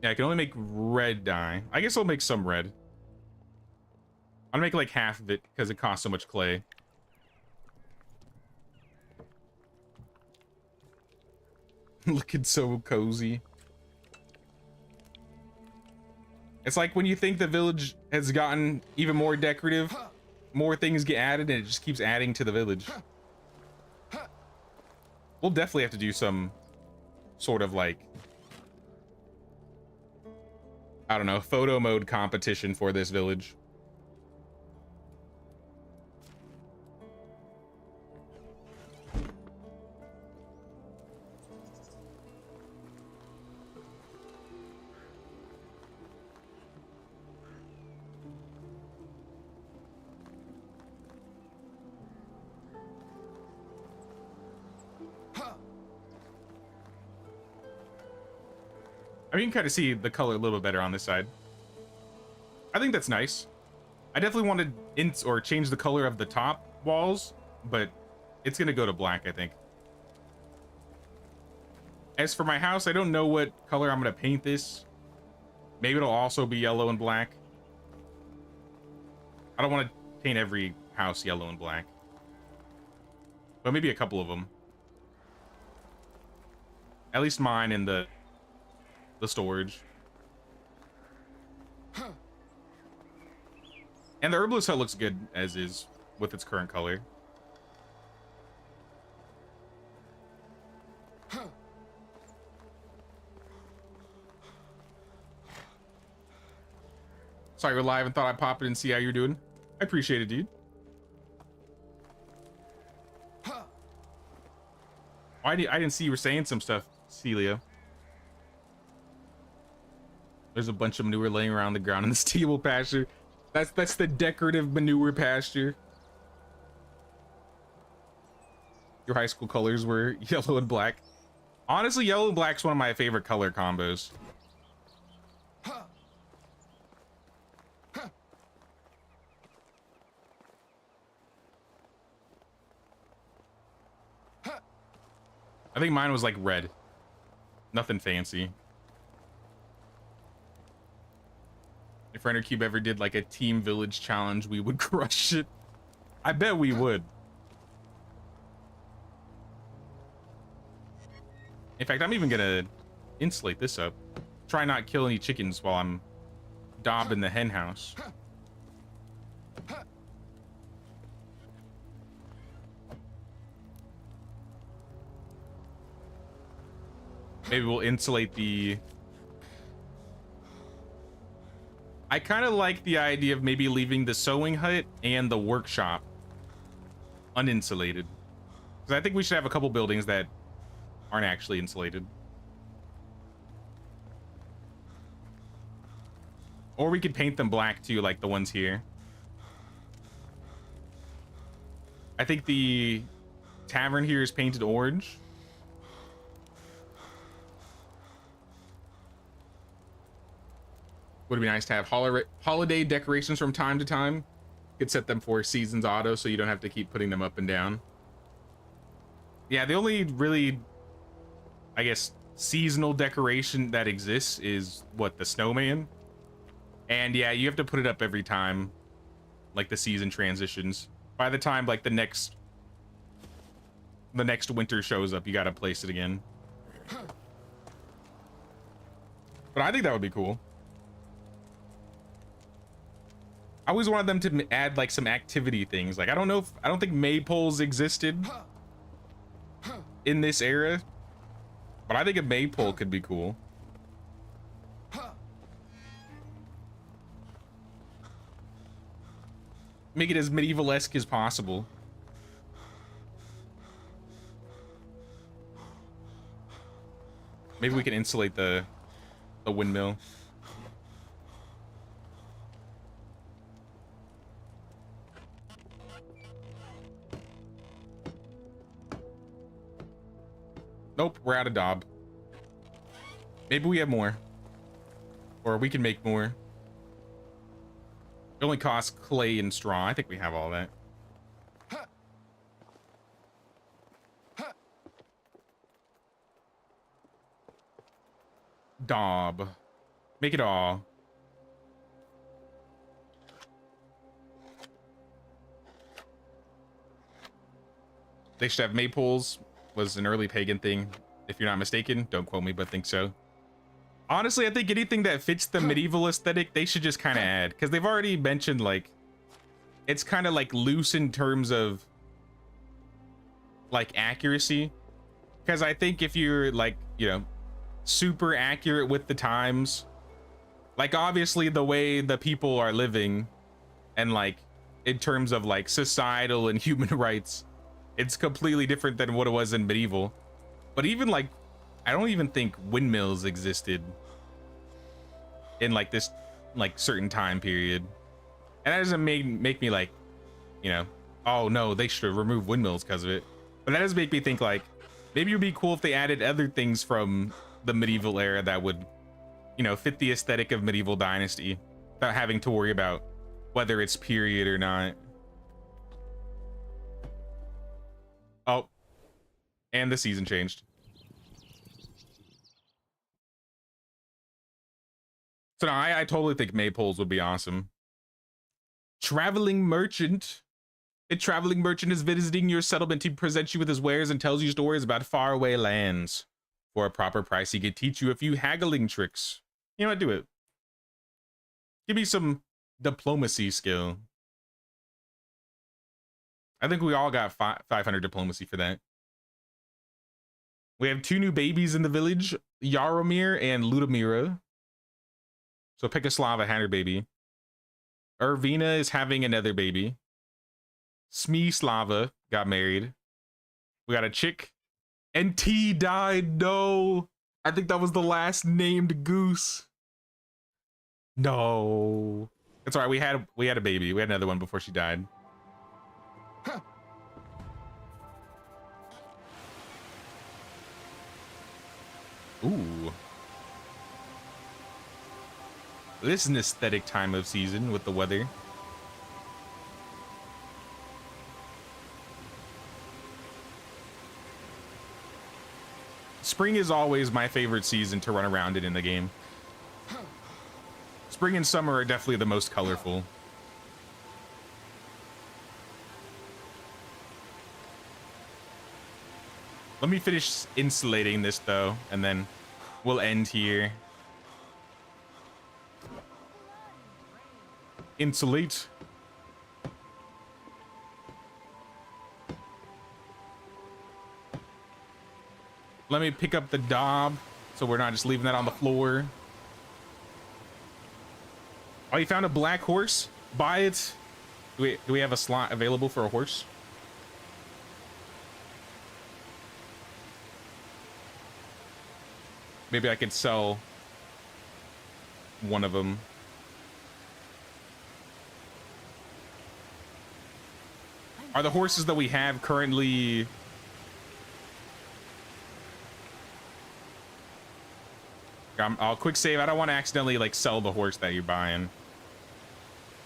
Yeah, I can only make red dye. I guess I'll make some red. I'll make like half of it because it costs so much clay. Looking so cozy. It's like when you think the village has gotten even more decorative, more things get added and it just keeps adding to the village. We'll definitely have to do some sort of like, I don't know, photo mode competition for this village. I mean, you can kind of see the color a little bit better on this side. I think that's nice. I definitely wanted or change the color of the top walls, but it's gonna go to black, I think. As for my house, I don't know what color I'm gonna paint this. Maybe it'll also be yellow and black. I don't want to paint every house yellow and black, but maybe a couple of them. At least mine and the storage. And the herbalist hut looks good as is with its current color. Sorry, you're live and thought I'd pop in and see how you're doing. I appreciate it, dude. I didn't see you were saying some stuff, Celia. There's a bunch of manure laying around the ground in the stable pasture. That's the decorative manure pasture. Your high school colors were yellow and black. Honestly, yellow and black's one of my favorite color combos. I think mine was like red. Nothing fancy. If Render Cube ever did like a team village challenge, we would crush it. I bet we would. In fact, I'm even gonna insulate this up. Try not kill any chickens while I'm daubing the hen house. Maybe we'll insulate the... I kind of like the idea of maybe leaving the sewing hut and the workshop uninsulated. Because I think we should have a couple buildings that aren't actually insulated. Or we could paint them black too, like the ones here. I think the tavern here is painted orange. Would be nice to have holiday decorations from time to time. Could set them for seasons auto so you don't have to keep putting them up and down. Yeah, the only really, I guess, seasonal decoration that exists is what, the snowman? And yeah, you have to put it up every time like the season transitions. By the time like the next winter shows up, you gotta place it again. But I think that would be cool. I always wanted them to add like some activity things. Like I don't think maypoles existed in this era, but I think a maypole could be cool. Make it as medieval-esque as possible. Maybe we can insulate the windmill. Nope, we're out of daub. Maybe we have more. Or we can make more. It only costs clay and straw. I think we have all that. Daub. Make it all. They should have maypoles. Was an early pagan thing, if you're not mistaken. Don't quote me, but think so. Honestly, I think anything that fits the medieval aesthetic, they should just kind of add, because they've already mentioned like it's kind of like loose in terms of like accuracy. Because I think if you're like, you know, super accurate with the times, like obviously the way the people are living and like in terms of like societal and human rights, it's completely different than what it was in medieval. But even like, I don't even think windmills existed in like this like certain time period. And that doesn't make me like, you know, oh no, they should remove windmills because of it. But that does make me think like, maybe it would be cool if they added other things from the medieval era that would, you know, fit the aesthetic of medieval Dynasty without having to worry about whether it's period or not. Oh, and the season changed. So no, I totally think maypoles would be awesome. Traveling merchant. A traveling merchant is visiting your settlement to present you with his wares and tells you stories about faraway lands. For a proper price, he could teach you a few haggling tricks. You know what, do it. Give me some diplomacy skill. I think we all got 500 diplomacy for that. We have 2 new babies in the village, Yaromir and Ludmira. So pick a Slava had her baby. Irvina is having another baby. Slava got married. We got a chick. And T died. No. I think that was the last named goose. No. That's all right. We had a baby. We had another one before she died. Ooh. This is an aesthetic time of season with the weather. Spring is always my favorite season to run around in the game. Spring and summer are definitely the most colorful. Let me finish insulating this though, and then we'll end here. Insulate. Let me pick up the Dob, so we're not just leaving that on the floor. Oh, you found a black horse? Buy it. Do we have a slot available for a horse? Maybe I could sell one of them. Are the horses that we have currently... I'll quick save. I don't want to accidentally like sell the horse that you're buying.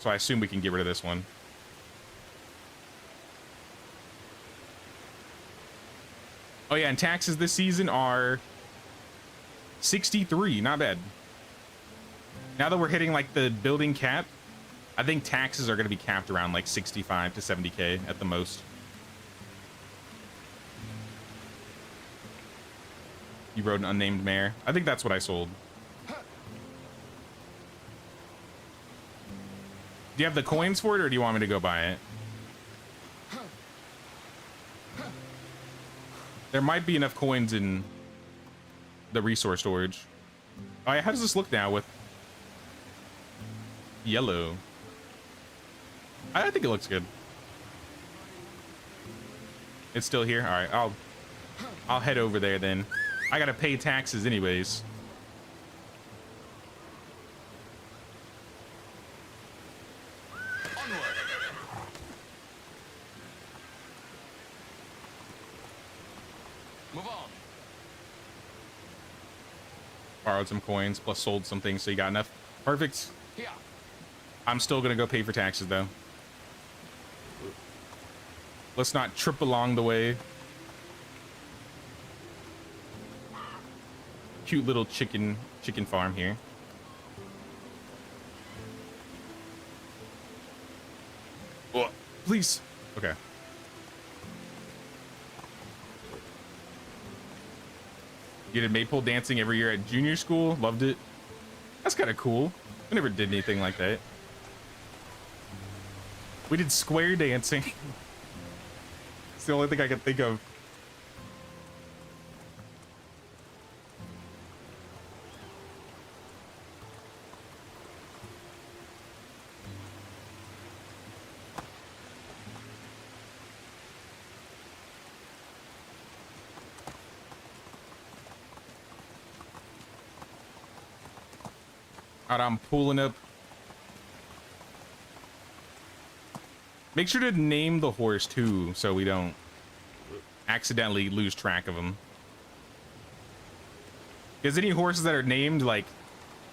So I assume we can get rid of this one. Oh yeah, and taxes this season are 63. Not bad. Now that we're hitting like the building cap, I think taxes are going to be capped around like 65 to 70K at the most. You rode an unnamed mare. I think that's what I sold. Do you have the coins for it, or do you want me to go buy it? There might be enough coins in the resource storage. Oh yeah, how does this look now with yellow? I think it looks good. It's still here? All right, I'll head over there then. I gotta pay taxes anyways. Onward. Move on. Borrowed some coins, plus sold some things, so you got enough. Perfect. Here. I'm still gonna go pay for taxes though. Let's not trip along the way. Cute little chicken farm here. Oh, please. Okay. You did maypole dancing every year at junior school. Loved it. That's kind of cool. I never did anything like that. We did square dancing. It's the only thing I can think of. I'm pulling up. Make sure to name the horse too, so we don't accidentally lose track of them. Because any horses that are named, like,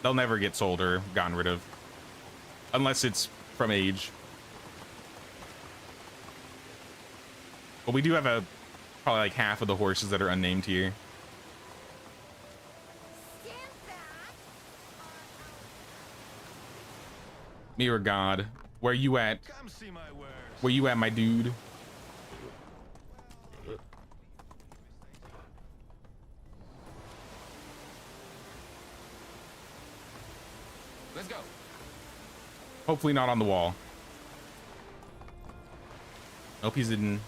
they'll never get sold or gotten rid of. Unless it's from age. But we do have probably like half of the horses that are unnamed here. Mirror God, where you at? Come see my wares. Where you at, my dude? Let's go. Hopefully not on the wall. Nope, he's in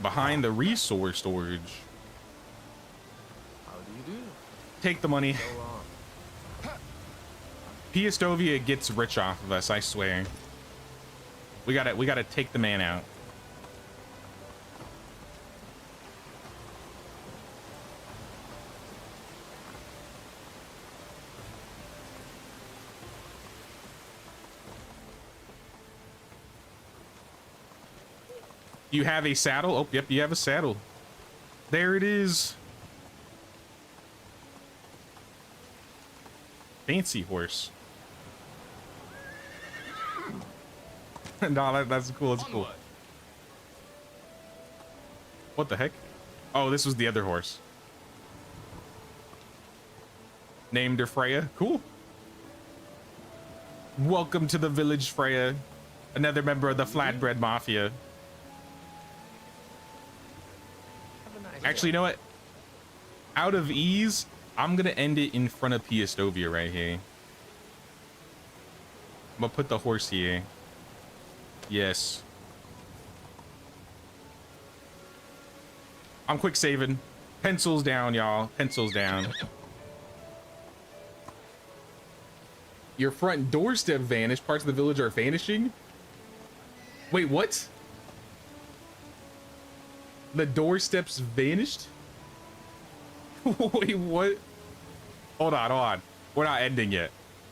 behind the resource storage. How do you do? Take the money. Go on. Piastovia gets rich off of us, I swear. We gotta take the man out. You have a saddle? Oh, yep, you have a saddle. There it is. Fancy horse. No, that's cool. That's cool. What the heck? Oh, this was the other horse. Named her Freya. Cool. Welcome to the village, Freya. Another member of the Flatbread Mafia. Actually, you know what? Out of ease, I'm gonna end it in front of Piastovia right here. I'm gonna put the horse here. Yes. I'm quick saving. Pencils down, y'all. Pencils down. Your front doorstep vanished. Parts of the village are vanishing. Wait, what? The doorsteps vanished? Wait, what? Hold on, hold on. We're not ending yet.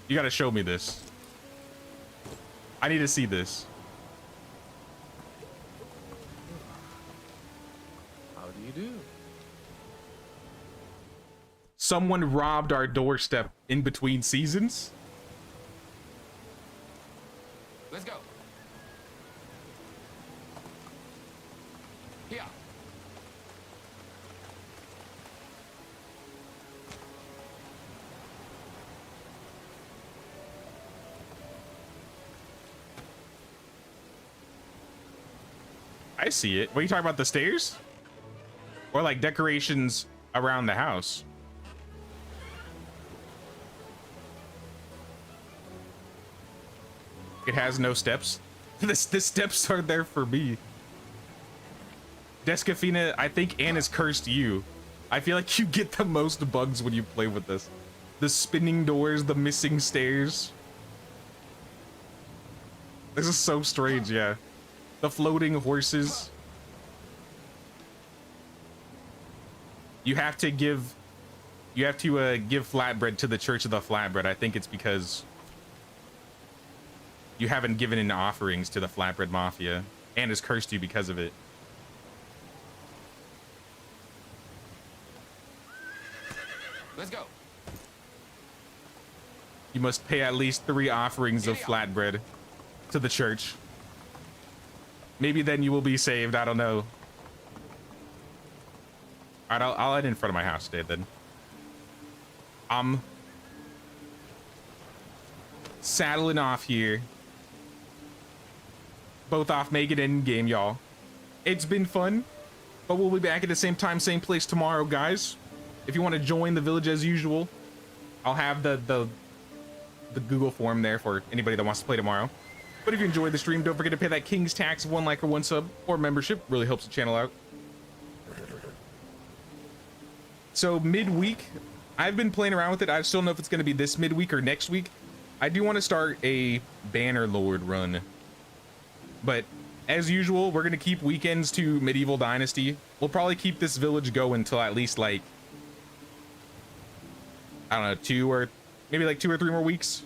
You gotta show me this. I need to see this. How do you do? Someone robbed our doorstep in between seasons? Let's go. Here. I see it. What are you talking about, the stairs? Or like decorations around the house? It has no steps. The steps are there for me. Descafina, I think Anna's cursed you. I feel like you get the most bugs when you play with this. The spinning doors, the missing stairs. This is so strange, yeah. The floating horses. You have to give flatbread to the Church of the Flatbread. I think it's because you haven't given in offerings to the Flatbread Mafia and has cursed you because of it. Let's go. You must pay at least 3 offerings of flatbread to the church. Maybe then you will be saved. I don't know. All right, I'll end in front of my house today then. I'm saddling off here. Both off making it in game, y'all. It's been fun, but we'll be back at the same time, same place tomorrow, guys. If you want to join the village as usual, I'll have the Google form there for anybody that wants to play tomorrow. But if you enjoyed the stream, don't forget to pay that King's tax of 1 like or 1 sub or membership. Really helps the channel out. So midweek, I've been playing around with it. I still don't know if it's going to be this midweek or next week. I do want to start a Banner Lord run. But as usual, we're going to keep weekends to Medieval Dynasty. We'll probably keep this village going until at least like, I don't know, 2 or 3 more weeks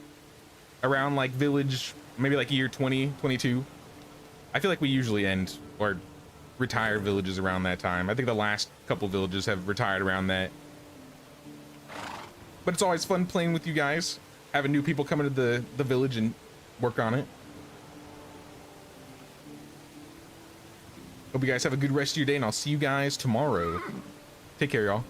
around like village, maybe like year 2022. I feel like we usually end or retire villages around that time. I think the last couple villages have retired around that. But it's always fun playing with you guys, having new people come into the village and work on it. Hope you guys have a good rest of your day, and I'll see you guys tomorrow. Take care, y'all.